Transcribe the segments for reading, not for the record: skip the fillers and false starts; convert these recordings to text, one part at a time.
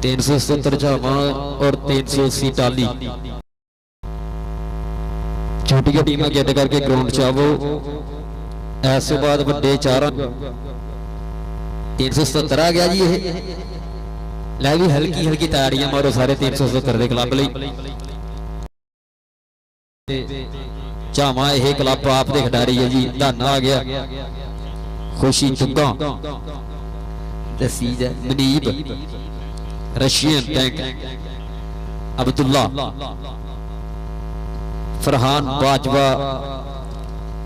370 झावा और 380 टाली। छोटिया टीम गेट करके ग्राउंड च आवो। इस बाद बड़े 4 370 आ गया जी। ये लै भी हल्की हल्की ताड़ियां मारो सारे 370 के क्लब लई। झावा यह क्लब आप दे खिडारी है जी। धाना आ गया, खुशी चुग्गा, दसीज है मनीब, रशियन टैंक, अब्दुल्ला, फरहान बाजवा,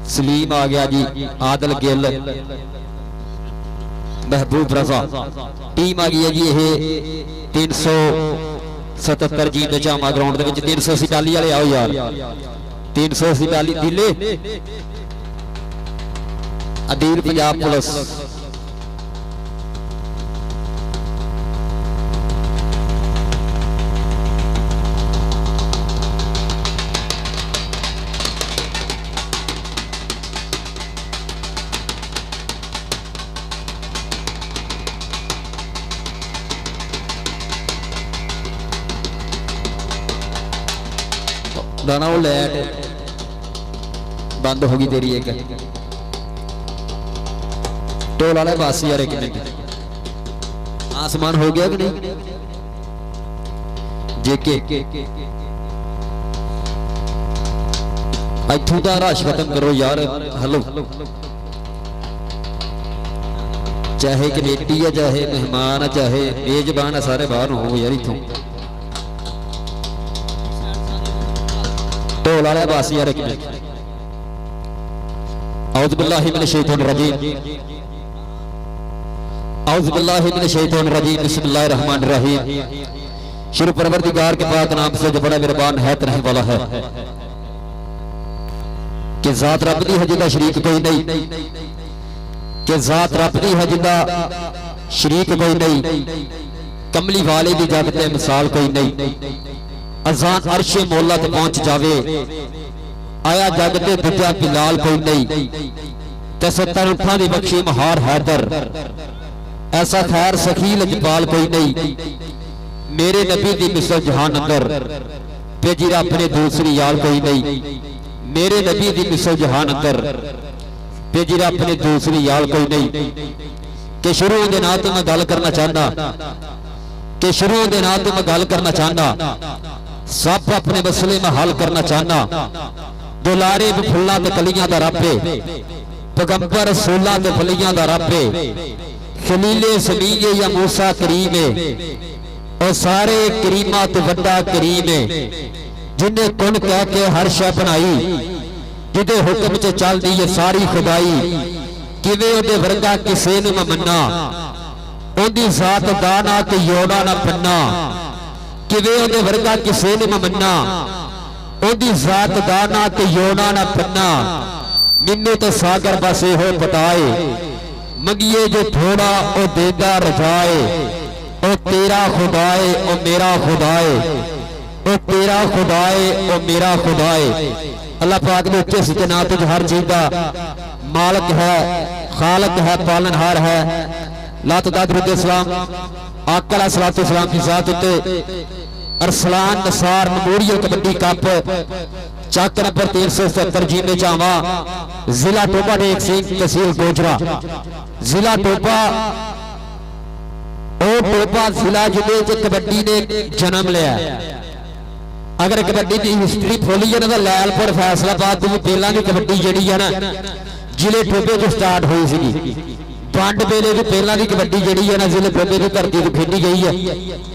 सलीम आ गया जी, आदल गिल, महबूब रजा। टीम आ गई है जी। ये 377 जी ने झामा ग्राउंड के 380 टाली वाले आओ यार। 380 टाली दिले अदील पंजाब पुलिस। दाना वो लाइट बंद होगी तेरी। एक टोल वाले पास यार, एक मिनट आसमान हो गया कि नहीं। जेके इथों का रश खत्म करो यार। हेलो, चाहे कमेटी है, चाहे मेहमान है, चाहे मेजबान है, सारे बाहर हो यार। इथों ढोल वाले पास यार, एक मिनट। औज़ बिल्लाहि मिनश शैतानिर रजीम, औज़ बिल्लाहि मिनश शैतानिर रजीम, बिस्मिल्लाहिर रहमानिर रहीम। शुरू परवरदिगार के पाक नाम से जो बड़ा मेहरबान है, रहने वाला है। कि जात रब दी है जिंदा शरीक कोई नहीं, कि जात रब दी है जिंदा शरीक कोई नहीं। कमली वाले दी जग ते मिसाल कोई नहीं। अजान अर्शे मौला ते पहुंच जावे, आया जग ते दूजा बिलाल कोई नहीं। ते 70 उठां दी बख्शी महार हैदर, ऐसा खैर सखी लजपाल कोई नहीं। मेरे नबी दी मिसल जहान अंदर, भेजी रब ने दूसरी यार कोई नहीं। मेरे नबी दी मिसल जहान अंदर, भेजी रब ने दूसरी यार कोई नहीं। कि शुरू दे नाल ते मैं गल करना चाहना, कि शुरू दे नाल ते मैं गल करना चाहना। सब अपने मसले में हल करना चाहना। दुलारे फुल्लां ते कलियां दा रब्बे, पैगंबर रसूलां ते फलियां दा रब्बे, खलीले समीए या मूसा करीमे, और सारे करीमा ते वड्डा करीमे। जिन्हें कुन कह के हर शै बनाई, जिदे हुक्म च चलदी है सारी खुदाई। किवें ओदे वर्गा किसे नूं मैं मन्ना, ओदी जात दा ना ते योड़ा ना पन्ना। किवें ओदे वर्गा किसे ने मैं मन्ना, ओदी जात दा ना ते योड़ा ना पन्ना। मिन्नू तो सागर बस हो पताए, मंगिए जो थोड़ा ओ देदा रजाए। ओ तेरा खुदाए ओ मेरा खुदाए, ओ तेरा खुदाए ओ मेरा खुदाए। अल्लाह पाक ने उच्चे सिद्ध नाम तुझ हर चीज का मालिक है, खालिक है, पालनहार है। लात दादरुद सलाम आकड़ा सलातो सलाम की जात उत्ते। अरसलान नसार मेमोरियल कबड्डी कप चक नंबर 377 जी में झावा, जिला टोपा नेक सिंह, तहसील गोजरा, जिला टोपा। ओ टोपा जिला जिले कबड्डी ने जन्म लिया। अगर कबड्डी की हिस्टरी खोली है ना, लैलपुर फैसलाबाद की पहला की कबड्डी जी है ना, जिले टोपे जो स्टार्ट हुई सी। वंड वेले की पहला की कबड्डी जी है ना, जिले टोपे की धरती को खेली गई है।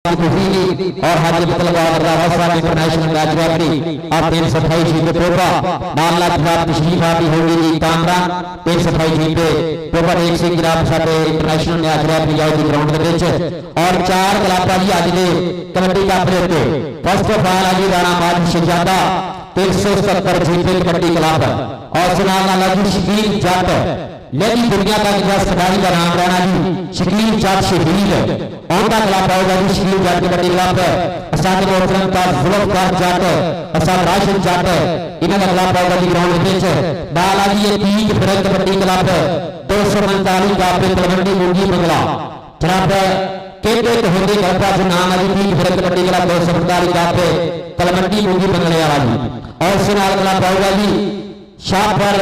और हाजी मतलब इंटरनेशनल मैच रेफरी और 328 जी पे टोपा नाल लाख जनाब तशरीफ आती होगी जी कामरान 328 जी पे टोपा एक सिंह जनाब साडे इंटरनेशनल मैच रेफरी जाओगी ग्राउंड दे विच और 4 कलापा जी अज दे कबड्डी कप दे उत्ते फर्स्ट ऑफ ऑल जी राणा माज शहजादा 377 जी पे कबड्डी कलाप और सुनाल नाल जी शकील जट लेकिन दुनिया का इतिहास खिलाड़ी का नाम राणा जी शकील जट शहीद उनका खिलाफ होगा जी शकील जट कबड्डी क्लब असाद मोहतरम का जुल्फकार जट असाद राशिद जट इन्हां दा खिलाफ होगा जी ग्राउंड विच नाला जी ये 30 फिरक कबड्डी क्लब 245 का पे तलवंडी मुंगी मंगला जनाब केते होंगे गलपा से नाम है जी 30 फिरक कबड्डी क्लब 245 का पे तलवंडी मुंगी मंगले वाला जी और सुनाल खिलाफ होगा जी शाहपुर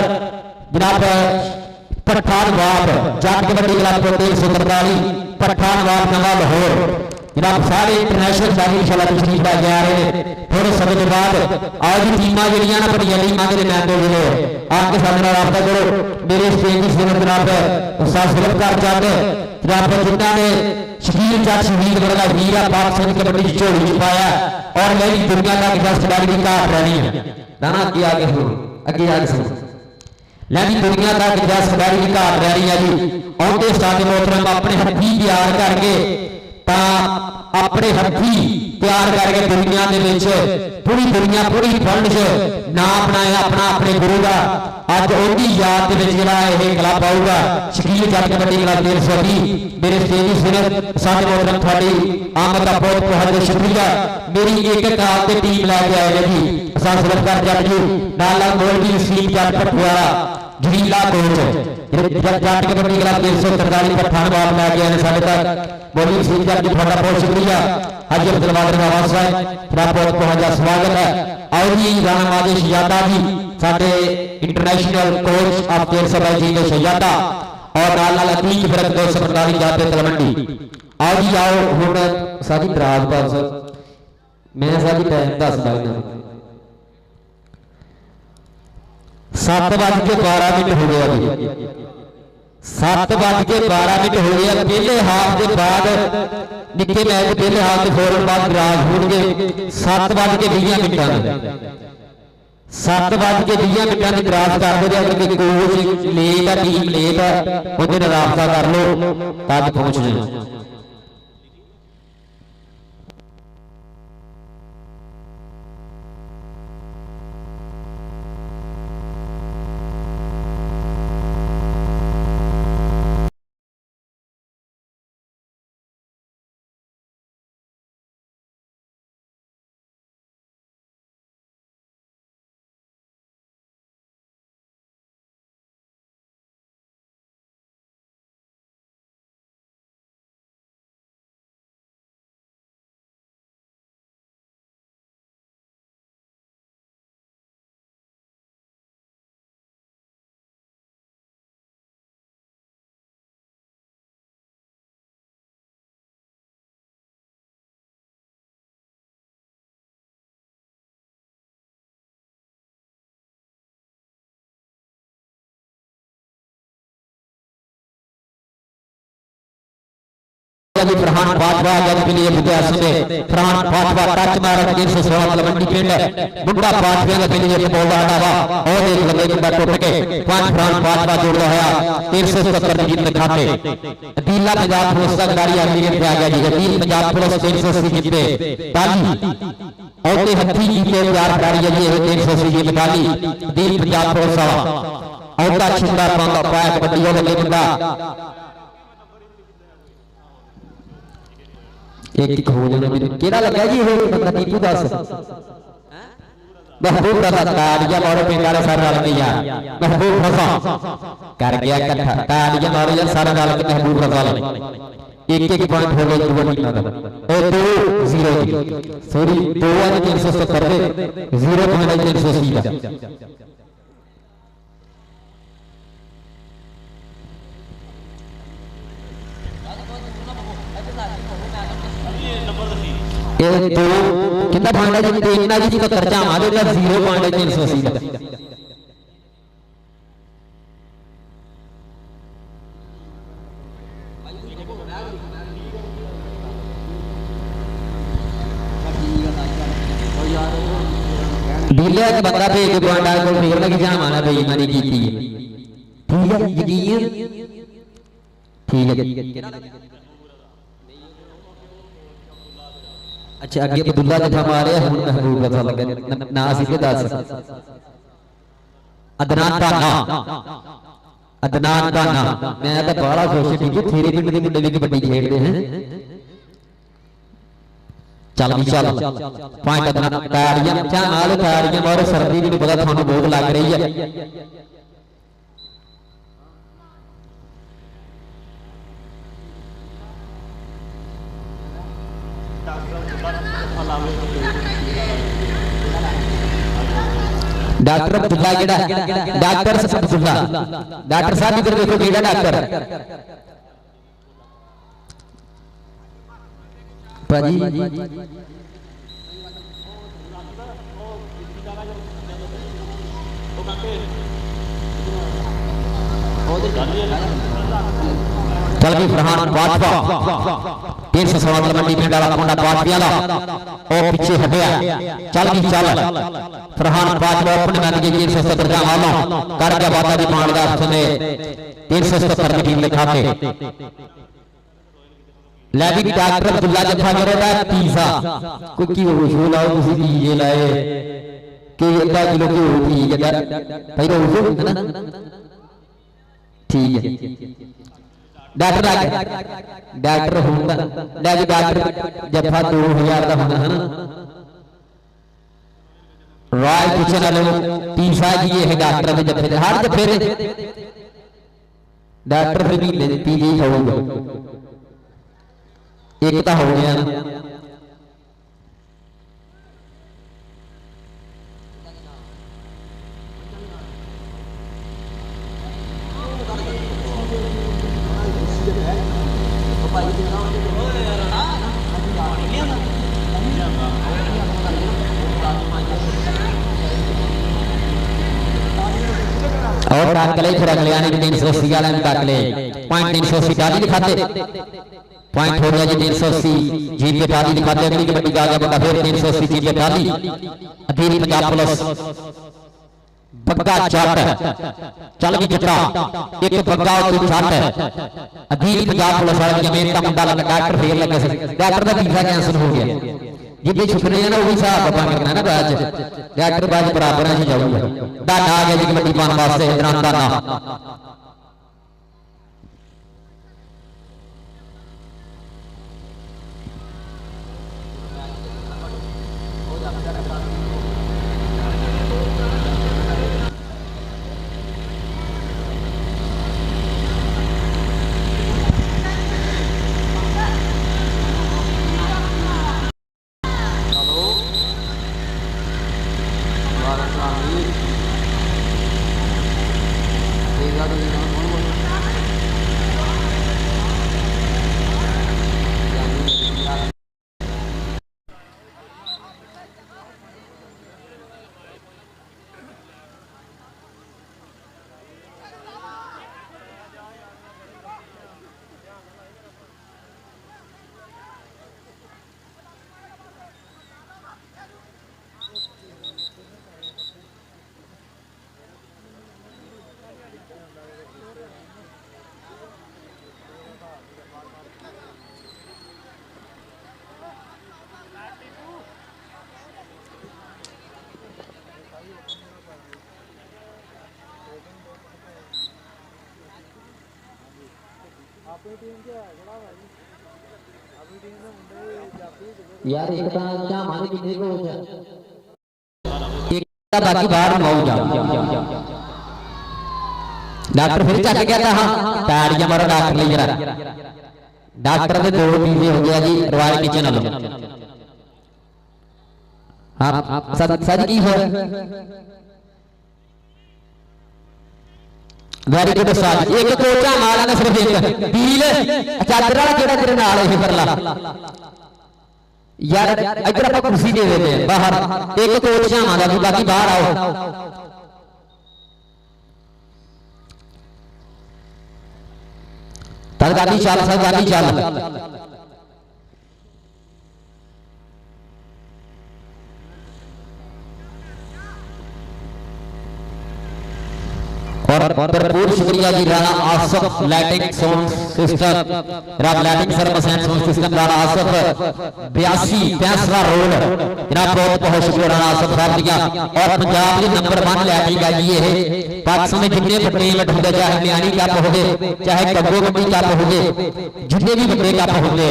जनाब पठानवाब जट कबड्डी क्लब 343 पठानवाब नवा लाहौर जनाब सारे इंटरनेशनल जारी इंशाल्लाह तशरीफ ला जा रहे हैं थोड़े समय के बाद आज टीमां जड़ियां ना बड़ियां टीमां दे मैच हो गए आपके सामने राब्ता करो मेरे स्टेज की सेवा जनाब उस्ताद जुल्फकार जट जनाब जिन्हां ने शकील जट शहीद वर्गा वीर पाक सिंह कबड्डी झोली च पाया और मेरी दुनिया का इतिहास खिलाड़ी की घाट रहनी है ना कि आगे सुनो लेकिन दुनिया का इतिहास खिलाड़ी की घाट रह रही है जी आते साडे मोहतरम अपने हथी तैयार करके अपने हथी तैयार करके दुनिया पूरी दुनिया पूरी वर्ल्ड च नाम बनाया अपना अपने गुरु का अज उनकी याद क्लब आऊगा शकील जट कबड्डी क्लब 320 मेरे स्टेज सिरत साडे मोहतरम थोड़ी आमद का बहुत बहुत शुक्रिया मेरी एक काल से टीम लैके आए जी असां जुल्फकार जट जी नाल मोलवी वसीम जट पठवाड़ा जमीला कोच जट कबड्डी क्लब 343 पठानवाब लैके आए साडे तक मोलवी वसीम जट जी थोड़ा बहुत शुक्रिया हाजी अब्दुल वादर नवाज साहब थोड़ा बहुत बहुत स्वागत है और जी राणा माज शहजादा जी साडे इंटरनेशनल कोच ऑफ 322 जी के शहजादा और नाल नाल 30 फिरक 245 जाते तलवंडी आओ जी आओ हुण साडी दराज पास मैं साडी टाइम दसदा इना 7:12 हो गया जी 7:12 हो गया पहले हाफ के बाद निक्के मैच पहले हाफ के फौरन बाद दराज होणगे 7:20 7:20 की दराज कर दो क्योंकि कोच लेट है टीम लेट है उन्हें राबता कर लो तक पहुंच जाए फरहान बाजवा के लिए में फरहान बाजवा टच मारा 316 तलवंडी पिंड मुंडा बाजवा के लिए बोल रहा था और एक लगे मुंडा टूट के पांच फरहान बाजवा जोड़ रहा 377 जीत में खाते अदीला पंजाब पुलिस का खिलाड़ी आगे पे आ गया जी अदील पंजाब पुलिस 380 जीते ताली और के हथी जीते प्यार खिलाड़ी है जी 380 जीत ताली अदील पंजाब पुलिस और का छुंडा पांगा पाया कबड्डी वाले मुंडा एक हो जाना मेरे केड़ा लगा जी हो बंदा टीपू दास महबूब रजा तालिया मारो पिंडारे सारे डाल के यार महबूब रजा कर गया इकट्ठा तालिया मारो यार सारे डाल के महबूब रजा ले एक पॉइंट हो गए दो टीम का और 2-0 सॉरी 2-370 पे 0.380 का तो कितना पॉइंट है जी इतना जी तो खर्चा हमारे का 0.380 का ਡੀਲੇ ਇੱਕ ਬੰਦਾ ਭੇਜ ਕੇ ਪੁਆਇੰਟਾਂ ਕੋਲ ਫੇਰ ਲੱਗ ਜਾਵਾਂ ਨਾ ਬੇਈਮਾਨੀ ਕੀਤੀ ਹੈ ਠੀਕ ਹੈ ਯਕੀਨ ਠੀਕ ਹੈ अच्छा अगे अब्दुल्ला जफा मारे हुण महबूब पता लगा ना सी के दस अदनान दा ना मैं तो बड़ा खुश ठीक है तेरे पिंड दे मुंडे भी कबड्डी खेलते हैं चल भी चल पॉइंट अदनान ताड़ियां क्या नाल ताड़ियां और सर्दी भी पता थानू बहुत लग रही है डॉक्टर अब्दुल्ला केड़ा डॉक्टर अब्दुल्ला डॉक्टर साहब इधर देखो केड़ा डॉक्टर भाजी चल भी फरहान बाजवा 316 मंडी पिंड वाला मुंडा बाजविया ओ पीछे हटया चल भी चल फरहान बाजवा अपने मैच के 370 वालों कर गया बाबा जी पान का उसने 370 की टीम लिखा के ले भी डॉक्टर अब्दुल्ला जफा करेगा तीसा कोई की हो शो लाओ किसी की ये लाए कि आधा किलो की होती है यार भाई रो है ना ठीक है डॉक्टर आ गया डॉक्टर होगा ले जी डॉक्टर जफा 2000 का होना है ना राय किचन वाले तीसा जी ये है डॉक्टर के जफे हर जफे डॉक्टर फिर भी लेती ही होगा एक तो हो गया ना और टाकले फिर अगले आने 380 वाला में टाकले पॉइंट 380 डाली दिखाते पॉइंट हो गया जी 380 जीत के डाली दिखाते अगली कबड्डी का आगे बड़ा फिर 380 जीत के डाली अधीरी पंजाब पुलिस बग्गा जट चल भी जटा एक बग्गा और जट अधीरी पंजाब पुलिस वाले जमीन का मुंडा लगा डॉक्टर फेर लगे डॉक्टर का वीजा कैंसिल हो गया जिद्दे छुपने ना वही हिसाब पता करना ना बाज डॉक्टर बाज बराबर ही जाऊंगा डाटा आ गया जी कबड्डी पाने वास्ते इधर डाटा यार एक ता क्या मारे कितने को हो एक बाकी बाहर मौज जा डॉक्टर फिर चक गया था हां ताड़ियां मारो डॉक्टर ले जरा डॉक्टर दे दो पीजे हो गया जी रॉयल किचन वालों आप सच की हो वेरी गुड साज एक कोचा माला ने सिर्फ एक पील चादर वाला केड़ा तेरे नाल है फिरला यार इधर आप कुर्सी दे देते हैं बाहर एक कोचा माला की बाकी बाहर आओ तल गाड़ी चल सब गाड़ी चल भरपूर शुक्रिया जी Rana Asif lighting sound system lighting service and sound system Rana Asif 82 पैंसला रोड जनाब बहुत बहुत शुक्रिया राणा आसफ साहब दिया। और पंजाब के नंबर 1 लैटिंग है जी ये पाकिस्तान में जितने बड़े इवेंट होंगे चाहे म्यानी कप हो चाहे कब्बो कबड्डी कप हो जितने भी बड़े कप होंगे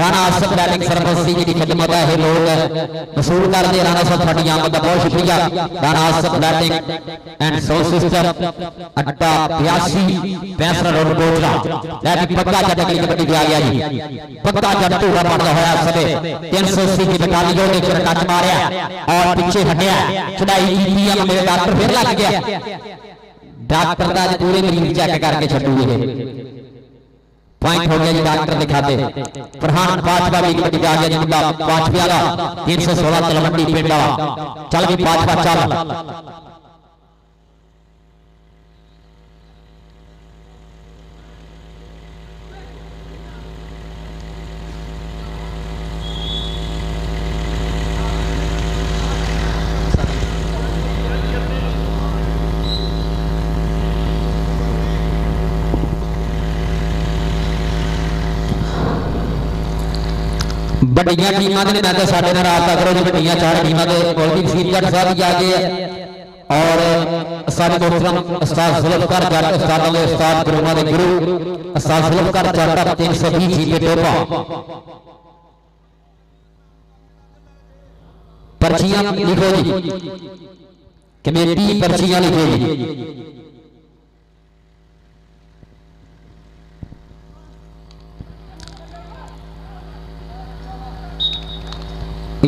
राणा आसफ लाइटिंग सर्विस की खिदमत है ये लोग वसूल करते राणा साहब थोड़ी आमद का बहुत शुक्रिया Rana Asif lighting and sound system अड्डा 82 पैंसला रोड कोटला लेकिन पक्का जट अगली कबड्डी आ गया जी पक्का जट टूरा पड़ता होया सबे 380 की बटालियन ने फिर टच मारया और पीछे हटया चढ़ाई की मेरे डॉक्टर फिर लग गया डॉक्टर का पूरे मरीज चेक करके छड्डूगे पॉइंट हो गया जी डॉक्टर दिखाते फरहान पांचवा भी कबड्डी आ गया जी मुंडा पांचवे वाला 316 तलवंडी पिंड वाला चल भी पांचवा चल ਵੱਡੀਆਂ ਟੀਮਾਂ ਦੇ ਮੈਂ ਤਾਂ ਸਾਡੇ ਨਾਲ ਰਾਬਤਾ ਕਰੋ ਜੀ ਵੱਡੀਆਂ 4 ਟੀਮਾਂ ਦੇ ਮੌਲਵੀ ਸੀਰਗੜ ਸਾਹਿਬ ਜੀ ਆ ਗਏ और सारे मोहतरम उस्ताद जुल्फकार जट उस्तादों के उस्ताद गुरुओं के गुरु उस्ताद जुल्फकार जट 320 जी के टोपा पर्चियां लिखो जी कमेटी पर्चियां लिखो जी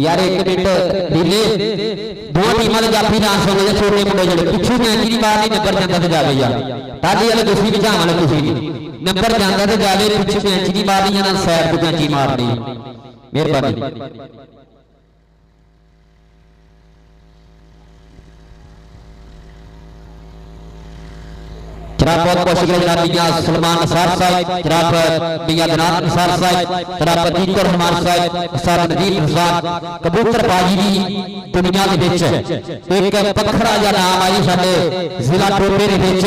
यार एक मिनट डिले दो टीमां दे जाफी डांस हो गए छोटे मुंडे जड़े पिछू मैच नहीं बाहर नहीं नंबर जांदा ते जावे यार ताजी वाले दूसरी भी जाम वाले दूसरी नंबर जांदा ते जावे पिछू मैच नहीं बाहर नहीं जाना साइड तो कैंची मारनी मेहरबानी जनाब बहुत बहुत शुक्रिया जनाब मियां सलमान निसार साहब जनाब मियां जनाब निसार साहब जनाब दीकर रहमान साहब उस्ताद नजीर हुसैन कबूतरबाजी दी दुनिया दे विच एक पखड़ा जा नाम आई साडे जिला टोटे दे विच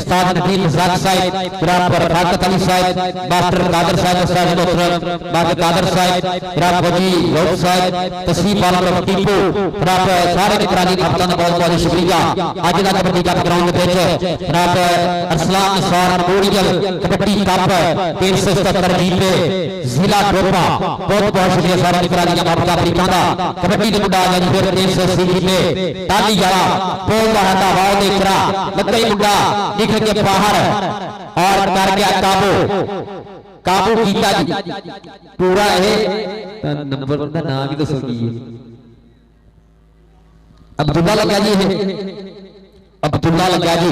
उस्ताद नजीर हुसैन साहब जनाब रफाकत अली साहब मास्टर कादर साहब उस्ताद मोहतरम मास्टर कादर साहब जनाब वजी लोक साहब तसीफ वाला टीपू जनाब सारे निगरानी अफसरां दा बहुत बहुत शुक्रिया अज दा कबड्डी कप ग्राउंड दे विच जनाब अरसलान निसार मेमोरियल कबड्डी कप 377 जीते जिला डोपा बहुत बहुत शुक्रिया सारे निगरानी बाबा अफ्रीका दा कबड्डी दे मुंडा आ गया फिर 380 जीते ताली वाला बोल रहा था वाव दे करा लगे मुंडा निकल के बाहर और कर गया काबू कीता जी पूरा ये नंबर दा नाम ही दसो की अब्दुल्ला लगा जी अब्दुल्ला लगा जी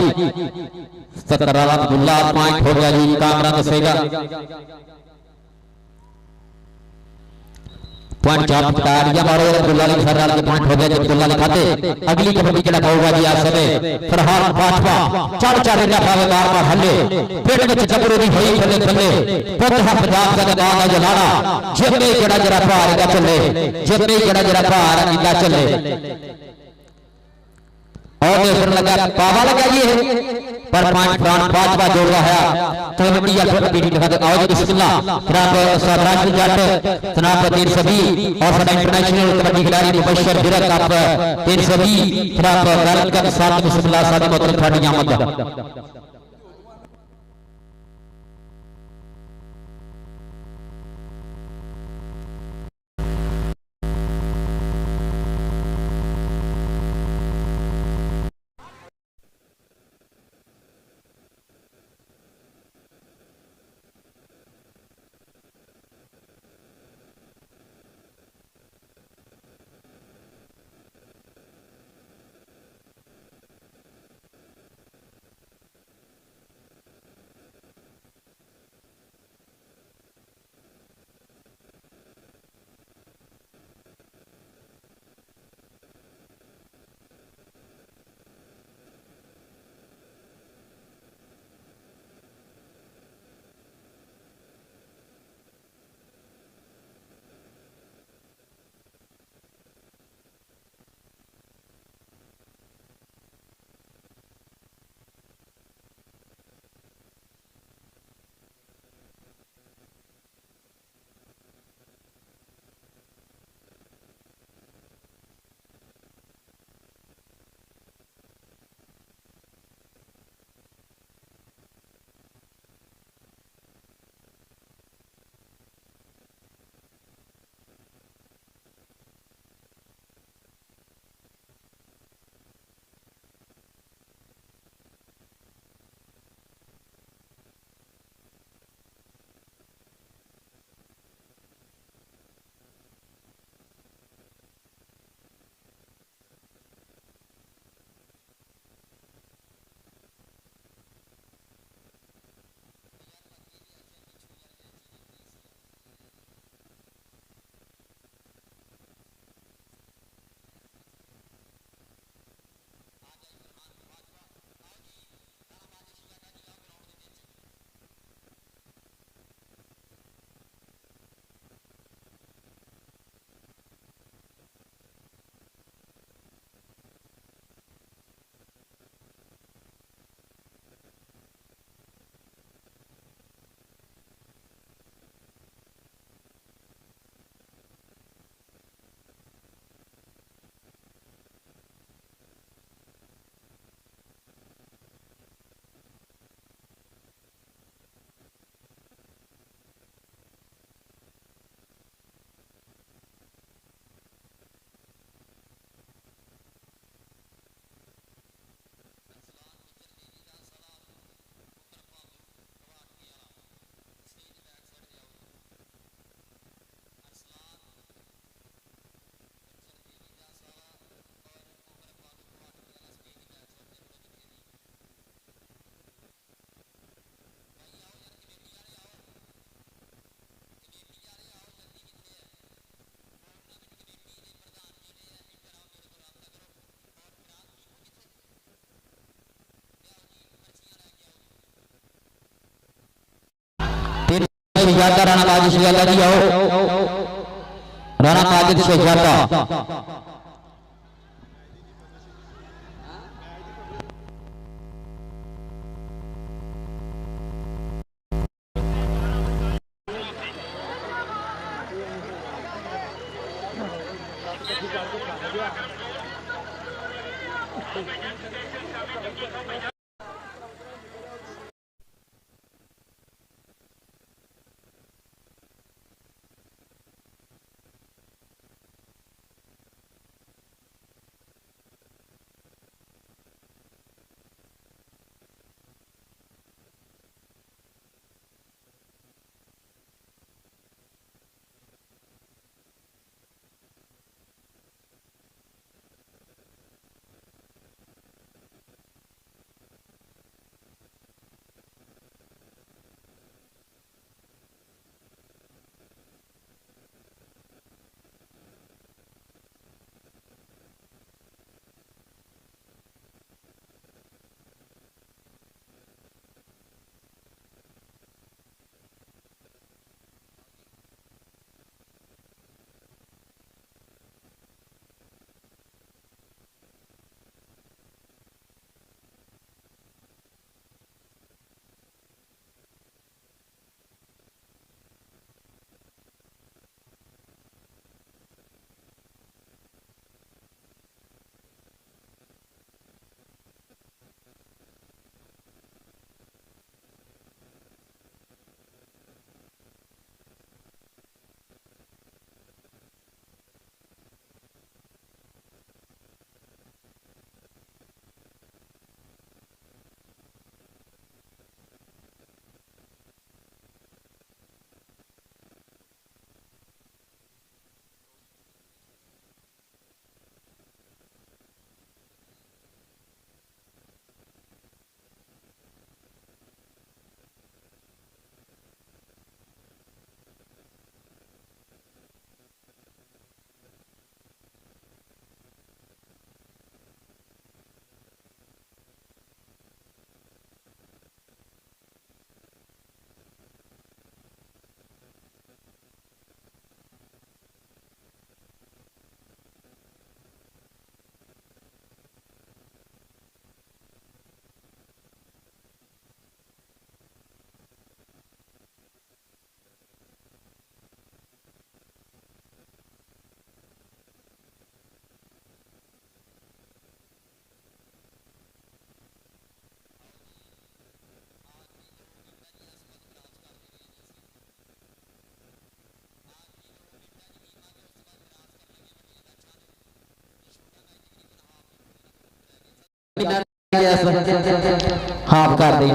17 अब्दुल्ला पॉइंट हो गया जी कामरा दसेगा पॉइंट चार पटारिया मारो अब्दुल्ला अली सरदार के पॉइंट हो गया अब्दुल्ला अली खाते अगली कबड्डी केड़ा होगा जी आ समय फरहान बाजवा चढ़ चढ़ के पावे बार बार हल्ले पेट में जबरू दी होई थले थले पुतहा पंजाब का नाम है जलाड़ा जितने केड़ा जरा भार का चले जितने केड़ा जरा भार का चले और फिर लगा पावा लगा ये पर पॉइंट प्राण बाजवा जोड़ रहा है कबड्डी या कबड्डी दिखा दे आओ बिस्मिल्लाह जनाब सरराज जट जनाब 320 और साडा इंटरनेशनल कबड्डी खिलाड़ी मुबशर बिरक कप 320 जनाब गलत का साथ बिस्मिल्लाह साडी मोहतरम थाडी आमद विशयाला जी आओ राणा माजिद शहजादा हाफ कर दी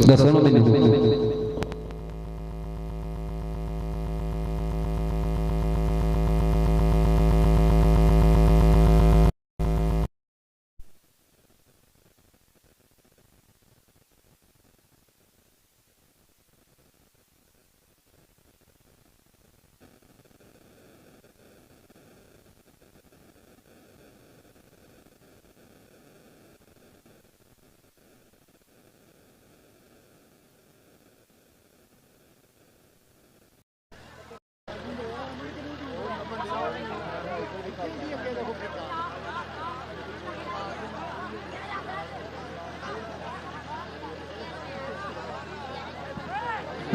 ਦੱਸੋ ਨਾ ਮੈਨੂੰ।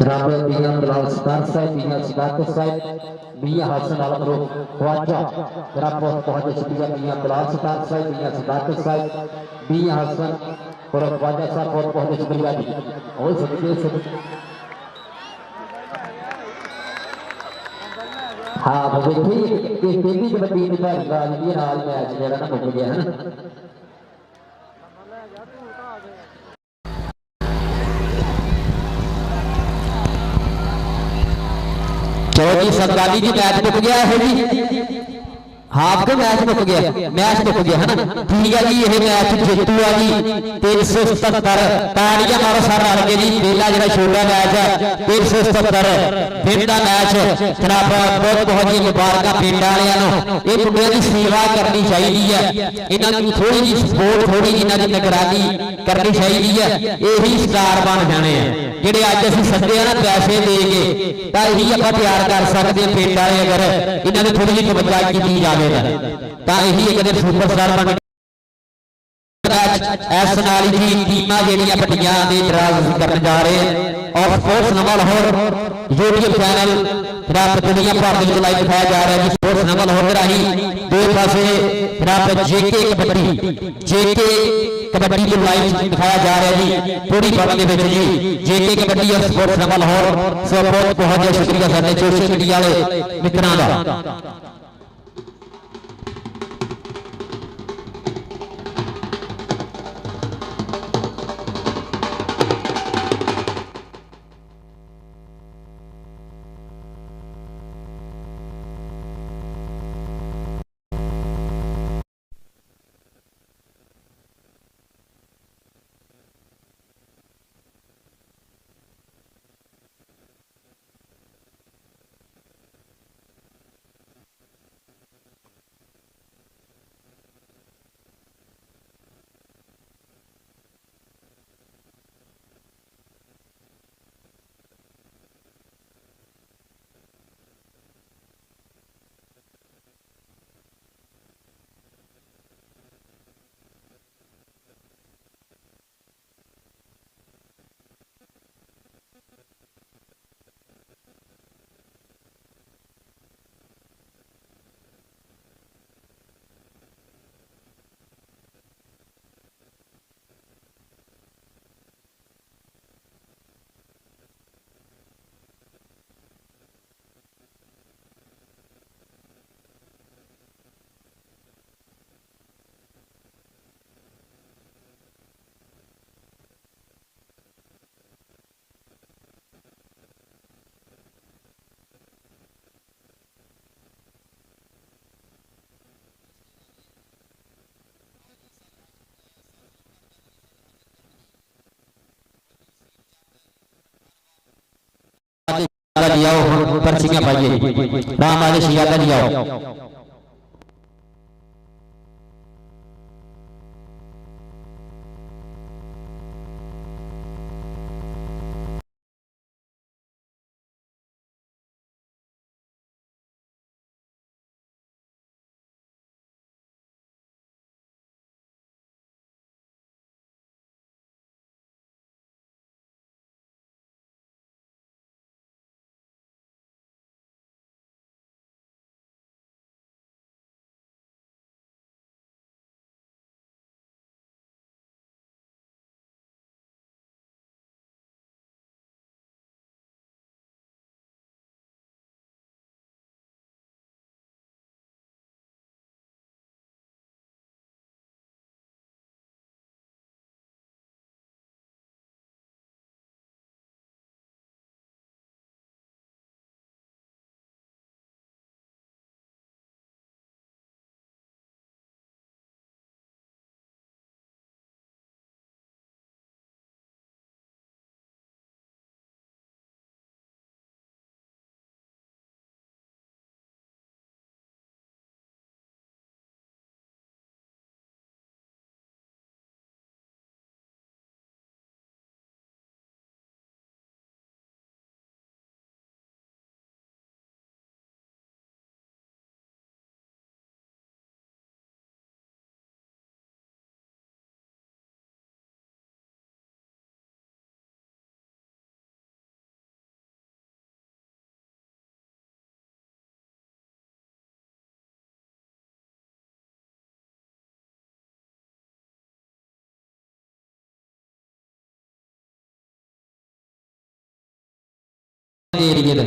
जनाब मियां बिलाल सदार साहब, मियां सदाकत साहब, मियां हसन अलमरो ख्वाजा, जनाब बहुत शुक्रिया मियां बिलाल सदार साहब, मियां सदाकत साहब, मियां हसन और ख्वाजा साहब बहुत शुक्रिया जी। और सबके हाँ देखिए कि तेजी कबड्डी की भारी नाल मैच जो ना मुक गया है। चलो जी सरदारी जी मैच मुक गया है जी। हाफ का मैच मुक गया है ना। ठीक है जी ये मैच जीतू है जी 377 तालियां मारो सारे रल के जी। पहला जो छोटा मैच है 377 दिन का मैच जनाब बहुत बहुत जी मुबारक पिंड वालों। ये मुंडिया की सेवा करनी चाहिए है, इन्होंने थोड़ी जी सपोर्ट थोड़ी जी इन्होंने निगरानी करनी चाहिए है। यही स्टार बन जाने हैं ਜਿਹੜੇ ਅੱਜ ਅਸੀਂ ਸੱਦੇ ਆ ਨਾ ਪੈਸੇ ਦੇ ਕੇ ਤਾਂ ਇਹੀ ਆਪਾਂ ਤਿਆਰ ਕਰ ਸਕਦੇ ਹਾਂ ਪਿੰਡ ਵਾਲੇ। ਅਗਰ ਇਹਨਾਂ ਦੇ ਥੋੜੀ ਜਿਹੀ ਤਵੱਜਾ ਕੀਤੀ ਜਾਵੇ ਤਾਂ ਇਹੀ ਇੱਕ ਦਿਨ ਸੁਪਰਸਟਾਰ ਬਣ ਇਸ ਨਾਲ ਹੀ ਟੀਮਾਂ ਜਿਹੜੀਆਂ ਵੱਡੀਆਂ ਦੇ ਡਰਾਈਵ ਕਰਨ ਜਾ ਰਹੇ ਆ। ਔਰ ਸਪੋਰਟਸ ਨਵਾਂ ਲਾਹੌਰ YouTube ਚੈਨਲ ਜਨਾਬ ਦੁਨੀਆ ਭਰ ਦੇ ਵਿੱਚ ਲਾਈਵ ਦਿਖਾਇਆ ਜਾ ਰਿਹਾ ਜੀ। ਸਪੋਰਟਸ ਨਵਾਂ ਲਾਹੌਰ ਰਾਹੀਂ ਦੋ ਪਾਸੇ ਜਨਾਬ ਜੇਕੇ कबड्डी को लाइव दिखाया जा रहा है जी पूरी पब्लिक में जी। जेके कबड्डी और स्पोर्ट्स नवा लाहौर से बहुत शुक्रिया सारे सोशल मीडिया वाले मित्रों का। जी आओ पर्चियां पाइए राम आदेश याद जी आओ। ਏਰੀਏ ਦਾ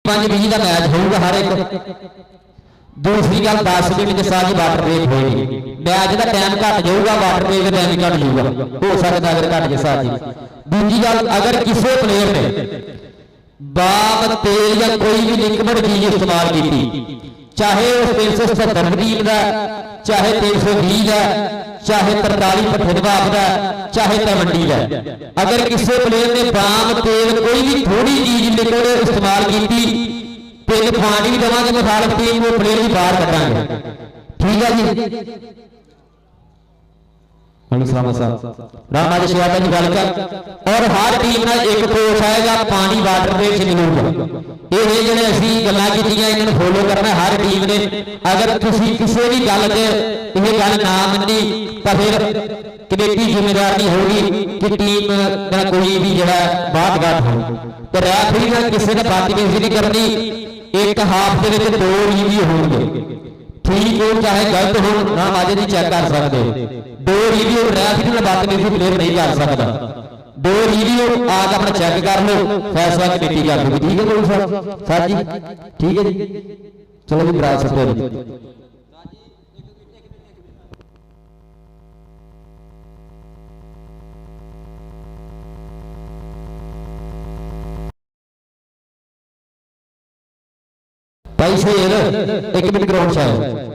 ਪੰਜ ਵੀਹ ਦਾ ਮੈਚ ਹੋਊਗਾ ਹਰ ਇੱਕ। दूसरी गल 10 मिनट सारी वाटर ब्रेक होगी, मैच का टाइम घट जाऊगा, वाटर ब्रेक का टाइम घट जाऊगा, हो सकता अगर घट जाए साथ ही। दूसरी गल अगर किसी प्लेयर ने बाम तेल या कोई भी लिक्विड चीज इस्तेमाल की, चाहे उस 377 टीम का, चाहे 320 का, चाहे 43 भट्ठे दबाव का, चाहे तलवंडी का, अगर किसी प्लेयर ने बाम तेल कोई भी थोड़ी चीज लिक्विड इस्तेमाल की, पिंड फांडी भी देवांगे, मुखालफ टीम को प्लेयर भी बाहर कटांगे। ठीक है जी। रामाज शिवादा की गल कर और हर टीम में एक कोच आएगा, पानी वाटर ब्रेक मिलूगा। ये जिहड़े असीं गल्लां कीतियां इन्हां नूं फॉलो करना हर टीम ने। अगर तुसीं किसी भी गल ते ये गल ना मन्नी तो फिर कमेटी जिम्मेदार नहीं होगी कि टीम का कोई भी जिहड़ा बात घाट हो। तो रैफरी ने किसी ने बदतमीजी नहीं करनी। एक हाफ के दो रिव्यू होंगे, ठीक हो चाहे गलत हो, ना माजे नहीं चेक कर सकते। दो रिव्यू रैफरी ने बदतमीजी प्लेयर नहीं कर सकता। दो रिव्यू आके अपना चेक कर लो, फैसला कमेटी कर लो। ठीक है कोई सर जी, ठीक है जी। चलो जी बराबर सकते भाई शेर 1 मिनट ग्राउंड से आए।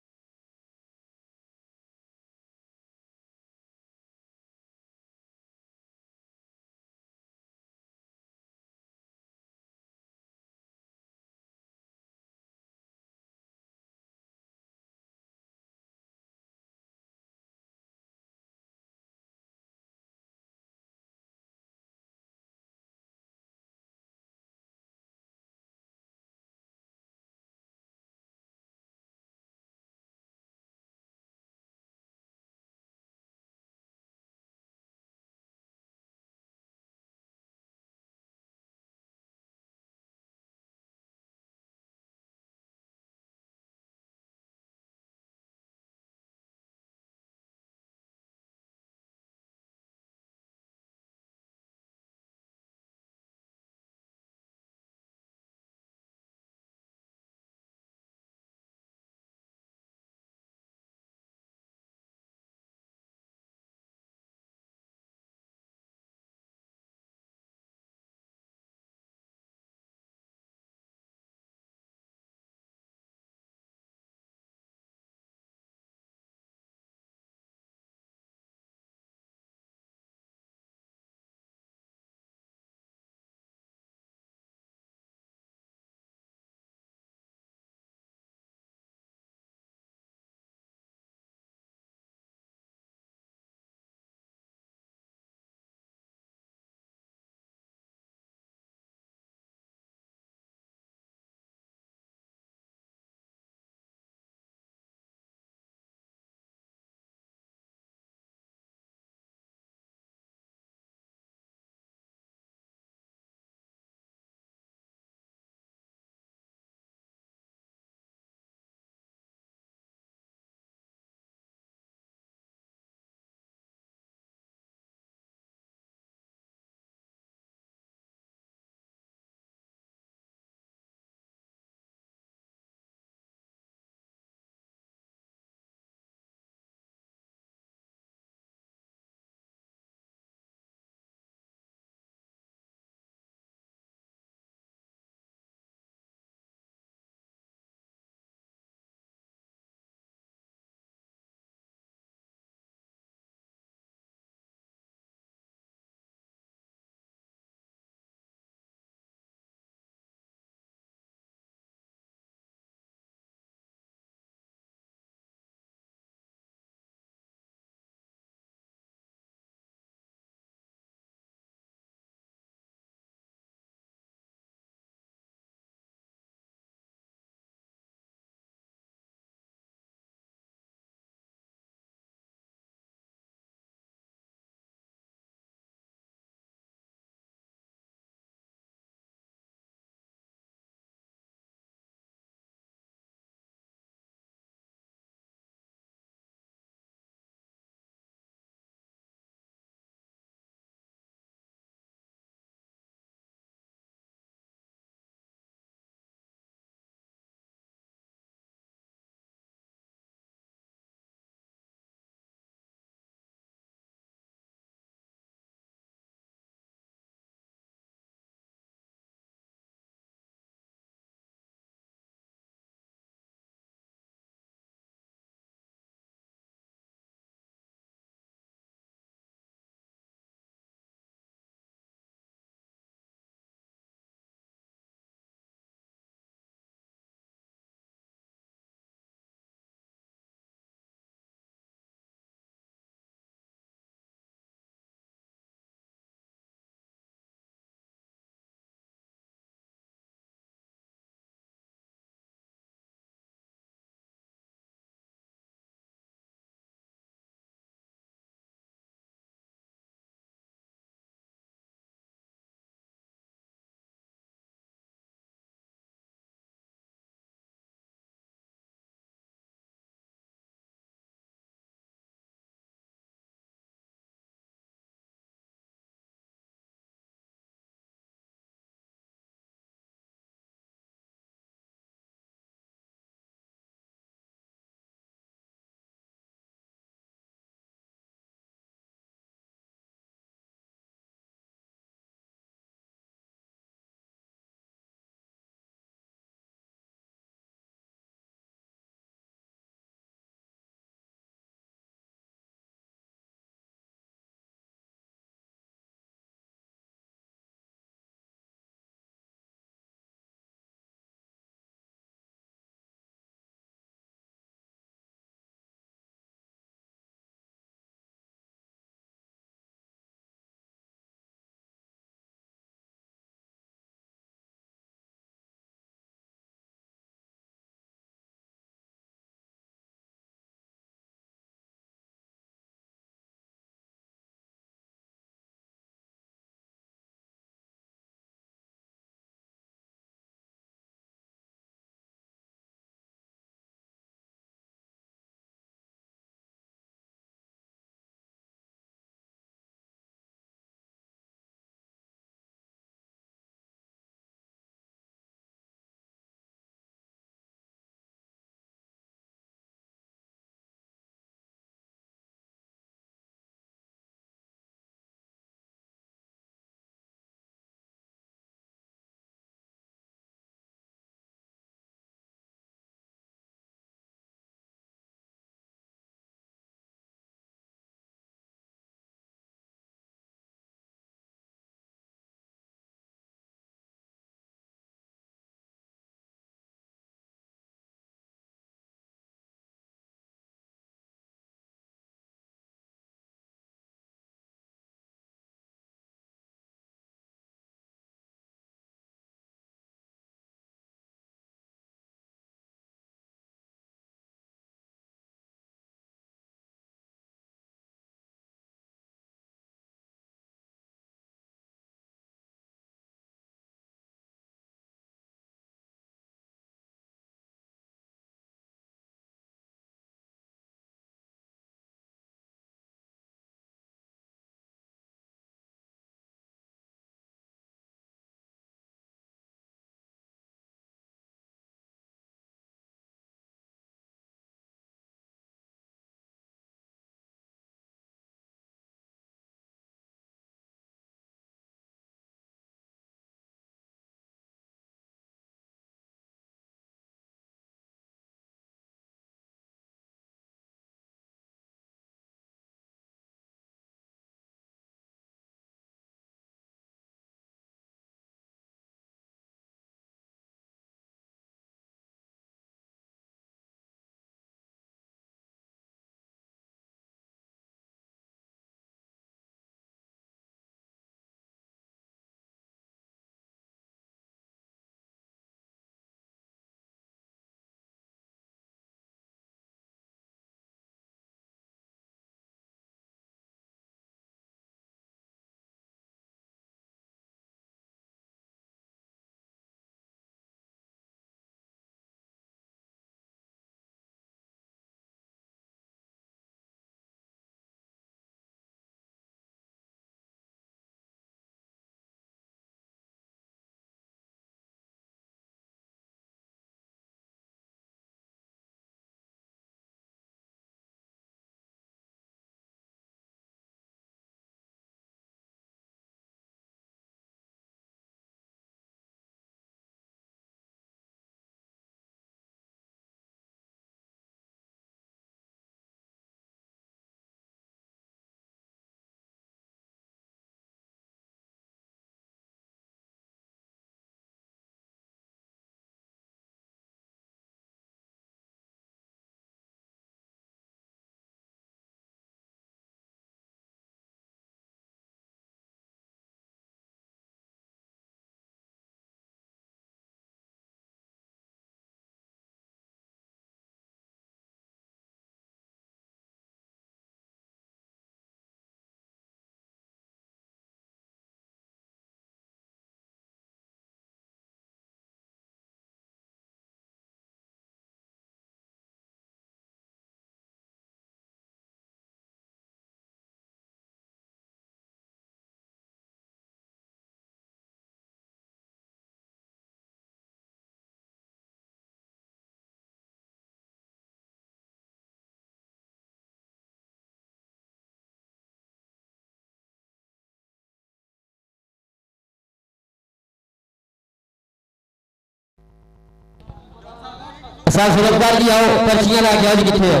साहब सुलभकार जी आओ, पर्चियां लैके आओ जी, कितने है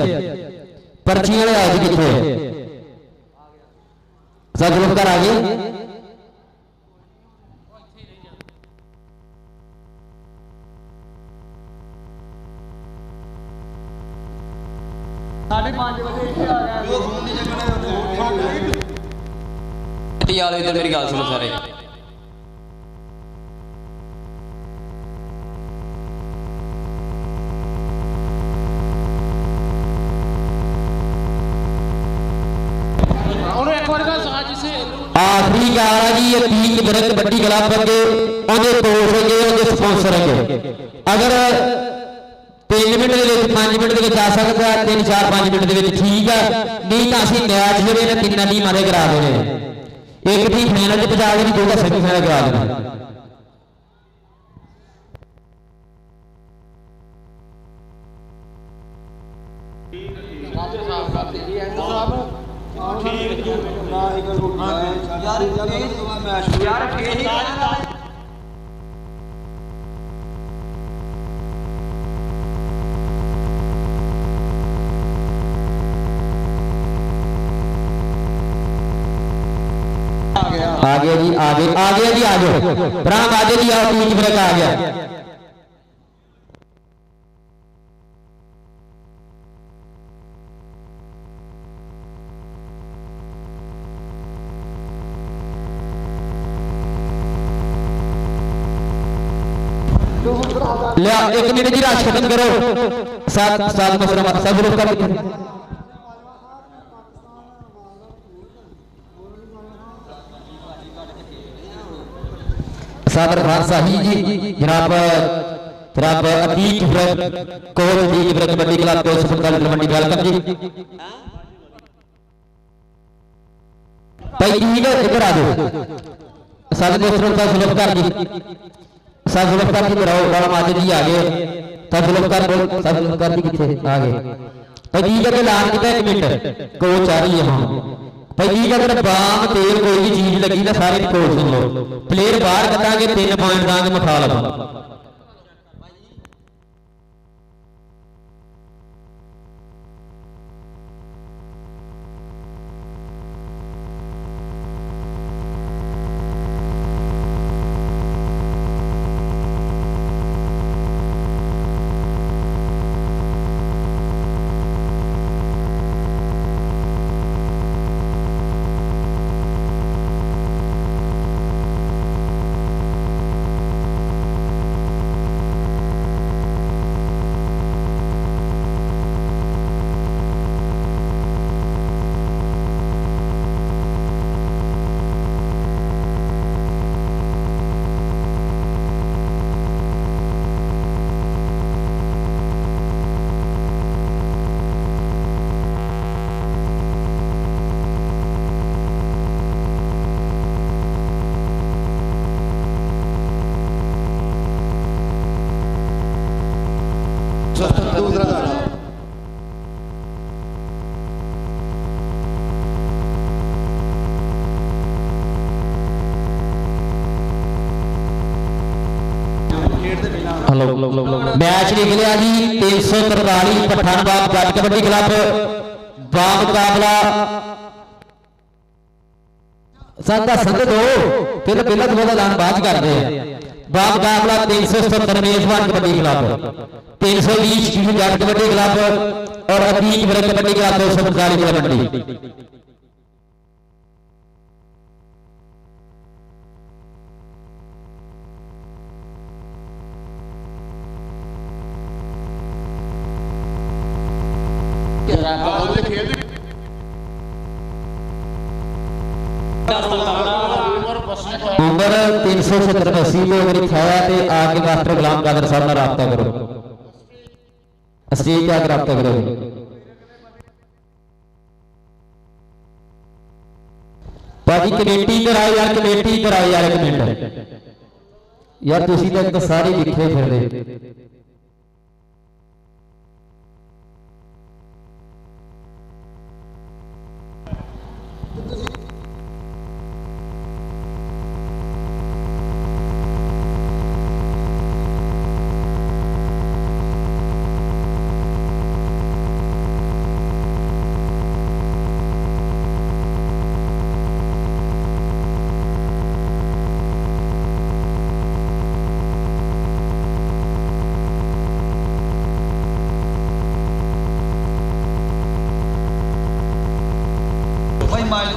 पर्चियां ले आओ जी, कितने है साहब सुलभकार आ गए। इधर मेरी गल सुनो सारे। आखिरी गाल है जी, ये 30 बरस कबड्डी क्लब अगे उहदे कोच अगे उहदे स्पॉन्सर अगे अगर 3 मिनट के 5 मिनट के आ सकता 3 4 5 मिनट के ठीक है, नहीं तो असं मैच जो तीनों टीमां दे करा देने, एक टीम फाइनल पहुंचा देनी, दो सेमीफाइनल करा देना। आ गया जी, आ गया जी, आ जाओ ब्राह्म आ जाओ जी, आओ तीन ब्रेक आ गया। लिया 1 मिनट जी, राश खत्म करो। सात सात मसला सब लोग कर सादर खान शाही जी जनाब जनाब Atiq coach Atiq kabaddi club coach संचालक मंडी वेलकम जी। भाई ठीक है, इधर आ जाओ सादर दोस्तों सुलभकार जी, साहब सुलभकार जी इधर आओ, बड़ा माजद जी आ गए, साहब सुलभकार जी कितने आ गए। भाई ठीक है, ऐलान किया 1 मिनट कोच आ रही है। हाँ भाई ठीक है, अगर बाम तेल कोई भी चीज लगी ना सारे कोच सुन लो, प्लेयर बाहर कटांगे 3 पॉइंट दांगे मुखालफ। मैच निकलिया जी 343 पठानबाग जट कबड्डी क्लब बामुकाबला संघ दो फिर पहला दो ऐलान बाद करते हैं। बामुकाबला 377 मेजबान कबड्डी क्लब, 320 जट कबड्डी क्लब और अतीक वर्ग कबड्डी क्लब 245 कबड्डी। उम्र 370 में मेरी छाया ते आके मास्टर गुलाम कादर साहब नाल राबता करो, अस्सी क्या राबता करो। भाजी कमेटी कराओ यार, कमेटी कराओ यार, 1 मिनट यार तुसी तो सारे लिखे फिर रहे।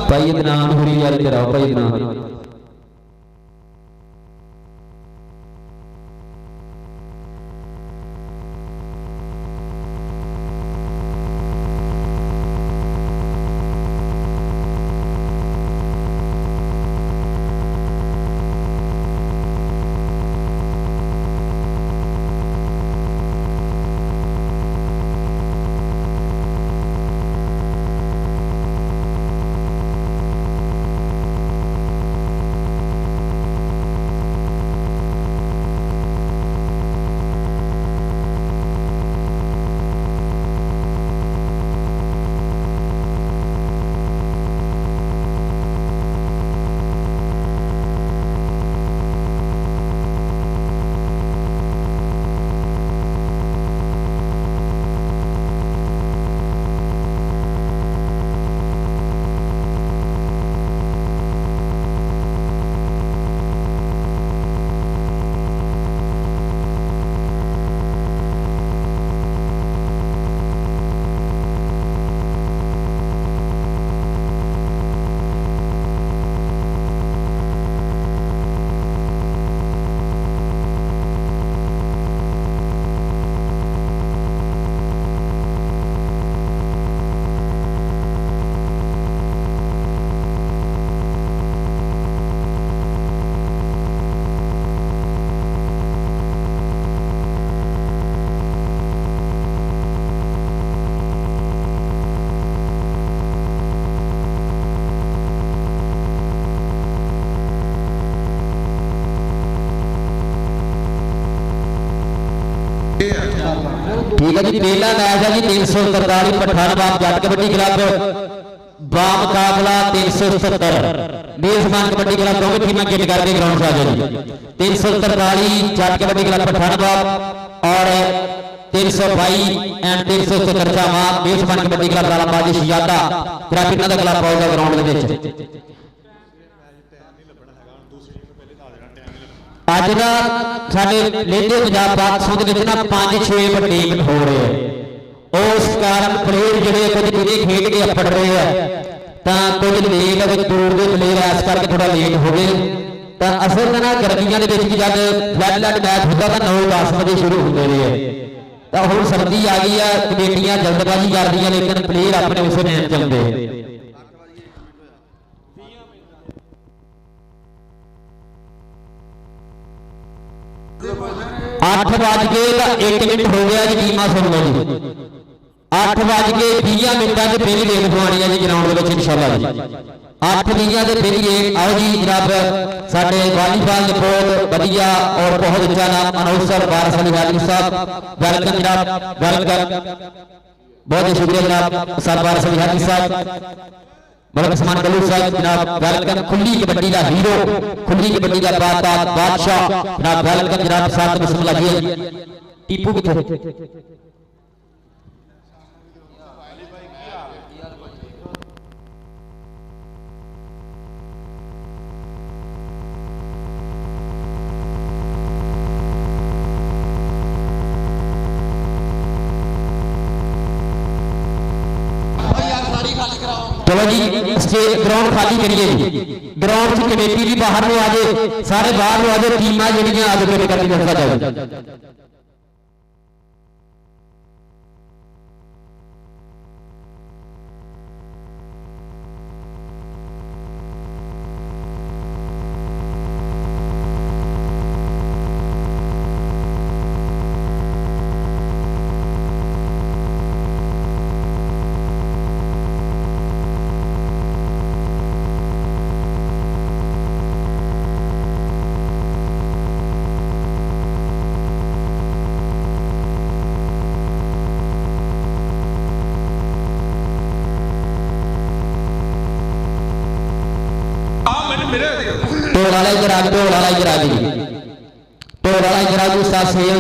ਭਾਈ ਅਦਨਾਨ ਹੋਰੀ ਯਾਰ ਤੇਰਾ ਭਾਈ ਅਦਨਾਨ ठीक है जी। पहला मैच है जी 343 पठानबाग जट कबड्डी क्लब बामुकाबला 370 मेजबान कबड्डी क्लब दोनों टीमें गेट करके ग्राउंड से आ जाओ जी। 343 जट कबड्डी क्लब पठानबाग और 322 एंड 370 जामा मेजबान कबड्डी क्लब रालाबाजी शियादा ग्राफिना का क्लब आएगा ग्राउंड के ਅੱਜ ਦਾ ਸਾਡੇ ਲੇਡੇ ਪੰਜਾਬ ਪਾਕਿਸਤਾਨ ਦੇ ਵਿੱਚ ਨਾ 5-6 ਟੀਮ ਹੋ ਰਹੇ ਆ ਉਸ ਕਾਰਨ ਪਲੇਅਰ ਜਿਹੜੇ ਕੁਝ ਜਿਹੜੇ ਖੇਡ ਕੇ ਅਪੜ ਰਹੇ ਆ ਤਾਂ ਕੁਝ ਲੇਟ ਅਤੇ ਦੂਰ ਦੇ ਪਲੇਅਰ ਇਸ ਕਰਕੇ ਥੋੜਾ ਲੇਟ ਹੋ ਗਏ ਤਾਂ ਅਸਲ ਤਾਂ ਨਾ ਗਰਮੀਆਂ ਦੇ ਵਿੱਚ ਜਦ ਫਲੱਡ ਮੈਚ ਹੁੰਦਾ ਤਾਂ 9-10 ਵਜੇ ਸ਼ੁਰੂ ਹੁੰਦੇ ਨੇ ਤਾਂ ਹੁਣ ਸਰਦੀ ਆ ਗਈ ਆ ਕਮੇਟੀਆਂ ਜਲਦਬਾਜ਼ੀ ਕਰਦੀਆਂ ਲੇਕਿਨ ਪਲੇਅਰ ਆਪਣੇ ਉਸੇ ਟਾਈਮ ਚੱਲਦੇ 8:01 हो गया जी। टीमां सुन लो जी 8:20 मिनटां च पहली गेम खवानी है जी ग्राउंड में इंशाअल्लाह जी 8:20 ਦੇ ਪਹਿਲੀ ਆਓ ਜੀ ਜਨਾਬ ਸਾਡੇ ਵਾਲੀਬਾਲ ਦੇ ਬਹੁਤ ਵਧੀਆ ਔਰ ਬਹੁਤ ਉੱਚਾ ਨਾਮ ਅਨੌਂਸਰ ਵਾਰਿਸ ਅਲੀ ਹਾਜੀ ਸਾਹਿਬ ਵੈਲਕਮ ਜਨਾਬ ਵੈਲਕਮ बहुत शुक्रिया जनाब सर वारिस अली हाजी साहब बड़ा समान गलू साहब जनाब वेलकम खुली कबड्डी का हीरो खुली कबड्डी का बादशाह जनाब वेलकम जनाब साहब बिस्मिल्लाह जी टीपू किथे चलो जी ग्राउंड खाली करिए जी ग्राउंड से कमेटी भी बाहर में आ जाए सारे बाहर में आ जाए टीम जड़ियां आज करके दसा जाए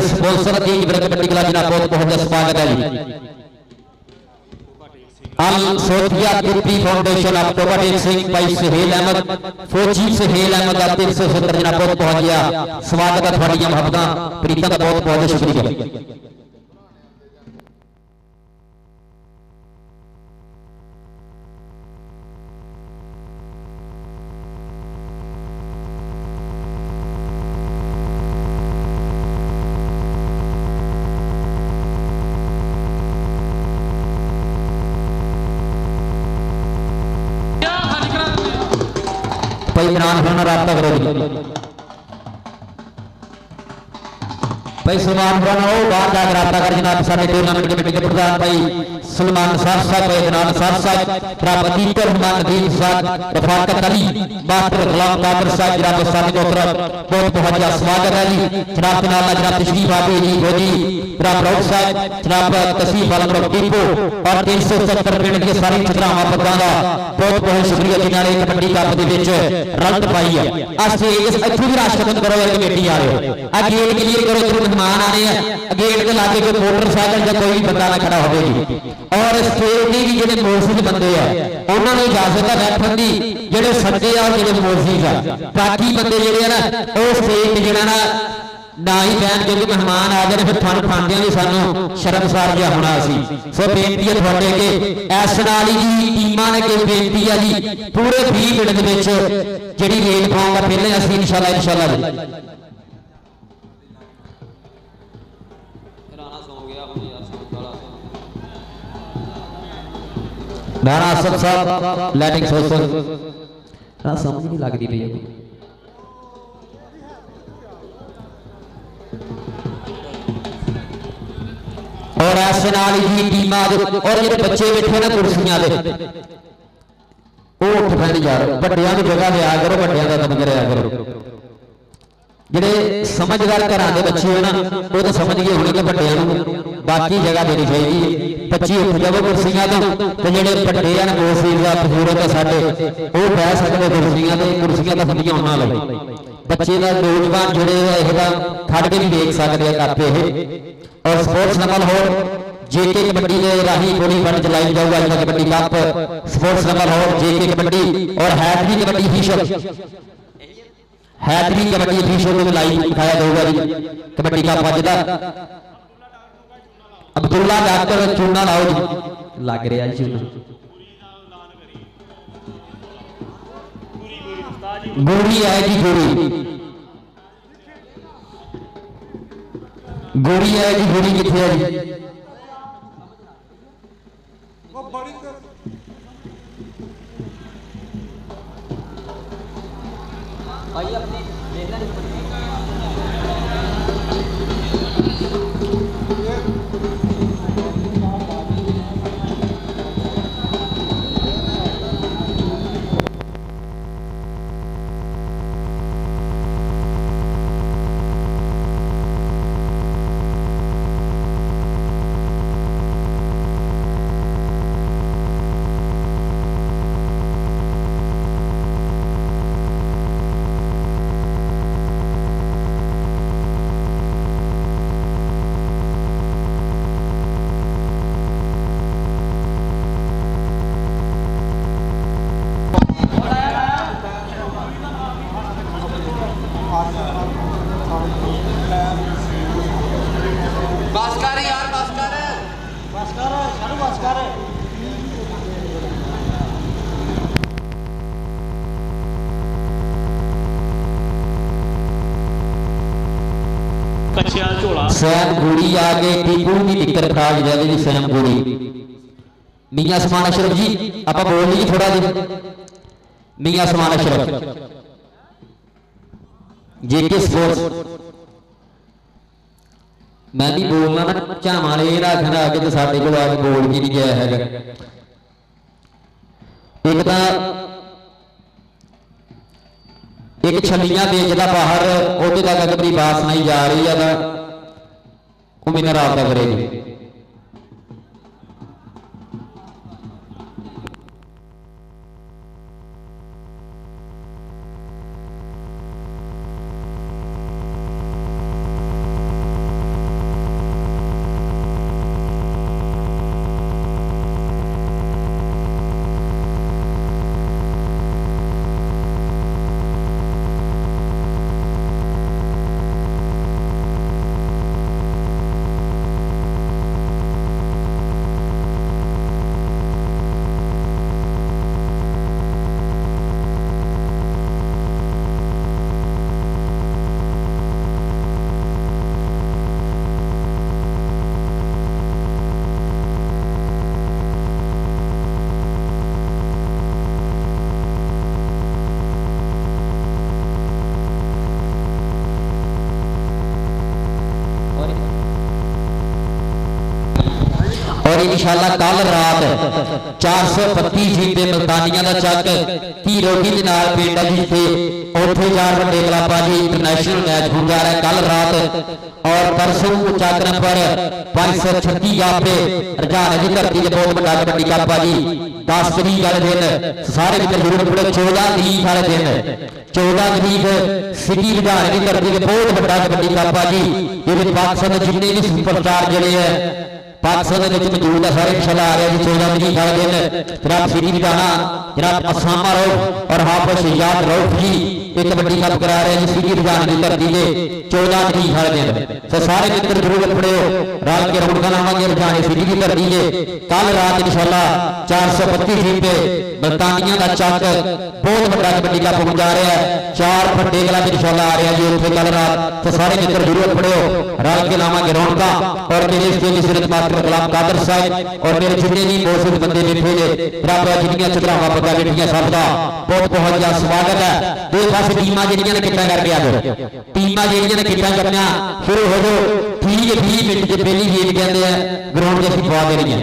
स्पॉन्सर दी कबड्डी क्लब जनाब बहुत बहुत स्वागत है जी अल सोफिया ग्रुपी फाउंडेशन अक्टूबर सिंह भाई सुहेल अहमद फौजी सुहेल अहमद 370 जनाब बहुत पहुंच गया स्वागत है थोड़ियां मोहब्बत प्रीता का बहुत बहुत शुक्रिया इतरान होना रब्ता करो जी भाई सलमान खान हो बाहर जाकर रब्ता कर जनाब सारे टूर्नामेंट कमेटी के प्रधान भाई सलमान साहब साहब इतरान साहब जनाब अतीक रहमान नदीम साहब रफाकत अली मास्टर गुलाम कादर साहब जनाब साहब मोहतरम बहुत बहुत स्वागत है जी जनाब जनाब जनाब तशरीफ आते जी हो जी जनाब राउत साहब जनाब तसीफ आलम टीपो और 370 पिंड के सारी छतरावां पग्गां दा बहुत बहुत शुक्रिया जिन्होंने कबड्डी कप दे विच रंग पाई है अस इत्थों भी राश खत्म करो कमेटी आ रहे हो आ गेट क्लीयर करो जो मेहमान आ रहे हैं गेट के लागे कोई मोटरसाइकिल या कोई भी बंदा ना खड़ा होवे जी और स्टेज के भी जेडे मोर्सिज बंदे आ उन्होंने इजाजत है बैठन की जेडे सज्जे आ जेडे मोर्सिज आ बाकी बंदे जेडे ना वो स्टेज ते जेड़ा ना ही बैन क्योंकि मेहमान आ जाए फिर थानू खांदे भी सानू शर्मसार जिहा होना सी सो बेनती है तुहाडे के एस नाली जी टीमां ने के बेनती है जी पूरे 20 मिनट दे विच जेहड़ी रेल पाऊंगा पहले असीं इंशाअल्लाह जी ਰਾਣਾ ਸੌ ਗਿਆ ਹੁਣ ਯਾਰ ਸੌ ਵਾਲਾ नारा असद साहब लाइटिंग सोशल समझ नहीं लगती पई और ऐसे नाल ही टीमां और ये बच्चे बैठे ना कुर्सियां दे ਉਹ ਉੱਠ ਪੈਣ ਯਾਰ ਵੱਡਿਆਂ ਨੂੰ ਜਗ੍ਹਾ ਦਿਆ ਕਰੋ ਵੱਡਿਆਂ ਦਾ ਕੰਮ ਕਰਿਆ ਕਰੋ ਜਿਹੜੇ ਸਮਝਦਾਰ ਘਰਾਂ ਦੇ ਬੱਚੇ ਹੋ ਨਾ ਉਹ ਤਾਂ ਸਮਝ ਗਏ ਹੋਣਗੇ ਵੱਡਿਆਂ ਨੂੰ ਬਾਕੀ ਜਗ੍ਹਾ ਦੇਣੀ ਚਾਹੀਦੀ ਹੈ 25 ਉੱਠ ਜਾਵੋ ਕੁਰਸੀਆਂ ਤੋਂ ਤੇ ਜਿਹੜੇ ਵੱਡੇ ਆ ਨਾ ਮੌਸੂਲ ਦਾ ਬਜ਼ੁਰਗ ਆ ਸਾਡੇ ਉਹ ਬਹਿ ਸਕਦੇ ਕੁਰਸੀਆਂ ਤੇ ਕੁਰਸੀਆਂ ਤਾਂ ਹੁੰਦੀਆਂ ਉਹਨਾਂ ਲਈ ਬੱਚੇ ਦਾ ਨੌਜਵਾਨ ਜਿਹੜੇ ਇਹ ਤਾਂ ਖੜ ਕੇ ਵੀ ਦੇਖ ਸਕਦੇ ਆ ਕਾਪੇ ਇਹ और स्पोर्ट्स नंबर हो जेके कबड्डी के राही गोली बन चलाई जाऊगा आज कबड्डी कप स्पोर्ट्स नंबर हो जेके कबड्डी और हैदरी कबड्डी ऑफिशियल हैदरी कबड्डी ऑफिशियल को लाइव दिखाया जाऊगा जी कबड्डी कप आज दा अब्दुल्ला डॉक्टर चूना लाओ जी लग रहा है चूना गोरी है जी गोरी है जी गोरी कितने है जी ਭਾਈ ਆਪਣੀ ਦੇਖ ਲੈ सैम गुड़ी आ गए टीपू की टिक्कर खराब जाए जी सैम गुड़ी मियां समान अशरफ जी आप बोल लीजिए थोड़ा जी मियां समान अशरफ जेके स्पोर्ट्स मैं नहीं बोलना ना झावां वाले रखना आके तो साडे कोल आके बोल के नहीं गया है एक तो एक छलियां बेचदा बाहर ओदे तक कबड्डी बात सुनाई जा रही है वो मेरा राबता करेगी और इंशाअल्लाह कल रात 432 जीते मुल्तानिया का चक की रोटी के नाल पिंड जिथे उत्थे 4 वड्डे क्लबां दी इंटरनेशनल मैच होने जा रहा है कल रात। और परसों चक नंबर 536 गापे रजाने की धरती से बहुत बड़ा कबड्डी कप जी 10 तरीक वाले दिन सारे मित्र जरूर पड़े 14 तरीक वाले दिन 14 तरीक सिटी रजाने की धरती से बहुत बड़ा कबड्डी कप जी ये पाकिस्तान के जितने भी सुपरस्टार जड़े है पाकिस्तान के मौजूद है सारे इंशाअल्लाह आ रहे हैं 14 तरीक वाले दिन जनाब सिटी रजाना जनाब असामा रऊफ और हाफिज शहजाद रऊफ जी एक कबड्डी कप करा रहे हैं सिटी रजाने की धरती से 14 तरीक वाले दिन। तो सारे मित्र जरूर पड़े रात के रौनक लावांगे रजाने सिटी की धरती से कल रात इंशाअल्लाह 432 जीत पे मुल्तानिया का चक बहुत बड़ा कबड्डी कप होने जा रहा है 4 फट्टे क्लब इंशाअल्लाह आ रहे हैं जी उत्थे कल रात। तो सारे मित्र जरूर पड़े रात के लावांगे रौनक और मेरे स्टेज सिरत मास्टर गुलाम कादर साहब और मेरे जितने भी मौजूद बंदे बैठे ने रब जिन्नियां चतरावां पता बैठियां सब का बहुत बहुत ज्यादा स्वागत है। दो पास टीमां जिहड़ियां ने किट्ठा करके आ जाओ टीमां जिहड़ियां ने किट्ठा करना शुरू हो जाओ ठीक है 20 मिनट के पहली गेट कहते हैं ग्राउंड में पवा दे रही है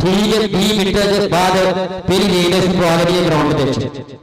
ठीक है 20 मिनट के बाद पहली गेट असीं पवा दे रही है ग्राउंड में।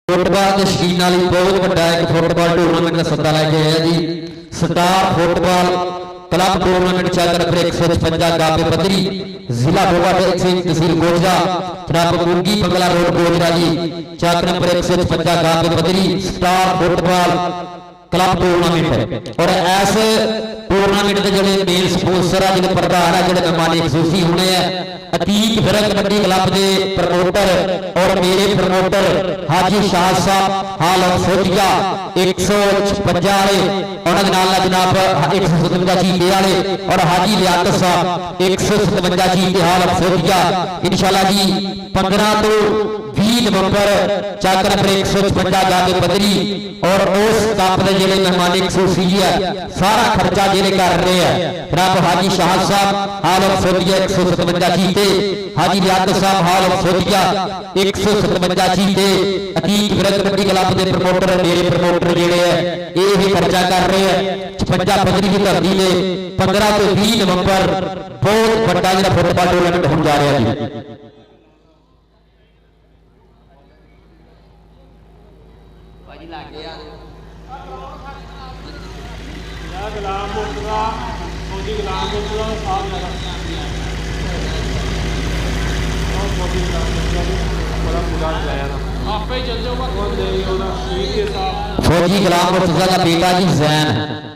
फुटबॉल के शकीन वाली बहुत बड़ा एक फुटबॉल टूरनामेंट का सद्दा लैके आया जी स्टार फुटबॉल क्लब टूरनामेंट चल नंबर 156 गापे पदरी जिला भोगा सिंह तहसील गोरजा जनाब कुंगी बंगला रोड गोजरा जी चक नंबर 156 गापे पदरी स्टार फुटबॉल क्लब टूरनामेंट और ऐसे टूरनामेंट के जोड़े मेन स्पोंसर है जिन्हें प्रधान है जोड़े मेहमान खसूसी होने हैं अतीक फिर कबड्डी क्लब के प्रमोटर और मेरे प्रमोटर हाजी शाह साहब हाल फौजिया 156 वाले उन्होंने जनाब 157 जीते वाले और हाजी लियाकत साहब 157 जीते हाल फौजिया इंशाल्लाह जी 15 तो 20 नवंबर चक नंबर 156 जाके बदली और उस कप के जिले मेहमान खसूसी है सारा खर्चा जिले कर रहे हैं रब हाजी शाह साहब हाल फौजिया 157 जीते हाजी लियाकत साहब हाल फौजिया 157 जीते अतीक फिर कबड्डी क्लब के प्रमोटर मेरे प्रमोटर जिहड़े है ये भी खर्चा कर रहे हैं 56 बदली की धरती ने 15 तो 20 नवंबर बहुत बड़ा जो फुटबॉल टूर्नामेंट होने जा रहा है। गुलाम मुर्तजा फौजी गुलाम मुर्तजा का बेटा जी हुसैन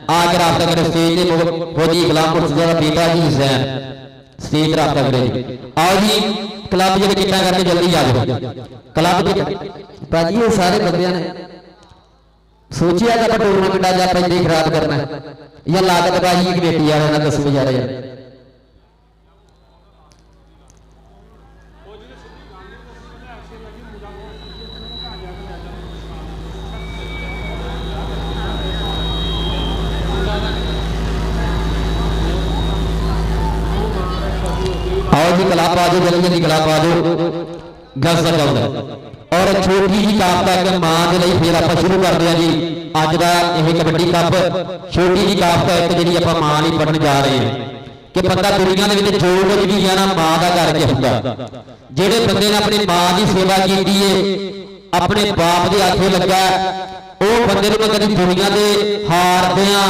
आके राब्ता करे स्टेज ते फौजी गुलाम मुर्तजा का बेटा जी हुसैन स्टेज राब्ता करे जी आओ जी क्लब जेडे किट्ठा करके जल्दी आ जाओ क्लब भाजी ये सारे बंदे ने सोचिया कि आप टूरनामेंट आज आप देख खराब करना या लागत बाजी कमेटी वाले ना दस बजा रहे हैं आओ जी कलाप आ जाओ जल्दी जल्दी कलाप आ जाओ गज का चौदह और छोटी जी काप का एक मां के लिए फिर आप शुरू करते हैं जी अज का यह कबड्डी कप छोटी जी काप का एक जी आप मां नहीं पढ़ने जा रहे हैं कि बंदा दुनिया के जो कुछ भी है ना मां का करके होगा जेडे बंदे ने अपनी मां की सेवा की है अपने बाप के आखे लगा वो बंदे ने कभी दुनिया के हारदिया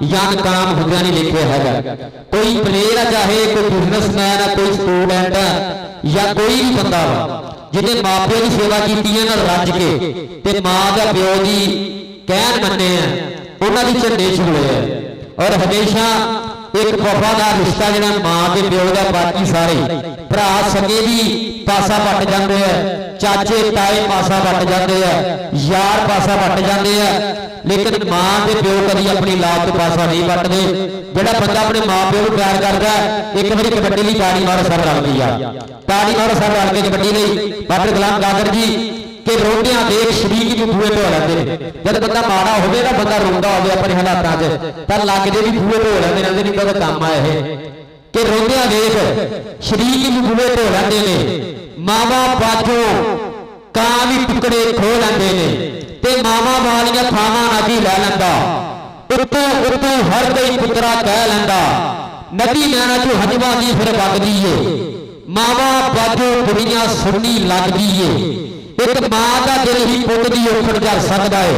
या नाकाम होंदिया नहीं लिखे है कोई प्लेयर है चाहे कोई बिजनेसमैन है कोई स्टूडेंट है या कोई भी बंदा जिन्हें माँ प्यो की सेवा की है ना रज के ते माँ का प्यो की कहन मन्ने हैं उन्होंने झंडे छुड़े है और हमेशा एक वफादार रिश्ता जो माँ के प्यो का बाकी सारे भरा सगे भी पासा पट जाते हैं चाचे ताए पासा पट जाते हैं यार पासा पट जाते हैं लेकिन मां के प्यो कभी अपनी लाभ तो पासा नहीं पटते जो बंदा अपने मां प्यो को प्यार करता है एक बार कबड्डी लिए ताड़ी मारो सर रल गई है ताड़ी मारो सर रल के कबड्डी नहीं बाबे गुलाम कादर जी के रोंदियां देख शरीर भी बूहे धो लेंगे जब बंदा माड़ा होवे ना बंदा रोंदा होवे अपने हालातों च तां लगदे भी बूहे धो लेंदे रहंदे नहीं पता काम आया है कि रोंदियां देख शरीर भी बूहे धो लेंदे ने मावा बाजो कां भी टुकड़े खो लेंदे ने ते मावा वालियां थावां नदी लै लैंदा उत्तों उत्तों हर कोई पुत्रा कह लैंदा नदी नैना चो हजमा दी फिर वगदी है मावा बाजो दुनिया सुननी लगदी है एक मां का दिल ही पुत दी उखड़ कर सकता है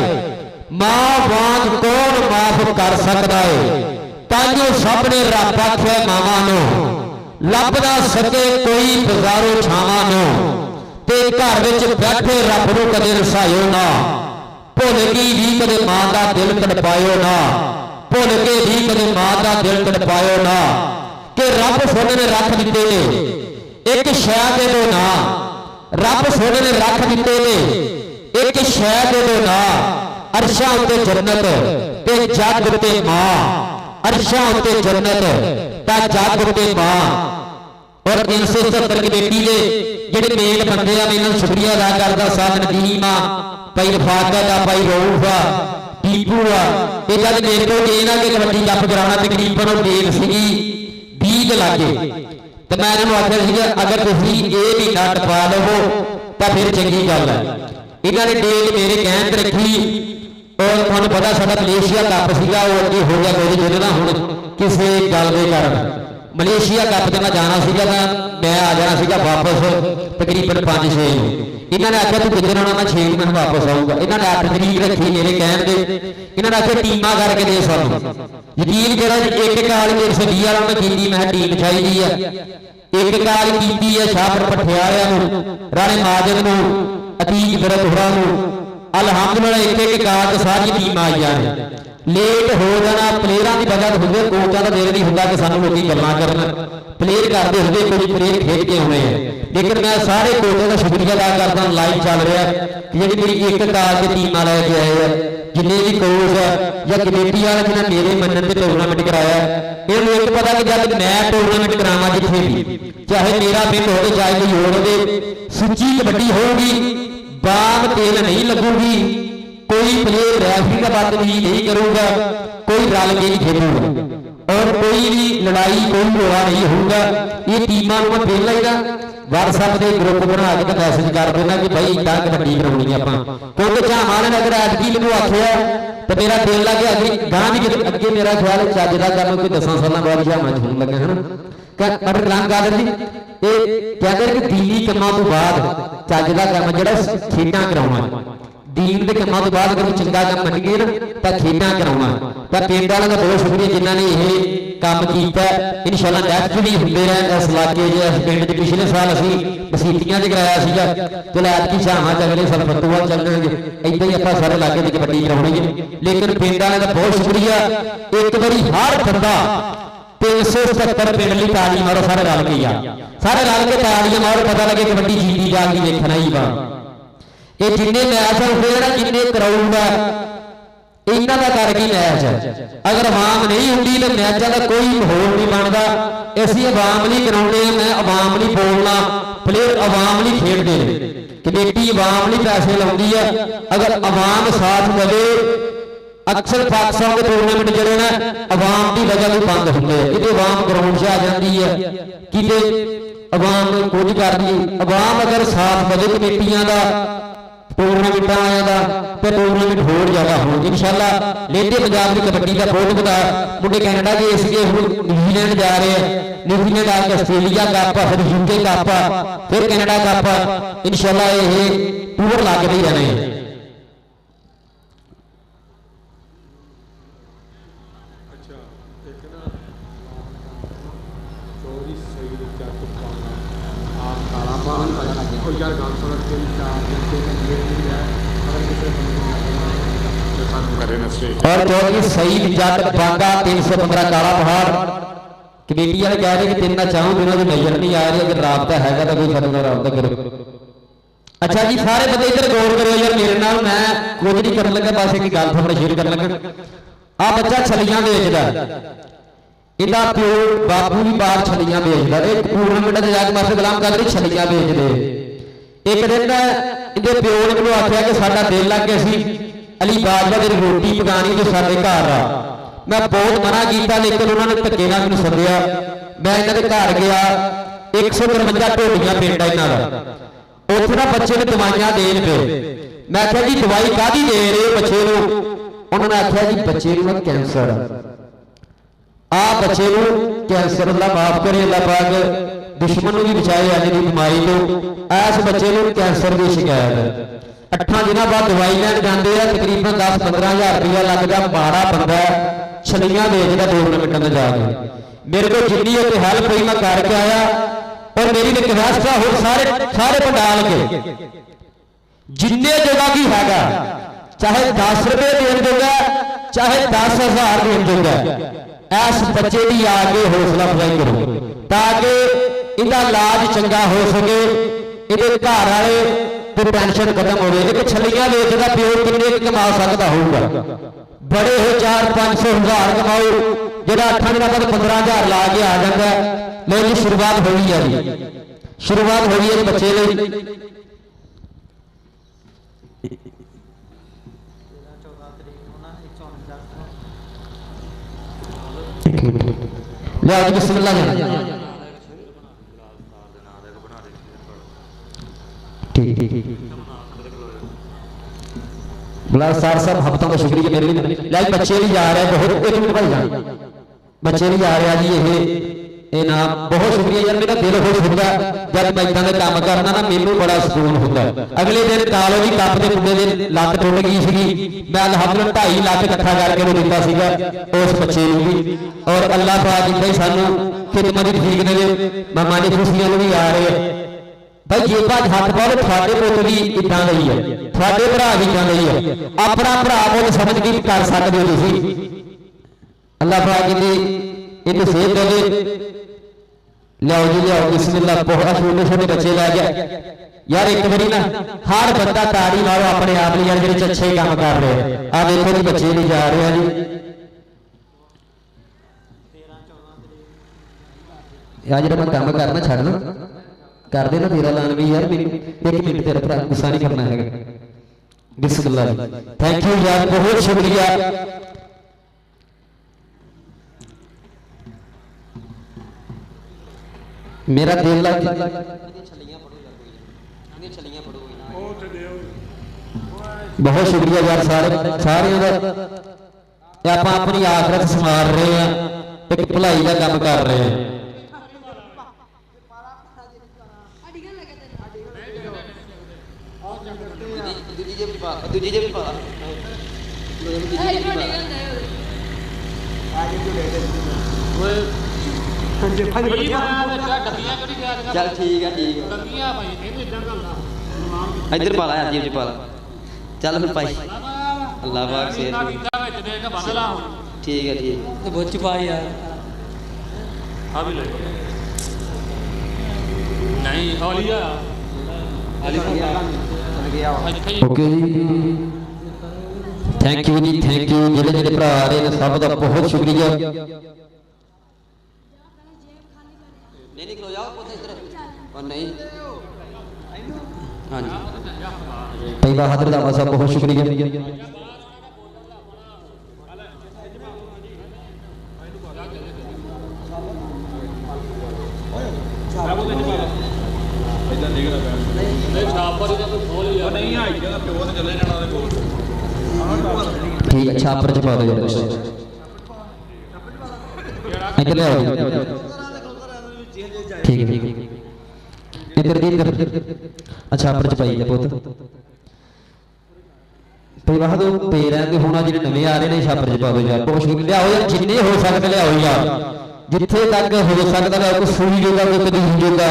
मां वांग कौन माफ कर सकता है ताइयों सब ने रब आख्या मावां नूं लभदा सके कोई बाजारों छावां नूं ते घर विच बैठे रब नूं कदे रसायो ना भुल गई भी कदे मां का दिल तड़पायो ना भुल के भी कदे मां का दिल तड़पायो ना कि रब सोने ने रख दिते ने एक शै दे दो ना रब सोने ने रख दिते ने एक शै दे दो ना अरशां उत्ते जन्नत ते जग उत्ते मां अरशां उत्ते जन्नत ता जग उत्ते मां और 370 कमेटी दे जिहड़े मेन बंदे आ मैं शुक्रिया अदा करदा साथ नदीम आ भाई रफाकत आ भाई रऊफ आ टीपू आ ये जब मेरे को ये ना कि कबड्डी कप कराना तकरीबन डेट सी 20 लागे तो मैं इन्होंने आख्या अगर तुम ये महीना टपा लवो तो फिर चंगी गल है इन्होंने डेट मेरे कहन ते रखी और तुहानूं पता साडा मलेशिया कप सीगा वो अगे हो गया कोई जो ना हुण किसी गल के कारण मलेशिया कप ते मैं जाना सीगा मैं आ जाना सीगा वापस तकरीबन 5-6 इन्होंने आख्या तू कितने आना मैं 6 दिन वापस आऊँगा इन्होंने 8 तरीक रखी मेरे कहन दे इन्होंने आख्या टीमां करके दे सानूं यकीन करो एक काल 120 वाला मैं की मैं टीम चाहिए है एक काल की है शाहपुर पठियालिया राणे माजन अतीक बिरदपुरा अलहमदुलिल्लाह एक काल सारी टीम आई है लेट हो जाना प्लेयरों की वजह होंगे कोचा का देर नहीं होंगे कि सानू लोग गल्लां करन प्लेयर करते होंगे कुछ प्लेयर खेल के आने हैं लेकिन मैं सारे कोचों का शुक्रिया अदा करता लाइव चल रहा है कि जी मेरी एक काल की टीमां लैके आए हैं जिन्हें भी कोच या कमेटी वाले जिन्हें मेरे मनन से टूरनामेंट कराया ये एक पता कि जब मैं टूरनामेंट करावा जिथे भी चाहे मेरा पिंड हो चाहे कोई होर हो सुची कबड्डी होगी बाम तेल नहीं लगूगी कोई प्लेयर रेफरी का बदतमीजी नहीं करूंगा कोई रल के नहीं खेलूंगा और कोई भी लड़ाई कोई रोड़ा नहीं होगा ये टीमां मैं पहला ही ना व्हाट्सएप के ग्रुप बना के मैसेज कर देना कि भाई इतना कबड्डी करानी आप क्योंकि झामा ने अगर एतकी मैंने आखिया तो मेरा दिल लगे अगे गां भी अगे मेरा ख्याल चज का काम कोई 10 साल बाद झामा च होने लगे है पर गुलाम कादर जी ये कहते कि दीनी कामों तो बाद चज का काम जो खेडां कराउणा ਦੀਨ ਦੇ ਕੰਮਾਂ ਤੋਂ ਬਾਅਦ ਅਗਰ ਚੰਗਾ ਕੰਮ ਮੰਨੀਏ ਨਾ ਤਾਂ ਖੇਡਾਂ ਕਰਾਉਣਾ। ਤਾਂ ਪਿੰਡ ਵਾਲਿਆਂ ਦਾ ਬਹੁਤ ਸ਼ੁਕਰੀਆ ਜਿਨ੍ਹਾਂ ਨੇ ਇਹ ਕੰਮ ਕੀਤਾ। ਇਨਸ਼ਾਅੱਲਾ ਨੈਕਸਟ ਵੀ ਹੁੰਦੇ ਰਹਿਣ ਇਸ ਇਲਾਕੇ 'ਚ। ਇਸ ਪਿੰਡ 'ਚ ਪਿਛਲੇ ਸਾਲ ਅਸੀਂ ਮਸੀਤੀਆਂ 'ਚ ਕਰਾਇਆ ਸੀਗਾ, ਚਲੋ ਐਤਕੀ ਛਾਵਾਂ 'ਚ ਅਗਲੇ ਸਾਲ ਫਤੂਆ ਚੱਲਣਗੇ। ਇੱਦਾਂ ਹੀ ਆਪਾਂ ਸਾਰੇ ਇਲਾਕੇ 'ਚ ਕਬੱਡੀ ਕਰਾਉਣੀ ਹੈ। ਲੇਕਿਨ ਪਿੰਡ ਵਾਲਿਆਂ ਦਾ ਬਹੁਤ ਸ਼ੁਕਰੀਆ। ਇੱਕ ਵਾਰੀ ਹਰ ਬੰਦਾ 377 ਪਿੰਡ ਲਈ ਤਾਲੀ ਮਾਰੋ, ਸਾਰੇ ਰਲ ਕੇ ਆ, ਸਾਰੇ ਰਲ ਕੇ ਤਾਲੀਆਂ ਮਾਰੋ, ਪਤਾ ਲੱਗੇ ਕਬੱਡੀ ਜੀਤੀ ਜਾਗਦੀ ਵੇਖਣਾ ਹੀ ਵਾ। ਇਹ ਜਿੰਨੇ ਮੈਚ ਹੁੰਦੇ ਨਾ, ਜਿੰਨੇ ਕਰਾਊਗਾ ਇਹਨਾਂ ਦਾ ਕਰਕੇ ਮੈਚ। ਅਗਰ ਆਵਾਮ ਨਹੀਂ ਹੁੰਦੀ ਤਾਂ ਮੈਚਾਂ ਦਾ ਕੋਈ ਮਾਹੌਲ ਨਹੀਂ ਬਣਦਾ। ਅਸੀਂ ਆਵਾਮ ਲਈ ਕਰਾਉਂਦੇ ਆ, ਮੈਂ ਆਵਾਮ ਲਈ ਬੋਲਣਾ, ਪਲੇਅਰ ਆਵਾਮ ਲਈ ਖੇਡਦੇ ਨੇ, ਕਮੇਟੀ ਆਵਾਮ ਲਈ ਪੈਸੇ ਲਾਉਂਦੀ ਆ। ਅਗਰ ਆਵਾਮ ਸਾਥ ਦੇਵੇ, ਅਕਸਰ ਪਾਕਿਸਤਾਨ ਦੇ ਟੂਰਨਾਮੈਂਟ ਜਿਹੜੇ ਨਾ ਆਵਾਮ ਦੀ ਵਜ੍ਹਾ ਤੋਂ ਬੰਦ ਹੁੰਦੇ ਆ। ਕਿਤੇ ਆਵਾਮ ਗਰਾਊਂਡ 'ਚ ਆ ਜਾਂਦੀ ਹੈ, ਕਿਤੇ ਆਵਾਮ ਕੁਝ ਕਰਦੀ। ਆਵਾਮ ਅਗਰ ਸਾਥ ਦੇਵੇ ਕਮੇਟੀਆਂ ਦਾ, ਟੂਰਨਾਮੈਂਟਾਂ ਆਇਆ ਦਾ, ਤੇ ਟੂਰਨਾਮੈਂਟ ਹੋਰ ਜ਼ਿਆਦਾ ਹੋਣ ਇਨਸ਼ਾਅੱਲਾ। ਲਹਿੰਦੇ ਪੰਜਾਬ ਦੀ ਕਬੱਡੀ ਦਾ ਬਹੁਤ ਵਧਾ। ਮੁੰਡੇ ਕੈਨੇਡਾ ਗਏ ਸੀਗੇ, ਹੁਣ ਨਿਊਜ਼ੀਲੈਂਡ ਜਾ ਰਹੇ ਆ। ਨਿਊਜ਼ੀਲੈਂਡ ਆ ਕੇ ਆਸਟ੍ਰੇਲੀਆ ਕੱਪ, ਫਿਰ ਯੂਕੇ ਕੱਪ, ਫਿਰ ਕੈਨੇਡਾ ਕੱਪ। ਇਨਸ਼ਾਅੱਲਾ ਇਹ ਟੂਰ ਲੱਗਦੇ ਹੀ ਰਹਿਣੇ। और चौधरी सईद जट बांगा 315 काला पहाड़। कमेटी वाले कह रहे कि तेना चाहूँ बिना जो नजर नहीं आ रही, अगर राबता है तो कोई सारे नाल राबता करो। अच्छा जी सारे बंदे इधर गौर करो यार मेरे नाल, मैं कुछ नहीं करन लगा, बस एक गल थोड़ा शेयर कर लगा। आ बच्चा छलियां बेचदा, इहदा प्यो बापू भी बाहर छलियां बेचदा। एक टूरनामेंट ते जाके मास्टर गुलाम कादरी छलियां बेचदे। एक दिन इहदे प्यो ने मैनूं आखिया कि साडा दिल लग गया सी अली बाजवा की रोटी पकानी जो साडे घर आ। मैं बहुत मना किया, लेकिन उन्होंने धक्के नाल मैनूं सद्दिया। मैं इन्हां दे घर गया, 153 ढोलियां पिंड इन्हां दा। उत्थे ना बच्चे ने दवाइयां देन पे। मैं आख्या जी दवाई काहदी दे रहे हो बच्चे नूं? उन्होंने आख्या जी बच्चे नूं कैंसर आ, बच्चे नूं कैंसर। अल्लाह माफ करे, अल्लाह पाक दुश्मन नूं भी बचाए अज दी बीमारी तो। इस बच्चे नूं कैंसर की शिकायत। 8 दिनों बाद दवाई लैन जाते हैं, तकरीबन 10-15 हज़ार रुपया लगता। माड़ा बंदा छलियां बेचता टूरनामेंटां में जाके। मेरे को जिन्नी होती हेल्प हुई मैं करके आया। और मेरी रिक्वेस्ट है हो सारे पंडाल के जिन्ने जगह भी हैगा, चाहे 10 रुपये देन दूंगा, चाहे 10,000 देन दूंगा, इस बच्चे की आके हौसला अफजाई करो ताकि इहदा इलाज चंगा हो सके, इहदे घर वाले टेंशन खत्म हो गई। एक छलियां बेचदा प्यो किन्ने कमा सकता होगा? बड़े हो 400-500 हज़ार कमाओ, जो 8 दिनों बाद 15,000 ला के आ जाता है। लो जी शुरुआत हुई है जी, शुरुआत हुई है बच्चे लिए। लिया बिस्मिल्लाह ठीक बुला सर साहब हफ्तों का शुक्रिया मेरे लिए। लाइक बच्चे भी जा रहे हैं बहुत, एक मिनट भाई जान बच्चे भी जा रहे हैं जी। ये ना बहुत शुक्रिया यार, मेरा दिल खुश होता जब मैं इतना काम करना ना, मैनू बड़ा सुकून होता है। अगले दिन कालो भी कप के मुंडे की लत्त टुट गई सी, मैं अलहमदुलिल्लाह 2.5 लाख इकट्ठा करके वो दिता सीगा उस बच्चे भी। और अल्लाह पाक इतना ही सानू खिदमत ठीक देवे। मेहमानी खुशियां भी आ रहे हैं भाई, जे बात हाथ पाओ थोड़े पुत भी इदा ही है, थोड़े भरा भी इदा ही है। अपना भरा मुल समझ के कर सकते हो तुम। अल्लाह पाक इन्हें सेहत देवे। लियाओ जी लियाओ बिस्मिल्लाह। बहुत छोटे छोटे बच्चे लै गया यार। एक बारी ना हर बंदा ताड़ी मारो अपने आप लिए यार, जो अच्छे काम कर रहे हैं। आ देखो जी बच्चे नहीं जा रहे हैं जी। यार जो मैं काम करना छड़ना कर देना, तेरा लान भी यार, एक मिनट तेरा भरा गुस्सा नहीं करना है। बिस्मिल्लाह थैंक यू यार, बहुत शुक्रिया। मेरा दिल बहुत शुक्रिया यार सारे आप अपनी आखरत संभाल रहे हैं, एक भलाई का काम कर रहे हैं। ਦੂਜੀ ਜੇ ਵੀ ਪਾ ਲਾ ਚੱਲ ਠੀਕ ਹੈ ਇੱਧਰ ਪਾ ਲਾ ਯਾਰ ਜੇਬ 'ਚ ਪਾ ਲਾ ਚੱਲ ਫਿਰ ਭਾਈ ਅੱਲਾਹ ਪਾਕ ਸੇ ਠੀਕ ਹੈ ਤੇ ਬੁੱਚ ਪਾ ਯਾਰ ਆ ਵੀ ਲੈ ਨਹੀਂ ਹੌਲੀ ਆ ਓਕੇ ਜੀ ਥੈਂਕ ਯੂ ਜੀ ਥੈਂਕ ਯੂ ਜਿਹੜੇ ਜਿਹੜੇ ਭਰਾ ਆ ਰਹੇ ਨੇ ਸਭ ਦਾ ਬਹੁਤ ਸ਼ੁਕਰੀਆ ਨਹੀਂ ਖਲੋ ਜਾਓ ਪੁੱਤ ਇੱਧਰ ਉਹ ਨਹੀਂ ਹਾਂਜੀ ਭਾਈ ਬਹਾਦਰ ਦਾ ਸਾਹਿਬ ਬਹੁਤ ਸ਼ੁਕਰੀਆ ਠੀਕ ਹੈ ਛਾਪਰ ਚ ਪਾ ਦਿਓ ਯਾਰ ਇੱਧਰ ਲੈ ਆਓ ਠੀਕ ਹੈ ਇੱਧਰ ਦੀ ਇੱਧਰ ਅੱਛਾ ਛਾਪਰ ਚ ਪਾਈ ਜਾ ਪੁੱਤ ਤੇ ਬਹਾਦਰ ਪੇਰਾਂ ਦੇ ਹੋਣਾ ਜਿਹੜੇ ਨਵੇਂ ਆ ਰਹੇ ਨੇ ਛਾਪਰ ਚ ਪਾ ਦਿਓ ਯਾਰ ਬਹੁਤ ਸ਼ੁਕਰੀਆ ਲਿਆਓ ਯਾਰ ਜਿੰਨੇ ਹੋ ਸਕਦੇ ਲਿਆਓ ਯਾਰ ਜਿੱਥੇ ਤੱਕ ਹੋ ਸਕਦਾ ਹੈ ਕੋਈ ਸੂਈ ਜੋਗਾ ਕੋਈ ਕਦੀ ਜੋਗਾ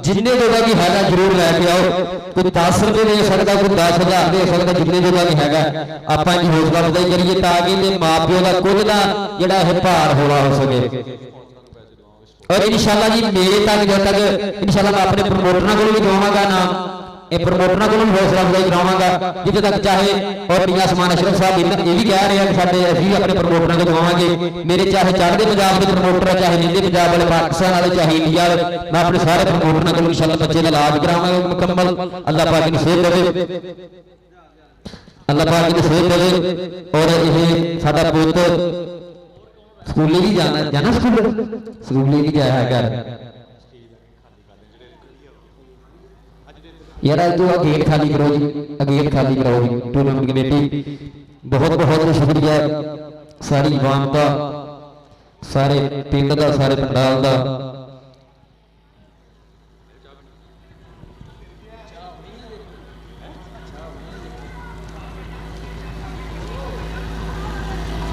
ਜਿੰਨੇ ਜੋਗਾ ਵੀ ਹੈਗਾ ਜ਼ਰੂਰ ਲੈ ਕੇ ਆਓ ਕੋਈ 10 ਰੁਪਏ ਦੇ ਸਕਦਾ ਕੋਈ 10,000 ਦੇ ਸਕਦਾ ਜਿੰਨੇ ਜੋਗਾ ਵੀ ਹੈਗਾ ਆਪਾਂ ਜੀ ਹੌਸਲਾ ਅਫਜ਼ਾਈ ਕਰੀਏ ਤਾਂ ਕਿ ਤੇ ਮਾਪਿਓ ਦਾ ਕੁੱਲ ਦਾ ਜਿਹੜਾ ਇਹ ਭਾਰ ਹੌਲਾ ਹੋ ਸਕੇ ਔਰ ਇਨਸ਼ਾਅੱਲਾ ਜੀ ਮੇਰੇ ਤੱਕ ਜਦ ਤੱਕ ਇਨਸ਼ਾਅੱਲਾ ਮੈਂ ਆਪਣੇ ਪ੍ਰਮੋਟਰਾਂ ਕੋਲ ਵੀ ਦਵਾਵਾਂਗਾ ਨਾਮ ਇਹ ਪ੍ਰਮੋਟਰਾਂ ਕੋਲ ਵੀ ਹੌਸਲਾ ਅਫਜ਼ਾਈ ਕਰਾਵਾਂਗਾ ਜਿੱਥੇ ਤੱਕ ਚਾਹੇ ਔਰ ਪੀਆਂ ਸਮਾਨ ਅਸ਼ਰਫ ਸਾਹਿਬ ਇਹ ਵੀ ਕਹਿ ਰਹੇ ਆ ਕਿ ਸਾਡੇ ਅਸੀਂ ਆਪਣੇ ਪ੍ਰਮੋਟਰਾਂ ਕੋਲ ਦਵਾਵਾਂਗੇ ਮੇਰੇ ਚਾਹੇ ਚੜ੍ਹਦੇ ਪੰਜਾਬ ਦੇ ਪ੍ਰਮੋਟਰ ਚਾਹੇ ਨੀਲੇ ਪੰਜਾਬ ਵਾਲੇ ਪਾਕਿਸਤਾਨ ਵਾਲੇ ਚਾਹੇ ਇੰਡੀਆ ਵਾਲੇ ਮੈਂ ਆਪਣੇ ਸਾਰੇ ਪ੍ਰਮੋਟਰਾਂ ਕੋਲ ਇਨਸ਼ਾਅੱਲਾ ਬੱਚੇ ਦਾ ਇਲਾਜ ਕਰਾਵਾਂਗਾ ਮੁਕੰਮਲ ਅੱਲਾਹ ਪਾਕ ਨੂੰ ਸਿਹਤ ਦੇਵੇ ਅੱਲਾਹ ਪਾਕ ਨੂੰ ਸਿਹਤ ਦੇਵੇ ਔਰ ਇਹ ਸਾਡਾ ਪੁੱਤ ਸਕੂਲੇ ਵੀ ਜਾਣਾ ਸਕੂਲੇ ਵੀ ਜਾਇਆ ਹੈਗਾ यार जो गेट खाली करो जी गेट खाली कराओ जी टूर्नामेंट कमेटी बहुत बहुत शुक्रिया सारी आवाम का सारे पिंड का सारे पंडाल का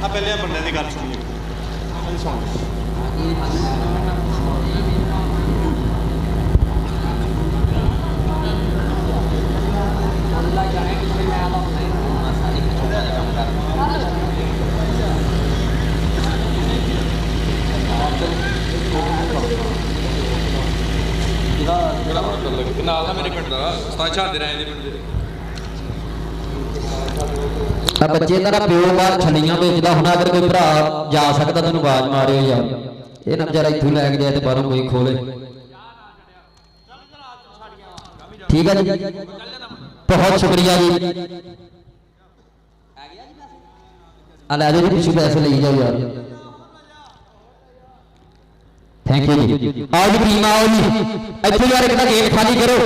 पहले बंदे की गल सुनिए ਨਾਲ ਦਾ ਮੇਰੇ ਪਿੰਡ ਦਾ ਉਸਤਾਦ ਛਾਦੇ ਰਹੇ ਦੇ ਪਿੰਡ ਦੇ ਆ ਬੱਚੇ ਦਾ ਪਿਓ ਬਾਹਰ ਛਲੀਆਂ ਵੇਚਦਾ ਹੁਣ ਅਗਰ ਕੋਈ ਭਰਾ ਜਾ ਸਕਦਾ ਤੈਨੂੰ ਆਵਾਜ਼ ਮਾਰਿਓ ਯਾਰ ਇਹ ਨਾ ਵਿਚਾਰਾ ਇੱਥੋਂ ਲੈ ਕੇ ਜਾਏ ਤੇ ਬਾਹਰੋਂ ਕੋਈ ਖੋਲੇ ਠੀਕ ਹੈ ਜੀ ਬਹੁਤ ਸ਼ੁਕਰੀਆ ਜੀ ਆ ਲੈ ਜਾਓ ਜੀ ਪਿੱਛੇ ਪੈਸੇ ਲਈ ਜਾਓ ਯਾਰ थैंक यू जी आओ जी टीम आओ जी इत्थे यार एक गेट खाली करो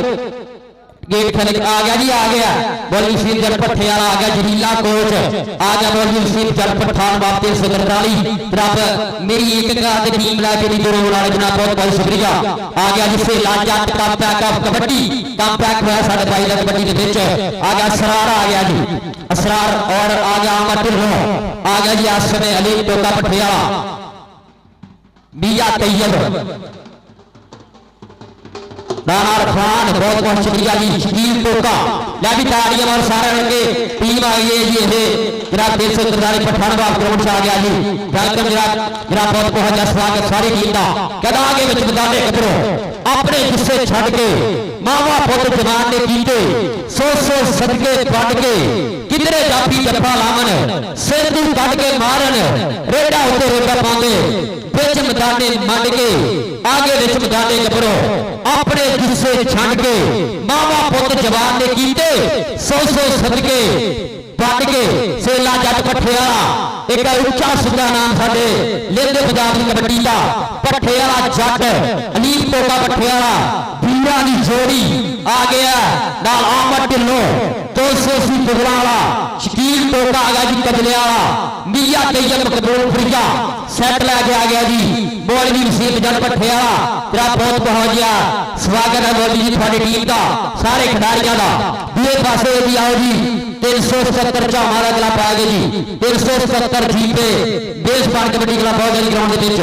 गेट खाली आ गया जी आ गया बॉलिंग सीन जट पट्ठे वाला आ गया जलीला कोच आ गया बॉलिंग सीन जट पठान वापस सरदारी जनाब मेरी एक गाल दी टीम ला के दी दोनों वाले जनाब बहुत बहुत शुक्रिया आ गया जिससे लाजत कम पैक ऑफ कबड्डी कम पैक हुआ साडे भाई दा कबड्डी दे विच आ गया असरार आ गया जी असरार और आ गया अहमद ढिल्लों आ गया जी आसम अली टोका पट्ठे वाला मियां तैयब नानार खान बहुत बहुत शुक्रिया जी शकील टोका ले भी ताड़ियां और सारे लगे टीम आ गई है जी ये जनाब दिल से सरदारी पठानवाल ग्राउंड से आ गया जी वेलकम जनाब बहुत बहुत स्वागत सारी टीम का कहदा आगे विच मैदाने कदरों अपने हिस्से छड़ के मावा पुत जवान ने कीते सौ सदके पड़ के किधरे जापी जफा लावन सिर तू कट के मारन रेड़ा उत्ते रेड़ा पांदे विच मैदाने मंड के आगे विच मैदाने कदरों अपने हिस्से छड़ के मावा पुत जवान ने कीते सौ सदके पड़ के सेला जट पट्ठे वाला एक उच्चा सुधा नाम साडे लेंदे पंजाब दी कबड्डी दा पट्ठे वाला जट अलीम टोका पट्ठे वाला वीरां दी जोड़ी आ गया नाल अहमद ढिल्लों 280 दुगला वाला शकील टोका आ गया जी कजले वाला मियां तैयब कबूल फरीदा सेट लेके आ गया जी बॉलिंग नसीब जट पट्ठे वाला तेरा बहुत बहुत जिया स्वागत है बॉलिंग जी थोड़ी टीम का सारे खिडारियों का दूसरे पासे भी आओ जी 377 ਝਾਮਾ ਦਾ ਕਲੱਬ ਆ ਗਏ ਜੀ 377 ਜੀਪੇ ਬੇਸ ਪਾਰ ਕਬੱਡੀ ਕਲੱਬ ਆ ਗਿਆ ਜੀ ਗਰਾਊਂਡ ਦੇ ਵਿੱਚ।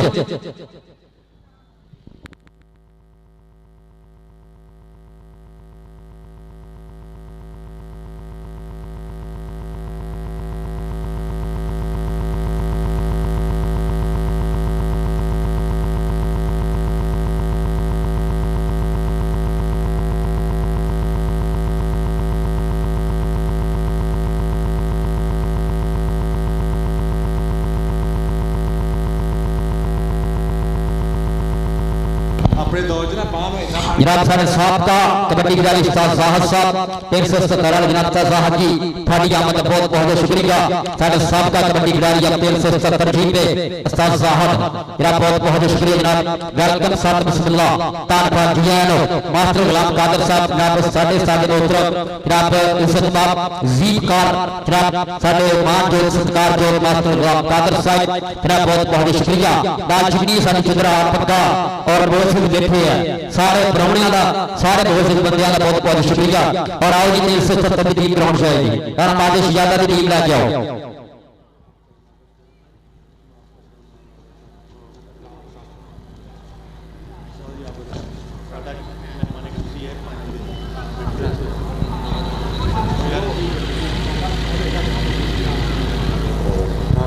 अपने दौर च ना बांह में इतना जनाब साढ़े साहब कबड्डी खिलाड़ी उस्ताद साहब साहब 377 जनाब साहब की थाड़ी आमद बहुत बहुत शुक्रिया। साढ़े साहब का कबड्डी खिलाड़ी अब 377 जीते उस्ताद साहब जनाब बहुत बहुत शुक्रिया जनाब। वेलकम साहब बिस्मिल्लाह धन्यवाद जियानो मास्टर गुलाम कादर साहब जनाब साढ़े साढ़े मोहतरम जनाब इज्जत साहब जीकार जनाब साढ़े मान जो सत्कार जो मास्टर गुलाम कादर साहब जनाब बहुत बहुत शुक्रिया। दालचीनी साडी चित्रा पक्का और बहुत बैठे हैं सारे प्राहुणियां का सारे बहुत बंदियां का बहुत बहुत शुक्रिया। और आओ जी 377 टीम ग्राउंड से आएगी और माजिश यादा की टीम लैके आओ।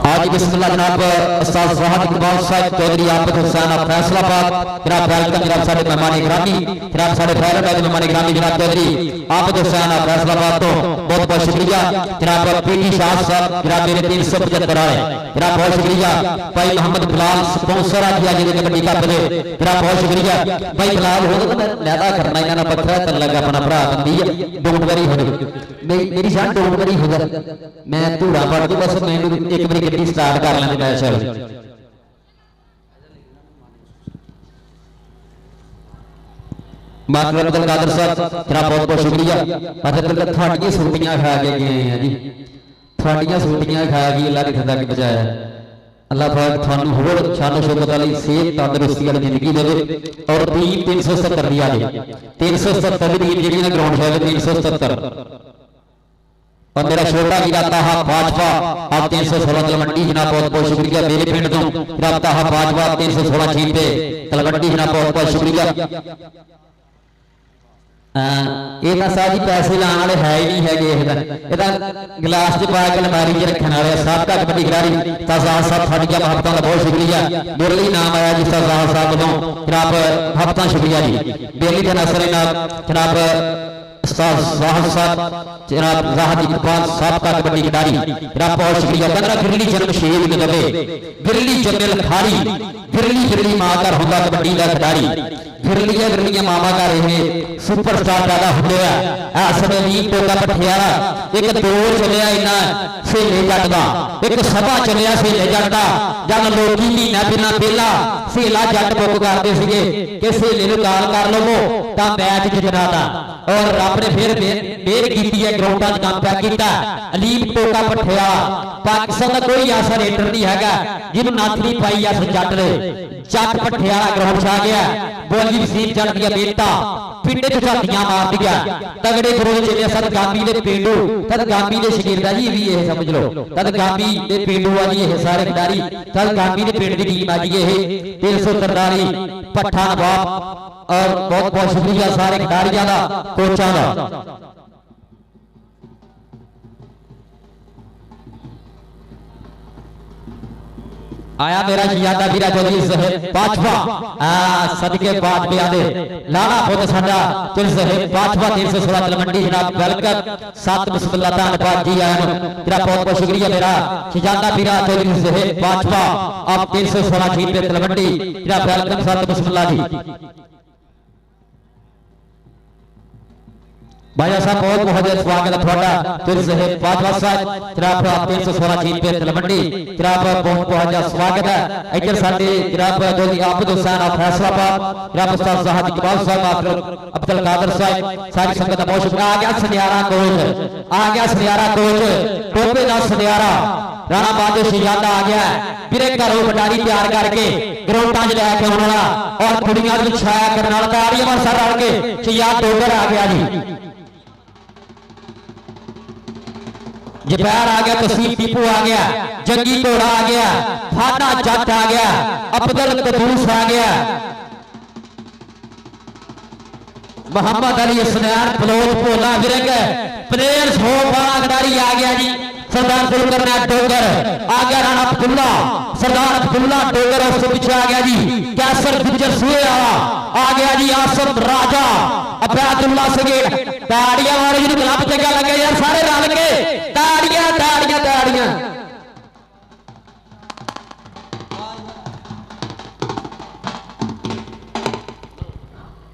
आज बिस्मिल्लाह जनाब उस्ताद साहब इकबाल साहब चौधरी आफत हुसैन फैसलाबाद जनाब वेलकम जनाब साडे मेहमान गिरामी जनाब साडे फैसलाबाद के मेहमान गिरामी जनाब चौधरी आफत हुसैन फैसलाबाद तो बहुत बहुत शुक्रिया। जनाब पीटी शाह साहब जनाब मेरे 375 वाले जनाब बहुत शुक्रिया। भाई मोहम्मद बिलाल स्पॉन्सर आ गया जी कबड्डी कप दे जनाब बहुत शुक्रिया। भाई बिलाल हो तो मैं लैदा करना इन्हां नाल बखरा कर लगा अपना भरा बंदी है डोंट वरी हो मेरी जान डोंट वरी हो जा मैं धूड़ा पड़ दूं बस मैं एक बारी गड्डी स्टार्ट कर लेंगे मैच चल मास्टर अब्दुल कादर साहब जनाब बहुत बहुत शुक्रिया। मतलब थोड़ियां सूटियां खा के गए हैं जी थोड़ियां सूटियां खा के अल्लाह ने खदा के बचाया। अल्लाह पाक थानू होर शान शौकत वाली सेहत तंदुरुस्ती वाली जिंदगी देवे। और टीम 370 दी आ गई 370 दी जेडी ग्राउंड है 370 और मेरा छोटा गिराता है भाजपा आप 316 तलवंडी जनाब बहुत बहुत शुक्रिया। मेरे पिंड तो गिराता है भाजपा 316 जीते तलवंडी जनाब बहुत बहुत शुक्रिया। ये तो साजी पैसे लाने वाले है ही नहीं है गिलास च पा के अलमारी च रखने वाले साबका कबड्डी खिलाड़ी ताजाद साहब साडियां महबतां दा बहुत शुक्रिया। मुरली नाम आया जी ताजाद साहब को जनाब महबतां शुक्रिया जी। बेली के नसर जनाब साहब साहब जनाब जाहिद इकबाल साहब का कबड्डी खिलाड़ी जनाब बहुत शुक्रिया। कहना गिरली जन्म शेर में दबे गिरली जन्म लखारी गिरली गिरली मां का होंदा कबड्डी का खिलाड़ी गिरलियां गिरलियां मामा का रहे सुपरस्टार पैदा होते हैं समय लीग टोका पठियारा एक दौर चलिया इन्ना सेले जट का एक सभा चलिया सेले जट का जब लोग महीना बिना पहला सेला जट बुक करते थे कि सेले नूं गाल कर लवो तो मैच जितना था। और रब ने फिर मेहर की है ग्राउंडा च काम पिया किया। अलीम टोका पठियारा पाकिस्तान का कोई ऐसा रेडर नहीं है जिन्होंने नाथनी पाई अस जट ने जट पठियारा ग्राउंड च आ गया बोली वसीम जट दिया बेटा पिंडे च झातियां मार दिया तगड़े विरोध चले सदगामी दे पेंडू सदगामी दे शकीरदा जी भी ये समझ लो सदगामी दे पेंडू आ जी ये सारे खिडारी सदगामी दे पिंड दी टीम आ जी ये 343 पट्ठा नवाब और बहुत बहुत शुक्रिया सारे खिडारियां दा कोचां दा। आया मेरा यादा वीरा चौधरी साहब पांचवा सदके बाद में आदे लाला खुद साडा चल साहब पांचवा 316 तलवंडी जनाब वेलकम सात बिस्मिल्लाह धन्यवाद जी आया तेरा बहुत बहुत शुक्रिया मेरा यादा वीरा चौधरी साहब पांचवा आप 316 जीत पे तलवंडी तेरा वेलकम सात बिस्मिल्लाह जी। भाई साहब बहुत बहुत स्वागत है थोड़ा तुर साहब पांचवा साहब जनाब 316 जीत पे तलवंडी जनाब बहुत बहुत स्वागत है। इधर साडे जनाब जोली आफत हुसैन फैसलाबाद जनाब उस्ताद साहब इकबाल साहब अब्दुल कादर साहब सारी संगत बहुत शुक्रिया। आ गया सनियारा कोच आ गया सनियारा कोच टोपे का सनियारा राणा बादशाह शहजादा आ गया फिर घरों खिडारी तैयार करके ग्राउंडा च लैके आने वाला और कुड़ियां नूं छाया करने वाला तालियां मार रल के शहजाद डोगर आ गया जी। जपैर आ गया, तसीम टीपू आ गया, जंगी घोड़ा आ गया, फाना जट आ गया, अब्दुल कदूस आ गया, मोहम्मद अली असनान बलोच भोला विरंग प्लेयर्स हो वाला खिडारी आ गया जी। सरदार जुल्फकर नायक डोगर आ गया, राणा अब्दुल्ला, सरदार अब्दुल्ला डोगर उसके पीछे आ गया जी। कैसर गुजर सुए आ गया जी। आसम राजा अब्दुल्ला सगेट ताड़ियां वाले जी क्लब चंगा लगे यार, सारे रल के ताड़ियां ताड़ियां ताड़ियां।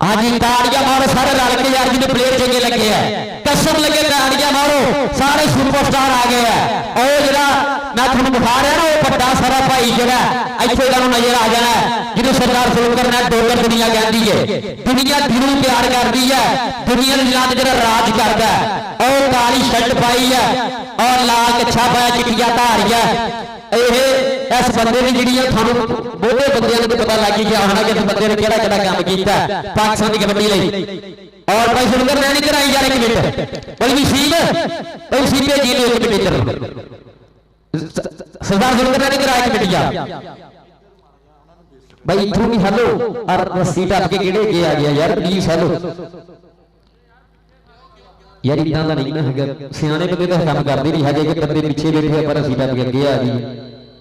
हाँ जी ताड़ियां मारो सारे रल के यार, जिन्हें प्लेयर चंगे लगे है कसम लगे ताड़ियां मारो, सारे सुपरस्टार आ गए हैं। और जरा मैं तुहानू दिखा रहा ना वो बड़ा सारा भाई जरा इत्थे नजर आ जाना है, जिन्हें सरदार जुल्फकर नायक डोगर दुनिया कहती है, दुनिया दिलों प्यार करती है, दुनिया दिलों जरा राज करता है। और काली शर्ट पाई है और लाल कच्छा पाया, चिट्टियां धारी है। इस बंदे ने जी थानू बहुते बंदे पता लग गया होना कि इस बंदे ने केड़ा केड़ा काम किया पाकिस्तान की कबड्डी लई। और भाई सुनकर मैं नहीं कराई यार, एक मिनट भाई नसीब भेजी लो एक मिनट इधर, सरदार जुल्फकर ने कराया एक मिनट यार भाई इथों भी हेलो और रस्सी टप के किहड़े अगे आ गया यार, प्लीज हेलो यार इदा का नहीं ना है। सियाने बंदे तो काम करते नहीं है कि बंदे पिछे बैठे पर रस्सी टप के अगे आ गई।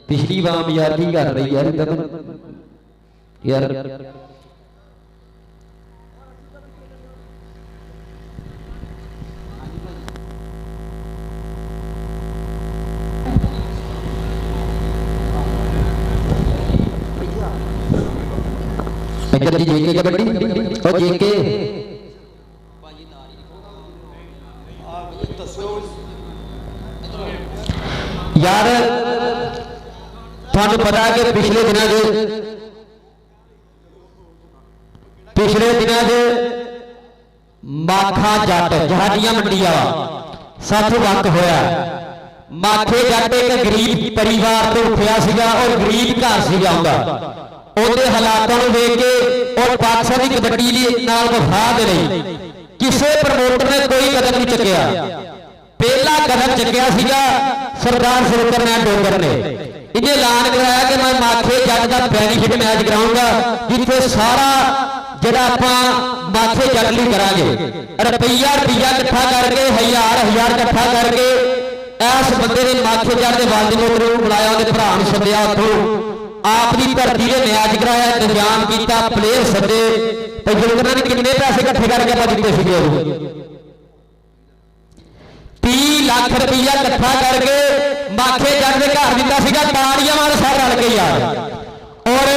पिछली वाम यार की कर रही यार इदा यार जेके कबड्डी और जेके यार थानू पता कि पिछले दिनों माखा जट जहाजियां मंडिया सच वक्त होया। माखे जट एक गरीब परिवार तो उठिया सीगा और गरीब घर सीगा उहदे हालातों को देख के और पाकिस्तान की कबड्डी नाल वफा दे रही किसी प्रमोटर ने कोई कदम नहीं चुकिया। पहला कदम चुकिया सीगा सरदार जुल्फकर नायक डोगर ने, इन्हें ऐलान कराया कि मैं माखे जट का बेनीफिट मैच कराऊंगा जिथे सारा जरा आप माखे जट लिए करांगे। रुपया इकट्ठा करके हजार इकट्ठा करके इस बंदे ने माखे जट के वालद को बुलाया, उहदे भरा नूं सद्दिया, उथों आपकी धरती ने मैच कराया, इंतजाम किया, प्लेयर सदे। जुल्फकर ने कितने पैसे इकट्ठे करके आप दिते सीगे 30 लाख रुपया इकट्ठा करके माखे जट के घर दिता सीगा। ताड़ियां मार सारे रल के यार। और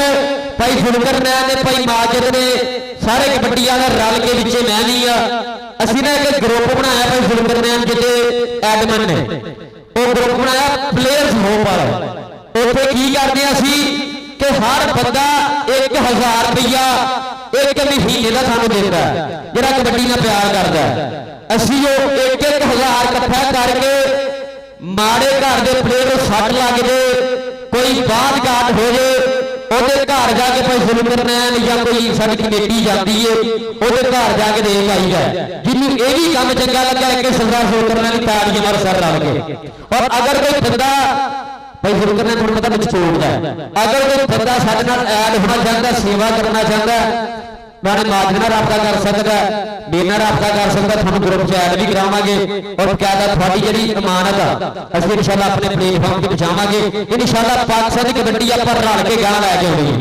भाई जुल्फकर नायक ने भाई माजिद ने सारे कबड्डी वाले रल के पिछे मैं भी असीं ना एक ग्रुप बनाया भाई जुल्फकर नायक जिहदे एडमिन ने वो ग्रुप बनाया प्लेयर्स होप वाला। उत्थे की करदे असीं कि हर बंदा 1000 रुपया एक महीने का सानू देता है जिहड़ा कबड्डी नाल प्यार करदा है। असीं वो 1000 इकट्ठा करके माड़े घर के प्लेयर सट लग जाए, कोई बात घाट हो जाए, ਉਹਦੇ घर जाके भाई जुल्फकर नायक या कोई साडी कमेटी जाती है ਉਹਦੇ घर जाके दे आईदा। जिन्होंने ये भी काम चंगा लगा कि सरदार जुल्फकर नायक ताड़ियां मार सर रल के। और अगर कोई बंदा भाई जुल्फकर नायक तुहानूं पता विच छोड़दा है, अगर कोई बंदा साडे नाल ऐड होना चाहता, सेवा करना चाहता, मैं माजिद नाल राबता कर सकता, मेरे नाल राबता कर सकता, तुहानूं ग्रुप च ऐड भी करावांगे। और बकायदा तुहाडी जिहड़ी अमानत आ असीं इंशाअल्लाह अपने प्लेटफार्म ते पहुंचावांगे। इंशाअल्लाह पाकिस्तान की कबड्डी आपां रल के गां लै के आउणी,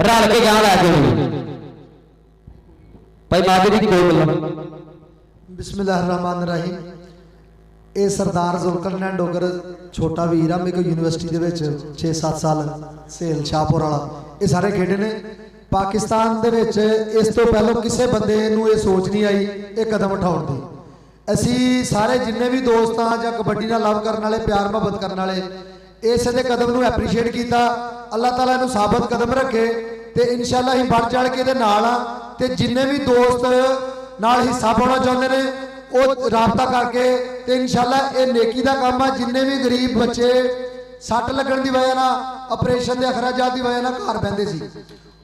रल के गां लै के आउणी। भाई माजिद दी कोई गल्ल बिस्मिल्लाहिर्रहमानिर्रहीम। ये सरदार जुल्फकर नायक डोगर छोटा वीर आ, मेरे को यूनिवर्सिटी के 6-7 साल सेल शाहपुर वाला ये सारे खेडे ने पाकिस्तान दे विच। इस तो पहलों किसी बंदे नूं ये सोच नहीं आई ये कदम उठाउण दी। असी सारे जिन्ने भी दोस्त हाँ जां कबड्डी नाल लव करन वाले, प्यार मुहब्बत करन वाले, इस दे कदम नूं एप्रीशिएट कीता। अल्लाह ताला नूं साबित कदम रखे ते इंशाअल्लाह ही बढ़ चढ़ के दे नाल आ ते जिन्ने भी दोस्त नाल हिस्सा पाउणा चाहुंदे ने वो राबता करके ते इंशाअल्लाह ये नेकी दा काम आ। जिन्ने भी गरीब बच्चे सट लगन की वजह ना ऑपरेशन के अखराजात की वजह ना घर बहिंदे सी,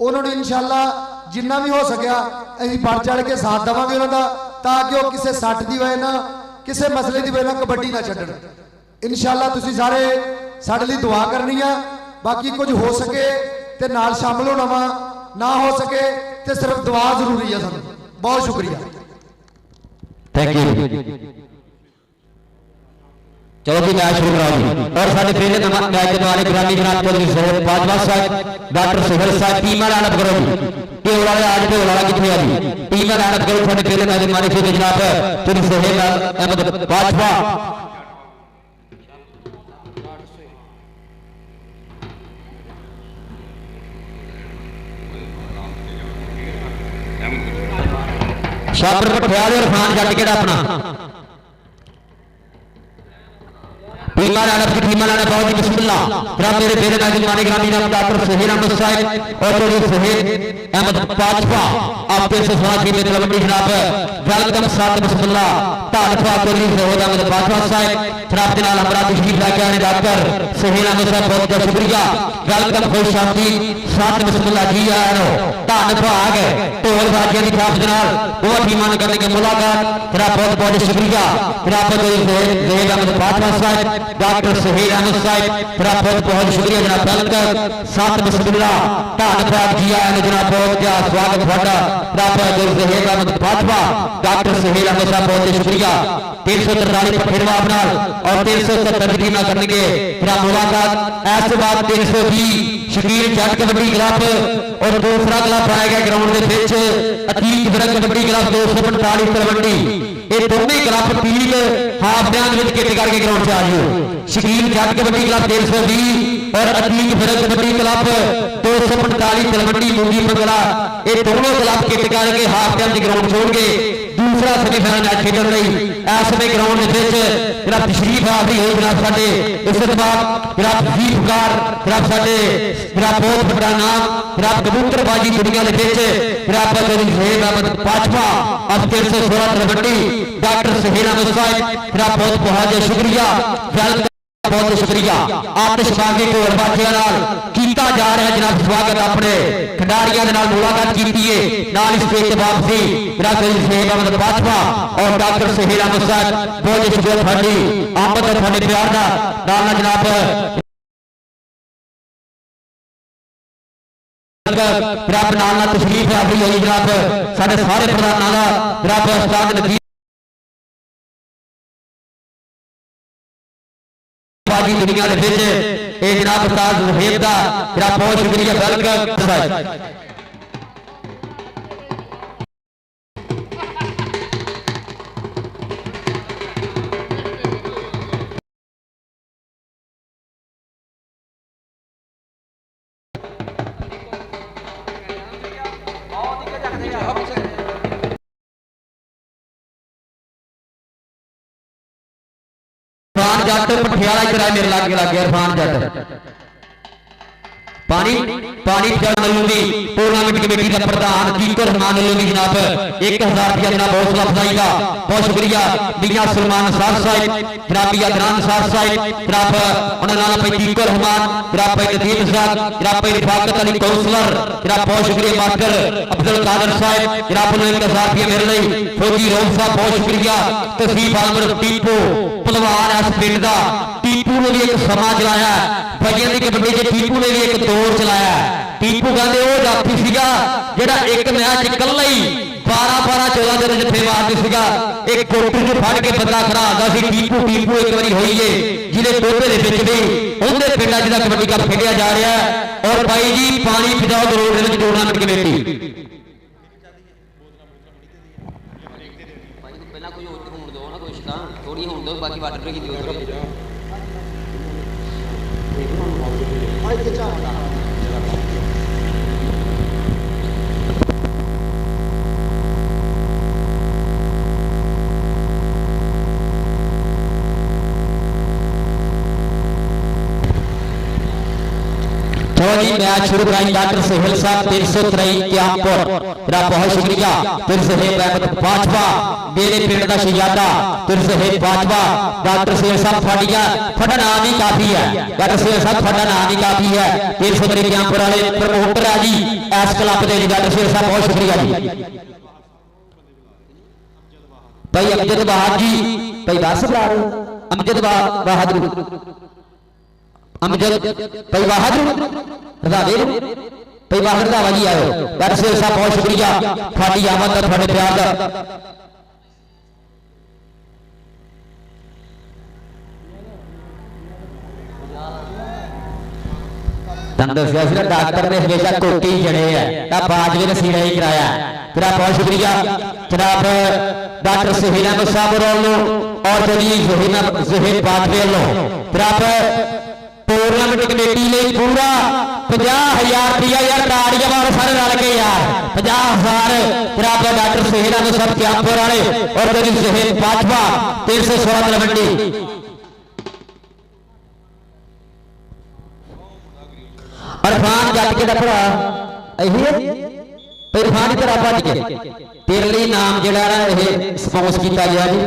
उन्होंने इंशाअल्लाह जिन्ना भी हो सकिया असीं बढ़ चढ़ के साथ देवांगे उन्हां दा, ताकि वो किसी सट की वजह ना किसी मसले की वजह ना कबड्डी ना छड्डण। ਇਨਸ਼ਾਅੱਲਾ ਤੁਸੀਂ ਸਾਰੇ ਸਾਡੇ ਲਈ ਦੁਆ ਕਰਨੀ ਆ। ਬਾਕੀ ਕੁਝ ਹੋ ਸਕੇ ਤੇ ਨਾਲ ਸ਼ਾਮਲ ਹੋਣਾ ਵਾ, ਨਾ ਹੋ ਸਕੇ ਤੇ ਸਿਰਫ ਦੁਆ ਜ਼ਰੂਰੀ ਆ ਸਾਨੂੰ। ਬਹੁਤ ਸ਼ੁਕਰੀਆ। Thank you. चलो जी मैच शुरू कराओ जी। और साढ़े पहले मैच के वाले ग्रामी जनाब चौधरी सोहेल बाजवा साहब, डॉक्टर सोहेल साहब टीम लाइनअप करो जी। ढोल वाले आज ढोल वाला कितने आ जी, टीम लाइनअप करो। साढ़े पहले मैच के वाले जनाब चौधरी सोहेल अहमद बाजवा, शापर पटियाले और खान जट के अपना टीमा लाना की टीमा लाना बहुत ही बिस्मिल्लाह। जनाब मेरे पहले मैच माने ग्रामी नाम डॉक्टर सोहेल अहमद साहब और चौधरी सोहेल अहमद बाजवा आपके सवाल की में तलवंडी जनाब वेलकम साथ बिस्मिल्लाह। तालफा चौधरी सोहेल अहमद बाजवा साहब जनाब के नाल हमारा तशरीफ लेके आए डॉक्टर सोहेल अहमद साहब बहुत बहुत शुक्रिया। वेलकम खुश आमदीद साथ बिस्मिल्लाह जी आया नो तालफा आ गए ढोल बाजियां की थाप जनाब वो टीमां करने के मुलाकात जनाब बहुत बहुत शुक्रिया। जनाब चौधरी सोहेल अहमद बाजवा साहब डॉक्टर सोहेल अहमद साहब जनाब बहुत बहुत शुक्रिया जनाब। वेलकम साथ बिस्मिल्लाह धन्यवाद जी आया जनाब बहुत क्या स्वागत ਤੁਹਾਡਾ जनाब सोहेल अहमद बाजवा डॉक्टर सोहेल अहमद साहब बहुत शुक्रिया। 343 पठेरवा नाल और 370 टीम करने के जनाब मुलाकात। ऐसे बाद 320 शकील जट कबड्डी क्लब और दूसरा क्लब आया गया ग्राउंड के बीच अतीक विरक कबड्डी क्लब 245 तलवंडी। ये दोनों क्लब टीम हाफ मैदान में किट करके ग्राउंड से आ जाओ। शकील जट कबड्डी क्लब 320 और अतीक विरक कबड्डी क्लब 245 तलवंडी मूंगी मंगला ये दोनों क्लब किट करके हाफ मैदान ग्राउंड छोड़ के दूसरा सेमीफाइनल मैच खेलने लई इस समय ग्राउंड के बीच जनाब तशरीफ आफरी हो जनाब साडे इस बाद जनाब दीपकार जनाब साडे जनाब बहुत बड़ा नाम जनाब कबूतरबाजी दुनिया के बीच जनाब सोहेल अहमद बाजवा अब 316 तलवंडी डॉक्टर सोहेल अहमद साहब जनाब बहुत बहुत शुक्रिया। बहुत शुक्रिया। आतिशबाजी ढोल बाजियां नाल कीता जा रहा है जनाब स्वागत अपने खिडारियों के नाल मुलाकात की है नाल इस स्टेज वापसी जनाब सोहेल अहमद बाजवा और डॉक्टर सोहेल अहमद साहब बहुत शुक्रिया। थोड़ी आमद और थोड़े प्यार का नाल जनाब जनाब नाल तशरीफ आफरी होई जनाब साडे सारे प्रधानां दा जनाब उस्ताद नजीर बाजी दुनिया के बीच ये जनाब उस्ताद मुहेब दा जनाब बहुत शुक्रिया। वेलकम साहब इरफान जट पटियाला कराए मेरे लागे लग गया। इरफान जट पानी पानी नलूंगी टूर्नामेंट कमेटी का प्रधान कीकर रहमान नलूंगी जनाब 1000 रुपया जनाब हौसला अफजाई का बहुत शुक्रिया। मियां सलमान साहब साहब जनाब मियां अदनान साहब साहब जनाब उन्होंने नाम भाई कीकर रहमान जनाब भाई नदीम साहब जनाब भाई रिफाकत अली काउंसलर जनाब बहुत शुक्रिया। मास्टर अब्दुल कादर साहब जनाब उन्होंने 1000 रुपया मेरे लिए। फौजी रोम साहब बहुत शुक्रिया। तसीफ आलमर टीपू पहलवान इस पिंड का टीपू ने भी एक समा चलाया भजियां की कबड्डी के टीपू ने भी एक दौर चलाया। टीपू कहते वो जाफी सीगा जेड़ा एक मैच इकल्ला ही 12-12 14 दिन जत्थे मारते सीगा एक कोटरी च फड़ के बंदा खड़ा आंदा सी। टीपू टीपू एक बारी होई है जिले टोटे दे विच भी उहदे पिंडां च कबड्डी कप खेडिया जा रहा है। और भाई जी पानी पिजाओ रोड दे विच टूर्नामेंट कमेटी पहला कोई होण दो ना कोई शतां थोड़ी होण दो बाकी वाटर ब्रेक दियो चलो जी मैच शुरू कराई। डॉक्टर सोहेल साहब 323 क्यामपुर जनाब बहुत शुक्रिया। फिर सोहेल अहमद बाजवा मेरे पिंड का शहजादा फिर सोहेल बाजवा डॉक्टर सोहेल साहब थोड़ा नाम ही काफी है। डॉक्टर सोहेल साहब थोड़ा नाम ही काफी है। 323 क्यामपुर वाले प्रमोटर है जी इस क्लब के डॉक्टर सोहेल साहब बहुत शुक्रिया जी। भाई अमजद बहाद जी भाई 10 बुला रहे अमजद बहादुर अमजद भाई बहादुर रधावे भाई बहादुर रधावा जी आयो डॉक्टर शेर साहब बहुत शुक्रिया थोड़ी आमद का थोड़े प्यार का डॉक्टर ने हमेशा कोटी जड़े है बाजवे ने सीना ही कराया तेरा बहुत शुक्रिया जनाब डॉक्टर सुहेल अहमद साहब और जलील सुहेल बाजवे टूर्नामेंट कमेटी लिए पूरा 50,000 रुपया यार ताड़ियां मारो सारे रल के यार 50,000 जनाब डॉक्टर सुहेल अहमद साहब क्यामपुर वाले और जलील सुहेल बाजवा 316 तलवंडी इरफान जट के भरा इरफान तेरा भज के तेरे लिए नाम जड़ा ना ये स्पॉन्स किया गया जी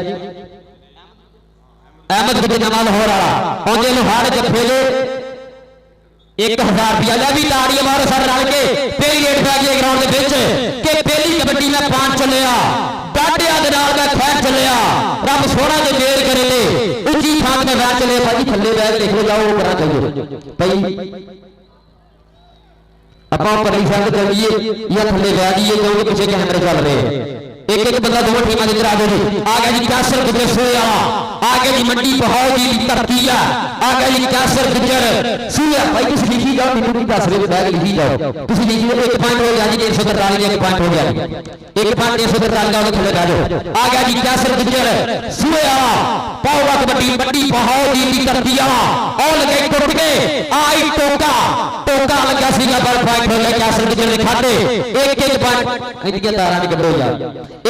अहमद गुजर नवा लाहौर वाला आंदे लोहार जफे ले 1000 रुपया ला भी ताड़ियां मारो सारे रल के पहली रेट पै गई ग्राउंड के विच कि पहली कबड्डी में 5 चलिया डाडिया दे नाल मैं खैर चलिया रब सोना दे मेल करे ले ऊंची थां में बैठ चले भाई थल्ले बैठ देख लो जाओ करा चाहिए भाई ਆਪਾਂ ਪਰਲੀ ਸਾਈਡ ਤੇ ਚੱਲੀਏ ਜਾਂ ਥੱਲੇ ਬਹਿ ਜਾਈਏ ਕਿਉਂਕਿ ਪਿੱਛੇ ਕੈਮਰੇ ਚੱਲ ਰਹੇ एक एक बंदा दोनों टीमां इधर आ गए आ गया जी कैसर गुजर सोया आ गया जी मंडी बहाव जी धरती आ गया जी कैसर गुजर सोया भाई तुम लिखी जाओ मैनू की दस रहे बैग लिखी जाओ तुम लिखी 1 पॉइंट हो गया जी 343 1 पॉइंट हो गया 1 पॉइंट 343 का थले बैठ जाओ आ गया जी कैसर गुजर सोया पावा कबड्डी मंडी बहाव जी धरती आ और लगे टुट के आई टोका टोका लगा सीगा बल पॉइंट हो गया कैसर गुजर ने खाते एक एक पॉइंट इनके तारा नहीं कबड्डी जा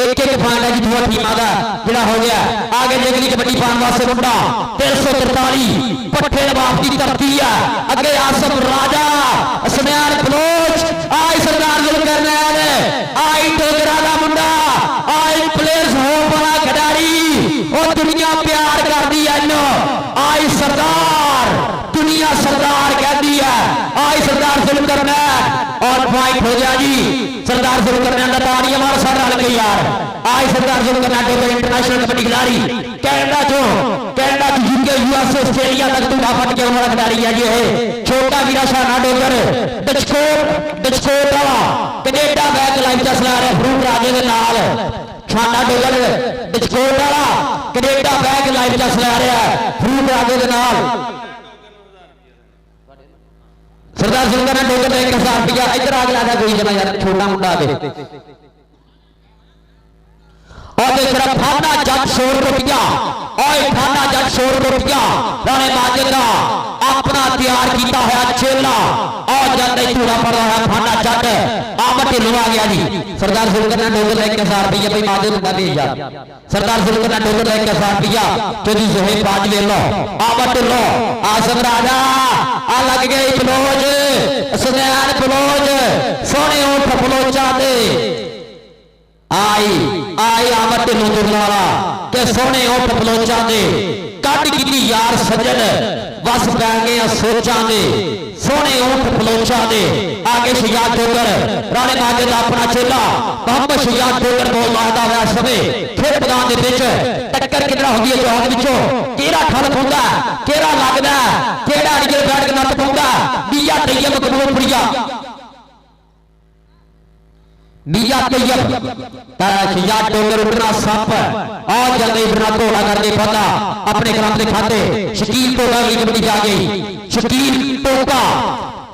एक एक पॉइंट है जी दो टीमां दा जेड़ा हो गया आगे जंगली कबड्डी पान वास्ते मुंडा 343 पट्ठे नवाब की धरती है अगे आसम राजा असम्यान बलोच आई सरदार जुल करने वाले आई डोगरा दा मुंडा आई प्लेयर्स होम वाला खिडारी और दुनिया प्यार करदी है नो आई सरदार दुनिया सरदार कहती है आई सरदार जुल करना और पॉइंट हो गया जी सरदार जुल करने का ताड़ियां मारो सारे रल के यार आई सरदार जुल करना डोगर इंटरनेशनल कबड्डी खिलाड़ी कनाडा तो यूके यूएस ऑस्ट्रेलिया तक तू फट के वाला खिलाड़ी है ये छोटा वीरा शाना डोगर डचकोट वाला कनेडा बैक लाइव च चला रहा फ्रूट राजे के नाल शाना डोगर डचकोट वाला कनेडा बैक लाइव च चला रहा फ्रूट राजे के नाल सरदार सुल्तान डोगर ने 1000 रुपया इधर आ गया कोई जना यार छोटा मुंडा आगे और दूसरा फाना जट 100 रुपया और फाना जट 100 रुपया राणे माजिद दा अपना तैयार किया है चेला और जट पूरा पड़ा है फाना जट आमद ढिल्लों आ गया जी सरदार सुल्तान डोगर ने 1000 रुपया भाई माजिद दा भेज जा सरदार सुल्तान डोगर ने 1000 रुपया तो जी सुहेल बाज ले लो आमद ढिल्लों आसम राजा आ लग गई बलोच सुनैन बलोच सोने उठ बलोचा दे आई आई आमद ढिल्लों दुरनाला ते सोने उठ बलोचा दे कट की यार सज्जन बस पै गए सोचा दे सोने उठ बलोचा दे आगे शजाद डोगर राणे माजिद अपना चेला मोहम्मद शजाद डोगर बोल मारदा हुआ समय फिर मैदान दे विच टक्कर किधर होंदी है चौक विचों केड़ा ठल पाउंदा केड़ा लगदा केड़ा अड़ियल बैठ के नत पाउंदा मियां तैयब कबूलपुरिया मियां तैयब शजाद डोगर उठना सप और जल्दी इतना तोड़ा करके पता अपने क्रम से खाते शकील टोका की कबड्डी आ गई शकील टोका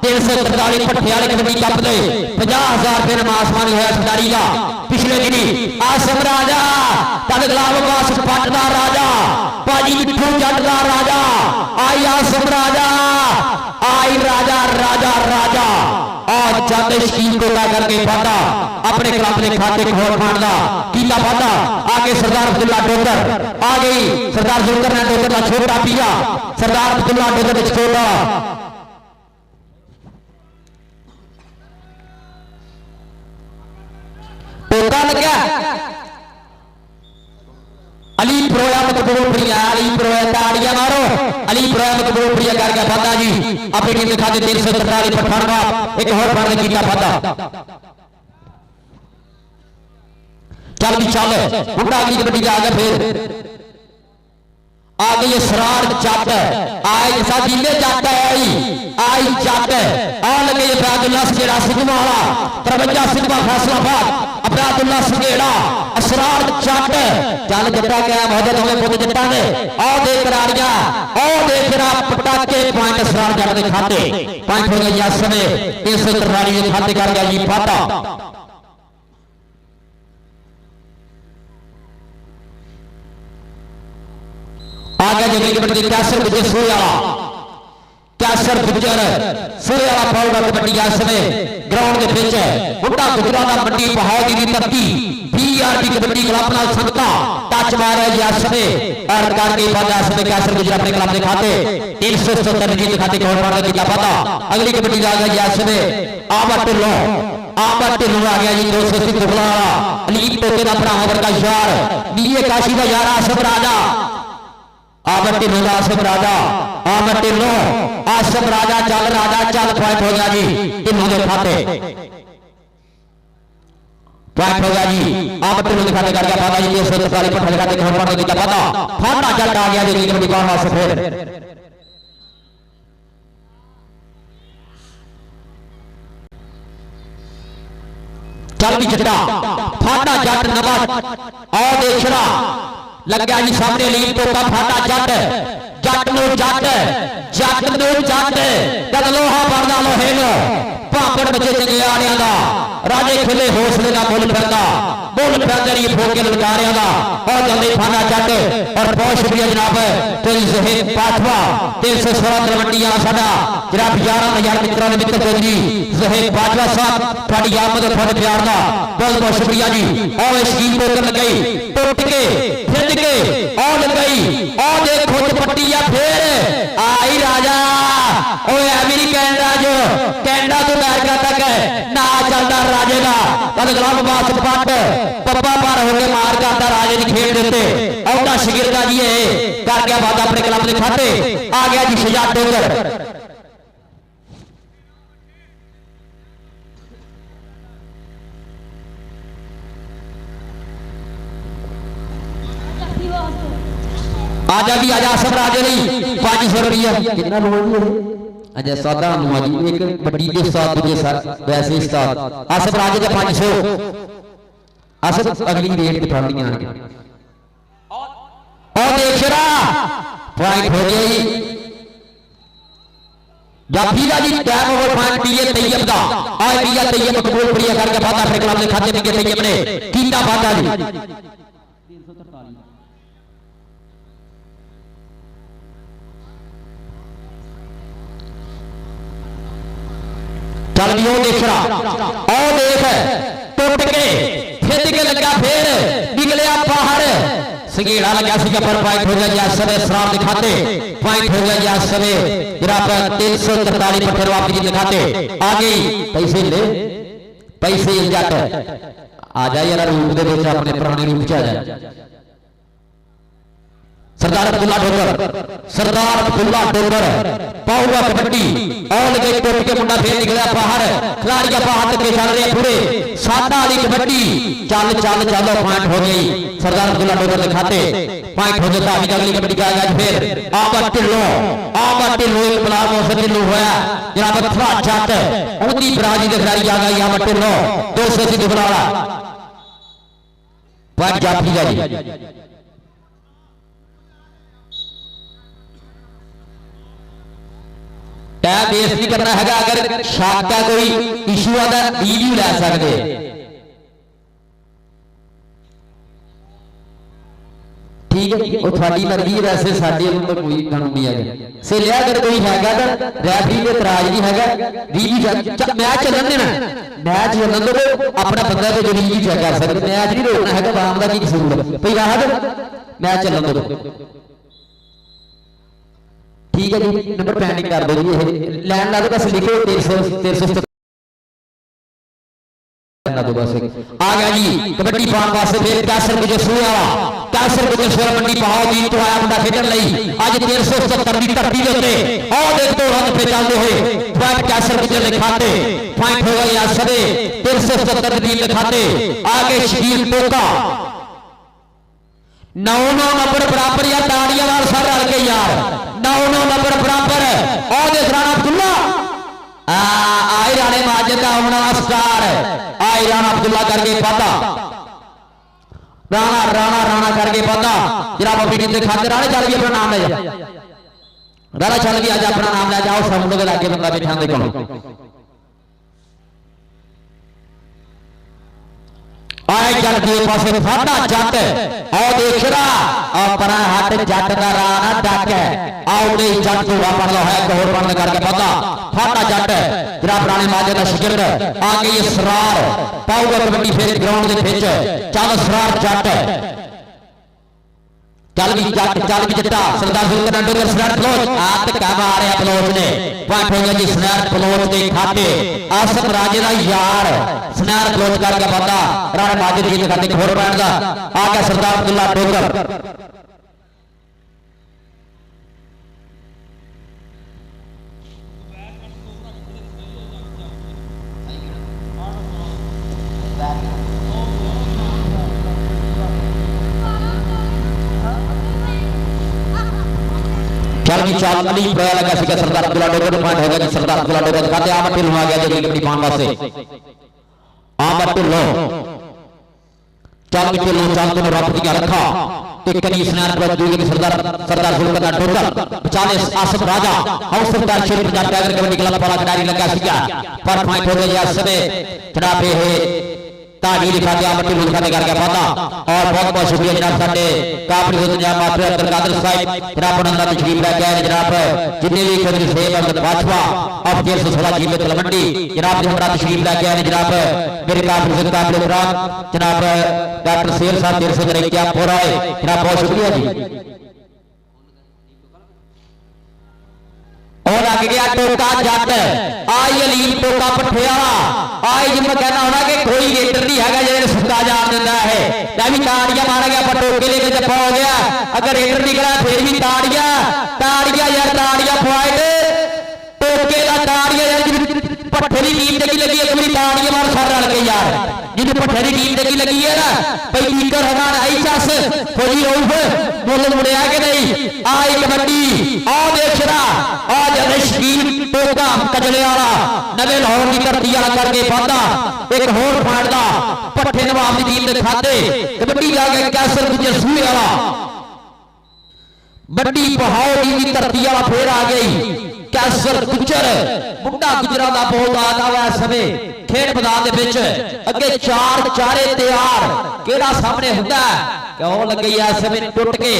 343 पट्ठे वाले कबड्डी कप दे 50,000 रुपये नाम आसमानी होया खिडारी का पिछले दिनी आसम राजा तद गुलाम अब्बास पट दा राजा भाजी मिठू जट दा राजा आई आसम राजा आई राजा राजा राजा और जाते शकील टोका करके पता अपने क्लब के खाते खोल मारदा कीला पाता आगे सरदार अब्दुल्ला डोगर आ गई सरदार जुल्कर ने डोगर का छोटा पिया सरदार अब्दुल्ला डोगर ने छोटा टोका लगा अली प्रोया मकबूलपुरिया अली प्रोया ताड़ियां मारो अली प्रोया मकबूलपुरिया करके पता जी अपनी टीम के खाते 343 पठानवा एक और बार कीला पता चल भी चल मुंडा अगली कबड्डी आ गया फिर आ गई सरार जट आई साजीले जट आई जट आ लगे अबरादुल्ला सगेड़ा सिंघवा वाला 53 सिंघवा फैसलाबाद अबरादुल्ला सगेड़ा असरार जट चल जट्टा क्या मौजूद होवे पुत जट्टा ने आ देख राड़िया आ देख रा पटाके पॉइंट असरार जट के खाते पॉइंट हो गए यस में इस तरवारी के खाते कर गया जी फाटा आगे जगह कबड्डी कैसर गुजर सूर्य वाला कैसर गुजर सूर्य वाला पाउडा कबड्डी यस में ग्राउंड के बीच मुंडा गुजरा दा मंडी बहादी दी धरती बीआरबी कबड्डी क्लब नाल संगता टच मारे यस में और करके बाद यस में कैसर गुजर अपने क्लब के खाते 370 जी के खाते को मार दिया पता अगली कबड्डी आ गई यस में आवा टिल्लो आ गया जी 280 दुबला वाला अलीप टोके दा भरा वर्गा यार बीए काशी दा यार आसफ राजा आसफ राजा चल पॉइंट हो गया जी तीनों के खाते पॉइंट हो गया जी आसफ तीनों के खाते कर गया पता जी 143 पट्टे खाते को पॉइंट दिया पता फाटा जट आ गया जी कबड्डी कौन वापस फिर चल भी जट्टा फाटा जट नवा आ देखना लग्या जी सामने लीड टोका फाटा जट नो जट कद लोहा बनदा लोहे नो भापड़ बचे चंगे आलियां दा राजे खिले हौसले दा मुल फिरदा री फोके ललकारियां दा और जल्दी फाटा जट और बहुत शुक्रिया जनाब तेरी ज़हीर पाठवा 316 तलवंडियां साडा जनाब 11000 मित्रों ने मित्र चौधरी ज़हीर पाठवा साहब ਤੁਹਾਡੀ ਆਮਦ ਤੁਹਾਡੇ ਪਿਆਰ ਦਾ बहुत बहुत शुक्रिया जी और स्कीम टोकन लग गई टूट के फिर के और लग गई और देखो पट्टिया फिर आई राजा ओए अमेरी कैनेडा तो अमेरिका तक ना चलता राजे का कल गलब बास पट पप्पा पार होके मार करता राजे की खेल देते और शगिरदा जी कर गया बात अपने क्लब के खाते आ गया जी शजाद डोगर आजा भी आजा सब राजे नहीं 500 रुपया कितना लोग अजय सादा अनुमाजी एक बड़ी के साथ तुझे वैसे उस्ताद आसफ राजे का 500 आसफ अगली रेट दिखा दी आगे और देख रहा पॉइंट हो गई जाफीला जी टाइम ओवर पॉइंट पीए तैयब दा आज पीए तैयब कबूल प्रिय करके बात अपने क्लब के खाते में तैयब ने कीता बात जी चल भी देख रहा और देख टूट के फिर के लगा फिर निकलिया बाहर सगेड़ा लगा सी पर पॉइंट हो गया सवे सरार दिखाते पॉइंट हो गया सवे बराबर 343 पत्थर वापस दिखाते आ गई पैसे जट आ जा यार रूप दे विच अपने पुराने रूप च आ जा सरदार अब्दुल्ला डोगर पाऊगा कबड्डी और गई टूट के मुंडा फिर निकला बाहर खिलाड़ियां बाहर तक चल रहे पूरे सादा वाली कबड्डी चल पॉइंट हो गई सरदार अब्दुल्ला डोगर के खाते पॉइंट हो जाता अगली कबड्डी का आगाज फिर आवा टिल्लो बला मौसम टिल्लो होया जनाब थवा जट उदी बराजी दे खिलाड़ी आ गई आवा टिल्लो 280 दुबला वाला पॉइंट जाफी जी टाइम वेस्ट नहीं करना है अगर शक का कोई इशू आता वीडियो लै सकते ठीक है वो थोड़ी मर्जी वैसे साडे तो कोई कानून नहीं है से लिया अगर कोई हैगा तो रैफरी के इतराज नहीं हैगा वीडियो मैच चलन देना मैच चलन दो अपना बंदा तो जो वीडियो चेक कर सकते मैच नहीं रोकना है वाम का की कसूर भाई राहत मैच चलन दो ठीक है जी नंबर पेंडिंग कर दो जी लैंड ला दो बस लिखो 300 दो बस आ गया जी कबड्डी पान वास्ते फिर कैसर गुजर सूरा मंडी पहाड़ जी तो आया मुंडा खेडन लई आज 370 दी धरती दे उत्ते और देख तो रन पे चलदे होए पॉइंट कैसर गुजर दे खाते पॉइंट हो गया सदे 370 दी खाते आगे शकील टोका 9 नंबर बराबर यार ताड़ियां वाल सर रल के यार 9 नंबर बराबर और राणा अब्दुल्ला आई राणे माजिद का आने वाला स्टार आई राणा अब्दुल्ला करके पाता राणा राणा राणा करके पाता जनाब अपनी टीम के खाते राणे चल भी अपना नाम ले जा राणा चल भी आज अपना नाम ले जाओ सब लोग लागे बंदा बैठा देखो आए जल के पासे फाटा जट और देखरा अपना हाथ जट का राणा डक आओ दे जट को वापन लो है कोहर बंद करके पता फाटा जट जरा पुराने माजे का शिगिर्द आ गई इसरार पाऊगा कबड्डी फिर ग्राउंड के पिच चल इसरार जट चल भी जट्टा सरदार सुल्तान डोगर स्नैर बलोच आत का मारे बलोच ने पॉइंट हो गया जी स्नैर बलोच के खाते आसम राजे का यार स्नैर बलोच करके बंदा राणा माजिद जी के खाते खोर पैण दा आ गया सरदार अब्दुल्ला डोगर चल अली पया लगा सी सरदार अब्दुल्ला डोगर पॉइंट हो गया सरदार अब्दुल्ला डोगर खाते आमद ढिल्लों आ गया जी कबड्डी पाने वास्ते आमद ढिल्लों चल ढिल्लों चल तेन रब दी रखा ते कनी स्नैर पर दूसरे सरदार सुल्तान डोगर बचाले आसफ राजा हाउस सरदार शेर पंजाब टाइगर कबड्डी क्लब वाला खिडारी लगा सीगा पर पॉइंट हो गया इस समय जनाब ये ताड़ी लिखा दिया मट्टी लिखा दे करके पाता और बहुत बहुत शुक्रिया जनाब साडे काफी जनाब मास्टर अब्दुल कादिर साहब जनाब नंदा तशरीफ लेके आए जनाब जितने भी कदर सेब अब्दुल बादशाह अब 116 जिले तलवंडी जनाब हमरा तशरीफ लेके आए जनाब मेरे काफी काबिल इकराम जनाब डॉक्टर शेर साहब देर से करे क्या पूरा है जनाब बहुत शुक्रिया जी और आगे गया टोका जट आई अलीम टोका पठियाला आई जिम कहना होना कि कोई रेटर नहीं है जो सत्ता जान दिता है भी ताड़ियां मारा गया पर टोके लेके जप्पा हो गया अगर रेटर निकला फिर भी ताड़ियां यार ताड़ियां पॉइंट टोके का ताड़ियां यार पट्ठे की टीम जगी लगी है पूरी ताड़ियां मार सर रल के यार जिन्हें पट्ठे की टीम जगी लगी है ना भाई टीकर हमान आई चस फौजी रऊफ मुल मुड़िया के नहीं आई कबड्डी आ देखना आज शकील टोका कजले वाला नवे लाहौर की धरती वाला करके पाता एक होर फाड़दा पट्ठे नवाब की टीम के खाते कबड्डी आ गया कैसर गुजर सूए वाला बड़ी बहाव की धरती वाला फिर आ गई कैसर गुजर मुंडा गुजरा का बहुत आता हुआ समय खेड मैदान के विच अगे चार चारे तैयार केड़ा सामने हुंदा क्यों लग गई इस समय टुट के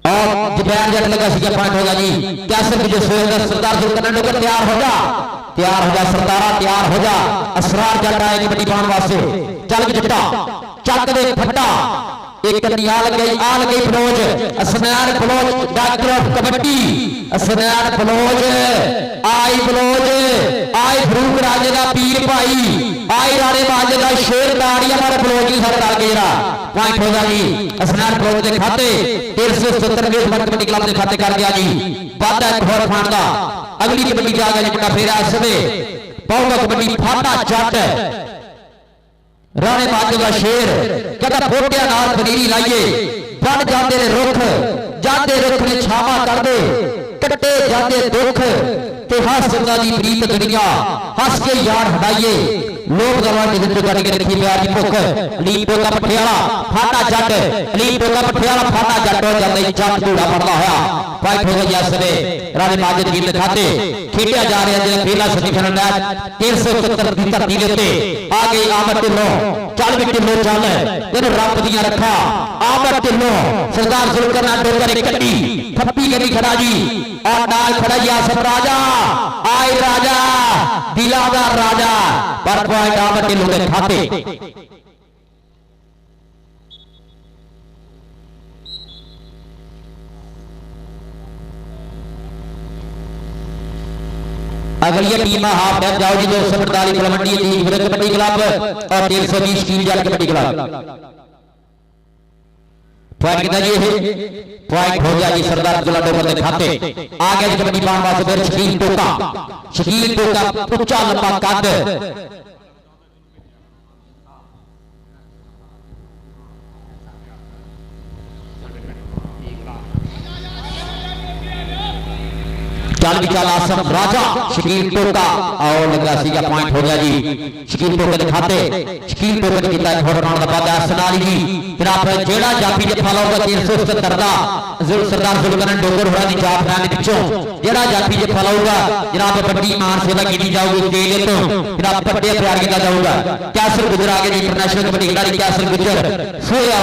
और जबैन जट लगा सी पॉइंट होगा जी कैसर गुजर सोएगा सरदार सुल्तान डोगर तैयार हो जा सरदारा तैयार हो जा असरार जट आएगी बड़ी पाने वास्ते चल के जट्टा चक दे फट्टा एक आ गई बलोच असनार बलोच डॉक्टर ऑफ कबड्डी असनार बलोच आई फरूक राजे का पीर भाई आई राणे माजे का शेर ताड़ियां मारे बलोच की सर डाल के जरा पॉइंट होगा जी असनार बलोच के खाते 170 कबड्डी क्लब के खाते कर गया जी वादा एक होर खान का अगली कबड्डी जा गया मुंडा फेरा इस समय पाऊगा कबड्डी फाटा जट राणे माजे का शेर कहता फोटिया नाल पनीरी लाइए बन जाते ने रुख जाते रुख ने छावा कर दे कट्टे जाते दुख ते हसदा दी प्रीत दुनिया हस के यार हटाइए लोग गवां के जिंदगी करके रखी प्यार की भुख अलीम टोका पठियाला फाटा जट अलीम टोका पठियाला फाटा जट हो जाता जट धूड़ा पड़ता होया फाइट हो गई इस समय राणे माजिद टीम के खाते खेडिया जा रहा है पहला सेमीफाइनल मैच 370 की धरती के उत्ते आ गई आमद ढिल्लों चल भी ढिल्लों चल तेन रब दियां रखा आमद ढिल्लों सरदार सुल्तान डोगर कट्टी थप्पी के भी खड़ा जी और नाल खड़ा जी आसफ राजा आई राजा दिलादार राजा पर पॉइंट आमद ढिल्लों के खाते अगली टीम हाफ टाइम जाओ जी 248 तलवंडी कबड्डी क्लब और 320 स्टील जट कबड्डी क्लब पॉइंट कितना जी पॉइंट हो गया जी सरदार अब्दुल्ला डोगर के खाते आ गया जी कबड्डी पाने वास्ते फिर शकील टोका उच्चा लंबा कद चल भी चल आसम राजा शकील टोका आओ लगा सीगा पॉइंट हो गया जी शकील टोके के खाते शकील टोके ने किया एक होर राउंड का बाद सनाली जी जनाब जेड़ा जाफी जफा लाऊगा 377 दा सरदार जुल्करन डोगर होरा दी जाफ रानी पिछों जेड़ा जाफी जफा लाऊगा जनाब बड़ी मान सेवा की जाऊगी स्टेज तो जनाब पट्टे प्यार किया जाऊगा कैसर गुजर आगे जी इंटरनेशनल कबड्डी खिलाड़ी कैसर गुजर सोया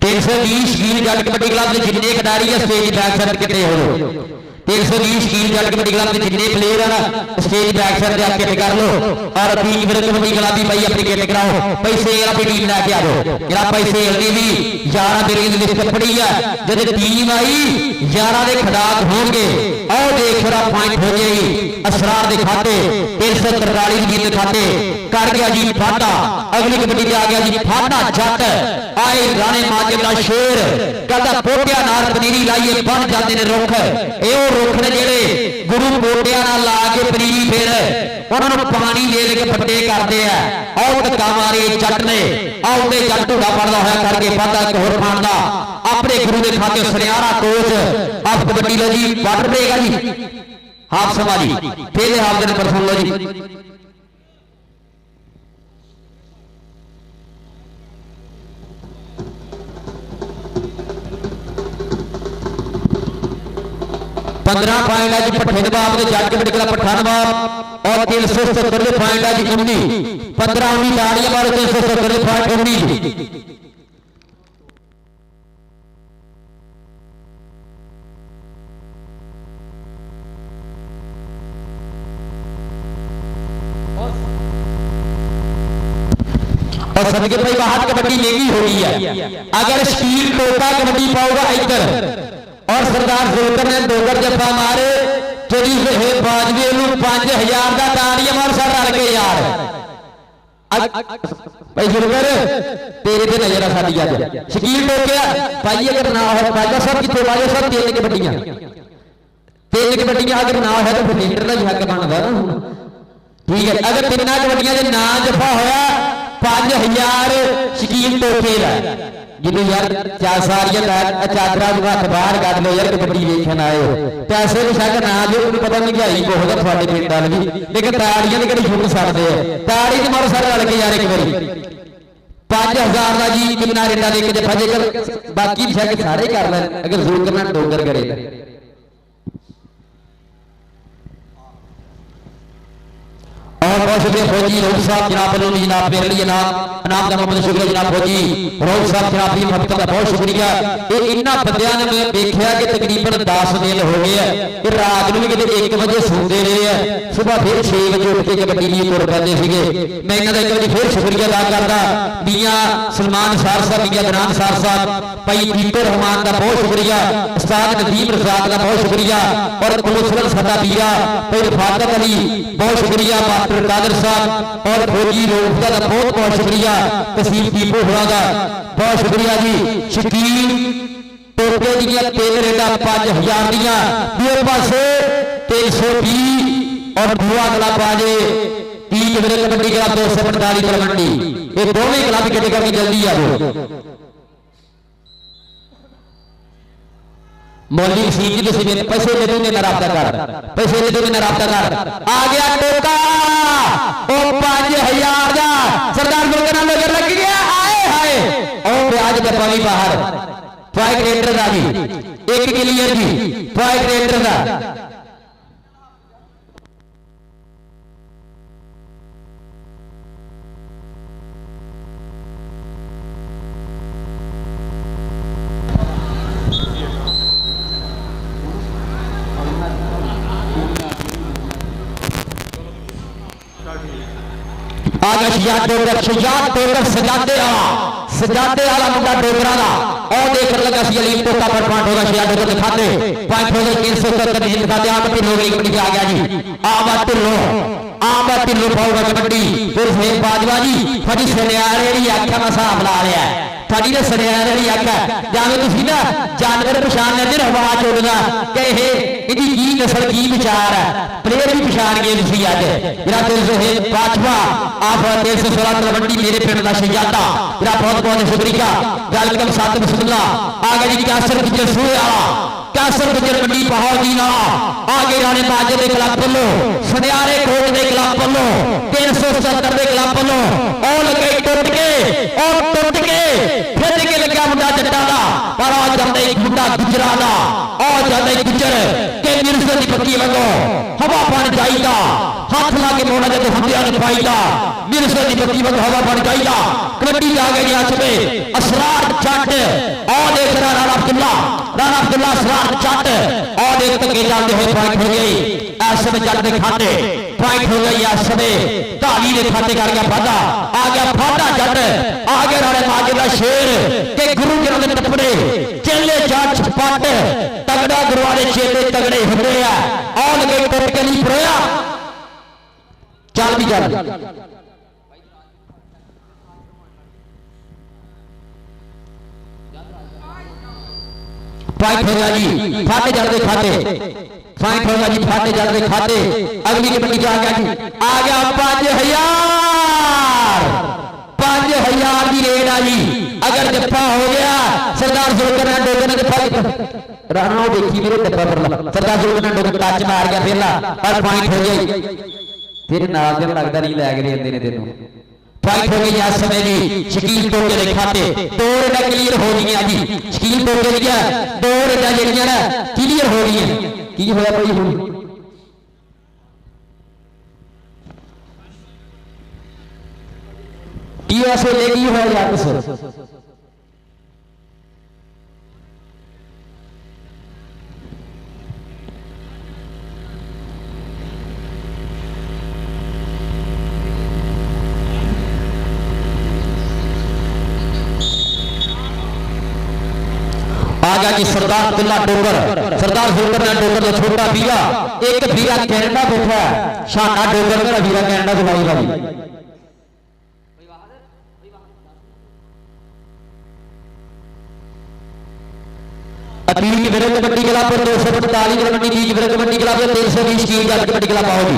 320 शकील जट कबड्डी क्लब के जिन्ने खिडारी है स्टेज बैक साइड कितने हो 320 शकील जट कबड्डी क्लब के जिन्ने प्लेयर है स्टेज बैक साइड आके किट कर लो और टीम विरुद्ध कबड्डी क्लब भी भाई अपनी किट कराओ पैसे अपनी टीम लेके आ जाओ जरा पैसे दी भी 11 मेरी लिस्ट पड़ी है जब टीम आई 11 के खिलाफ होंगे और देख फिर पॉइंट हो जाएगी असरार के खाते 343 जीत खाते कर गया जी फाटा अगली कबड्डी आ गया जी फाटा जट आए राणे माजम का शेर कहता पोटिया नाल पनीरी लाइए बन जाते ने रुख ए रुख ने जेड़े गुरु पोटिया नाल ला के पनीरी फिर उन्होंने पानी दे के फट्टे करते हैं और धक्का मारे जट ने आउंदे जट ढूड़ा पड़ता होया करके पता एक होर खान का अपने गुरु के खाते सुनियारा कोच आप कबड्डी लो जी वाटर देगा जी हाफ समा जी फिर हाफ दिन पर सुन लो जी 15 पॉइंट है जी पट्ठे नवाब के जट कबड्डी क्लब पट्ठा नवाब और 370 पॉइंट है जी 19 15 19 ताड़ियां मारो 370 पॉइंट 19 और सदके भाई बाहर कबड्डी लेगी हो गई है अगर शकील टोका कबड्डी पाऊगा इधर और सरदार जुल्कर ने डोगर जफा मारे चली है बाजवे 5000 का ताड़ियां मार सर रल के यार भाई जुल्कर तेरे ते नजर आ साडी अज शकील टोकिया भाई अगर ना हो बाजा साहब कितने बाजा साहब तीन कबड्डियां अगर ना हो तो फिर लीडर का हक बनदा ना ठीक है अगर तीन कबड्डियां दे ना जफा होया 5000 शकील टोके दा जिन्हें यार चार सारियां चादरा हथ बाहर कट लो यार कबड्डी वेखन आए हो पैसे बेशक ना जो उन्हें पता महंगाई बहुत है थोड़े पिंड वाल भी लेकिन ताड़ियां कभी छुट सकते हैं ताड़ी च मारो सारे रल के यार एक बारी 5000 का जी कितना रेटा दे के जफा जेकर बाकी बेशक सारे कर लें अगर जोर करना डोगर करे और बहुत शुक्रिया फौजी रोहत साहब जनाब बलोनी जनाब मेरे लिए नाम का मोहम्मद शुक्रिया जनाब फौजी रोहत साहब जनाब भी हफ्ते का बहुत शुक्रिया ये इन्होंने बंदियां ने मैं देखा कि तकरीबन 10 दिन हो गए हैं कि रात को भी कितने 1 बजे सोते रहे हैं सुबह फिर 6 बजे उठ के कबड्डी लिए तुर पैंदे सीगे मैं इन्हों का एक बार फिर शुक्रिया अदा करता मियां सलमान सार साहब मियां गनान सार साहब भाई पीटर रहमान का बहुत शुक्रिया उस्ताद नदीम रजाक का बहुत शुक्रिया और कौंसलर सदा पीरा भाई फातह अली बहुत शुक्रिया कादर साहब और फौजी रोहता का बहुत बहुत शुक्रिया तहसील टीपो हुआ का बहुत शुक्रिया जी शकील टोके दी 3 रेडा 5000 दियां दूसरे पासे 320 और दुआ गला बाजे 3 मेरे कबड्डी क्लब 245 तलवंडी ये दोनों क्लब के टिकट जल्दी आ जाओ मौलिक सीधी के सीधे पैसे ले दूंगे ना राब्ता कर पैसे ले दूंगे ना राब्ता कर आ गया टोका ओ 5000 का सरदार जुल्कर नगर लग गया आए हाय और ब्याज जपावी बाहर फाइट रेटर का जी एक क्लियर जी फाइट रेटर का आगे शुजात डोगर सजाते वाला मुंडा डोगरा दा और देख लगा सी अली टोका पर पॉइंट होगा शिया डोगर दिखाते पॉइंट होगा 370 हिंद खाते आप टिल्लो की कबड्डी आ गया जी आवा टिल्लो पाऊगा कबड्डी फिर से बाजवा जी फजी सुनियारे दी आंखा में हिसाब ला लिया ਸਾਡੀ ਨੇ ਸੁਨਿਆਰੇ ਦੀ ਅੱਖ ਹੈ ਜਿਵੇਂ ਤੁਸੀਂ ਨਾ ਜਾਨਵਰ ਪਛਾਣ ਲੈਂਦੇ ਨਾ ਆਵਾਜ਼ ਉੱਡਦਾ ਕਿ ਇਹ ਇਹਦੀ ਕੀ ਨਸਲ ਕੀ ਵਿਚਾਰ ਹੈ ਪਲੇਅਰ ਵੀ ਪਛਾਣ ਗਏ ਤੁਸੀਂ ਅੱਜ ਜਿਹੜਾ 305ਵਾਂ ਆਫ 316 ਤਲਵੰਡੀ ਮੇਰੇ ਪਿੰਡ ਦਾ ਸ਼ਹਿਜ਼ਾਦਾ ਜਿਹੜਾ ਬਹੁਤ ਬਹੁਤ ਸ਼ੁਕਰੀਆ ਵੈਲਕਮ ਸਾਥ ਬਿਸਮਿल्ला आ गया जी कैसर गुजर सूए वाला कैसर गुजर मंडी बहुत जी ना आगे राणे माजे के खिलाफ बल्लो सुनियारे कोट के खिलाफ बल्लो 370 के खिलाफ बल्लो और लगे टुट के फिर के लगा मुंडा जट्टा दा पर आ जांदा एक मुंडा गुजरा दा आ जांदा एक गुजर के मिर्जे दी पक्की लगो हवा पानी चाहिदा हाथ ला के मोड़ा जब हथिया ने पाईदा मिर्जे दी पक्की लगो हवा पानी चाहिदा कबड्डी आ गई आज में असरार जट और देख रहा राणा अब्दुल्ला असरार जट और देख तक जाते हुए पॉइंट हो गई ऐसे में जट के खाते पॉइंट हो गई ऐसे में धाली ने खाते कर गया फादा आ गया फादा जट आ गया राणे माजे का शेर के गुरु जी ने टपड़े चेले जट पट तगड़ा गुरु वाले चेले तगड़े होते हैं और लगे टुट के नहीं परोया चल भी चल फाइट होगा जी फाटे जल्दी खाते फाइट होगा जी फाटे जल्दी खाते अगली कबड्डी आ गया जी आ गया 5000 की रेड आ जी अगर जप्पा हो गया सरदार जोकर ने डोगर ने फाइट राणा देखी मेरे डब्बा पर सरदार जोकर ने डोगर टच मार गया पहला और फाइट हो गई फिर नाल जन लगता नहीं लै गए अंदर ने तेनों फाइट हो गई आज समय जी शकील टोके के खाते दो रेडा क्लियर हो गई जी शकील टोके की दो रेडा जड़ियां ना क्लियर हो गई की होया भाई हुण की ऐसे लेगी होया यार दसो आ गया जी सरदार अब्दुल्ला डोगर सरदार जोकर ने डोगर का छोटा बीरा एक बीरा कैनेडा बैठा है शाना डोगर मेरा बीरा कैनेडा बुलाई भाई अतीक विरुद्ध कबड्डी क्लब 245 कबड्डी लीग विरुद्ध कबड्डी क्लब 320 की जट कबड्डी क्लब आओ जी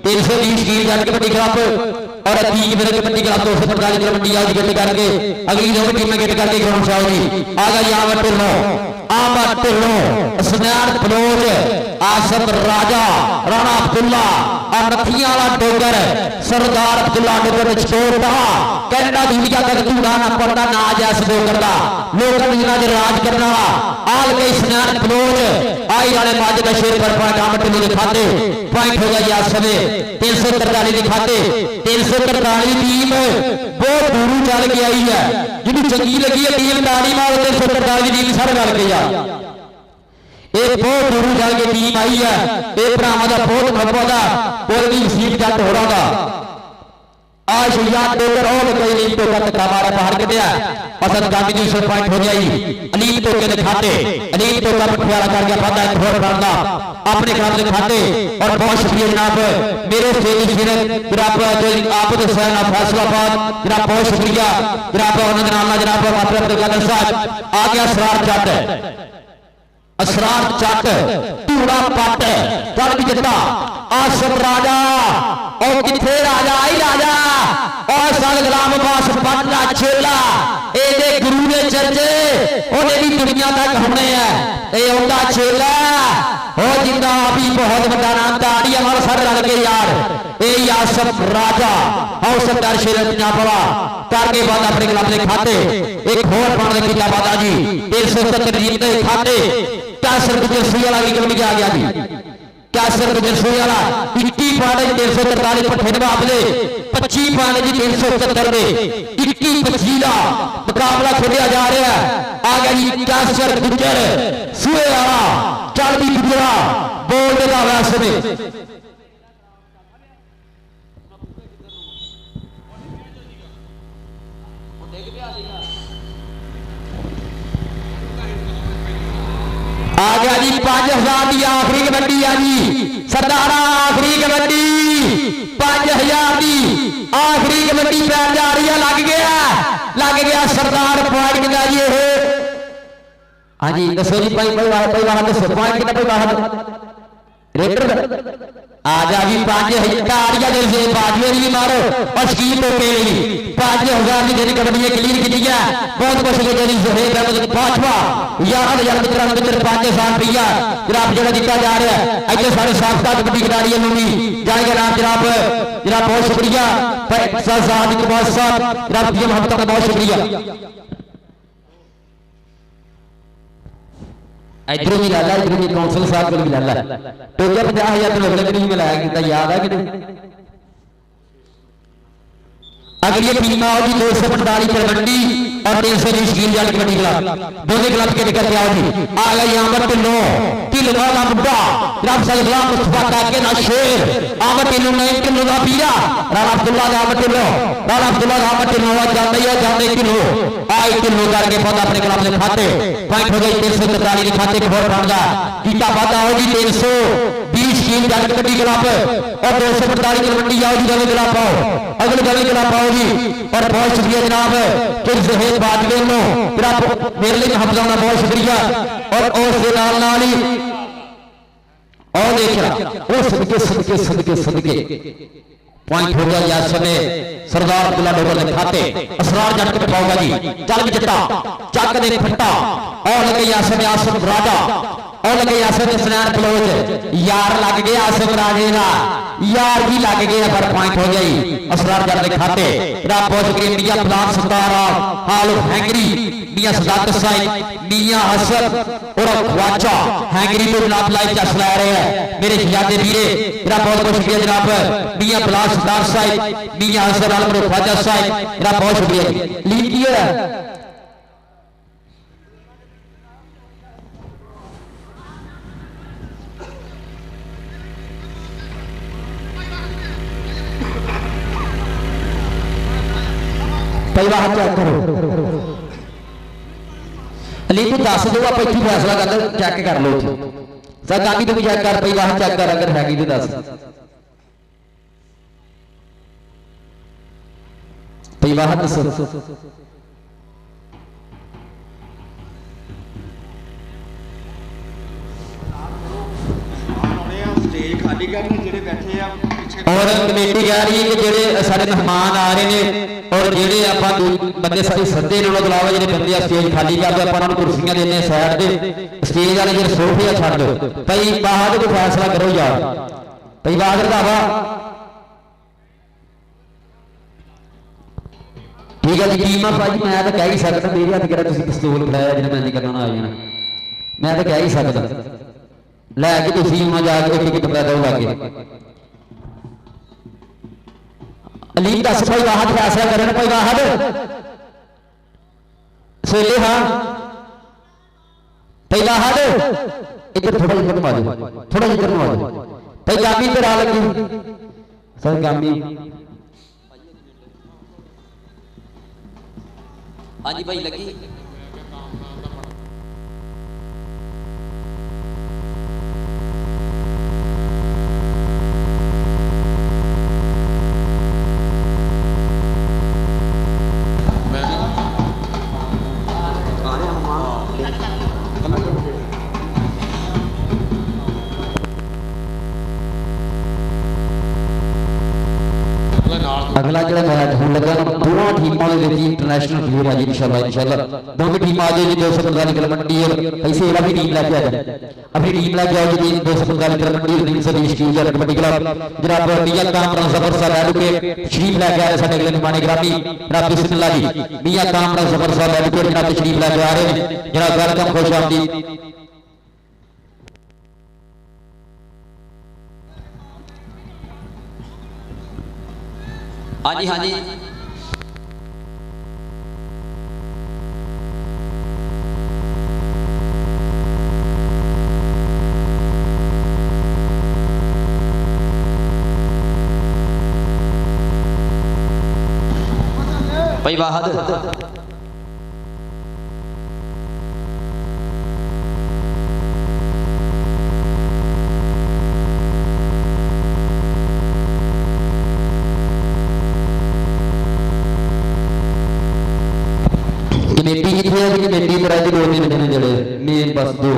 320 की जट कबड्डी क्लब और अतीक विरुद्ध कबड्डी क्लब 245 कबड्डी आज गेट करके अगली दो टीमें गेट करके ग्राउंड से आओ जी आगा यहाँ टिल्लो आमद टिल्लो सुनार बलोच आसफ राजा राणा अब्दुल्ला अनथिया वाला डोगर सरदार अब्दुल्ला डोगर छोटा कैनेडा दुनिया तक तूड़ा ना पड़ता ना जैस डोगर का लोग दुनिया के राज करना आल के स्नान बलोच आई वाले माज का शेर पर पॉइंट आमद टिल्लो दिखाते पॉइंट हो गया आज समय 343 दिखाते 343 टीम बहुत दूर चल के आई है जिन्हें चंगी लगी है टीम ताड़ी मार 343 टीम सारे गल के ये बहुत दूर चल के टीम आई है ये भरावां दा बहुत महबूब दा कोई भी सीट जट हो रहा आज याद डोगर और कोई नहीं तो कत हमारा बाहर के दिया असद गांधी जी से पॉइंट हो गई अलीम तो के दिखाते अलीम तो का पठवाला कर गया पता है थोड़ा करना अपने काम दिखाते और बहुत शुक्रिया जनाब मेरे स्टेज फिर जनाब जो आप हुसैन फैसलाबाद जनाब बहुत शुक्रिया जनाब उन्होंने नाम जनाब मात्र अब्दुल कादिर साहब आ गया असरार जट धूड़ा पट चल भी जता आसफ राजा और किथे राजा आई राजा और सल गुलाम अब्बास पट का चेला ए गुरु ने चर्चे ओदी दुनिया तक होने है ए ओदा चेला ओ जिंदा भी बहुत बड़ा नाम ताड़ी हमारा सारे रल के यार ए आसफ राजा और सरदार शेर पंजाब वाला करके बाद अपने गुलाम ने खाते एक होर पाने की बात जी 370 जीत के खाते कैसर गुजर सूए वाला की कबड्डी आ गया जी कैसर गुजर सूए वाला 21 पॉइंट 343 पर ठेडवा आपले 25 पॉइंट जी 370 दे 21 25 का मुकाबला खेलिया जा रहा है आ गया जी कैसर गुजर सूए वाला चल भी गुजरा बोल देगा वैसे में आ गया जी 5000 की आखिरी कबड्डी आ जी सरदारा आखिरी कबड्डी 5000 की आखिरी कबड्डी पैर जा रही है लग गया सरदार पॉइंट कितना जी ये हाँ जी दसो जी भाई वाहन दसो पॉइंट कितना भाई वाहन रेटर आजा भी 5000 या दिल से बाजू भी मारो और स्कीम तो के लिए 5000 की जेरी कबड्डी क्लियर की है बहुत कुछ के जेरी जोहेब अहमद पांचवा 11000 मित्रों मित्र 5000 रुपया जनाब जो दिता जा रहा है इतने सारे साबका कबड्डी खिलाड़ी भी जाएगा नाम जनाब बहुत शुक्रिया साहब इकबाल साहब जनाब पीएम मोहब्बत का बहुत शुक्रिया इधरों भी लाला इधरों भी काउंसिल साहब को भी लाला टोकिया 50,000 तो अगले दिन ही मिलाया कितना याद है कि नहीं अगली टीम आओ जी 245 तलवंडी और 300 शकील जाल कबड्डी क्लब दोनों क्लब के लेकर के आओ जी आ गए यहाँ पर किलो वाला मुद्दा जनाब सैयदुल्लाह मुस्तफा काके ना शेर आमद किलो नहीं किलो का पीरा राणा अब्दुल्ला का आमद किलो जाने किलो आई किलो करके पौधा अपने क्लब से खाते पॉइंट हो गई 343 के खाते के फोर बन गया कीता बाता हो जी 320 शकील जाल कबड्डी क्लब और 245 तलवंडी आओ जी दोनों क्लब आओ अगले दोनों क्लब आओ जी और बहुत शुक्रिया जनाब कि जहेब बाजवे नो मेरे लिए हमजा बहुत शुक्रिया और उसके नाल ही और देखा वो सदके पॉइंट हो गया यार समय सरदार अब्दुल्ला डोगर ने खाते असरार जट के पाऊंगा जी चल जट्टा चक दे फट्टा और लगे यासम आसम राजा और लगे यासम स्नैन क्लोज यार लग गया आसम राजे का यार भी लग गया पर पॉइंट हो गई असरार जट ने खाते रात बहुत शुक्रिया मियां प्लान सतारा हाल हैंगरी मियां सदात साइड मियां हसन और ख्वाजा हैंगरी को जनाब लाइव चस ला रहे हैं मेरे शहजादे वीरे मेरा बहुत बहुत शुक्रिया जनाब मियां प्लान सतार साइड मियां हसन आलम ख्वाजा साइड मेरा बहुत शुक्रिया लीड किया पहला हाथ चेक करो अली तू दस दो आप इतनी फैसला कर चेक कर लो सर गांधी तो भी चेक कर पहला हाथ चेक कर अगर हैगी तो दस पहला हाथ दसो स्टेज खाली करनी जेडे बैठे आ और कमेटी कह रही है कि जेडे सारे मेहमान आ रहे हैं और जेडे ਆਪਾਂ ਬੰਦੇ ਸਾਰੇ ਸੱਦੇ ਨੇ ਉਹਨਾਂ ਤੋਂ ਇਲਾਵਾ ਜਿਹੜੇ ਬੰਦੇ ਆ ਸਟੇਜ ਖਾਲੀ ਕਰ ਦਿਓ ਆਪਾਂ ਉਹਨਾਂ ਨੂੰ ਕੁਰਸੀਆਂ ਦੇਣੇ ਸਾਈਡ ਤੇ ਸਟੇਜ ਵਾਲੇ ਜਿਹੜੇ ਸੋਫੇ ਆ ਛੱਡ ਦਿਓ ਭਾਈ ਬਾਹਰ ਕੋਈ ਫੈਸਲਾ ਕਰੋ ਯਾਰ ਭਾਈ ਬਾਹਰ ਦਾ ਵਾ ਠੀਕ ਹੈ ਜੀ ਟੀਮਾਂ ਭਾਜੀ ਮੈਂ ਤਾਂ ਕਹਿ ਹੀ ਸਕਦਾ ਮੇਰੇ ਹੱਥ ਕਿਹੜਾ ਤੁਸੀਂ ਪਿਸਤੌਲ ਉਠਾਇਆ ਜਿਹਨੇ ਮੈਂ ਨਹੀਂ ਕਰਨਾ ਆ ਜਾਣਾ ਮੈਂ ਤਾਂ ਕਹਿ ਹੀ ਸਕਦਾ ਲੈ ਕੇ ਤੁਸੀਂ ਉਹਨਾਂ ਜਾ ਕੇ ਟਿਕਟ ਪਾ ਦਿਓ ਲਾਗੇ अलीम दस भाई वाहद फैसला करें भाई वाहद सोले हाँ भाई वाहद इधर थोड़ा जिधर में आ जाओ थोड़ा जिधर में आ जाओ भाई गामी इधर आ लगी सर गामी हाँ जी भाई लगी अगला जो मैच होने लगा दोनों टीमों के बीच इंटरनेशनल प्लेयर है इंशाल्लाह दोनों टीम आ जाएगी 245 तलवंडी और ऐसे वाला भी टीम लेके आ जाए अपनी टीम लेके आओ जी 245 तलवंडी और 320 की जरा कबड्डी क्लब जनाब मियां कामरान जफर साहब एडवोकेट शरीफ लेके आ रहे साडे अगले मेहमान ग्रामी जनाब बिस्मिल्लाह जी मियां कामरान जफर साहब एडवोकेट जनाब शरीफ लेके आ रहे हैं जनाब वेलकम खुश आमदीद हाँ जी हाँ जी भाई वाहद लिखिया कि कमेटी पर अज 2-3 दिन जड़े मेन बस 2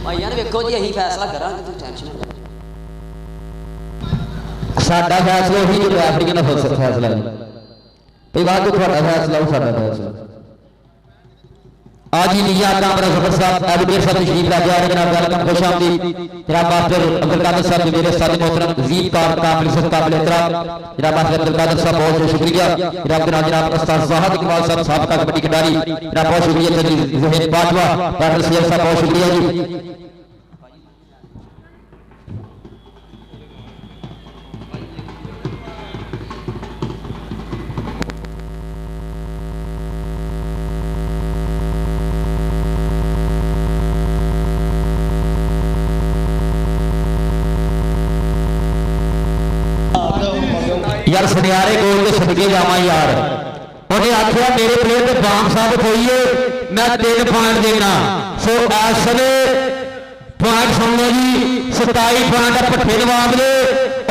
ਭਾਈਆਂ ਨੇ ਵੇਖੋ ਜੀ ਅਸੀਂ ਫੈਸਲਾ ਕਰਾਂਗੇ ਤੂੰ ਟੈਨਸ਼ਨ ਨਾ ਲੈ साडा फैसला ही जो अफ्रीकन का फैसला है भाई बाद जो थोड़ा फैसला वो साडा फैसला आज ही निया कामरा सफर साहब एडवोकेट साहब तशरीफ ला जा रहे जनाब वेलकम खुश आमदीद जनाब मास्टर अब्दुल कादिर साहब मेरे साथ मोहतरम तहजीब काबिल एहतराम जनाब मास्टर अब्दुल कादिर साहब बहुत बहुत शुक्रिया जनाब उस्ताद ज़ाहिद इकबाल साहब साबका कबड्डी खिलाड़ी जनाब बहुत शुक्रिया ज़हीर बाजवा डॉक्टर सैयद साहब बहुत शुक्रिया जी यार सुनियारे गोल के सदके जावा यार उन्हें आखिया मेरे प्लेयर के बाम साबित होई है मैं 3 पॉइंट देना सो इस वे पॉइंट सुन लो जी 27 पॉइंट भट्ठे नवाब ने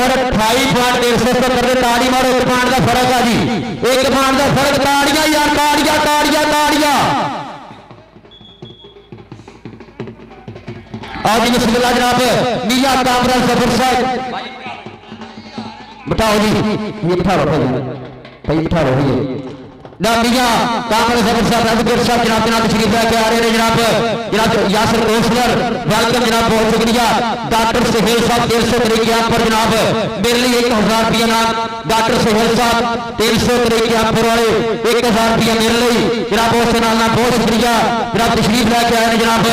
और 28 पॉइंट 170 के ताड़ी मारो 1 पॉइंट का फर्क है जी 1 पॉइंट का फर्क ताड़ियां यार ताड़ियां ताड़ियां ताड़ियां आज बिस्मिल्लाह जनाब मियां कामरा सफर साहब बिठाओ जी ये बिठा लो भाई बिठा लो ये ना मियां कामरा सफर साहब एडवोकेट साहब जनाब तशरीफ लेके आ रहे हैं जनाब यासिर कौंसलर वेलकम जनाब बहुत शुक्रिया डॉक्टर सुहेल साहब 300 तरीके आप पर जनाब मेरे लिए 1000 रुपया नाम डॉक्टर सुहेल साहब 300 तरीके आप पर वाले 1000 रुपया मेरे लिए जनाब उसके नाल बहुत शुक्रिया जनाब तशरीफ लेके आए हैं जनाब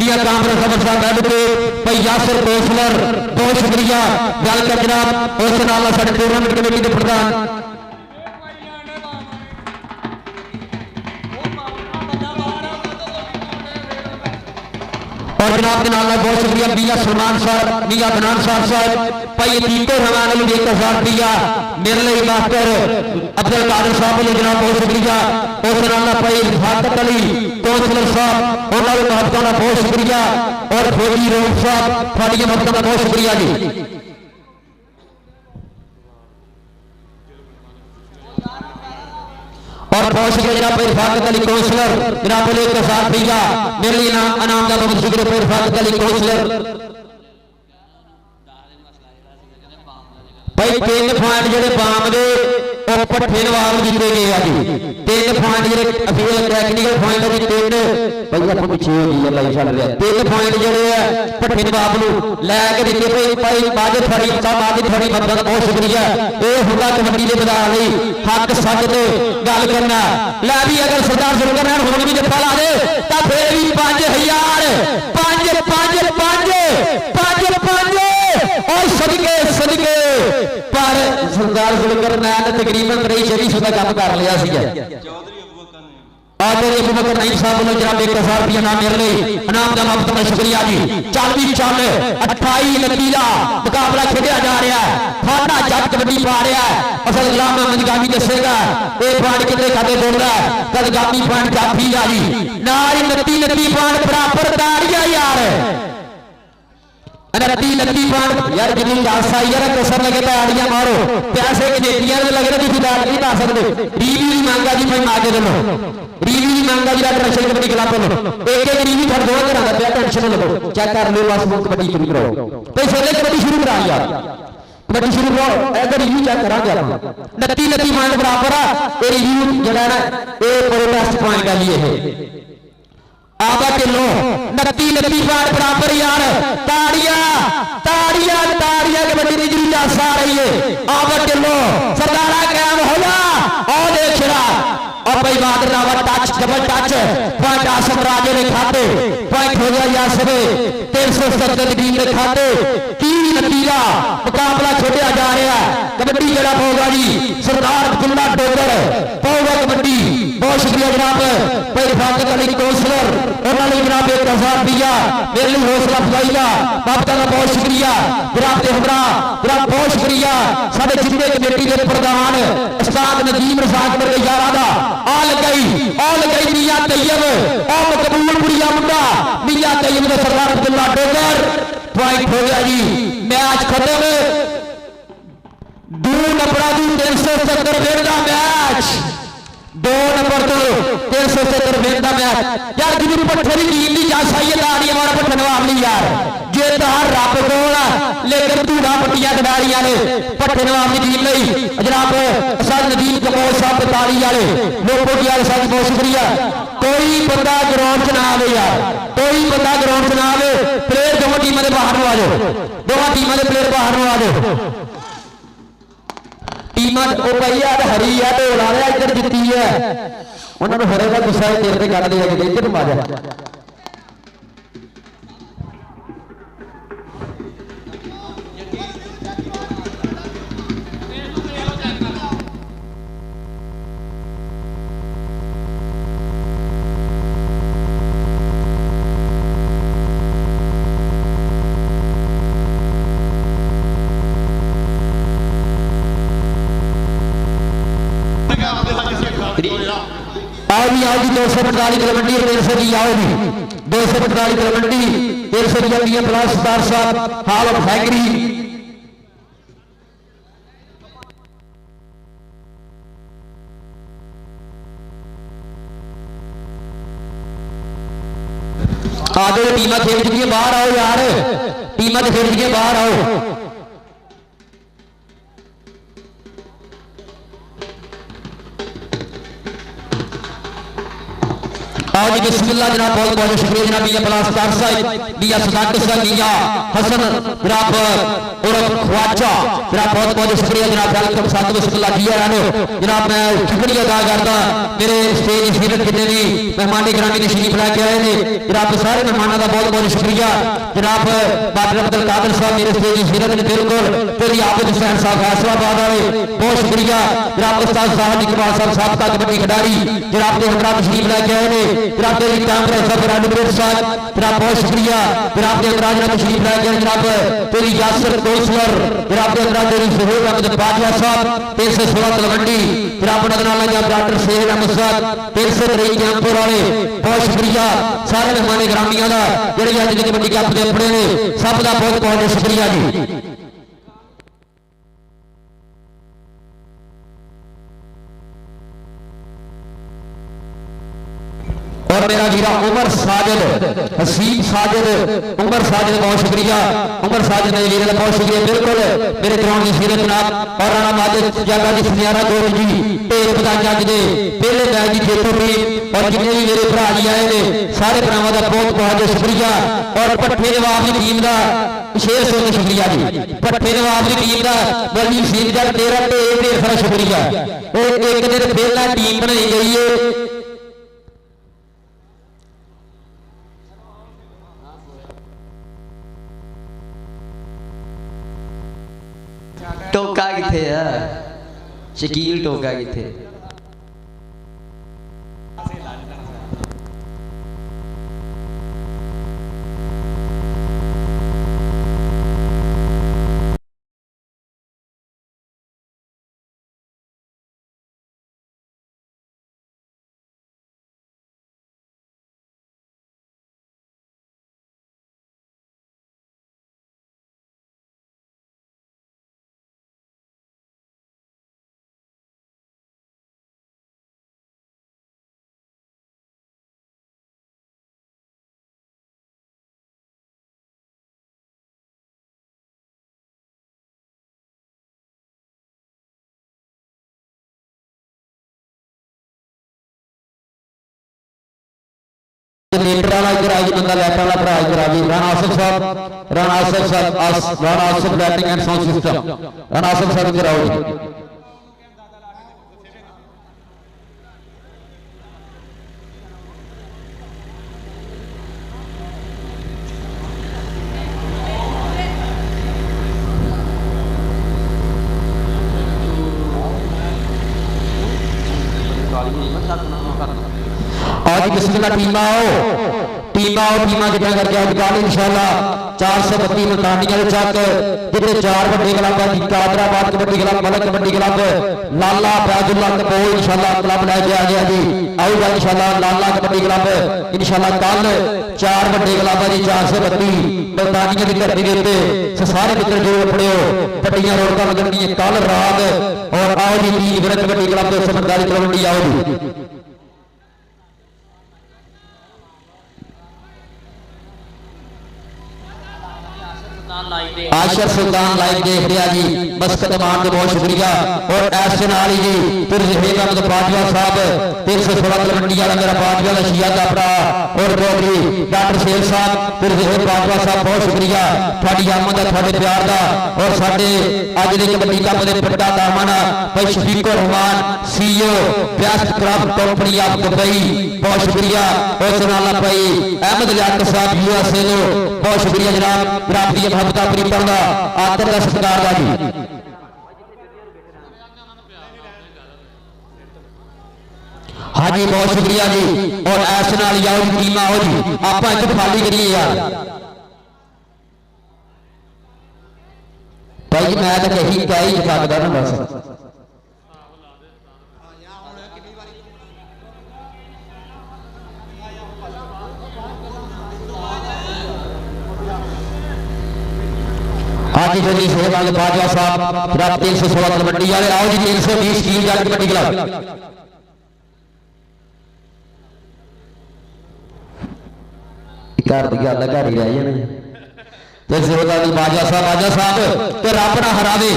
मियां कामरा सफर साहब एडवोकेट भाई यासिर कौंसलर बहुत शुक्रिया वेलकम जनाब उसके नाल साडे टूर्नामेंट कमेटी के प्रधान और जनाब के नाल बहुत शुक्रिया मियां सलमान साहब मियां बनान साहब भाई तीको रहमान अली 1000 रुपया मेरे लिए मास्टर अब्दुल कादिर साहब ने जनाब बहुत शुक्रिया उस नाल भाई फाकत अली कौंसलर साहब उन्होंने महबूबा का बहुत शुक्रिया और फौजी रोम साहब थोड़ी महबूबा का बहुत शुक्रिया जी और बहुत शुक्रिया जनाब भाई फाकत अली कौंसलर जनाब 1000 रुपया मेरे लिए इनाम का बहुत शुक्रिया भाई फाकत अली कौंसलर भाई 3 पॉइंट जेडे बाम दे ਉਹ ਭੱਠੇ ਨਵਾਬ ਜਿੱਤੇ ਗਏ ਆ ਜੀ 3 ਪੁਆਇੰਟ ਜਿਹੜੇ ਅਫੀਲ ਟੈਕਨੀਕਲ ਪੁਆਇੰਟ ਆ ਜੀ 3 ਭਾਈ ਆਪਾਂ ਪਿੱਛੇ ਹੋ ਗਈ ਆ ਲਾਈ ਛੱਡ ਰਿਹਾ 3 ਪੁਆਇੰਟ ਜਿਹੜੇ ਆ ਭੱਠੇ ਨਵਾਬ ਨੂੰ ਲੈ ਕੇ ਦਿੱਤੇ ਭਾਈ ਬਾਜੇ ਫੜੀ ਸਾਹਿਬ ਬਾਜੇ ਫੜੀ ਬੰਦਾ ਦਾ ਬਹੁਤ ਸ਼ੁਕਰੀਆ ਇਹ ਹੁੰਦਾ ਕਬੱਡੀ ਦੇ ਮੈਦਾਨ ਲਈ ਹੱਕ ਸੱਚ ਤੇ ਗੱਲ ਕਰਨਾ ਲੈ ਵੀ ਅਗਰ ਸਰਦਾਰ ਜ਼ੁਲਕਰਨੈਨ ਹੁਣ ਵੀ ਜੱਫਾ ਲਾ ਦੇ ਤਾਂ ਫੇਰ ਵੀ 5000 5 5 5 5 5 और सदके सदके पर सरदार जुल्करनैन ने तकरीबन 23-24 का काम कर लिया आदर अबू बकर नईम साहब ने जनाब 1000 रुपया नाम मेरे लिए इनाम का बहुत बहुत शुक्रिया जी चल भी चल 28-29 का मुकाबला खेलिया जा रहा है फाटा जट कबड्डी पा रहा है असल गुलाम मोहम्मद गामी दसेगा ये पॉइंट कितने खाते बोल रहा है कल गामी पॉइंट काफी आ जी नारी 29 पॉइंट बराबर ताड़ियां यार 29 पॉइंट यार जितनी लाशा यार कसर लगे तो आड़ियां मारो पैसे कनेटियां लगे तो दाल नहीं पा सकते रीवी भी मांगा जी मैं आगे लो रीवी भी मांगा जी रशियन कबड्डी खिलाफ लो एक एक रीवी हर दो तरह का पे टेंशन लो चेक कर लो बस वो कबड्डी शुरू करो भाई पहले कबड्डी शुरू करा यार कबड्डी शुरू करो अगर रिव्यू चेक करांगे आप 29 पॉइंट बराबर है ये रिव्यू जड़ा ना ये प्रोटेस्ट पॉइंट का लिए है आबा के लो 29 पॉइंट बराबर यार ताड़ियां ताड़ियां ताड़ियां कबड्डी की जुड़ी लाशा आ रही है आबा के लो सरदारा कायम हो जा और देख रहा और भाई Bahadur Rawat touch double touch point Asam Raje ने खाते पॉइंट हो गया यासर 370 टीम ने खाते की नतीजा मुकाबला छोड़िया जा रहा है कबड्डी जरा होगा जी सरदार अब्दुल्ला डोगर पौगा कबड्डी बहुत शुक्रिया जनाब भाई फाकत अली कौंसलर उन्होंने जनाब 1000 रुपया मेरे लिए हौसला अफजाई का बाबा का बहुत शुक्रिया जनाब के हमरा जनाब बहुत शुक्रिया साडे जिले कमेटी के प्रधान उस्ताद नजीम रजाक वर्गे यारा दा आ गई मियां तैयब और मकबूल बुढ़िया मुंडा मियां तैयब ने सरदार अब्दुल्ला डोगर पॉइंट हो गया जी मैच खत्म 2 नंबर की 370 विन का मैच 2 नंबर तो 370 विन का मैच यार जिन्होंने पट्ठे की टीम की जस आई है ताड़ी हमारा पट्ठा नवाब नहीं यार जित हर रब कोल लेकिन धूड़ा पट्टियां खिडारियां ने पट्ठे नवाब की टीम नहीं जनाब सर नदीम कमोल साहब 45 वाले लोगों की यार सर बहुत शुक्रिया कोई बंदा ग्राउंड च ना आवे यार कोई बंदा ग्राउंड च ना आवे प्लेयर दोनों टीमों के बाहर आ जाओ दोनों टीमों के प्लेयर बाहर आ जाओ टीम भाई यार हरी है ढोल आ रहा इधर जीती है उन्होंने हरे का गुस्सा तेरे से कट दिया कि इधर मारा आओ जी 245 तलवंडी 300 की आओ जी 245 तलवंडी 300 की आती है प्लस सरदार साहब हाल ऑफ हैंगरी आगे टीम खेल चुकी है बाहर आओ यार टीम खेल चुकी है बाहर आओ आओ जी बिस्मिल्लाह जनाब बहुत बहुत शुक्रिया जनाब मियां बलास्तार साहब मियां सदाकत साहब मियां हसन जनाब और ख्वाजा जनाब बहुत बहुत शुक्रिया जनाब वेलकम साहब बिस्मिल्लाह जी आनो जनाब मैं शुक्रिया अदा करता मेरे स्टेज सीरत जितने भी मेहमान गिरामी तशरीफ लेके आए ने जनाब सारे मेहमानों का बहुत बहुत शुक्रिया जनाब बादल अब्दुल कादिर साहब मेरे स्टेज सीरत ने बिल्कुल तेरी आबिद हुसैन साहब फैसलाबाद वाले बहुत शुक्रिया जनाब उस्ताद साहब इकबाल साहब साबका कबड्डी खिडारी जनाब के हमरा तशरीफ लेके आए ने जनाब तेरी कैमरा सफर एडवोकेट साहब जनाब बहुत शुक्रिया जनाब के अंदर जनाब तशरीफ लाए गए जनाब तेरी यासर कौंसलर जनाब के अंदर तेरी सुहेल अहमद बाजिया साहब 316 तलवंडी जनाब नदनाला जनाब डॉक्टर शेर अहमद साहब 323 कैंपुर वाले बहुत शुक्रिया सारे मेहमान ग्रामीण का जेडे अज की कबड्डी कप के अपने ने सब का बहुत बहुत शुक्रिया जी और मेरा वीरा उमर साजिद हसीब साजिद उमर साजिद बहुत शुक्रिया उमर साजिद ने वीर बहुत शुक्रिया बिल्कुल मेरे ग्राउंड की सीरत जनाब और राणा माजिद जागा जी सुनियारा गोल जी ढेर बधाइयां जी पहले मैच की जेतू टीम और जितने भी मेरे भरा जी आए ने सारे भरावां का बहुत बहुत शुक्रिया और भट्ठे नवाब की टीम का 600 शुक्रिया जी भट्ठे नवाब की टीम का बलजीत सिंह का 13 ढेर सारा शुक्रिया एक दिन पहला टीम बनाई गई है टोका किथे है शकील टोका किथे जनरेटर वाला इधर आई बंदा लैफ्ट वाला भरा इधर आ जी राणा आसिफ साहब Rana Asif lighting and sound system Rana Asif साहब इधर आओ जी आज किसी का टीम आओ टीमा और टीमा जितना करके अजकल इंशाल्लाह 432 मुल्तानिया दे चक जिथे 4 वड्डे club Hyderabad kabaddi club Malak kabaddi club Lala Faizullah कपोल इंशाल्लाह क्लब लैके आ गया जी। आऊगा इंशाल्लाह लाला कबड्डी क्लब इंशाल्लाह कल 4 वड्डे क्लब है जी 432 मुल्तानिया की धरती के उत्ते सारे मित्र जो अपने वड्डियां रौनकां लगणगीਆਂ कल रात। और आओ जी तीन विरत कबड्डी क्लब के समझदारी तलवंडी आओ जी। आशर सुल्तान लाइव देख रहा जी मस्कत मान के बहुत शुक्रिया। और ऐसे नाल जी फिर जहेगा बाजवा साहब 316 तलवंडी वाला मेरा बाजवा का शिया का भरा और चौधरी डॉक्टर शेर साहब फिर जहेब बाजवा साहब बहुत शुक्रिया थोड़ी आमद है थोड़े प्यार का। और साडे अज दे कबड्डी कप दे बड़ा दामन भाई Shafiqur Rahman CEO best craft company of Dubai बहुत शुक्रिया। और सनाला भाई अहमद लियाकत साहब यूएसए नो बहुत शुक्रिया जनाब। बराबरी महबता प्रीतम का आदर का सत्कार का जी। हाँ जी बहुत शुक्रिया जी। और ऐसे नाल आओ जी टीम आओ जी आप एक खाली करिए यार भाई मैं तो कही क्या ही सकता ना बस। हाँ जी जी सेहवाल बाजवा साहब 316 तलवंडी वाले आओ जी 320 स्टील जाट कबड्डी क्लब घर की गल घर ही रह जाने। बाजा साहब ते रब ना हरावे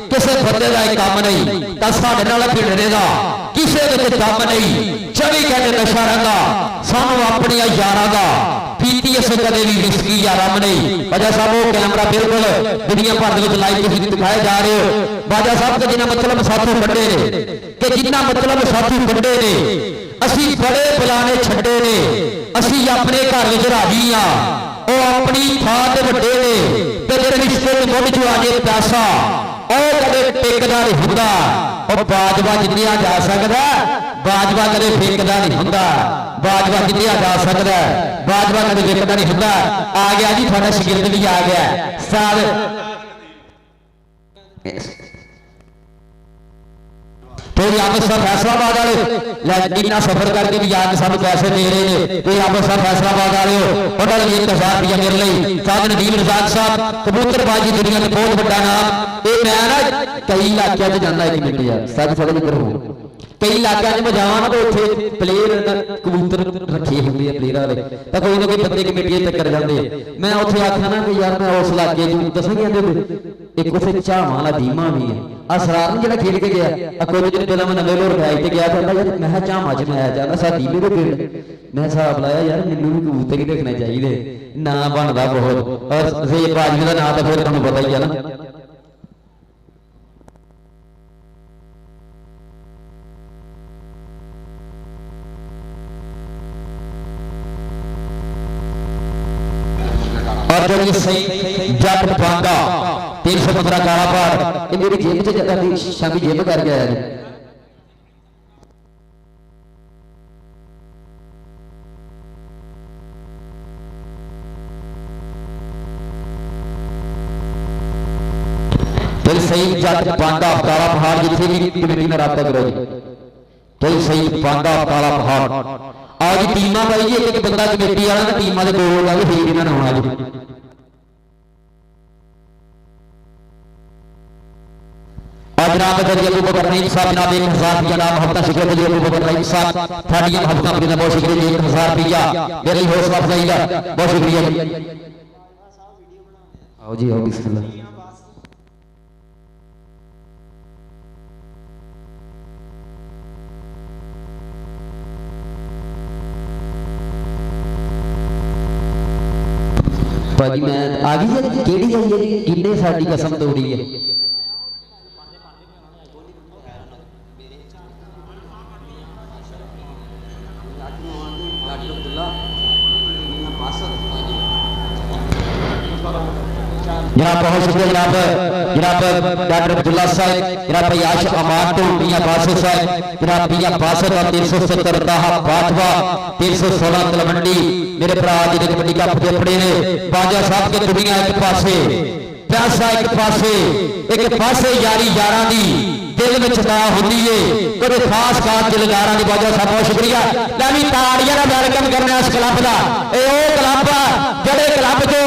किसी बंदे का काम नहीं तो साढ़े नाल भिड़ने का किसी दम नहीं 24 घंटे नशा रंगा सानू अपनी यारा का पीती अस कदे भी रिस्की आराम नहीं। बाजा साहब वो कैमरा बिल्कुल दुनिया भर में लाइव तुसीं दिखाए जा रहे हो। बाजा साहब के जिन्ना मतलब साथी कड्डे ने कि जिन्ना मतलब साथी कड्डे ने असी बड़े बुलाने छड्डे ने असी अपने घर विच राजी हां ਉਹ ਆਪਣੀ ਥਾਂ ਤੇ ਵੱਡੇ ਨੇ ਤੇ ਜਿਹੜੇ ਰਿਸ਼ਤੇ ਦੇ ਮੁੱਢ ਚੋਂ ਆ ਜੇ ਪਿਆਸਾ ਉਹ ਕਦੇ ਟਿਕਦਾ ਨਹੀਂ ਹੁੰਦਾ। ਉਹ ਬਾਜਵਾ ਜਿੱਤਿਆ ਜਾ ਸਕਦਾ ਬਾਜਵਾ ਕਦੇ ਫੇਕਦਾ ਨਹੀਂ ਹੁੰਦਾ। ਬਾਜਵਾ ਜਿੱਤਿਆ ਜਾ ਸਕਦਾ ਬਾਜਵਾ ਕਦੇ ਫੇਕਦਾ ਨਹੀਂ ਹੁੰਦਾ। ਆ ਗਿਆ ਜੀ ਤੁਹਾਡਾ ਸ਼ਾਗਿਰਦ ਵੀ ਆ ਗਿਆ ਸਾਦ तो अमृतसर फैसलाबाद वाले इन्ना सफर करके भी आके सानू पैसे दे रहे हैं। तो अमृतसर फैसलाबाद वाले उन्होंने भी 1000 रुपया मेरे लिए साध नदीम रजाक साहब कबूतरबाजी दुनिया में बहुत बड़ा नाम। ये मैं ना कई इलाकों में जाना एक मिनट यार सच थोड़ा जिक्र हो कई इलाकों में जावा ना तो उत्थे प्लेयर कबूतर रखे होंगे प्लेयर वाले तो कोई ना कोई बंदे कमेटी तक कर जाते। मैं उत्थे आखा ना कि यार मैं उस इलाके दसा कहते एक उसे झावां वाला धीमा भी है असरार जो खेल के गया कोई दिन पहले मैं नवे लोर गया गया कहता यार मैं झावां च मैच आना सा धीमे को पिंड मैं हिसाब लाया यार मैनू भी कबूतर ही देखने चाहिए ना बनता बहुत। और बाजवे का नाम तो फिर तुहानूं पता ही है ना। और जो ये सही जट पांगा 315 काला पार ये मेरी जेब से जगह शामी जेब कर गया है। दिल सही जट पांगा काला पहाड़ जिथे भी कमेटी में राब्ता करो जी दिल सही पांगा काला पहाड़ आज टीमां भाई जी एक बंदा कमेटी वाला ना टीमां दे गोल ला के फिर इन्हां ने आउणा जी। जनाब अली अबू बकर रहीम साहब जनाब 1000 रुपया नाम हफ्ता शिकर अली अबू बकर रहीम साहब थाड़ी हफ्ता अपने बहुत शुक्रिया जी 1000 रुपया मेरे लिए हौसला अफजाई का बहुत शुक्रिया जी। आओ जी आओ बिस्मिल्लाह भाजी मैं आ गई है केड़ी आई है किन्ने साडी कसम तोड़ी है जनाब बहुत शुक्रिया जनाब जनाब डॉक्टर अब्दुल्ला साहब जनाब याश अमान तो मियां बासर साहब जनाब मियां बासर का 370 दाहा बाजवा 316 तलवंडी मेरे भरा जी ने कबड्डी कप दे पड़े ने बाजा साहब के दुनिया एक पासे पैसा एक पासे यारी यारां दी दिल में दा होंदी है कोई खास खास दिलदारां दी बाजा साहब बहुत शुक्रिया लावी ताड़ियां दा वेलकम करना इस क्लब दा ए ओ क्लब ਜਿਹੜੇ क्लब जो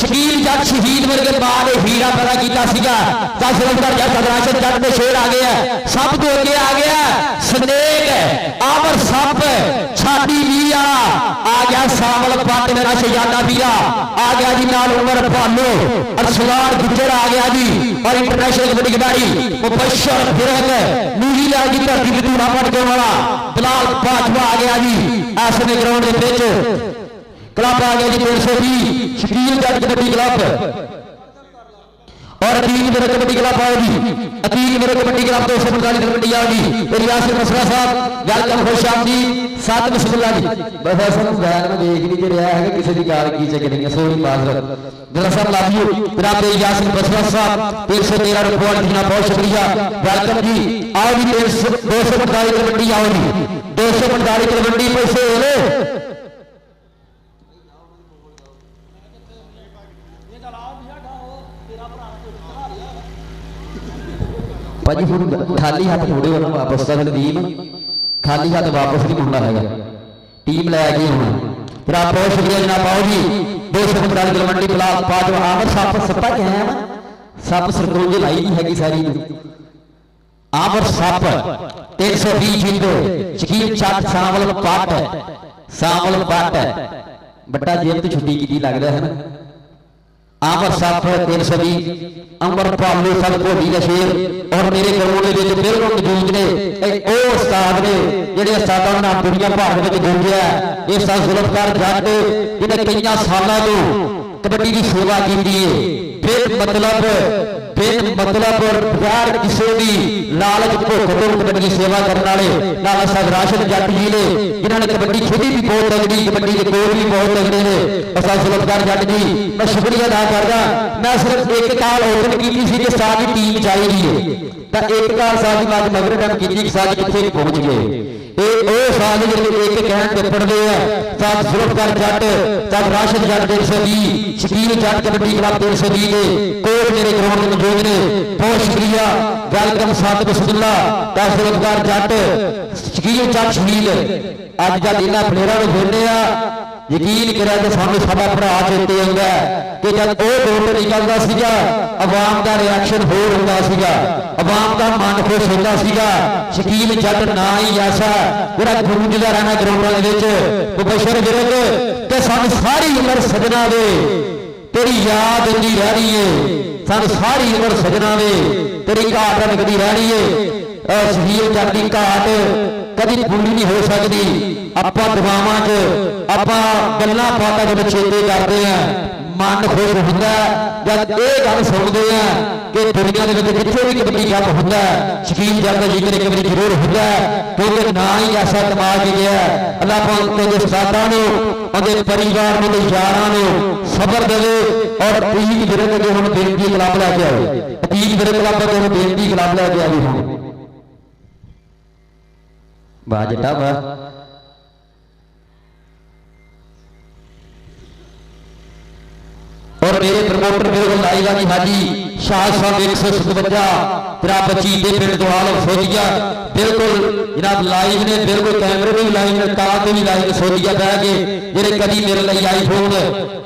शकील जट शहीद वर्गे बाद हीरा पैदा किया सीगा ਤਾਂ ਸਿਰਫਦਾਰ ਜੱਟ ਸਦਰਾਸ਼ਦ ਜੱਟ ਦੇ ਸ਼ੇਰ ਆ ਗਏ ਆ ਸਭ ਤੋਂ ਅੱਗੇ ਆ ਗਿਆ ਸਨੇਕ ਆਵਰ ਸੱਪ ਛਾਤੀ ਵੀਰਾ ਆ ਗਿਆ ਸਾਵਲ ਪੱਟ ਮੇਰਾ ਸ਼ਹਿਜ਼ਾਦਾ ਵੀਰਾ ਆ ਗਿਆ ਜੀ ਨਾਲ ਉਮਰ ਭਾਨੋ ਅਰਸਲਾਨ ਗੁੱਜਰ ਆ ਗਿਆ ਜੀ और इंटरनेशनल कबड्डी खिलाड़ी मुबशर फिरक न्यूजीलैंड की धरती पर धूड़ा पटकने वाला बिलाल बाजवा आ गया जी ऐसे ग्राउंड के बीच क्लब आ गया जी 320 शकील जट कबड्डी क्लब और अतीक मेरे कबड्डी क्लब आओ जी अतीक मेरे कबड्डी क्लब 245 कबड्डी आओ जी रियासत मसला साहब वेलकम खुश आमदीद साथ बिस्मिल्लाह जी बस ऐसा बयान में देख नहीं रहा है कि किसी की कार की चेक नहीं है सोनी माजरत दरअसल लव यू जनाब यासिन बसरा साहब 113 रुपये लिखना बहुत शुक्रिया वेलकम जी आओ जी 245 कबड्डी आओ जी 245 कबड्डी पैसे ले भाजी हम खाली हाथ मुड़े वापस टीम खाली हाथ वापस नहीं मुड़ना है टीम लैके आना फिर आप बहुत शुक्रिया जनाब आओ जी 245 तलवंडी बिलाल बाजवा आमर सप सप्पा क्या है सप सरकोंज लाई नहीं हैगी सारी आमर सप 320 जिंदो शकील चट सावल पट बट्टा जेब तो छुट्टी की लगता है ना आमर साफ 320 अंबर पालू सब घोड़ी का शेर और मेरे ग्राउंड के बिल्कुल मौजूद ने ओ उस्ताद ने ਜਿਹੜੇ ਉਸਤਾਦਾਂ ਨਾਲ ਦੁਨੀਆ ਭਰ ਦੇ ਵਿੱਚ ਗੂੰਜਿਆ ਇਹ ਉਸਤਾਦ ਜ਼ੁਲਫਕਾਰ ਜੱਟ ਜਿਹਨੇ ਕਈਆਂ ਸਾਲਾਂ ਤੋਂ ਕਬੱਡੀ ਦੀ ਸੇਵਾ ਕੀਤੀ ਹੈ ਫਿਰ ਮਤਲਬ ਬਗੈਰ ਕਿਸੇ ਦੀ ਲਾਲਚ ਭੁੱਖ ਤੋਂ ਕਬੱਡੀ ਦੀ ਸੇਵਾ ਕਰਨ ਵਾਲੇ ਲਾਲਾ ਸਾਹਿਬ ਰਾਸ਼ਦ ਜੱਟ ਜੀ ਨੇ ਜਿਨ੍ਹਾਂ ਨੇ ਕਬੱਡੀ ਖੇਡੀ ਵੀ ਬਹੁਤ ਤਗੜੀ ਕਬੱਡੀ ਦੇ ਕੋਲ ਵੀ ਬਹੁਤ ਤਗੜੇ ਨੇ ਉਸਤਾਦ ਜ਼ੁਲਫਕਾਰ ਜੱਟ ਜੀ ਮੈਂ ਸ਼ੁਕਰੀਆ ਅਦਾ ਕਰਦਾ ਮੈਂ ਸਿਰਫ ਇੱਕ ਕਾਲ ਓਪਨ ਕੀਤੀ ਸੀ ਕਿ ਸਾਡੀ ਟੀਮ ਚਾਹੀਦੀ ਹੈ ਤਾਂ ਇੱਕ ਕਾਲ ਸਾਡੀ ਅੱਜ ਮਗਰ ਟਾਈਮ ਕੀਤੀ ਕਿ ਸਾਡੀ ਕਿੱਥੇ ਪਹੁੰਚ ਗਏ ਇਹ ਉਹ ਸਾਲ ਜਿਹੜੇ ਇੱਕ ਕਹਿਣ ਤੇ ਪੜਦੇ ਆ ਸਾਡ ਜ਼ੁਲਫਕਾਰ ਜੱਟ ਸਾਡ ਰਾਸ਼ਦ ਜੱਟ 320 ਸ਼ਕੀਲ ਜੱਟ ਕਬੱਡੀ ਕਲੱਬ 320 ਦੇ ਕੋਲ ਮੇਰੇ ਗਰਾਊਂਡ ਦੇ ਮੌਜੂਦ ਨੇ ਬਹੁਤ ਸ਼ੁਕਰੀਆ ਵੈਲਕਮ ਸਾਡ ਬਿਸਮਿਲ੍ਲਾ ਤਾਂ ਜ਼ੁਲਫਕਾਰ ਜੱਟ ਸ਼ਕੀਲ ਜੱਟ ਸ਼ਹੀਦ ਅੱਜ ਜਦ ਇਹਨਾਂ ਪਲੇਅਰਾਂ ਨੂੰ ਖੇਡਦੇ ਆ यकीन करा तो सामने साडा भरा चेते आउंदा कि जब वो गोल निकलदा सीगा आवाम का रिएक्शन होर हुंदा सीगा आवाम का मन खुश हुंदा सीगा शकील जट ना ही ऐसा जिहड़ा गूंजदा रहना ग्राउंडां दे विच मुबशर विरक ते सानू सारी उम्र सजना दे तेरी याद आउंदी रहनी है सानू सारी उम्र सजना दे तेरी घाट लगदी रहनी है शकील जट दी घाट कभी पूरी नहीं हो सकती ਆਪਾਂ ਦੁਆਵਾਂ 'ਚ ਆਪਾਂ ਗੱਲਾਂ ਬਾਤਾਂ ਦੇ ਵਿੱਚ ਚੇਤੇ ਕਰਦੇ ਆ ਮਨ ਖੁਸ਼ ਹੁੰਦਾ ਜਦ ਇਹ ਗੱਲ ਸੁਣਦੇ ਆ ਕਿ ਦੁਨੀਆ ਦੇ ਵਿੱਚ ਜਿੱਥੇ ਵੀ ਕਬੱਡੀ ਕੱਪ ਹੁੰਦਾ ਸ਼ਕੀਲ ਜੱਟ ਦਾ ਜ਼ਿਕਰ ਇੱਕ ਵਾਰੀ ਜ਼ਰੂਰ ਹੁੰਦਾ ਕਿਉਂਕਿ ਨਾ ਹੀ ਐਸਾ ਦਿਮਾਗ ਗਿਆ ਅੱਲਾਹ ਪਾਕ ਦੇ ਉਸਤਾਦਾਂ ਨੂੰ ਉਹਦੇ ਪਰਿਵਾਰ ਨੂੰ ਤੇ ਯਾਰਾਂ ਨੂੰ ਸਬਰ ਦੇਵੇ ਔਰ ਤੀਜ ਵਿਰਕ ਦੇ ਹੁਣ ਬੇਨਤੀ ਕਲੱਬ ਲੈ ਕੇ ਆਵੇ ਤੀਜ ਵਿਰਕ ਕਲੱਬ ਦੇ ਹੁਣ ਬੇਨਤੀ ਕਲੱਬ ਲੈ ਕੇ ਆਵੇ ਹੁਣ ਬਾਜਟਾ ਵਾ और मेरे प्रमोटर बिल्कुल लाइव जी हाजी शाह साहब 157 जनाब बची दे पिंड दोहाल फौजिया बिल्कुल जनाब लाइव ने बिल्कुल कैमरे भी लाइव ने तार ते भी लाइव फौजिया बह के जेडे कदी मेरे लिए आईफोन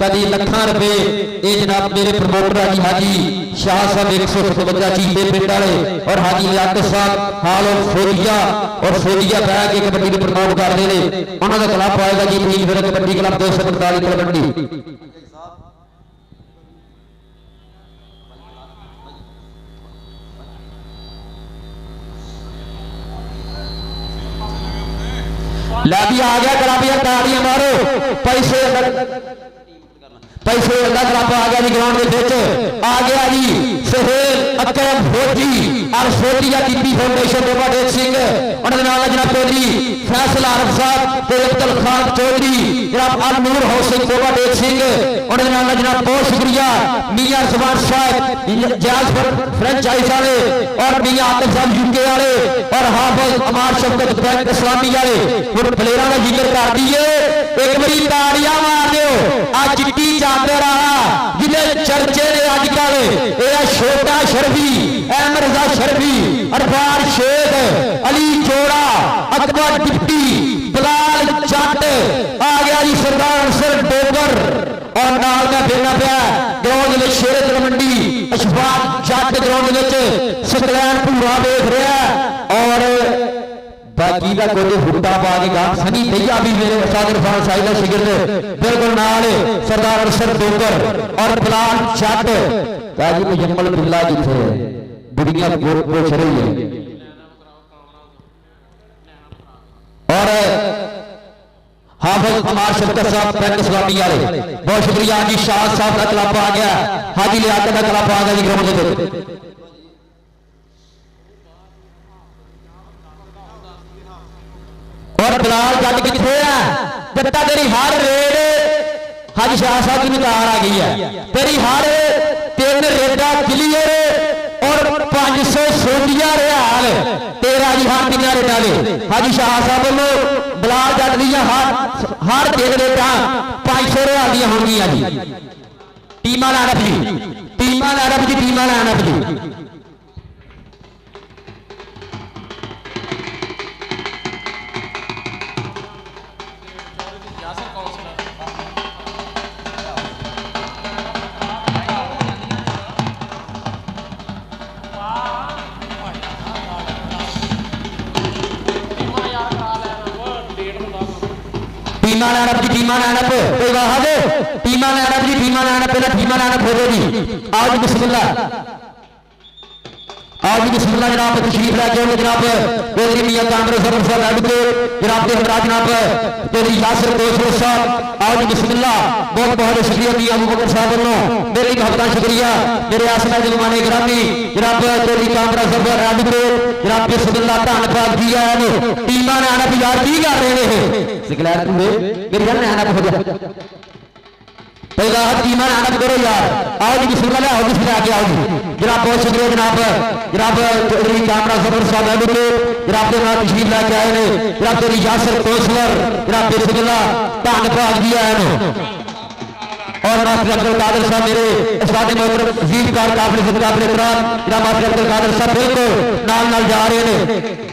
कदी लाखां रुपए ये जनाब मेरे प्रमोटर जी हाजी शाह साहब 157 चीते पिंड वाले और हाजी लियाकत साहब हाल फौजिया और फौजिया बह के कबड्डी को प्रमोट करते हैं उन्होंने का क्लब आएगा जी तीन फिर कबड्डी क्लब 245 कबड्डी लाभी आ गया क्लब यार ताड़ियां मारो पैसे पैसे क्लब आ गया जी ग्राउंड के बीच आ गया जी सुहेल अकरम फौजी और फौजिया टीपी फाउंडेशन बाबा देव सिंह उन्होंने नाल जनाब चौधरी फैसल आरफ साहब ते अब्दुल खान चौधरी जनाब अल नूर हाउसिंग बाबा देव सिंह उन्होंने नाल जनाब बहुत शुक्रिया मियां जमान साहब जाज फ्रेंचाइज वाले और मियां आतिफ साहब यूके वाले और हाफिज अमार शफकत बैंक इस्लामी वाले और प्लेयरां दा जिक्र कर दीए एक बारी ताड़ियां मार दिओ आ चिट्टी चादर वाला जिन्हें चर्चे ने अजकल ये छोटा शरफी अहमद शरफी अरबार शेख अली जोड़ा अकबर डिप्टी बिलाल जट आ गया जी सरदार सर डोगर और नाल का फेरना पाया ग्राउंड में शेर तलवंडी अशफाक जट ग्राउंड में सकलैन भूरा देख रहा और बाकी का कोई हुट्टा पा के गा सनी भैया भी मेरे सागर खान साहिब का शिगिर्द बिल्कुल नाल सरदार अरसर डोगर और बिलाल जट काजी मुजम्मल बिल्ला जिथे बुढ़िया गोच रही है और हाफिज अमार शफकत साहब बैंक इस्लामी वाले बहुत शुक्रिया जी शाह साहब का क्लब आ गया हाजी लियाकत का क्लब आ गया जी ग्राउंड में और बिलाल जट किथे है दत्ता तेरी हर रेड हाजी शाह साहब की निकार आ गई है तेरी हर 3 रेडा क्लियर और 500 सोटिया रियाल तेरा जी हर 3 रेडा ने हाजी शाह साहब वालों बिलाल जट दी हर 3 रेडा 500 रियाल दी होंगी जी टीमां लानप जी टीमां लानप जी टीमां लानप जी टीमां लानप जी टीमां लानप कोई वाह दे टीमां लानप जी टीमां लानप पहले टीमां लानप हो जी आओ जी बिस्मिल्लाह आओ जी बिस्मिल्लाह जनाब तशरीफ लेके आओ जनाब चौधरी मियां कामर सर साहब एडवोकेट जनाब के हमरा जनाब चौधरी यासिर कोसर साहब आओ जी बिस्मिल्लाह बहुत बहुत शुक्रिया मियां अबू बकर साहब वालों मेरे बहुत शुक्रिया मेरे आसना जमाने ग्रामी जनाब चौधरी कामर साहब एडवोकेट जनाब बिस्मिल्लाह धन्नवाद जी आया ने टीमां लानप यार की कर रहे हैं सिकलैर पूरे मेरी गल लानप हो जा पहला टीमां लानप करो यार आओ जी बिस्मिल्लाह आओ बिस्मिल्लाह आगे आओ जी जनाब बहुत शुक्रिया जनाब चौधरी कामरा सबर साहब एडवोकेट जनाब के नाम तशरीफ लेके आए ने जनाब चौधरी यासिर कोसवर जनाब बिस्मिल्लाह धन्नवाद जी आया ने और मास्टर अब्दुल कादिर साहब मेरे इस्लामी मोहतरम वजीर कार काफिले से काफिले इकराम जनाब मास्टर अब्दुल कादिर साहब बिल्कुल नाल जा रहे हैं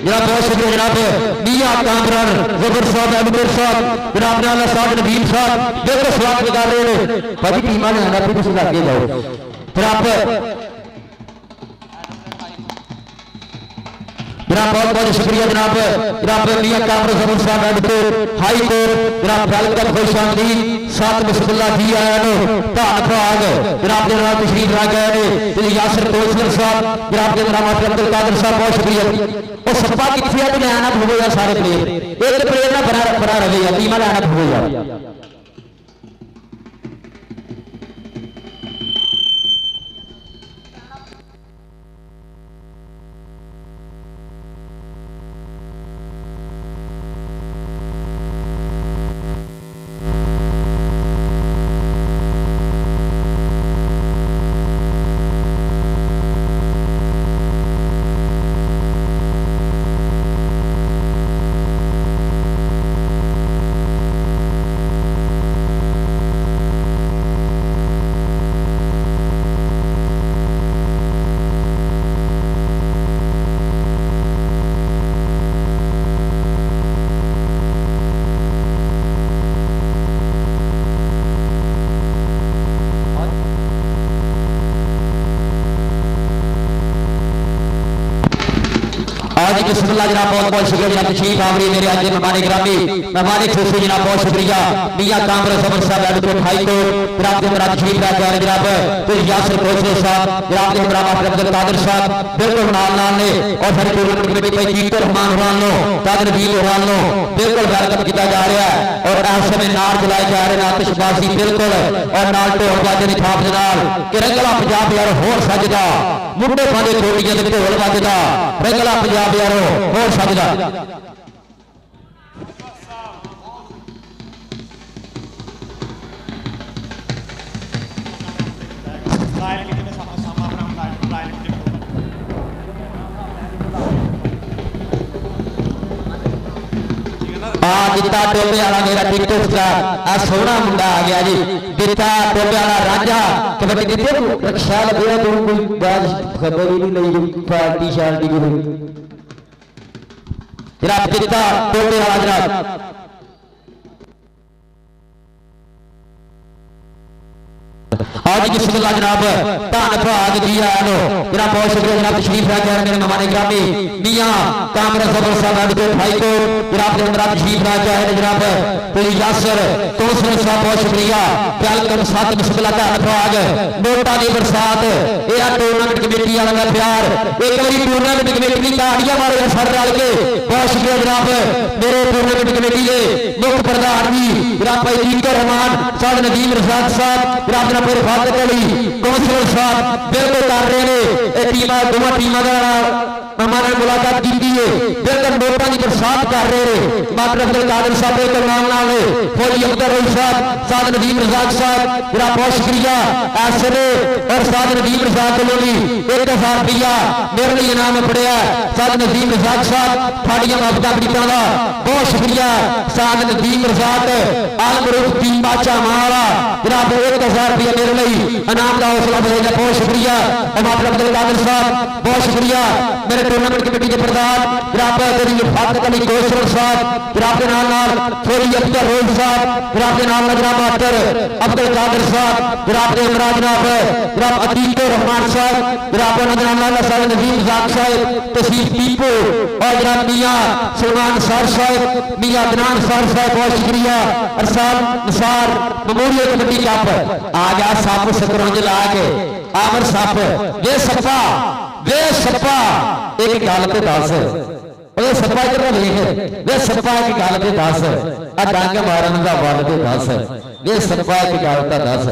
जनाब बहुत शुक्रिया जनाब मियां कामरान जबर साहब एडवोकेट साहब जनाब नाला साहब नबील साहब बिल्कुल स्वागत कर रहे हैं भाजी टीमां ने आना फिर तुम आगे जाओ फिर आप जनाब बहुत बहुत शुक्रिया जनाब मियां कामर जबर साहब एडवोकेट हाई कोर्ट जनाब वेलकम खुश आमदीद साथ बिस्मिल्लाह जी आया नो धन्नवाद जनाब के नाम तशरीफ ला गए ने श्री यासिर कोसर साहब जनाब के नाम अब्दुल कादिर साहब बहुत शुक्रिया और सप्पा किथे है लाइनअप हो गया सारे प्लेयर एक प्लेयर ना बना रहे या टीमां लाइनअप हो गया बिस्मिल्लाह जनाब, बहुत बहुत शुक्रिया जनाब, तशरीफ आवरी मेरे आज मेहमान गिरामी, मेहमान खुशी जनाब, बहुत शुक्रिया मियां कामराज सबर साहब एडवोकेट हाई कोर्ट जनाब के मेरा तशरीफ ला के जनाब तो यासर कोचर साहब जनाब के मेरा मास्टर अब्दुल कादिर साहब बिल्कुल नाल ने और सारी टूर्नामेंट कमेटी भाई कीकर रहमान रहमान नो कादिर बील रहमान नो बिल्कुल वेलकम किया जा रहा है और इस समय नार चलाए जा रहे हैं आतिशबाजी बिल्कुल और नाल ढोल बाजे की थाप दे नाल कि रंगला पंजाब यार होर सजदा मुंडे पादे कोड़ियां दे ढोल बजदा रंगला पंजाब यारो होर सजदा जिता टोपे वाला मेरा टिकटॉक स्टार आ सोना मुंडा आ गया जी जिता टोपे वाला राजा कबड्डी जिते रक्षा लगे तो कोई बाज खबर ही नहीं लगी पार्टी शार्टी को जनाब जिता टोपे वाला जनाब आज की बिस्मिल्लाह जनाब धन भाग जी आया नो जनाब बहुत शुक्रिया जनाब तशरीफ ला के मेरे मेहमान गिरामी मियां कामराज सबर साहब एडवोकेट हाई कोर्ट जनाब के अंदर तशरीफ ला के आए जनाब तो यासर कौंसलर साहब बहुत शुक्रिया वेलकम साथ बिस्मिल्लाह धन भाग नोटा की बरसात ये टूर्नामेंट कमेटी वालों का प्यार एक बार टूर्नामेंट कमेटी की ताड़ियां मारो सर रल के बहुत शुक्रिया जनाब मेरे टूर्नामेंट कमेटी के मुख्य प्रधान जी जनाब भाई कीकर रहमान साहब नदीम रजाक साहब जनाब मेरे फादर अली कौंसलर साहब बिल्कुल कर रहे हैं टीम दोनों टीमों का हमारे मुलाकात की है बिल्कुल नोटा की बरसात कर रहे हैं मास्टर अब्दुल कादिर साहब बिल्कुल नाल फौजी अख्तर रही साहब साद नदीम रजाक साहब मेरा बहुत शुक्रिया ऐसे और साद नदीम रजाक लोली 1000 रुपया मेरे लिए इनाम पड़िया साद नदीम रजाक साहब फाड़ियां मुहब्बत प्रीतां का बहुत शुक्रिया साद नदीम रजाक आलमरूफ टीम बादशाह माला जनाब 1000 रुपया मेरे लिए इनाम का हौसला बढ़ेगा बहुत शुक्रिया मास्टर अब्दुल कादिर साहब बहुत शुक्रिया मेरे टूर्नामेंट कमेटी के प्रधान जनाब फातह अली कौसर साहब जनाब के नाल फौजी अख्तर रोज साहब जनाब के नाल जनाब मास्टर अब्दुल कादिर साहब जनाब के इमरान जनाब अतीक रहमान साहब जनाब के नाल साहब नजीम जाक साहब तहसील टीपो और जनाब मियां सलमान सर साहब मियां अदनान सर साहब बहुत शुक्रिया अरसान निसार मेमोरियल कमेटी कप आ गया सप शतरंज ला के आमर सप वे सप्पा एक गल ते दस ओए सप्पा इधर देख वे सप्पा एक गल ते दस आ डंग मारन दा वल ते दस वे सप्पा एक गल ते दस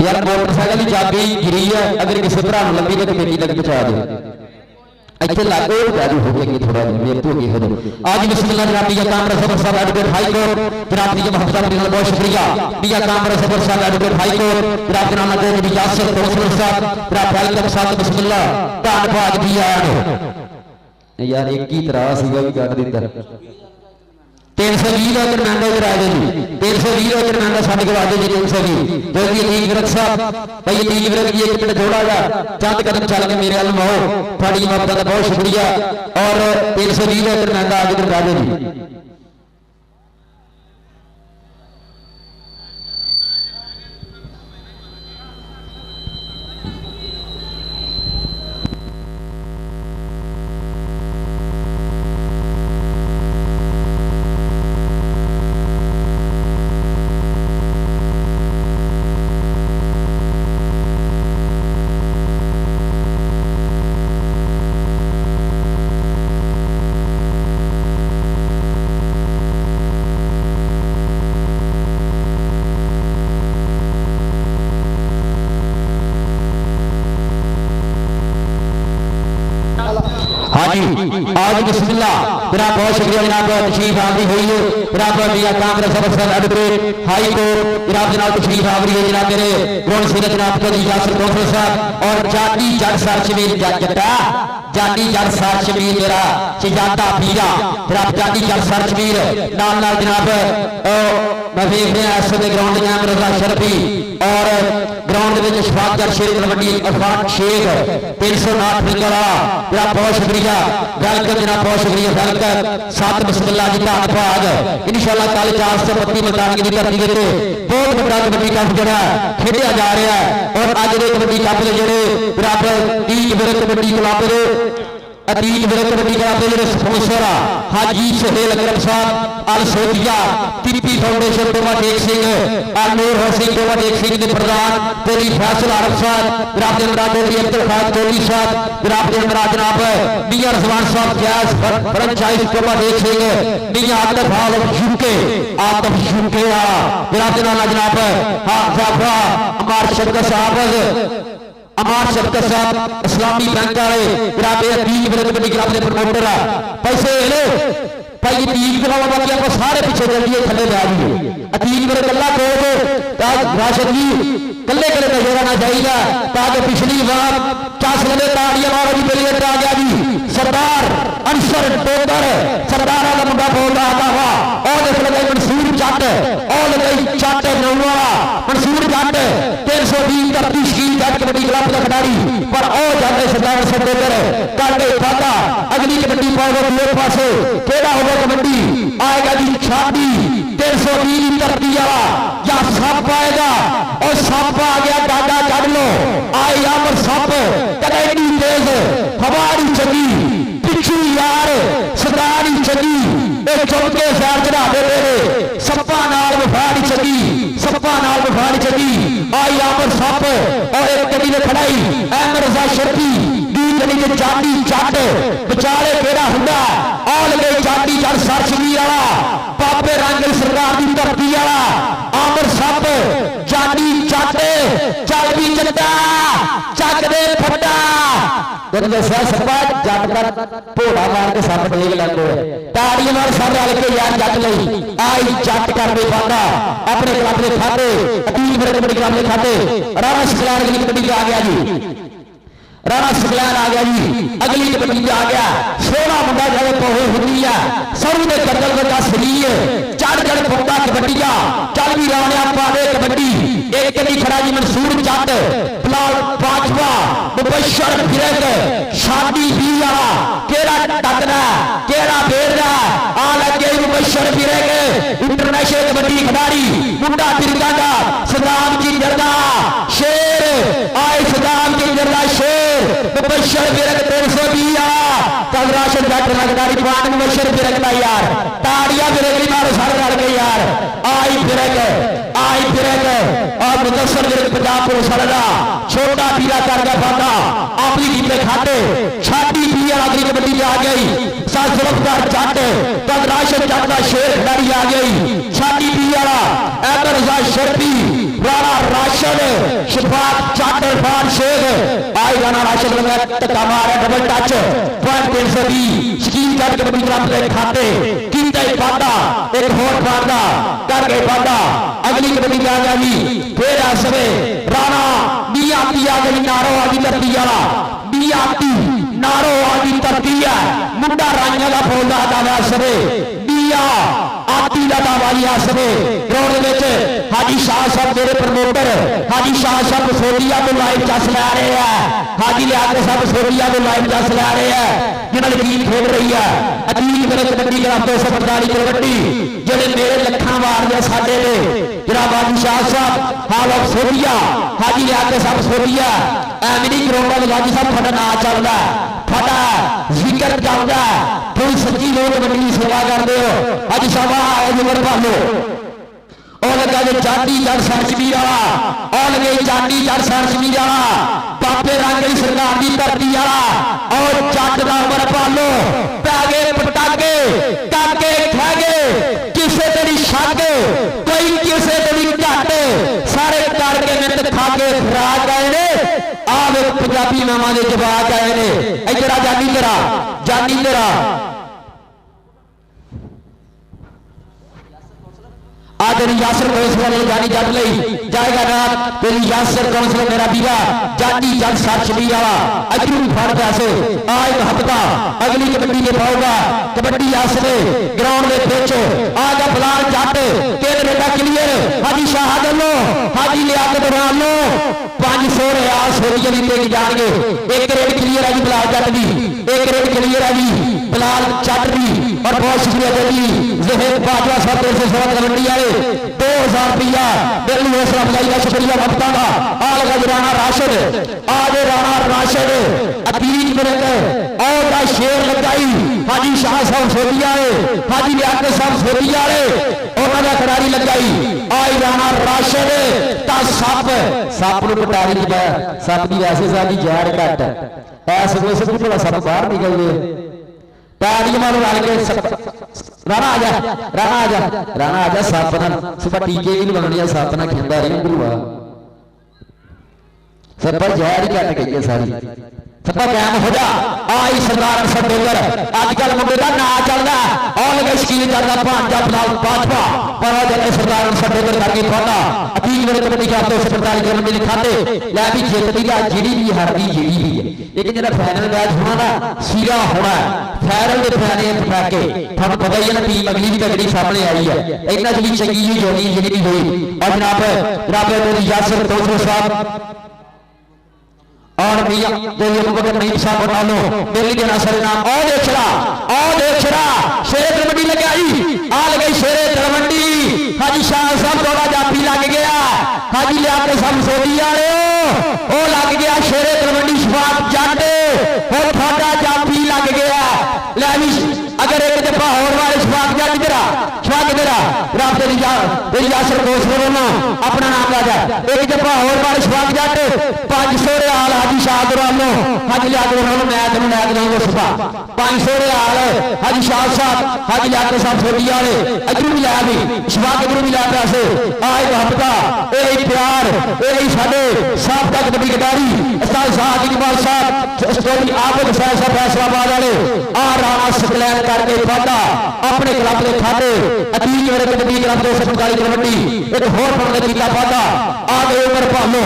यार मोटरसाइकिल की चाबी गिरी है अगर किसी भरा लगी तो कमेटी तक पहुंचा दो इतने लागू जादू हो गया थोड़ा मेरे तो की हो आज बिस्मिल्लाह जनाब मियां कामराज सबर साहब एडवोकेट हाई कोर्ट जनाब मियां मोहम्मद अली बहुत शुक्रिया मियां कामराज सबर साहब एडवोकेट हाई कोर्ट जनाब के नाम दे यासर कौंसलर साहब जनाब वेलकम साथ बिस्मिल्लाह धन भाग जी आया यार एक ही तरह सीगा भी काट दिता 320 का टूर्नामेंट इधर आ गए जी 320 का टूर्नामेंट साढ़े को आ गए जी 320 जो कि लीग विरक साहब भाई लीग विरक जी एक मिनट थोड़ा जा चंद कदम चल के मेरे अलम आओ थोड़ी मोहब्बत का बहुत शुक्रिया और 320 का टूर्नामेंट आ गए इधर आ गए जी आज बिस्मिल्लाह जनाब बहुत शुक्रिया जनाब तशरीफ आवरी हुई है जनाब मियां कामराज सबर साहब एडवोकेट हाई कोर्ट जनाब तशरीफ आवरी है जनाब मेरे ग्राउंड से जनाब को यासर कौंसलर साहब और जाती जट सर शमीर जट्टा जाती जट सर शमीर मेरा शहजादा पीरा जनाब जाती जट सर शमीर नाल जनाब मैं देख रहा इस समय ग्राउंड में रजा शरफी और ग्राउंड में शफाक शेख कबड्डी अफाक शेख 309 फिंगला जनाब बहुत शुक्रिया वेलकम जनाब, बहुत शुक्रिया वेलकम। साथ बिस्मिल्लाह जी धन भाग इंशाअल्लाह कल 432 मुल्तान की धरती के बहुत बड़ा कबड्डी कप जरा खेडिया जा रहा है। और अज के कबड्डी कप के जोड़े बराबर 30 विरक कबड्डी क्लब के अतीत विरक कबड्डी क्लब के जो स्पॉन्सर हाजी सुहेल अकरम साहब अल सोफिया टीपी फाउंडेशन डोमा टेक सिंह नूर हुसैन डोमा टेक सिंह के प्रधान तेरी फैसल आरफ साहब जनाब इमरान अब्दुल खान चौधरी साहब जनाब इमरान जनाब मियां रजवान साहब गैस फ्रेंचाइज डोमा टेक सिंह मियां आतफ आतफ यूके जनाब जनाब हाफा अमार शरकत साहब अमार शरकत साहब इस्लामी बैंक वाले जनाब अतीत विरक कबड्डी क्लब के प्रमोटर पैसे ले भाई तीन दिलावा बाकी आप सारे पीछे चलिए थले ला जाइए अतीत विरक कला को राशिद जी कल्ले कले का जोड़ा ना चाहिए ताकि पिछली बार 10 लगे ताड़ियां मारो जी पहले आ गया जी सरदार अंसर टोकर सरदार का मुंडा बोल रहा था और देख लगे मंसूर जट और लगे जट नौवा मंसूर जट 320 धरती शकील जट कबड्डी क्लब का खिलाड़ी पर और जाते सरदार अंसर टोकर करके खाता अगली कबड्डी पाओगे दूसरे पासे केड़ा होगा कबड्डी आएगा जी छाती 320 धरती वाला या सप आएगा और सप आ गया डागा चढ़ लो आई अमर सप कदे तेज हवारी चंगी पिछू यार सरदारी चंगी चौके सैर चढ़ा दे तेरे सप्पा नाल वफाड़ी चंगी सप्पा नाल वफाड़ी चंगी आई अमर सप और एक कड़ी ने खड़ाई अहमद रजा शर्फी दी कड़ी ने चांदी चट विचाले केड़ा हुंदा ऑल गई चांदी चढ़ सरशवीर वाला पापे रंग सरकार की धरती वाला अमर सप चांदी चट चल भी चट्टा चक दे फट्टा सपा जट कर भोड़ा मार के सप देख लैंदे ताड़ियां मार सब रल के यार जट लई आई जट कर दे पाता अपने क्लब के खाते अतीत विरक कबड्डी क्लब के खाते राणा सकलैन अगली कबड्डी आ गया जी राणा सकलैन आ गया जी अगली कबड्डी आ गया 16 मुंडा जावे पोहे हुंदी है सरू ने कदल वगा शरीर चढ़ पुंडा कबड्डिया चल भी राणा पावे कबड्डी एक कड़ी खड़ा जी मंसूर जट बिलाल बाजवा मुबशर फिरक शादी भी वाला केड़ा टकदा केड़ा बेरदा आ लगे मुबशर फिरक इंटरनेशनल कबड्डी खिलाड़ी मुंडा तिरगा दा सदाम जी जरदा शेर आए सदाम जी जरदा शेर मुबशर फिरक 320 कल राशन जट लगदारी पान मुबशर फिरक दा यार ताड़ियां फिरक मारो सारे रल के यार आई फिरक और मुदस्सर फिरक पंजाब पुलिस वाला छोटा पीला कर गया फाटा अपनी टीम के खाते छाती पी अगली कबड्डी आ गई जुल्फकार जट कल राशन जट का शेर खिलाड़ी आ गई छाती पी वाला अहमद रजा शर्फी राणा राशन शफात जट इरफान शेख आई राणा राशन लगा धक्का मारा डबल टच पॉइंट 320 शकील जट कबड्डी क्लब के खाते कीता ही पाता एक होर पाता करके पाता अगली कबड्डी आ गई फिर आसवे राणा मियां आ गई नारो आदि धरती वाला मियां नारो आदि धरती है मुंडा राइया का बोलता दावा सवे मियां आती का दावा सवे ग्राउंड में हाजी शाह साहब मेरे प्रमोटर हाजी शाह साहब सोलिया को लाइव चस लै रहे हैं हाजी लियाकत साहब सोलिया को लाइव चस लै रहे हैं जिन्होंने टीम खेल रही है अतीत विरक कबड्डी क्लब 245 कबड्डी जेडे मेरे लखा वार ने साडे ने जनाब हाजी शाह साहब हाल ऑफ सोलिया हाजी लियाकत साहब सोलिया एमडी ग्राउंड में हाजी साहब फटा ना चलता फटा जिक्र चलता तुम सच्ची लोग कबड्डी सेवा करते हो हाजी साहब आए जुमर भालो और लगा जो चांदी जट सरशवीर वाला और लगे चांदी जट सरशवीर वाला पापे रंग सरकार की धरती वाला और जट का उमर पालो पै गए पटाके काके खा गए किसे तेरी छक कोई किसे तेरी घट सारे करके मित खा के फिरा गए ने आ पंजाबी नामां दे जवाब आए ने इधर जानी तेरा आज यासर कौंसलर ने जानी जट लई जाएगा नाम तेरी यासर कौंसलर मेरा बीरा जानी जट सरशवीर वाला अजरू फड़ पैसे आज हफ्ता अगली कबड्डी के पाऊगा कबड्डी आसरे ग्राउंड में बेचो आगा बलाल जट केन बेटा क्लियर हाजी शाह लो हाजी लियाकत लो 500 रियाल सोरी जली लेके जाएंगे एक रेड क्लियर है जी बलाल जट दी एक रेड क्लियर है जी बिलाल चटरी और बहुत शुक्रिया जी जहेर बाजवा साहब तरफ से स्वागत कमेटी वाले 2000 रुपया दिल्ली हौसला अफजाई का शुक्रिया भक्तों का आलगा राणा राशिद आगे राणा राशिद अतीत मिनट और का शेर लगाई हाजी शाह साहब सोधी वाले हाजी लियाकत साहब सोधी वाले उन्होंने खिडारी लगाई आई राणा राशिद ता सप सप नूं कटारी च सप की वैसे साडी जहर घट ऐस कोशिश की थोड़ा सप बाहर निकल गए तालियां मारो रल के राणा आ जा राणा आ जा राणा आ जा सप ना सुबह टीके भी लगाने सप ना खिंदा रही गुरुआ सप जहर ही घट गई है सारी सपा कायम हो जा आई सरदार अरशद डोगर अजकल मुंडे का ना चलता और लगे शकील चलता भांजा फिलहाल भाजपा पर जब सरदार अरशद डोगर करके पौधा अतीत मेरे कमेटी का 245 करोड़ में खाते लै भी जितती है जीडी भी हारदी जीडी भी है लेकिन जो फाइनल मैच होना ना सीरा होना फाइनल के फैने पटाके थोड़ा पता ही है ना टीम अगली भी तगड़ी सामने आई है इतना जी चंगी जी जोड़ी जिंदगी हुई और जनाब यासर दोस्तों साहब और भैया जो ये मुकदम नहीं साहब बता लो दिल्ली के नासर नाम और देखरा शेर तलवंडी लगे आई आ लगी शेर तलवंडी हाजी शाह साहब थोड़ा जाफी लग गया हाजी लियाकत साहब सोधी वाले ओ लग गया शेर तलवंडी शफात जट और थोड़ा जाफी लग गया ले भी अगर एक दफा और वाले शफात जट तेरा रब तेरी यासर दोस्त बोलो अपना नाम ला जा एक दफा और वाले शफात जट 500 रियाल हाजी शाह दुरानो हाजी लियाकत साहब मैं तेन लै दूंगा सुबह 500 रियाल हाजी शाह साहब हाजी लियाकत साहब सोधी वाले इधर भी लै भी शफात इधर भी लै पैसे आए हफ्ता यही प्यार यही साडे साहब तक कबड्डी खिडारी उस्ताद साहब इकबाल साहब स्टोरी आबद साहब फैसलाबाद वाले आ राणा स्कलैन करके वादा अपने क्लब के खाते अतीत मेरे कबड्डी क्लब 245 कबड्डी एक होर बनने कीता वादा आ गए उमर भालो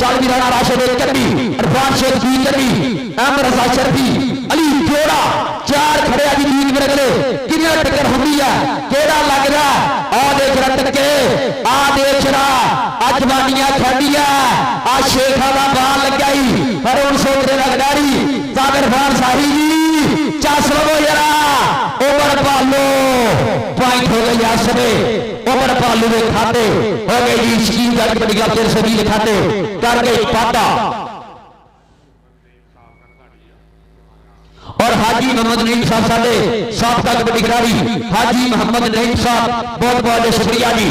चल भी राणा राशिद चड्डी इरफान शेख दी चड्डी अहमद रजा शरफी अली जोड़ा 4 खड़े अभी 3 मिनट ले किन्ना टक्कर होंदी है केड़ा लगदा आ देख रहा टक्के आ देख रहा अजवानियां खड़िया आ शेखा दा बाल लगाई हरुण सोदरे दा खिडारी सागर खान साही जी चस लो जरा उमर भालो पॉइंट हो गई आसरे उमर भालू के खाते हो गई जी शकील का कबड्डी क्लब 320 खाते कर गए पाटा और हाजी मोहम्मद नईम साहब साडे साबका कबड्डी खिडारी हाजी मोहम्मद नईम साहब बहुत बहुत शुक्रिया जी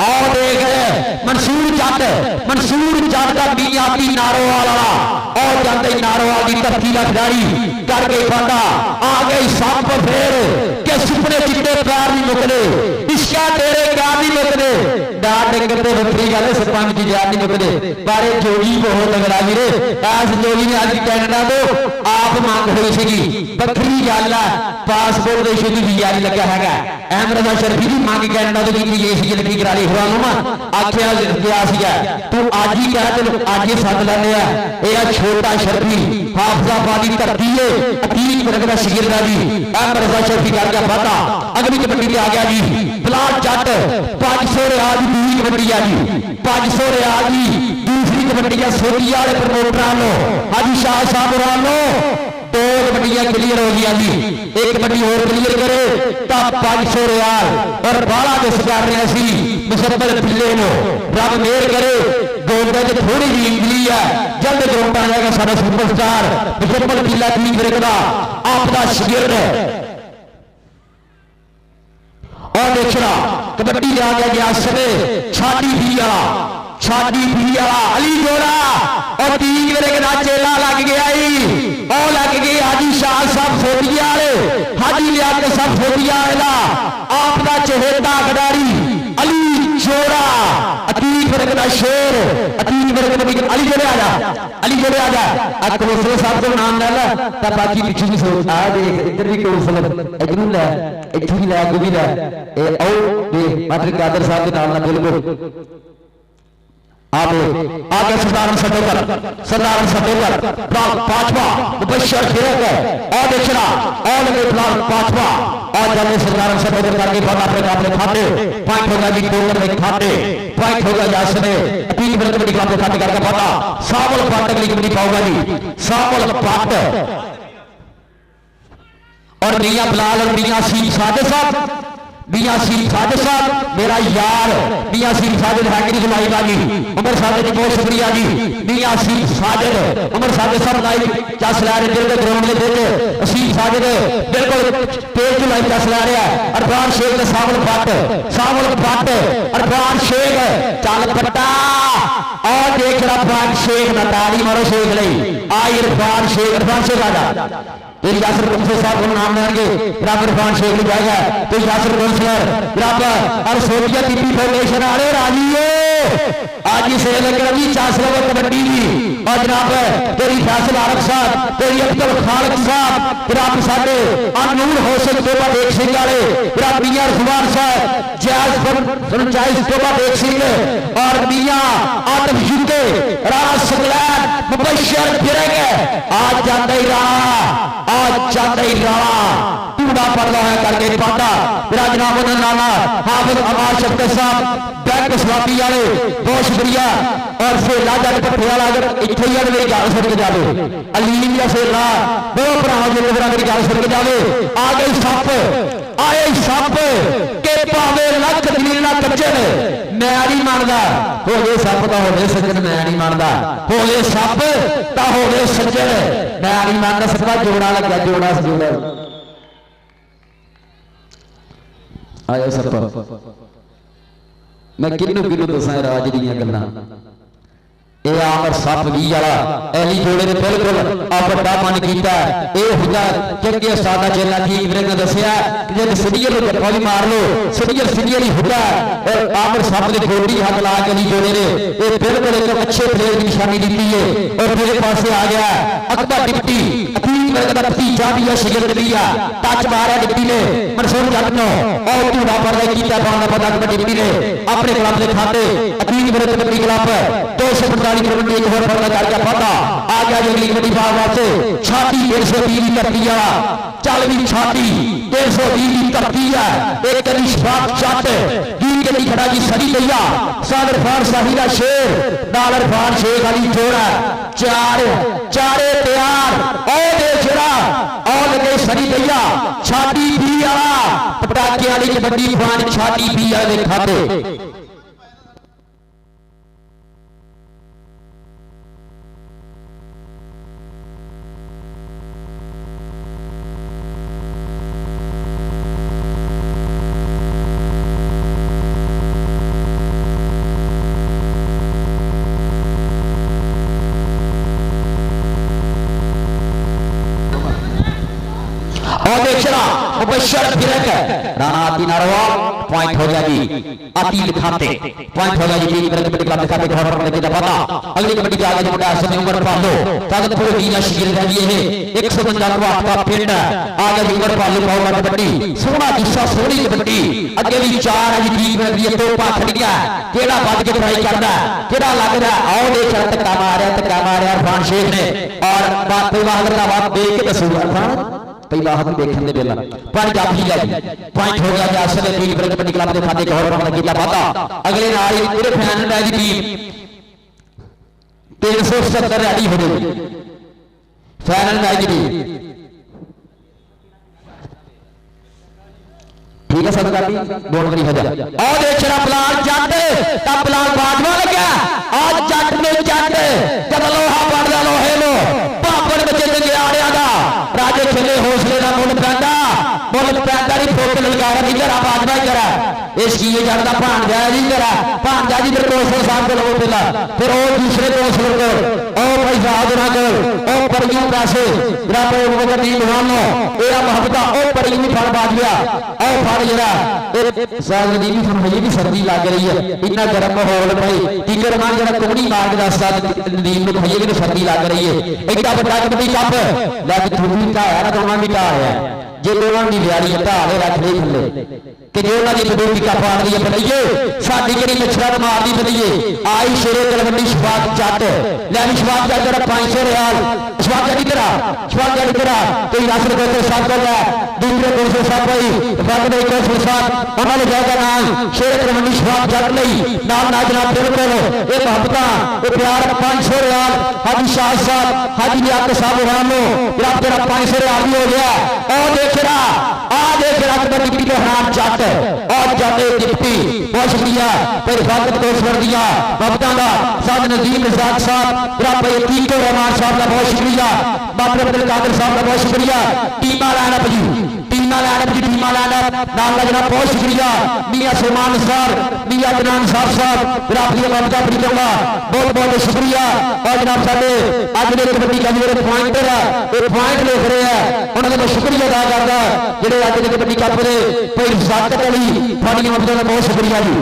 और देख मंसूर जट का बीआरटी नारोवाल वाला और जाते नारोवाल की धरती का खिडारी कर गई पाटा आ गई सप फिर के सुपने चिट्टे प्यार नहीं मुकदे इश्का तेरे प्यार नहीं मुकदे डाट करते बकरी गल सरपंच की याद नहीं मुकदे पर जोगी बहुत तगड़ा वीरे ऐस जोगी ने आज कैनेडा तो आप मांग हुई सी बकरी गल है पासपोर्ट के इशू की वीजा नहीं लगा है अहमद रजा शरफी की मांग कैनेडा तो की गई सी लगी करा ली हुआ आखिया गया तू अज ही कह तेन अज ही सद लैने यह छोटा शरफी हाफजाबाद की धरती है अतीत मेरे का शगिरदा जी अहमद रजा शरफी कर गया वादा अगली कबड्डी पे आ गया जी बिलाल जट 500 रियाल की दूसरी कबड्डी आ जी 500 रियाल की दूसरी कबड्डी सोधी वाले प्रमोटर हाजी शाह साहब वालों 2 कबड्डियां क्लियर हो गई जी एक कबड्डी और क्लियर करे तो 500 रियाल और बाला दिस कर रहे सी मुसब्बल पिल्ले नो रब मेहर करे गोल्डे ते थोड़ी जी इंजली है जल्द ग्राउंड आ जाएगा सारा सुपरस्टार मुसब्बल पिल्ला टीम विरकदा आपदा शिगिर्द और देखना कबड्डी आ गया समय छाती भी वाला अली जोड़ा और 3 मेरे के चेला लग गया और लग गई हाजी शाह साहब सोधिया हाजी लियाकत साहब सोधिया आपका चहेता खिडारी अली जोड़ा अतीत मेरे का शेर अतीत मेरे के अली जोड़े आ जा कौंसलर साहब को नाम ले ला बाकी पिछू भी सोच आ देख इधर भी कौंसलर इधर लै इतों भी लै अगू भी लै आओ देख मात्र कादर साहब के नाम ना बिल्कुल आगे सरदार सतेवर पांचवा मुबशर फिरक और देखना और लगे फिलहाल पांचवा और जाने सरदार सतेवर करके बड़ा अपने खाते पॉइंट होगा जी टोकर में खाते पॉइंट होगा यास ने तीन मिनट में निकाल खाते करके पता सावल पाट के लिए पाऊंगा जी सावल पाट और मियां बिलाल और मियां सीर साजिद साहब मियां सीर साजिद साहब मेरा यार मियां सीर साजिद हैंगरी जुलाई वाली उमर साजिद जी बहुत शुक्रिया जी मियां सीर साजिद उमर साजिद साहब लाइव चस लै रहे दिल के ग्राउंड के विच सीर साजिद बिल्कुल तेज जुलाई चस लै रहा है अरफान शेख ने सावल पट अरफान शेख चल पट्टा और देख अरफान शेख नताली मारो शेख नहीं आई अरफान शेख आजा तेरी यासर कौंसलर साहब को नाम लेंगे रब इरफान शेख ने जाएगा तो यासर कौंसलर रब और सोफिया टीपी फाउंडेशन वाले राजी आज ही से लेकर जी चासला कबड्डी और जनाब तेरी फैसल आरफ साहब तेरी अब्दुल खालिक साहब रब साडे अनूर होसन तोबा देख सिंह वाले रब मियां रखवान साहब जायज फ्रेंचाइज तोबा देख सिंह और मियां आतिफ जुते राणा सकलैन मुबशर फिरेंगे आज जाते ही आज जाते ही टूड़ा पड़ता है करके पाता मेरा जनाब नाना हाफिज अमार शफकत साहब बैंक सलामी वाले बहुत शुक्रिया और फिर लाजा पट्टे वाला अगर इतने ही मेरी गल सुन के जावे अलीम या फिर ला बहुत भरा जो मेरी गल सुन के जावे आ गई सप के भावे लख दलील कच्चन मैं नहीं मानता हो गए सप तो हो गए सज्जन मैं नहीं मानता हो गए सप तो हो गए सज्जन मैं नहीं मानता सकता जोड़ा लगा जोड़ा जोड़ा आया सप मैं किन्नू दसा राज दियां गल्लां ਇਹ ਆਮਰ ਸੱਪ ਵੀ ਵਾਲਾ ਐਲੀ ਜੋੜੇ ਨੇ ਬਿਲਕੁਲ ਆ ਵੱਡਾ ਮਨ ਕੀਤਾ ਇਹ ਹੁੰਦਾ ਚੰਗੇ ਉਸਤਾਦਾ ਚੇਲਾ ਜੀ ਵੀਰੇ ਨੇ ਦੱਸਿਆ ਕਿ ਜੇ ਸੀਨੀਅਰ ਨੂੰ ਜੱਫਾ ਵੀ ਮਾਰ ਲੋ ਸੀਨੀਅਰ ਹੀ ਹੁੰਦਾ ਔਰ ਆਮਰ ਸੱਪ ਦੇ ਗੋਡੀ ਹੱਥ ਲਾ ਕੇ ਨਹੀਂ ਜੋੜੇ ਨੇ ਇਹ ਬਿਲਕੁਲ ਇੱਕ ਅੱਛੇ ਪਲੇਅਰ ਦੀ ਨਿਸ਼ਾਨੀ ਦਿੱਤੀ ਹੈ ਔਰ ਮੇਰੇ ਪਾਸੇ ਆ ਗਿਆ ਅਕਬਰ ਡਿਪਟੀ ਅਤੀਕ ਵਰਗ ਦਾ ਭਤੀਜਾ ਵੀ ਹੈ ਸ਼ਿਗਰ ਦਲੀਆ ਟੱਚ ਮਾਰਿਆ ਡਿਪਟੀ ਨੇ ਮਨਸੂਰ ਜੱਟ ਨੂੰ ਔਰ ਝੂੜਾ ਪਰਦਾ ਕੀਤਾ ਪਾਉਣ ਦਾ ਪਤਾ ਡਿਪਟੀ ਨੇ ਆਪਣੇ ਕਲੱਬ ਦੇ ਖਾਤੇ ਅਤੀਕ ਵਰਗ ਕਬੱਡੀ ਕਲੱਬ 250 कबड्डी एक और पता करके पता आ गया अगली कबड्डी भाग वास्ते छाती 120 की धरती वाला चल भी छाती 120 की धरती है एक निष्पात चट दी के खड़ा जी सदी दैया सादर फान शाही का शेर डालर फान शेख वाली जोड़ा चारे तैयार और दे जरा और लगे सदी दैया छाती भी वाला पटाखे वाली कबड्डी फान छाती भी वाले खाते राणा आती नारवा पॉइंट हो गया जी आती दिखाते पॉइंट हो गया जी तीन मिनट कबड्डी क्लब दिखाते घर पर लेके पता अगली कबड्डी के आगे मुंडा समय उम्र पालो ताकत पूरी दीना शिगिर रही है 150 का पिंड आगे उम्र पालो पाऊंगा कबड्डी सोना दिशा सोनी कबड्डी अगे भी चार है जी तीन मिनट ये तोपा खड़िया केड़ा बज के ट्राई करदा केड़ा लग रहा आओ देख धक्का मारया इरफान शेख ने और बात वाहर का बात देख के दसो इरफान पहला हाथ देखने दे बेला पर जाफी लगी पॉइंट हो गया यासर ने तीन ब्रेक कबड्डी क्लब के खाते का और पता किया पता अगले नाल ही पूरे फाइनल मैच की टीम 370 रेडी हो गई फाइनल मैच की ठीक है सब करती बोल करी हो जा और देख रहा प्लान जट तब प्लान बाजवा लगा आज जट में जट जब लोहा पड़दा लोहे लो पापड़ बचे चंगे आड़िया दा राजे खेले हौसले का मुल पैदा नहीं फोक ललकारा नहीं करा बाजवा ही करा इस की जट का भांजा जी करा भांजा जी फिर कौंसलर साहब को लगो पहला फिर और दूसरे कौंसलर को और भाई साहब को और परियों पैसे जरा टीम लो ये मोहब्बत और परियों भी फल बाज गया और फल जरा साल दी भी फल भी सर्दी लग रही है इतना गर्म माहौल भाई टीकर मान जरा कोहनी मार के दस साल नदीम में खाइए कि सर्दी लग रही है एडा बड़ा कबड्डी कप लग थोड़ी का है ना दोनों भी का है जे दोनों की लियारी ढा रख ली थले कि जो उन्होंने बदू टीका पाड़ दी बनाइए साड़ी करी मच्छर मार दी बनाइए आई शेरे तलवंडी शफात जट लैनी शफात जट जरा 500 रियाल शफात जट इधर शफात जट इधर कोई राशन कोते साहब को है दूसरे दूसरे साहब भाई बात नहीं कोई साहब उन्होंने जाएगा नाम शेरे तलवंडी शफात जट नहीं नाम ना जनाब बिल्कुल ये मोहब्बत ये प्यार 500 रियाल हाजी शाह साहब हाजी नियात साहब रामो जनाब तेरा 500 रियाल भी हो गया और देख रहा आ देख रहा कि डिप्टी के हराम जट और जाते डिप्टी बहुत शुक्रिया फिर स्वागत को स्वर दिया बाबा का साद नजीम रजाक साहब जनाब यकीन रहमान साहब का बहुत शुक्रिया बाबर अब्दुल कादिर साहब का बहुत शुक्रिया टीमा लाइनअप जी टीमा लाइनअप नाम का जनाब बहुत शुक्रिया मियां सलमान साहब मियां अदनान साहब जनाब ये बाबा बड़ी चंगा बहुत बहुत शुक्रिया और जनाब साडे अज दे कबड्डी का जो पॉइंटर है वो पॉइंट लिख रहे हैं उन्होंने मैं शुक्रिया अदा करता जेडे अज दे कबड्डी कप दे भाई साकत अली थोड़ी मदद का बहुत शुक्रिया जी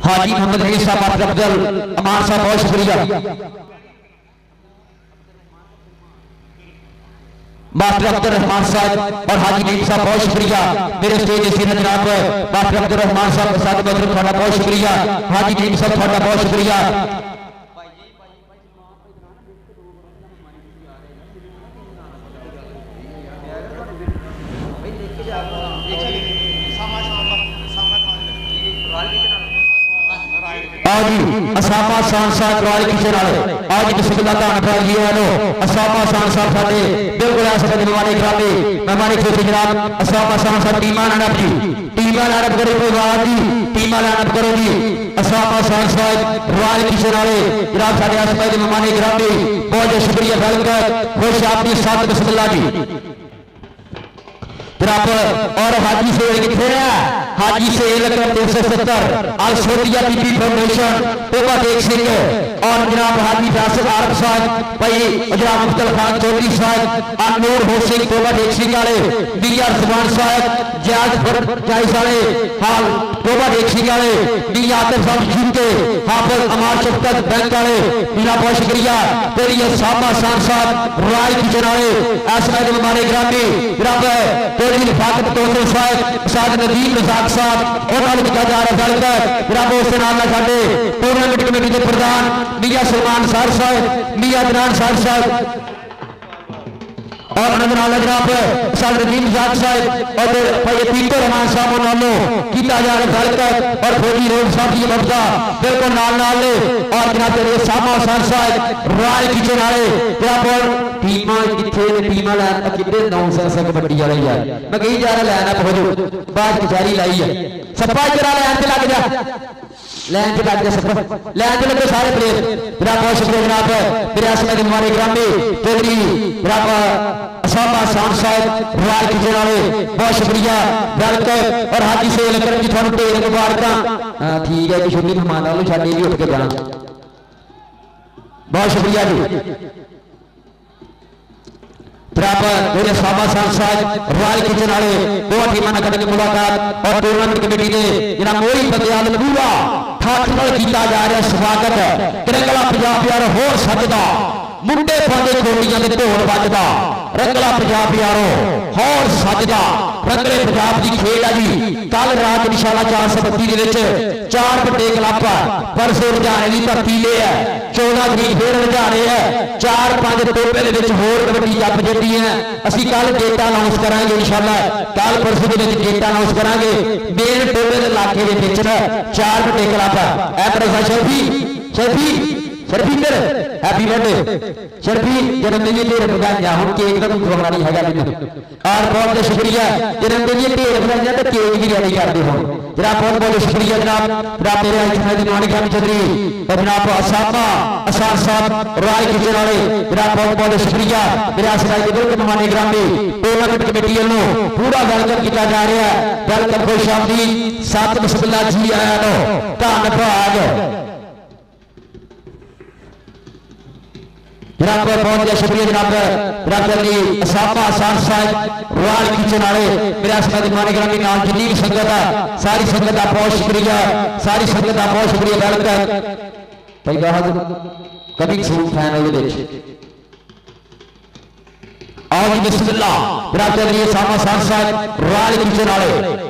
हाजी मोहम्मद रहीस साहब अफजल अमान साहब बहुत शुक्रिया मास्टर अब्दुल रहमान साहब और हाजी नीम साहब बहुत शुक्रिया मेरे स्टेज से जनाब मास्टर अब्दुल रहमान साहब साथ में थोड़ा बहुत शुक्रिया हाजी नीम साहब थोड़ा बहुत शुक्रिया आज असामा शान साहब रॉयल किचन वाले आज बिस्मिल्लाह तान पर लिया नो असामा शान साहब साडे बिल्कुल ऐसे मेहमान के जनाब असामा शान साहब टीमा लाइनअप करो कोई बात नहीं टीमा लाइनअप करो जी असामा शान साहब रॉयल किचन वाले जनाब साडे आसपास के मेहमान गिरामी बहुत शुक्रिया फैलकर खुश आपकी साथ बिस्मिल्लाह जी जनाब और हाजी से कितने हाजी से 370 अल सोदिया बीबी फाउंडेशन टोबा देख सिंह और जनाब हाजी राशिद आरफ साहब भाई जनाब मुफ्तल खान चौधरी साहब अनूर होसिंह टोबा देख सिंह वाले मियां रजवान साहब जायज जायज वाले हाल टोबा देख सिंह वाले मियां आतिफ साहब झुमके हाफिज अमार शफकत बैंक वाले बिना बहुत शुक्रिया तेरी सामा शान साहब रॉयल किचन वाले ऐसा हमारे ग्रामी जनाब तेरी लिफाकत तोसर साहब साद नदीम रजाक साहब और लिखा जा रहा है जनाब उस नाम साडे टूर्नामेंट कमेटी के प्रधान मियां सलमान साहब मियां अदनान साहब और जनाब साद नदीम रजाक साहब और भाई यकीन रहमान साहब उन्होंने किया जा रहा है और फौजी रोड साहब की मबदा बिल्कुल नाल और जनाब तेरे सामा साहब रॉयल किचन वाले जनाब टीमा किथे टीमा लाइन कितने 900 कबड्डी वाले यार मैं कही जा रहा लाइन अप हो जो बात कचहरी लाई है सप्पा जरा लाइन पे लग जा लाइन पे लग जा सप्पा लाइन पे लगे सारे प्लेयर जनाब बहुत शुक्रिया जनाब मेरे आसपास हमारे ग्रामी चौधरी जनाब असामा शान साहब रॉयल किचन वाले बहुत शुक्रिया वेलकम और हाजी से लेकर जी थानू ढेर मुबारक ठीक है कि छुट्टी मेहमान वालों छाड़े भी उठ के जाना बहुत शुक्रिया जी मेरे सामा साहब रॉयल किचन वाले बहुत ही मन करने मुलाकात और टूर्नामेंट कमेटी ने जनाब मोई बंदियाल पूरा ठाठ नाल कीता जा रहा स्वागत तिरंगा पंजाब प्यार होर सजदा मुंडे पांदे कोटियां दे ढोल वजदा रंगला पंजाब प्यारो होर सजदा रंगले पंजाब की खेल है जी कल रात इंशाअल्लाह 432 दे विच 4 वड्डे क्लब परसों लुधियाने की धरती ले है 14 तरीक फिर लुधियाने है 4-5 टोपे दे विच होर कबड्डी जप जड्डी है असी कल डेट अनाउंस करांगे इंशाअल्लाह कल परसों दे विच डेट अनाउंस करांगे मेन टोपे दे इलाके दे विच 4 वड्डे क्लब है पर शर्फी शर्फिंदर हैप्पी बर्थडे शर्फी जन्मदिन ढेर बधाइयां हुण केक दा कोई खवाना नहीं हैगा मैनूं और बहुत शुक्रिया जन्मदिन ढेर बधाइयां ते केक भी रेडी कर दे हुण जनाब बहुत बहुत शुक्रिया जनाब मेरे आज मानिक खान चौधरी और जनाब असामा असार साहब रॉयल किचन वाले जनाब बहुत बहुत शुक्रिया मेरे आसपास के बिल्कुल मेहमान ग्रामी टूर्नामेंट कमेटी वालों पूरा वेलकम किया जा रहा है वेलकम खुश आमदीद सत बिस्मिल्लाह जी आया नो धन्नवाद जनाब बहुत बहुत शुक्रिया जनाब जनाब अली असामा आसान साहब वाल किचन वाले मेरे आसपास माने ग्रामी नाम जितनी भी संगत है सारी संगत का बहुत शुक्रिया सारी संगत का बहुत शुक्रिया वेलकम भाई बहुत कभी सून फैन हो गए आओ जी बिस्मिल्लाह जनाब अली असामा आसान साहब वाल किचन वाले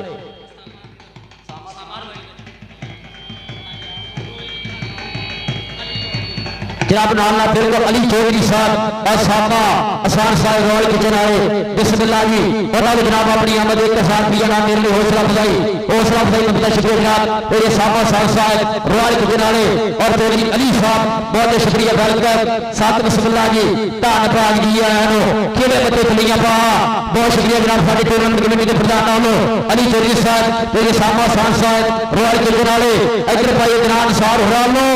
जनाब नाना बिल्कुल अली चौधरी साहब और सामा आसान साहब रॉयल किचन आए बिस्मिल्लाह जी और जनाब अपनी आमद एक साथ दिया नाम मेरे लिए हौसला अफजाई में शुक्रिया जनाब मेरे सामा साहब रॉयल किचन आए और चौधरी अली साहब बहुत शुक्रिया वेलकम साथ बिस्मिल्लाह जी धन भाग दिया किवे बच्चे खलियां पा बहुत शुक्रिया जनाब साडे टूर्नामेंट कमेटी के प्रधान नालो अली चौधरी साहब मेरे सामा आसान साहब रॉयल किचन आए इधर भाई जनाब सार होरालो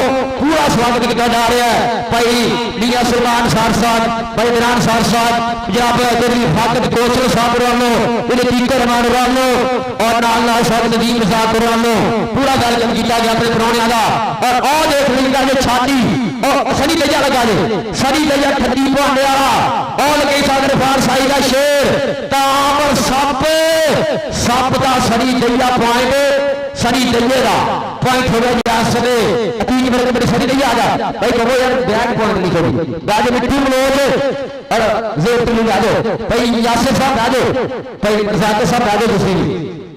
पूरा स्वागत किया जा रहा है भाई लिया सुल्तान सार साहब भाई दरान सार साहब जनाब चौधरी फाकत कोचल साहब वालों इन्हें टीकर रहमान वालों और नाल नाल साहब नदीम साहब वालों पूरा वेलकम किया गया अपने परौणियां दा और आ देख लिंगा जे छाती और सनी दैया लगा जे सनी दैया ठंडी भांडे वाला और लगे सागर फार साई दा शेर तामर सप दा सनी दैया पॉइंट सनी दैये दा पॉइंट हो गया सदे अतीज मेरे बड़े सनी दैया आ जा भाई कहो यार बैक पॉइंट नहीं छोड़ी गाज मिट्टी मलोज और जेब तुम आ जाओ भाई यासिर साहब आ जाओ भाई प्रसाद साहब आ जाओ दूसरी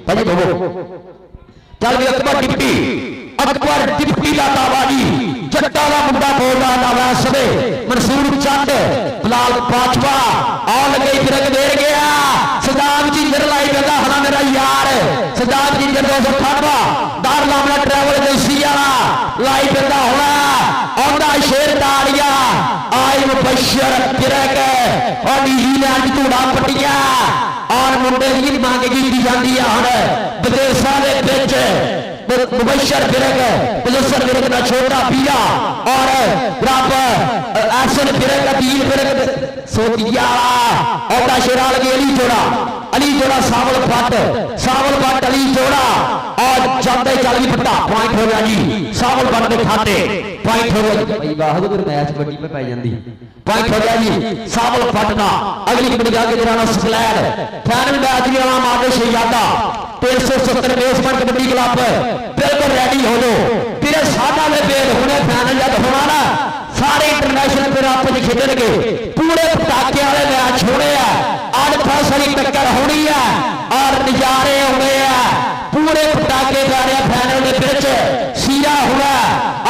भाई कहो चल भी अकबर डिप्टी दा ताबाजी जट्टा दा मुंडा बोलदा ना वैसवे मंसूर चंद बिलाल बाजवा आ लगे फिरक देर गया सदाम जी जर लाई बेदा हला मेरा यार सदाम जी जर 298 दार लामला ट्रैवल एजेंसी वाला लाई बेदा होना औंदा शेर ताड़िया आई मुबशर फिरक और न्यूजीलैंड धूड़ा पट्टिया और मुंडे की मांग की जाती है हुण विदेशों के विच मुबशर फिरक मुजस्सर फिरक ना छोटा पीला और रब एहसन फिरक अदील फिरक सोतिया और शेरा लगे अली जोड़ा सावल भट्ट अली जोड़ा और जाते चल भी पट्टा पॉइंट हो गया जी सावल भट्ट के खाते पॉइंट हो गया भाई बहादुर मैच बड़ी में पाई जाती पॉइंट हो गया जी सावल भट्ट का अगली कबड्डी आगे जरा स्कलैड फाइनल मैच भी आना मारने शहजादा 370 बेसमेंट कबड्डी क्लब बिल्कुल रेडी हो जाओ फिर सादा में बेल होने फाइनल जब होना ना सारे इंटरनेशनल फिर आपस खेलेंगे पूरे पटाखे वाले मैच होने अज फसली टक्कर होनी है और नजारे होने पूरे पटाखे जा रहे फाइनल के बिच सीरा होना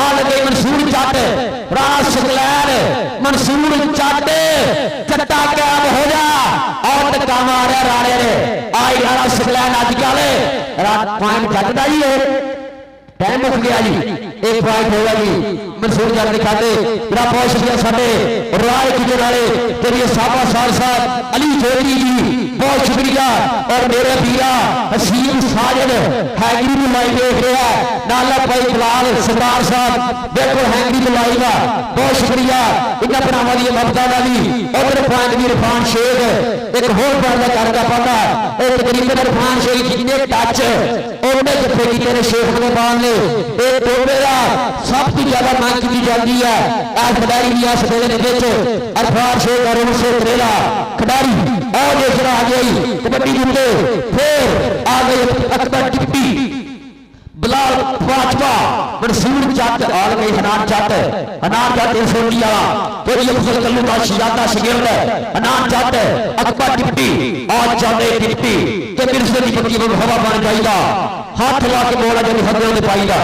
आ लगे मंसूर जट राणा सकलैन मंसूर जट चट्टा कैम हो जा और धक्का मारिया राणे ने आई राणा सकलैन अजकल पॉइंट जट का ही है टाइम मुक गया जी एक पॉइंट होगा जी मंसूर जट के खाते बड़ा बहुत शुक्रिया साडे राय किचन वाले तेरी साबा सार साहब अली चौधरी जी बहुत शुक्रिया और मेरे वीरा हसीम साजिद हैंगरी भी लाइव देख रहा है नाला भाई बिलाल सरदार साहब बिल्कुल हैंगरी भी लाइव है बहुत शुक्रिया इन्ना भरावां दी मदद वाली उधर पॉइंट भी इरफान शेख एक होर पॉइंट का करका पाता एक तकरीबन इरफान शेख जिन्ने टच उन्हें जफे की तेरे शेख ने बाल ने एक टोबे का सब तो ज्यादा मांग की जाती है आज खिडारी रियासत के अरफान शेख और उनसे त्रेला खिडारी और दूसरा आ गई कबड्डी जुटे फिर आ गए अकबर टिप्टी बिलाल बाजवा मंसूर जट आ गए हनान जट सोनी वाला कोई अफजल कल्लू का शहजादा शगिर्द हनान जट अकबर टिप्टी और जाने टिप्टी के मिर्जे की पक्की में हवा बन जाएगा हाथ ला के बोला जब हदों ने पाएगा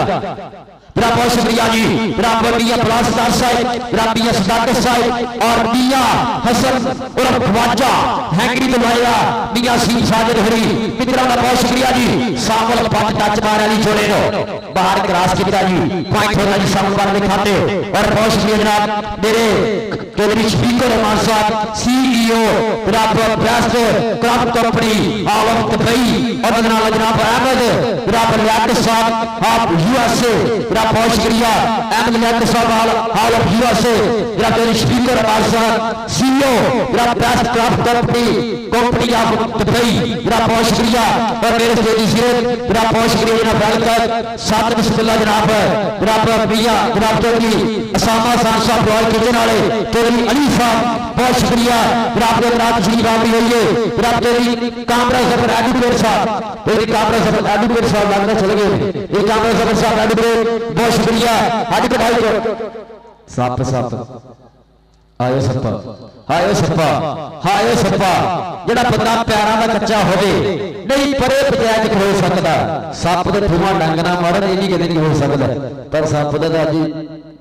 बड़ा बहुत शुक्रिया जी बराबर मियां फलासदार साहब बराबर मियां सदाकत साहब और मियां हसन उर्फ ख्वाजा हैंगरी दुलाया मियां सीम साजिद हरी मित्रों का बहुत शुक्रिया जी सावल भट्ट टच मार वाली जोड़े नो बाहर क्रॉस किया जी पॉइंट हो जी सावल भट्ट के खाते और बहुत शुक्रिया जनाब मेरे चौधरी शफीकुर रहमान साहब सीईओ बराबर बेस्ट क्लब कंपनी आलम दुबई और जनाब अहमद रब लियाकत साहब आप यूएसए रब बहुत शुक्रिया एम लियाकत साहब हाल ऑफ यूएसए रब तेरे स्पीकर आसान सीईओ रब best craft company of Dubai रब बहुत शुक्रिया और मेरे स्टेजी शेर रब बहुत शुक्रिया जनाब वेलकम साथ बिस्मिल्लाह जनाब रब भैया जनाब चौधरी असामा खान साहब रॉयल किचन वाले तेरी अली साहब बहुत शुक्रिया रब के रात श्री बाबरी होइए रब तेरी कामरा सफर एडवोकेट साहब तेरी कामरा सफर एडवोकेट साहब लगता चले गए ये कामरा सफर साहब एडवोकेट बहुत शुक्रिया आज कटाई सप सप आयो सप्पा हायो सप्पा हायो सप्पा जेड़ा बंदा प्यारा दा कच्चा होवे नहीं परे पंचायत हो सकदा सप दे ठूमा डंग ना मारन इनी कदे नहीं हो सकदा पर सप दा जी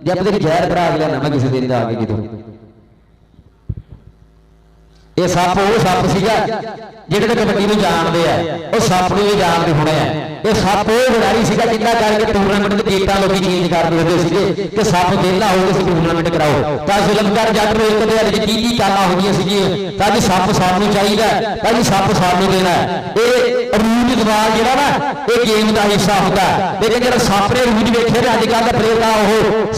जब तक जहर करा अगला ना मैं किसी दिन दा आगे कितों ये सप वो सप सीगा जेड़े कबड्डी नूं जानदे आ ओ सप नूं भी जानदे होणे आ ये सप वो खिडारी सीगा जिन्ना करके टूर्नामेंट दे डेटां लोकी चेंज करदे हुंदे सीगे कि सप वेला हो के टूर्नामेंट कराओ तां जुलमकर जट नूं एक दे अज की कालां होईयां सीगीआं तां जी सप सानूं चाहीदा तां जी सप सानूं देना ये रूज रिवाज जेड़ा ना ये गेम दा हिस्सा हुंदा लेकिन जेड़ा सप ने रूज वेखे ते अजकल दा प्लेयर दा ओह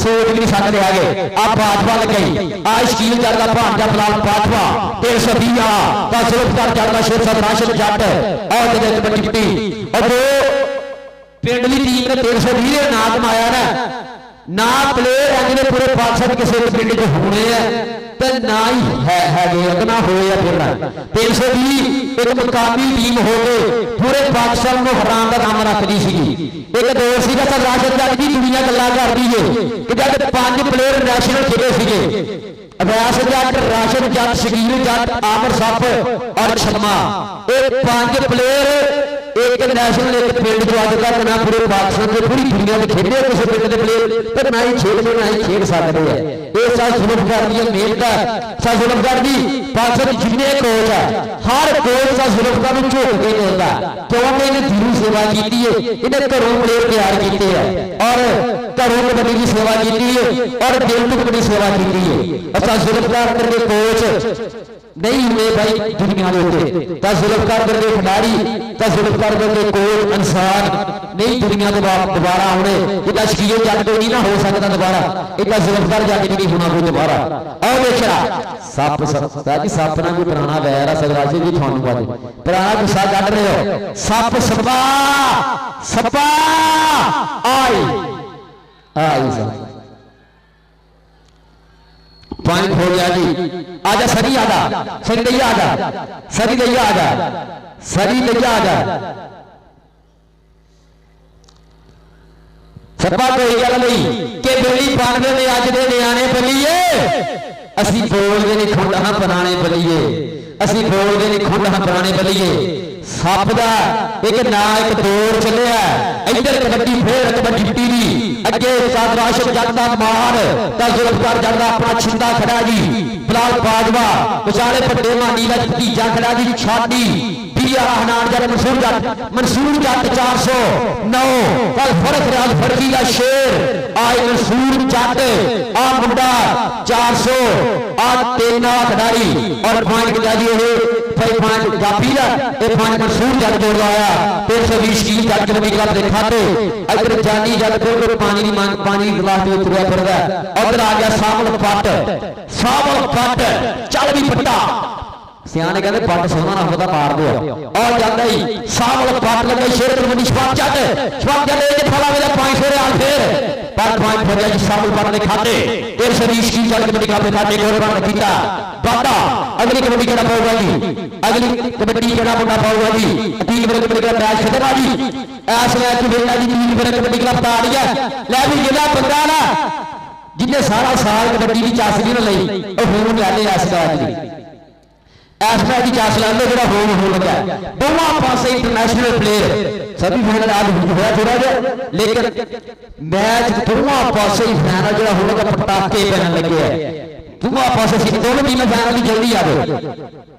सोच भी नहीं सकदे आगे आ बाजवा लगी आ शकील जट दा भांजा बलाल बाजवा 320 तां जुलमकर जट दा शेर साहब राशिद जट और जेड़े कबड्डी और दो पिंड की टीम ने 320 ना कमाया ना प्लेयर इंज ने पूरे पाकिस्तान किसी पिंड च होने तो ना ही है ना हो 320 एक मुकामी टीम हो गए पूरे पाकिस्तान को हरान का काम रखती सी एक दौर से राशिद जट की दुनिया गल्लां करदी है कि जब 5 प्लेयर नेशनल खेले सीगे अवैस जट राशिद जट शकील जट आमर सप और शर्मा ये 5 प्लेयर एक नेशनल एक पिंड जो अज तक ना पूरे पाकिस्तान की पूरी दुनिया में खेले किसी पिंड के प्लेयर पर ना ही खेलते ना ही खेल सकते हैं ये सब जुल्मकर दी मेहनत सब जुल्मकर दी पाकिस्तान जिन्ने कोच है हर कोच का जुल्मकर में झोंक के मिलता क्योंकि इन्हें दिलों सेवा की है इन्हें घरों प्लेयर तैयार किए हैं और घरों कबड्डी की सेवा की है और दिल की कबड्डी सेवा की है अच्छा जुल्मकर करके कोच नहीं हुए भाई दुनिया में जुल्मकर करके खिलाड़ी जुल्मकर करके कोच इंसान नहीं दुनिया दोबारा आने इतना शकील जट कोई नहीं ना हो सकता दोबारा इतना जुल्मकर जट नहीं होना कोई दोबारा और देखा सप सप ना कोई पुराना वैर है सगराजी जी थानू पता पुराना गुस्सा कट रहे हो सप सपा सपा आई आई सप पानी हो गया जी आजा सरी आजा सरी दैया आजा सरी दैया आजा सरी दैया आजा सपा कोई गल नहीं कि बेली पाने में अज दे न्याणे बलीए असी बोलते नहीं खुंड हाँ पुराने बलीए असी बोलते नहीं खुंड हाँ पुराने बलीए सप का एक ना एक दौर चलिया इधर कबड्डी फिर कबड्डी टीवी अगे राशिद जट का मार जुल्मकर जट का अपना छिंदा खड़ा जी बिलाल बाजवा विचाले बड़े मानी का भतीजा खड़ा जी छाती हनान जट मंसूर जट 409 कल फर्क राज फर्की का शेर आए मंसूर जट आ मुंडा 400 आ तेना खिडारी और पॉइंट किया जी पॉइंट जापी का पॉइंट मंसूर जट जोड़ लाया 320 की जट कबड्डी क्लब के खाते इधर जानी जट को पानी की गिलास में तुरया फिरदा उधर आ गया सावल पट चल भी पट्टा सियाने कहते पट सोना ना होता मार दो और जाता ही सावल पट लगे शेर कबड्डी शबाब जट एक फला मेरा 500 रियाल फिर पर पॉइंट हो गया सावल पट ने खाते 320 की जट कबड्डी क्लब के खाते गोल बन कीता बाटा अगली कबड्डी केड़ा पाऊगा जी अगली कबड्डी केड़ा मुंडा पाऊगा जी तीन बड़े कबड्डी का मैच खत्म आ जी ऐस मैच बेटा जी तीन बड़े कबड्डी क्लब दा आ गया ले भी जिला बंदा ना जिन्हें सारा साल कबड्डी की चासनी न लई ओ होम ले ले ऐस दा जी ऐस मैच की चास लाने जो होम हो लगा दोनों पासे इंटरनेशनल प्लेयर सभी फाइनल आज होया थोड़ा जिहा लेकिन मैच दोनों पासे फाइनल जो हो लगा पटाके पैन लगे है दोनों पासे दोनों टीमें फाइनल की जल्दी आ गए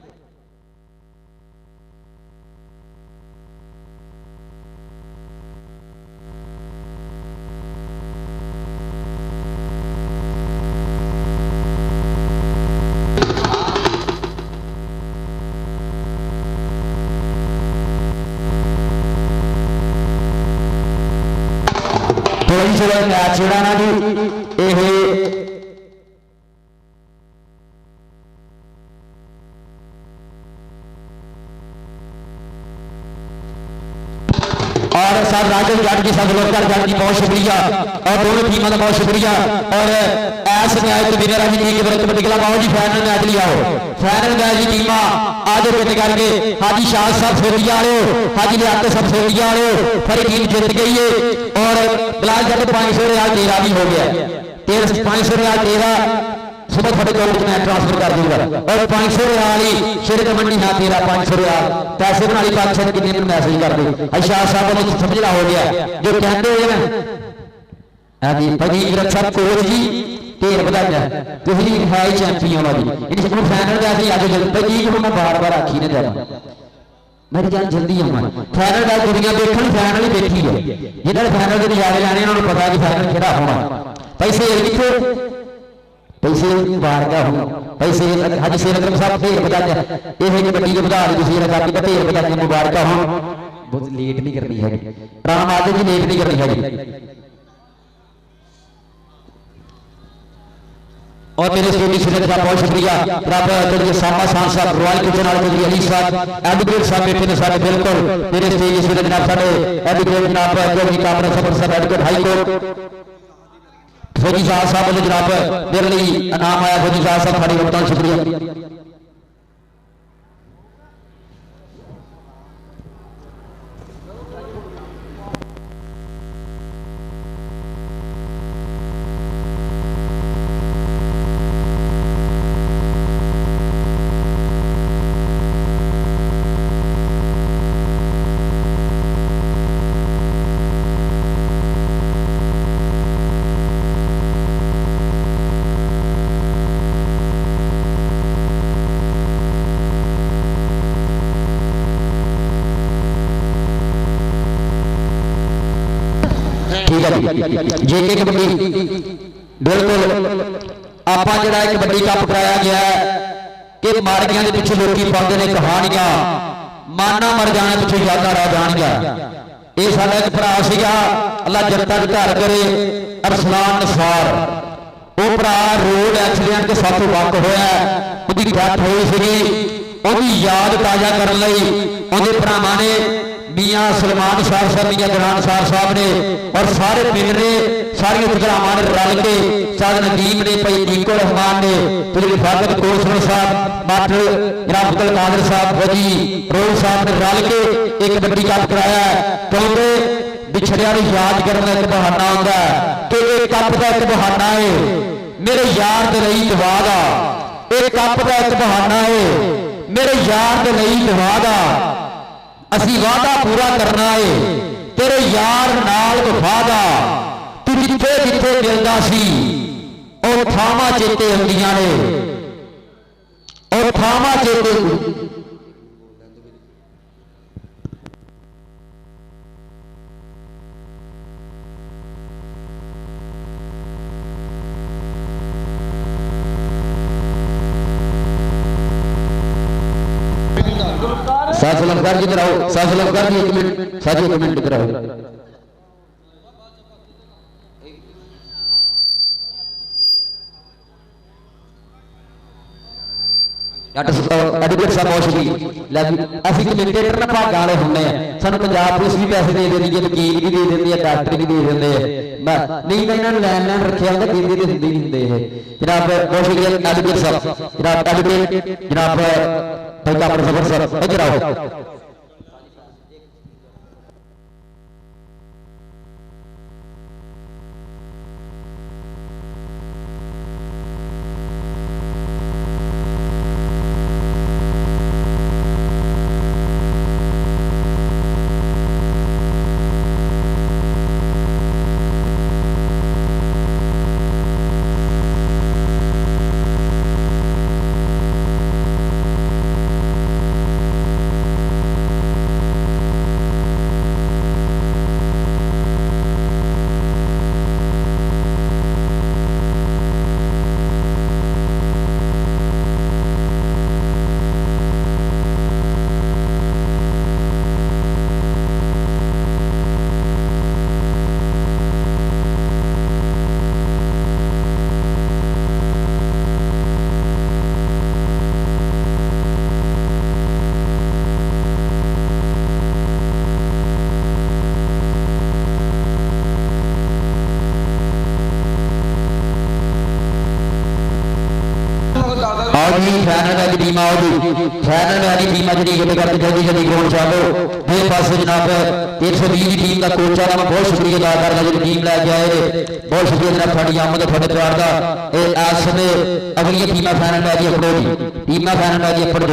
चलो मैच जोड़ा ना जी ये और साहब राजन जट जी सब लोकल जट जी बहुत शुक्रिया और दोनों टीमों का बहुत शुक्रिया और ऐस मैच तो विनर जी टीम के कबड्डी क्लब आओ जी फाइनल मैच लिया आओ फाइनल मैच की टीम आज पिट करके हाजी शाह साहब सोरिया वाले हाजी लियाकत साहब सोरिया वाले सारी टीम जीत गई है और बिलाल जट 500 रियाल तेरा भी हो गया 500 रियाल तेरा सुबह थोड़े कोल मैं ट्रांसफर कर दूंगा और 500 रियाल ही शेर कमंडी ना तेरा 500 रियाल पैसे बना ली पाकिस्तान कितने में मैसेज कर दे अशाह साहब को समझना हो गया जो कहते हैं ना हां जी रक्षा कोच जी ढेर बधाइयां तुसी है चैंपियन वाली इन सब फाइनल का ਅਸੀਂ ਅੱਜ ਭਾਈ ਨੂੰ ਮੈਂ ਬਾਰ-ਬਾਰ ਆਖੀ ਨੇ ਜਾਣਾ मेरी जान जल्दी आवा फाइनल का दुनिया देखनी फाइनल ही देखी है जिन्होंने फाइनल के नजारे लाने उन्होंने पता कि फाइनल खेड़ा होना पैसे कितने पैसे मुबारक हो पैसे हाजी शेर अकरम साहब ढेर बधाइयां ये कबड्डी के बधा दी तुसीं काफी ढेर बधाइयां मुबारक हो बहुत लेट नहीं करनी है राम आदमी जी लेट नहीं करनी है और मेरे स्टूडियो सुनने का बहुत शुक्रिया जनाब चलिए सामा खान साहब रॉयल किचन वाले चलिए अली साहब एडवोकेट साहब बैठे ने सारे बिल्कुल मेरे स्टेज सुनने जनाब सारे एडवोकेट जनाब जो भी कामरा सफर साहब एडवोकेट हाई कोर्ट फौजी साहब वाले जनाब मेरे लिए इनाम आया फौजी साहब बड़ी बहुत शुक्रिया जेके कबड्डी बिल्कुल आप जरा कबड्डी कप कराया गया कि माड़ियां के पिछे लोग पाते हैं कहानियां माना मर जाने पिछे यादा रह जानिया ये साडा एक भरा सीगा अल्लाह जनता च घर करे अरसलान नसार वो भरा रोड एक्सीडेंट के साथों वाक होया उसकी डेथ हुई सी उसकी याद ताजा करने उनके भरावां ने मियाँ सलमान शाह साहब मियाँ जरान शाह साहब ने और सारे पिंड ने सारिया भरावां ने रल के साद नदीम ने भाई नीको रहमान ने तुझे फाकत कोसर साहब मठ जनाब अब्दुल कादिर साहब फौजी रोल साहब ने रल के एक कबड्डी कप कराया क्योंकि बिछड़िया याद करने एक बहाना होता है कि एक कप का एक बहाना है मेरे यार के लिए दुआ का एक कप का एक बहाना है मेरे यार के लिए दुआ का असी वादा पूरा करना है तेरे यार नाल वफा दा तू जिथे जिथे मिलदा सी और थावां चेते आउंदियां ने और थावां चेते साथ सलामकार जी इधर आओ साथ सलामकार जी 1 मिनट साथ 1 मिनट इधर आओ एडवोकेट साहब बहुत शुक्रिया असं कमेंटेटर ना भागा वाले होंगे सानू पंजाब पुलिस भी पैसे दे देती है वकील भी दे देती है डॉक्टर भी दे देंगे नहीं तो इन्होंने लैन लैन रखे होंगे देंगे तो होंगे नहीं होंगे जनाब बहुत शुक्रिया एडवोकेट साहब जनाब एडवोकेट जनाब भाई कामरा सफर साहब इधर आओ ਫਾਈਨਲ ਮੈਚ ਟੀਮ ਆਉਗੀ ਫਾਈਨਲ ਮੈਚ ਦੀ ਟੀਮ ਜਿਹੜੀ ਹਿੱਟ ਕਰਕੇ ਜਲਦੀ ਜਲਦੀ ਗਰਾਊਂਡ ਚਾਹੋ ਦੇ ਪਾਸੇ ਜਨਾਬ 320 ਦੀ ਟੀਮ ਦਾ ਕੋਚ ਆ ਮੈਂ ਬਹੁਤ ਸ਼ੁਕਰੀਆ ਅਦਾ ਕਰਦਾ ਜਿਹੜੀ ਟੀਮ ਲੈ ਕੇ ਆਏ ਬਹੁਤ ਸ਼ੁਕਰੀਆ ਜਨਾਬ ਤੁਹਾਡੀ ਆਮਦ ਤੁਹਾਡੇ ਪਿਆਰ ਦਾ ਇਹ ਇਸ ਸਮੇਂ ਅਗਲੀਆਂ ਟੀਮਾਂ ਫਾਈਨਲ ਮੈਚ ਦੀ ਅਪਲੋਡ ਟੀਮਾਂ ਫਾਈਨਲ ਮੈਚ ਦੀ ਅਪਲੋਡ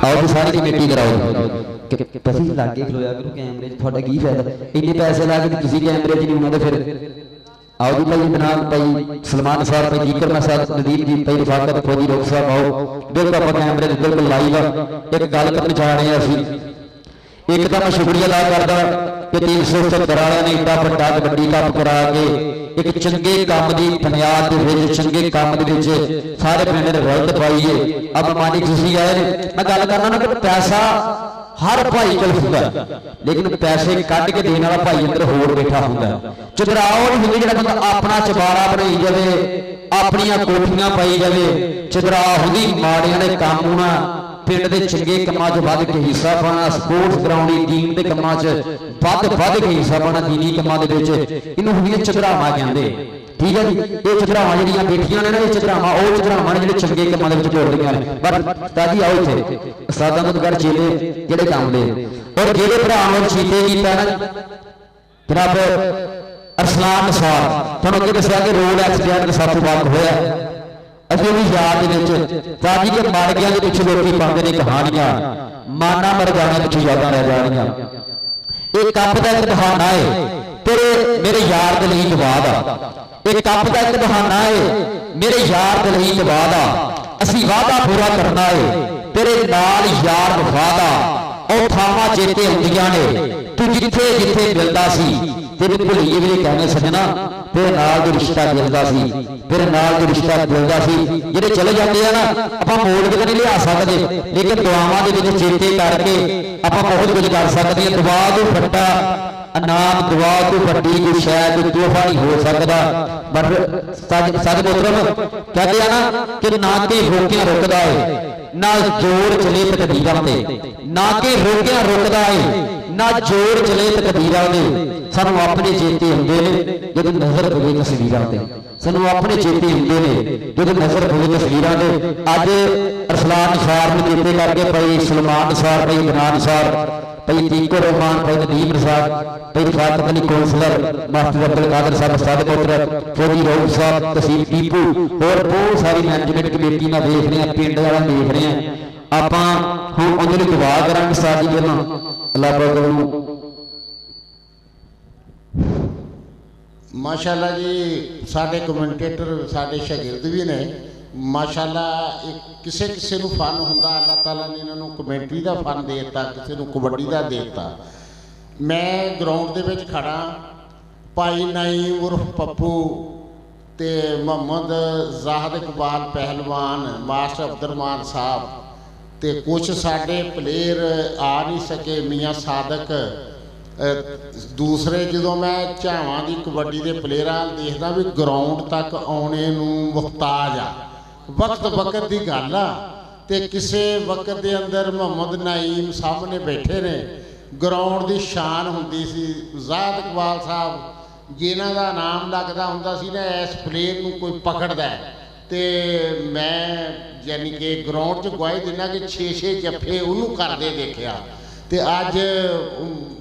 आओ जी सारी कमेटी कराओ पसी लागे खलोया करो कैमरे थोड़ा की फायदा इन्ने पैसे ला के तुसी कैमरे च नहीं होना तो फिर आओ जी भाई जनाब भाई सलमान साहब भाई जीकर साहब नदीप जी भाई रफाकत फौजी रोक साहब आओ बिल्कुल आप कैमरे बिल्कुल लाइव एक गल करना चाह रहे हैं असीं एक तो मैं शुक्रिया अदा करदा कि 370 वालियां ने इतना वड्डा कबड्डी कप करा के एक चंगे काम की बुनियाद के विच चंगे काम के विच सारे पिंड ने रौनक पाई है। अब मानी खुशी आए मैं गल करना ना कि पैसा हर भाई कोल हुंदा लेकिन पैसे कढ के देने वाला भाई अंदर होर बैठा हुंदा चतराओ नहीं हुंदी जिहड़ा बंदा अपना चबारा बनाई जावे अपनियां कोठियां पाई जावे चतरा हुंदी माड़ियां दे काम होना पिंड के चंगे कामां च वध के हिस्सा पाना स्पोर्ट्स ग्राउंड टीम के कामां च वध के हिस्सा पाना दीनी कामां दे विच इहनूं हुंदियां चतरावां कहंदे ठीक है जी। ये चतरावां जिहड़ियां बैठियां ने ना ये चतरावां ओ चतरावां ने जिहड़े चंगे कामां दे विच जुड़दियां ने पर ताजी आओ इत्थे उस्तादां नूं घर चेले जिहड़े काम दे और जिहड़े भरा नूं चीते कीता ना जनाब अरसलान निसार तुहानूं अगे दस्सिया कि रोड एक्सीडेंट साथों वाक होया असीं भी याद ताजी के मर गया पिछले लोग पाते हैं कहानियां माना मर जाने पिछले यादां रह जानियां एक कप का एक बहाना है तेरे मेरे यार के लिए जवाब आ एक कप का एक बहाना है मेरे यार के लिए जवाब आ असीं वादा पूरा करना है तेरे नाल यार वफादा और थावां चेते आउंदियां ने तू जिथे जिथे मिलदा सी तेरे भुलीए भी कहने सजना तेरे नाल जो रिश्ता मिलता सी तेरे नाल जो रिश्ता मिलता सी जिहड़े चले जाते हैं ना आपां मोड़ के नहीं लिया सकते लेकिन दुआवां दे विच चेते करके आपां बहुत कुछ कर सकते हैं। दुआ तो वड्डा इनाम दुआ तो वड्डी कोई शै कोई तोहफा नहीं हो सकता पर सच मोहतरम कहते हैं ना कि ना कि रोकियां रुकदा है ना जोर चले तकदीरां ते ना कि रोकियां रुकदा है ਨਾ ਜੋੜ ਚਲੇ ਤਕਦੀਰਾਂ ਦੇ ਸਾਨੂੰ ਆਪਣੇ ਚੇਤੇ ਹੁੰਦੇ ਨੇ ਜਦੋਂ ਨਜ਼ਰ ਪਵੇ ਤਸਵੀਰਾਂ ਤੇ ਸਾਨੂੰ ਆਪਣੇ ਚੇਤੇ ਹੁੰਦੇ ਨੇ ਜਦੋਂ ਨਜ਼ਰ ਪਵੇ ਤਸਵੀਰਾਂ ਦੇ ਅੱਜ ਅਰਸਲਾਨ ਨਿਸਾਰ ਨੂੰ ਚੇਤੇ ਕਰਕੇ ਪਈ ਸਲਮਾਨ ਨਿਸਾਰ ਪਈ ਬਨਾਨ ਨਿਸਾਰ ਪਈ ਤੀਕੋ ਰਹਿਮਾਨ ਪਈ ਨਦੀਮ ਨਿਸਾਰ ਪਈ ਫਾਤਿਹ ਅਲੀ ਕੌਂਸਲਰ ਮਾਸਟਰ ਅਬਦੁਲ ਕਾਦਰ ਸਾਹਿਬ ਉਸਤਾਦ ਪੁੱਤਰ ਫੌਜੀ ਰਊਫ ਸਾਹਿਬ ਤਸੀਮ ਦੀਪੂ ਹੋਰ ਬਹੁਤ ਸਾਰੀ ਮੈਨੇਜਮੈਂਟ ਕਮੇਟੀ ਨਾਲ ਵੇਖ ਰਹੇ ਆ ਪਿੰਡ ਵਾਲਾ ਵੇਖ ਰਹੇ ਆ ਆਪਾਂ ਹੁਣ ਉਹਨਾਂ ਨੂੰ ਦੁਆ ਕਰਾਂਗੇ ਸਾਜੀ ਪਹਿਲਾਂ ਅੱਲਾਹ ਪਾਕ ਨੂੰ माशाल्लाह जी साढ़े कमेंटेटर साढ़े शागिर्द भी ने माशाल्लाह किसे किसे नूं फन हुंदा अल्लाह ताला ने इन्हां नूं कमेंटरी दा फन देता किसे नूं कबड्डी दा देता मैं ग्राउंड दे विच खड़ा भाई नाईम उर्फ पप्पू ते मोहम्मद जाहिद इकबाल पहलवान मास्टर अब्दुलरहमान साहब ते कुछ साढ़े प्लेयर आ नहीं सके मियाँ सादक दूसरे जो मैं झावां की कबड्डी के प्लेयरां देखदा भी ग्राउंड तक आने नूं मुहताज आ वक्त वक्त की गल आ ते किसे वक्त के अंदर मोहम्मद नाईम सामने बैठे ने ग्राउंड की शान हुंदी सी जाहिद इकबाल साहब जिन्हां दा नाम लगदा हुंदा सी ना इस प्लेयर नूं कोई पकड़दा है ते मैं यानी कि ग्राउंड च गवाही दिना कि 6-6 जफ्फे उन्होंने करते देखा ते अज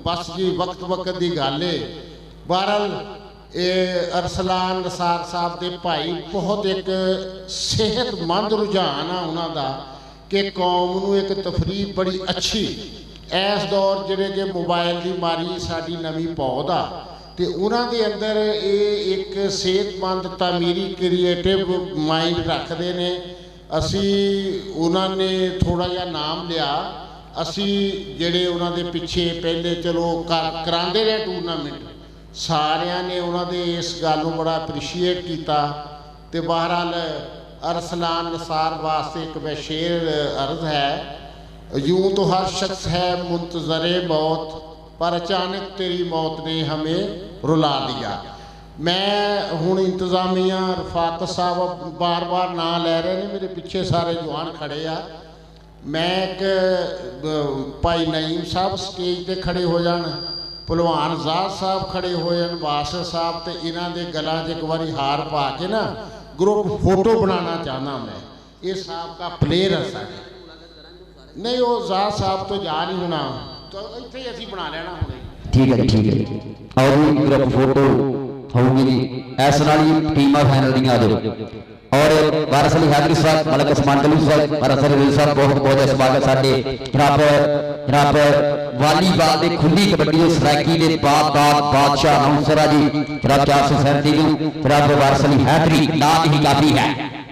बस जी वक्त वक्त की गल है बहरहाल अरसलान निसार साहब के भाई बहुत एक सेहतमंद रुझान आ उन्हों कि कौम नूं एक तफरीह बड़ी अच्छी इस दौर जिहड़े कि मोबाइल की मारी साडी नवीं पौध आ ते उन्हां दे अंदर ये एक सेहतमंद तामीरी क्रिएटिव माइंड रखते हैं असी उन्होंने थोड़ा जिहा नाम लिया असी जिहड़े उन्हां दे पिछे पहले चलो करांदे रहे टूरनामेंट सारियां ने उन्होंने इस गल नूं बड़ा अप्रीशिएट किया ते बहरहाल अरसलान निसार वास्ते एक बशेर अर्ज है यूं तो हर शख्स है मुंतज़रे मौत पर अचानक तेरी मौत ने हमें रुला दिया मैं हुण इंतजामिया रफाक साहब बार बार ना लै रहे हैं मेरे पिछे सारे जवान खड़े आ मैं एक भाई नईम साहब स्टेज पर खड़े हो जान भलवान जाद साहब खड़े हो जान वासिफ साहब तो इन्हां दे गलां 'च एक बारी हार पा के ना ग्रुप फोटो बनाना चाहना मैं ये साहब का प्लेयर है सारे नहीं वो जाद साहब तो जा नहीं होना तो इत्थे ही असीं बना लेना हुणे ठीक है ठीक है और भी ग्रुप फोटो होगी जी इस नाल ही टीमां फाइनल दी आ जाओ और वारिस अली हैदरी साहब मलक उस्मान कलीम साहब वारिस अली साहब बहुत बहुत स्वागत साडे जनाब वालीबाल दे खुली कबड्डी सराकी दे बादशाह अनौंसरा जी जनाब 437 नूं जनाब वारिस अली हैदरी नाम ही काफी है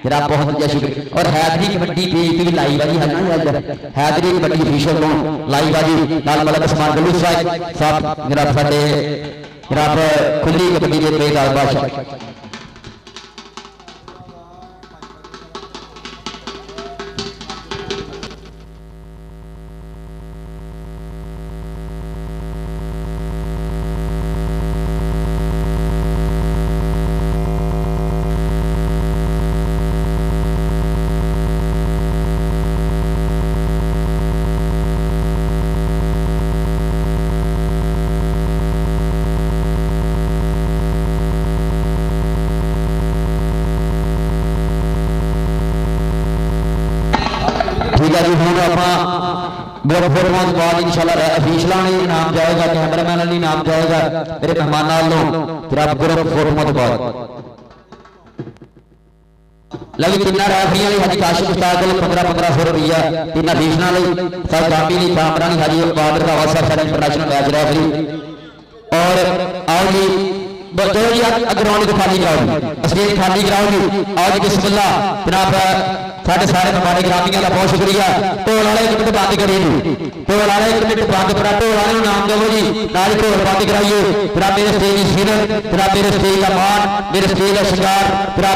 जनाब बहुत बहुत शुक्रिया और हैदरी कबड्डी पेज भी लाइव है जी है ना हैदरी कबड्डी ऑफिशियल तो लाइव है जी नाल मलक उस्मान कलीम साहब जनाब साडे जनाब खुली कबड्डी दे पेज बादशाह इंशाल्लाह अफीशला ने इनाम जाएगा कैमरामैन ने इनाम जाएगा मेरे मेहमान वालों जनाब ग्रुप फोरम तो बाद लगी तीन रेफरियां ने हाजी काशिफ उस्ताद को 1500 रुपया तीन अफीशला ने सर गामी ने कामरा ने हाजी बादर का वासा सर इंटरनेशनल मैच रेफरी और आओ जी बच्चों जी ग्राउंड को खाली कराओ स्टेज खाली कराओ जी आओ जी बिस्मिल्लाह जनाब साढ़े सारे हमारे ग्रामीण का बहुत शुक्रिया ढोल वाले 1 मिनट बंद करिए ढोल वाले 1 मिनट बंद करा ढोल वाले नाम देवो जी नाल ढोल बंद कराइए फिर मेरे स्टेज सिर फिर मेरे स्टेज का मान मेरे स्टेज का श्रृंगार फिर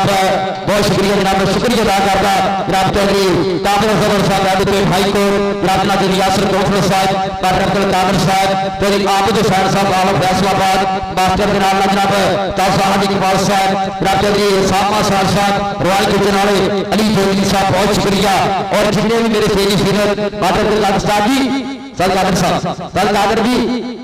बहुत शुक्रिया जनाब शुक्रिया अदा करता जनाब चौधरी कादर जबर साहब राजपूत भाई को जनाब नाज़िर यासर कौंसलर साहब डॉक्टर अब्दुल कादर साहब चौधरी आबिद हुसैन साहब आलम फैसलाबाद मास्टर जनाब ताज़ा इकबाल साहब जनाब चौधरी सामा साहब रॉयल किचन वाले अली चौधरी बहुत शुक्रिया और जितने भी मेरे सेजी सीनियर माता जी ਚੱਲ ਕਾਦਰ ਜੀ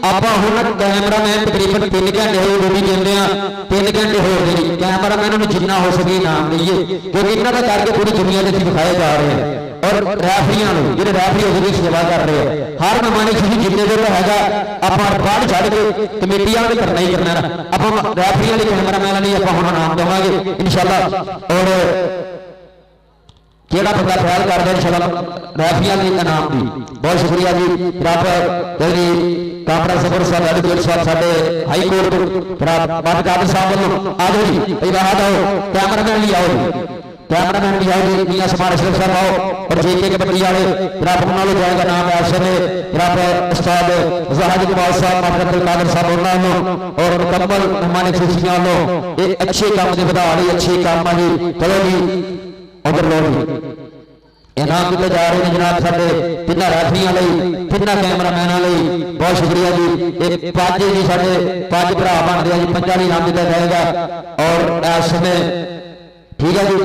ਆਪਾਂ ਹੁਣ ਕੈਮਰਾਮੈਨ ਤਕਰੀਬਨ 3 ਘੰਟੇ ਹੋਏ ਡਿਊਟੀ ਦਿੰਦੇ ਆ 3 ਘੰਟੇ ਹੋ ਗਏ ਜੀ ਕੈਮਰਾਮੈਨ ਨੂੰ ਜਿੰਨਾ ਹੋ ਸਕੇ ਇਨਾਮ ਦਈਏ ਕਿਉਂਕਿ ਇਹਨਾਂ ਦਾ ਕਰਕੇ ਪੂਰੀ ਦੁਨੀਆ ਦੇ ਵਿੱਚ ਦਿਖਾਏ ਜਾ ਰਹੇ ਆ ਔਰ ਰੈਫਰੀਆਂ ਨੂੰ ਜਿਹੜੇ ਰੈਫਰੀ ਉਹਦੀ ਸੇਵਾ ਕਰ ਰਹੇ ਆ ਹਰ ਮਹਿਮਾਨ ਤੁਸੀਂ ਜਿੰਨੇ ਦਿਨ ਹੈਗਾ ਆਪਾਂ ਬਾਹਰ ਛੱਡ ਕੇ ਕਮੇਟੀ ਵਾਲੇ ਕਰਨਾ ਹੀ ਕਰਨਾ ਆਪਾਂ ਰੈਫਰੀਆਂ ਲਈ ਕੈਮਰਾਮੈਨ ਲਈ ਆਪਾਂ ਹੁਣ ਇਨਾਮ ਦੇਵਾਂਗੇ ਇਨਸ਼ਾਅੱਲਾ ਔਰ ਕਿਹੜਾ ਬੰਦਾ ਖਿਆਲ ਕਰਦਾ ਇਨਸ਼ਾਅੱਲਾ ਰੈਫਰੀਆਂ ਲਈ ਇਨਾਮ ਦੀ ਬਹੁਤ ਸ਼ੁਕਰੀਆ ਜੀ ਰੱਬ ਜਿਹੜੀ ਕਾਪੜਾ ਸਫਰ ਸਾਹਿਬ ਐਡਵੋਕੇਟ ਸਾਹਿਬ ਸਾਡੇ ਹਾਈ ਕੋਰਟ ਤੋਂ ਬਾਦ ਕਾਦਰ ਸਾਹਿਬ ਵੱਲੋਂ ਆ ਜਾਓ ਜੀ ਇਹ ਬਾਹਰ ਆਓ ਕੈਮਰਾਮੈਨ ਲਈ ਆਓ ਜੀ ਕੈਮਰਾਮੈਨ ਵੀ ਆਓ ਜੀ ਮੀਆਂ ਸਮਾਨ ਅਸ਼ਰਫ ਸਾਹਿਬ ਆਓ और जेके कबड्डी वाले जनाब उन्होंने जाएगा नाम है अफसर ने जनाब उस्ताद जहाज इकबाल साहब अब्दुल कादिर साहब उन्होंने और मुकम्मल हमारे खुशियां लो ये अच्छे काम दे बधा रही अच्छे काम जी चलो जी उधर लो जी इनाम दिते जा रहे हैं जनाब साडे तिन्ना रैफरीआं लई तिन्ना कैमरामैनां लई बहुत शुक्रिया जी ये पांच जी साडे पांच भरा बनदे आ जी पंजां दा इनाम दिता जाएगा और इस समय ठीक है जी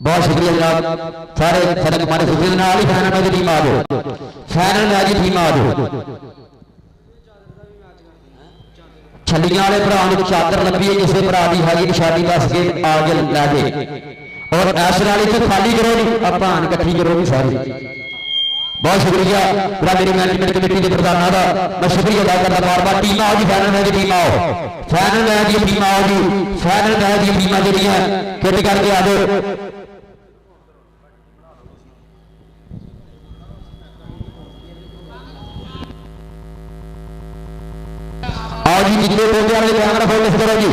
बहुत शुक्रिया जनाब सारे सारे हमारे खुशी नाल ही फाइनल में टीम आ जाओ फाइनल में आज टीम आ जाओ छलियां वाले भरा नूं चादर लभी है किसी भरा की हैगी निशानी दस के आ के लै जे और ऐश नाल इत्थे खाली करो जी भान इकट्ठी करो जी सारी बहुत शुक्रिया पूरा मेरी मैनेजमेंट कमेटी के प्रधानों का मैं शुक्रिया अदा करता बार बार टीम आओ जी फाइनल मैच टीम आओ फाइनल मैच की टीम आओ जी फाइनल मैच की टीम जी किट करके आ जाओ आओ जी जितने बोलने वाले कैमरा फोकस करो जी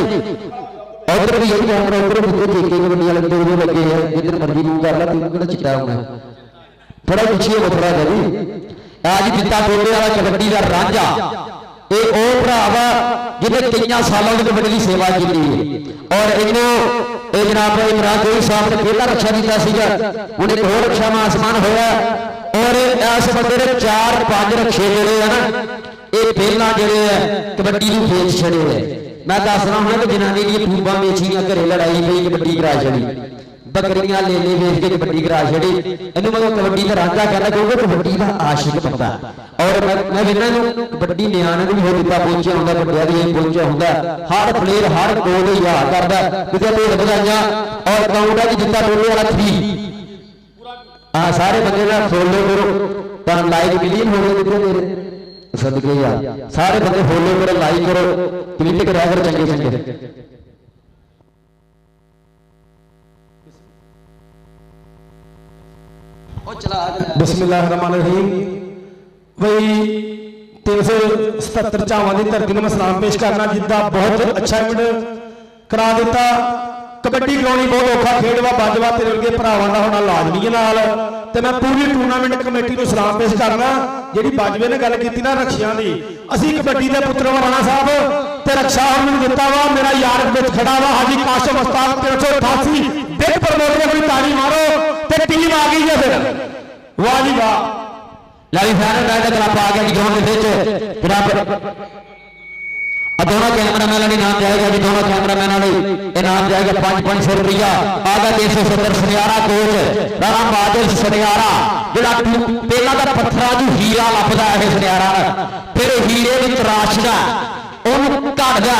उधर भी यही कैमरा उधर जेके कबड्डी वाले दो लगे हैं जिधर मर्जी मूव कर ला तीन कितना चिट्टा होना थोड़ा पीछे हो थोड़ा जी आज जिता बोलने वाला कबड्डी का रांझा ये ओ भरा वा जिन्हें कई सालों की कबड्डी की सेवा की है और इन्हों जनाब इमरान कोई साहब ने पहला रक्षा दिता सीगा उन्हें एक होर रक्षा में आसमान होया और इस बंदे ने 4-5 रक्षे जोड़े है ना ये पहला जोड़े है कबड्डी को बेच छड़े है मैं दस रहा हूं कि जनानी दी खूबा बेचियां घरे लड़ाई पई कबड्डी करा छड़ी बकरियां ले ले बेच के कबड्डी करा छड़ी इन्हू मतलब कबड्डी का रांझा कहना क्योंकि कबड्डी का आशिक बंदा और मैं वेखना इन्हू कबड्डी नियाणे भी हो दिता पहुंचा हुंदा बड़िया भी पहुंचा हुंदा हर प्लेयर हर गोल याद करदा किते ढेर बधाइयां और काउंट है जिता बोलने वाला 3 हां सारे बंदे ना फॉलो करो तां लाइक मिलियन हो गए किते मेरे सदके यार सारे बंदे फॉलो करो लाइक करो क्लिक करा करो चंगे चंगे बिस्मिल्लाहिर्रहमानिर्रहीम वही 377 चावां की धरती में मैं सलाम पेश करना जिद्दा बहुत अच्छा इवेंट करा दिता कबड्डी करानी बहुत औखा खेड वा बाजवा तेरे वर्गे भरावां दा होना लाजमी है नाल ते मैं पूरी टूर्नामेंट कमेटी को सलाम पेश करना जिहड़ी बाजवे ने गल कीती ना रक्षियां दी असीं कबड्डी दे पुत्र वा राणा साहब ते रक्षा हमने दिता वा मेरा यार विच खड़ा वा हाजी काशिम उस्ताद 388 बिग प्रमोटर कोई ताली मारो ते टीम आ गई है फिर वाह जी वाह लावी फाइनल मैच का क्लब आ गया जी ग्राउंड दे विच जनाब दोनों कैमरामैन वाले इनाम जाएगा जी दोनों कैमरामैन वाले इनाम जाएगा 500 रुपया आगा 370 सनियारा कोच राणा बादल सनियारा जिहड़ा पहला दा पत्थरा जो हीरा लभदा है सनियारा फिर हीरे विच तराशदा ਉਹਨੂੰ ਘੜਦਾ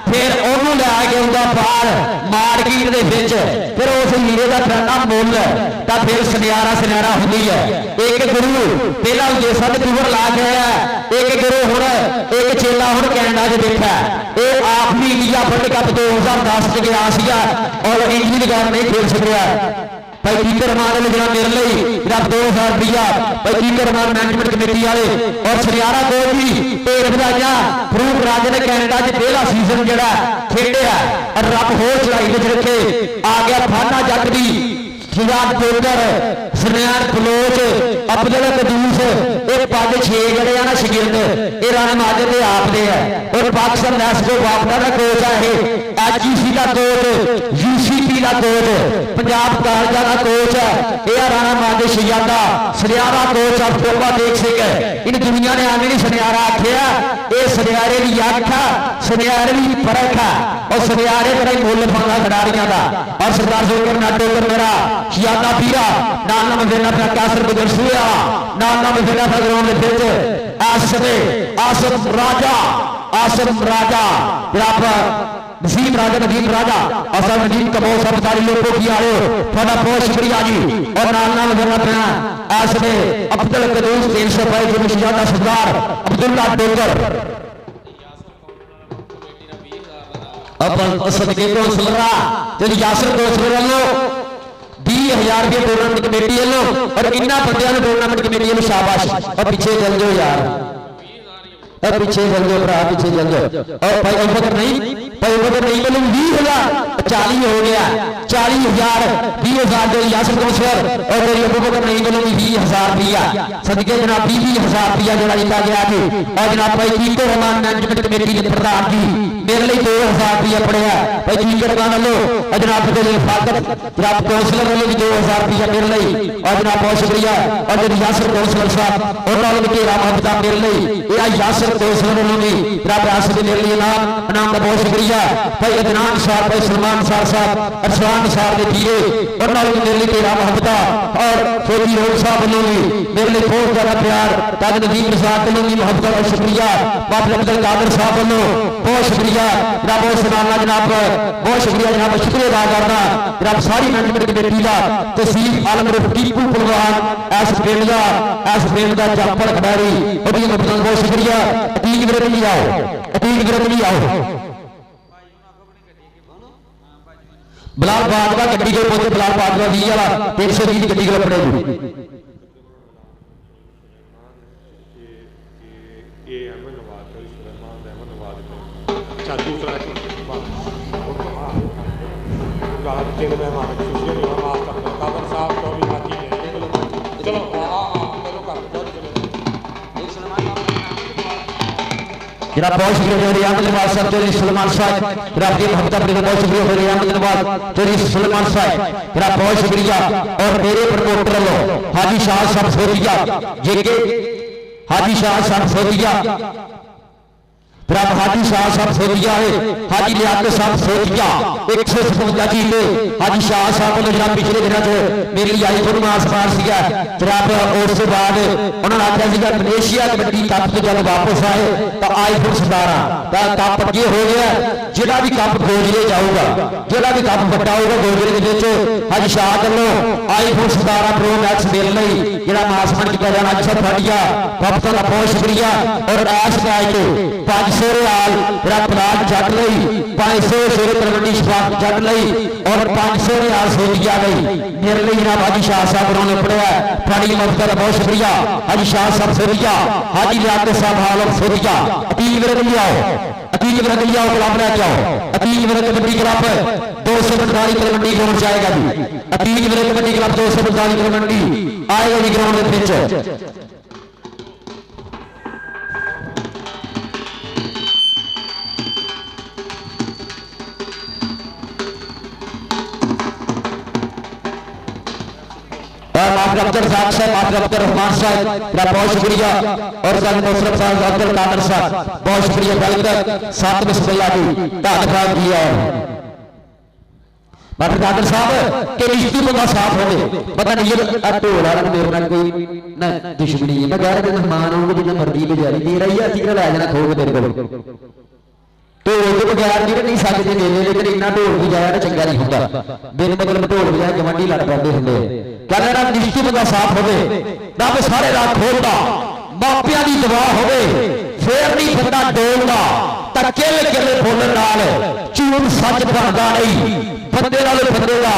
ਫਿਰ ਉਹਨੂੰ ਲੈ ਕੇ ਆਉਂਦਾ ਬਾਹਰ ਮਾਰਕੀਟ ਦੇ ਵਿੱਚ ਫਿਰ ਉਸ ਹੀਰੇ ਦਾ ਠੰਡਾ ਮੁੱਲ ਤਾਂ ਫਿਰ ਸੁਨਿਆਰਾ ਸੁਨਿਆਰਾ ਹੁੰਦੀ ਹੈ ਇੱਕ ਗੁਰੂ ਪਹਿਲਾਂ ਉਦੇਸਾਂ ਦੇ ਟੂਰ ਲਾ ਕੇ ਆਇਆ ਇੱਕ ਗੁਰੂ ਹੁਣ ਇੱਕ ਚੇਲਾ ਹੁਣ ਕੈਨੇਡਾ 'ਚ ਬੈਠਾ ਇਹ ਆਖਰੀ ਇੰਡੀਆ ਵਰਲਡ ਕੱਪ 2010 'ਚ ਗਿਆ ਸੀਗਾ ਔਰ ਇੰਜਰੀ ਦੇ ਕਾਰਨ ਨਹੀਂ ਖੇਡ ਸਕਿਆ भाई कीकर मान ने जरा मेरे लिए जरा 2000 रुपया भाई कीकर मान मैनेजमेंट कमेटी वाले और सरियारा कोच भी ढेर बधाइयां फरूक राजे ने कैनेडा च पहला सीजन जड़ा खेडिया और रब हो चढ़ाई विच रखे आ गया फाना जट दी शिजात पोकर सनैर बलोच अब्दुल कदूस ये 5-6 जड़े ना शगिर्द ये राणा माजर के आप दे है और पाकिस्तान नेशनल वापडा का कोच है एचजीसी का कोच यूसीपी का कोच पंजाब कॉलेजा का कोच है यह राणा माजर शहजादा सनियारा कोच अब्दुल्ला देख सिंह इन दुनिया ने आने नहीं सनियारा आख्या ये सनियारे की अख सुनियारवी फर्क है और सुनियारे का ही मुल पाना खिडारियों का और सरदार जोकर नाटोकर मेरा यादा पीरा नाल नाम देना था कैसर गुजर सुया नाल नाम देना था ग्राउंड विच आसम राजा नजीम राजा असल नजीम कबो सब सारी लोगों की आए थोड़ा बहुत शुक्रिया जी और नाल नाल देना पैना आसमे अब्दुल कदूस 300 रुपए जो मुशियादा सरदार अब्दुल्ला डोगर अपन सदके को सुलरा ते यासर को सुलरा 20,000 रुपये टूर्नामेंट कमेटी लो और इन्ना बंदियां नु टूर्नामेंट कमेटी लो शाबाश और पीछे चल जाओ यार और पीछे चल जाओ भरा पीछे चल जाओ और भाई अबकर नहीं बोलूं 20,000 40 हो गया 40,000 20,000 जो यासर कौंसलर और मेरी अबकर नहीं बोलूंगी 20,000 रुपया सदके जनाब 20,000 रुपया जो दिता गया जी और जनाब भाई कीको रहमान मैनेजमेंट कमेटी के प्रधान जी मेरे लिए 2,000 रुपया पड़िया भाई कीको रहमान लो और जनाब फाकत जनाब कौंसलर वाले भी 2,000 रुपया मेरे लिए और जनाब बहुत शुक्रिया और जो यासर कौंसलर साहब और वाले के राम हफ्ता मेरे लिए यह यासर कौंसलर वालों जनाब यासर मेरे लिए नाम का बहुत शुक्रिया भाई अदनान साहब भाई सलमान साहब अरसलान साहब के धीरे और मेरे लिए तेरा मोहब्बता और फौजी रोड साहब वालों भी मेरे लिए बहुत ज्यादा प्यार ताज नदीम प्रसाद वालों की मोहब्बत और शुक्रिया बाबा अब्दुल कादर साहब वालों बहुत शुक्रिया जनाब बहुत सलाना जनाब बहुत शुक्रिया जनाब शुक्रिया अदा करना जनाब सारी मैनेजमेंट कमेटी का तहसील आलम टीपू पहलवान एस प्रेम का जाफर खिडारी बहुत शुक्रिया अतीक विरत भी आओ बिलाल बाजवा गड्डी के पहुंचे बिलाल बाजवा 20 वाला 320 गड्डी के पड़ेगी जरा बहुत शुक्रिया रियाद नवाज साहब चौधरी सलमान साहब जनाब हफ्ता बहुत शुक्रिया रियाद नवाज चौधरी सलमान साहब जरा बहुत शुक्रिया और मेरे प्रमोटर लो हाजी शाह साहब सोदिया जेके हाजी शाह साहब सोदिया हाजी शाह साहब सोदिया है हाजी लियाकत साहब सोदिया 157 जी ने हाजी शाह साहब ने जनाब पिछले दिनों च मेरे लिए आईफोन आसपास सीगा जनाब उस बाद उन्होंने आख्या सीगा मलेशिया कबड्डी कप से जब वापस आए तो आईफोन 17 का कप अगे हो गया जिहड़ा भी कप गोजरे जाऊगा जिहड़ा भी कप बड़ा होगा गोजरे के विच हाजी शाह वालों आईफोन 17 प्रो मैक्स मिल लई जिहड़ा मासमान किया जाना अच्छा फाड़िया वक्तां दा बहुत शुक्रिया और आस मैच 500 रियाल जरा प्लाट जट लई 500 शेर तलवंडी शफाक जट लई और 500 रियाल सोदिया गई मेरे लिए जनाब हाजी शाह साहब ने पढ़िया फाड़ी मफ्ता का बहुत शुक्रिया हाजी शाह साहब सोदिया हाजी लियाकत साहब हालत सोदिया अतीक विरत लियाओ क्लब लेके आओ अतीक विरत कबड्डी क्लब 245 तलवंडी ग्राउंड जाएगा जी अतीक विरत कबड्डी क्लब 245 तलवंडी आएगा जी ग्राउंड के अब्दुल साहब साहब अब्दुल रहमान साहब बहुत शुक्रिया और मुशरफ साहब अब्दुल कादर साहब बहुत शुक्रिया बेलकर साथ में बिस्मिल्लाह जी धन्यवाद किया डॉक्टर कादर साहब के रिश्ते बंदा साफ हो पता नहीं ये ढोल वाला मेरे नाल कोई ना दुश्मनी है मैं कह रहा मेहमान आऊंगे जिन्ना मर्जी बेजारी दे रही है ठीक लै जाना खो के तेरे को ढोल के बगैर भी नहीं सकते मेले लेकिन इन्ना ढोल बजाया तो चंगा नहीं होता बिन मतलब ढोल बजाया गवांढी लड़ पैंदे हुंदे कहने रब रिश्ते बंदा साफ होवे रब सारे राह खोलदा मापियां दी दुआ होवे फिर नहीं बंदा डोलदा तां किल किल बोलण नाल झूठ सच बनदा नहीं बंदे नाल बंदे दा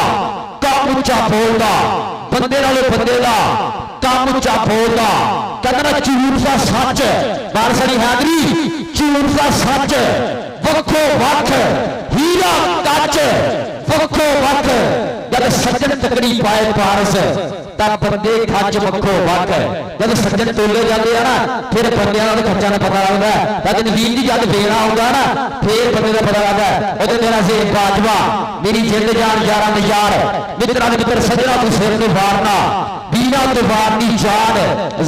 काम उच्चा बोलदा बंदे नाल बंदे दा काम उच्चा बोलदा कहंदा झूठ दा सच बारसड़ी हैदरी झूठ दा सच वक्खो वक्ख हीरा कच वक्खो वक्ख जब सज्जन तकड़ी पाए पारस तब बंदे खच वक्खो वक्ख जब सज्जन तोले जाते हैं ना फिर बंदे का खर्चा का पता लगता है लेकिन वीर जी जब देना होगा ना फिर बंदे का पता लगता है वो मेरा से बाजवा मेरी जिंद जान यारा ने यार मित्रा ने मित्र सजना तू सिर ने वारना 20 सीना तो बार की जान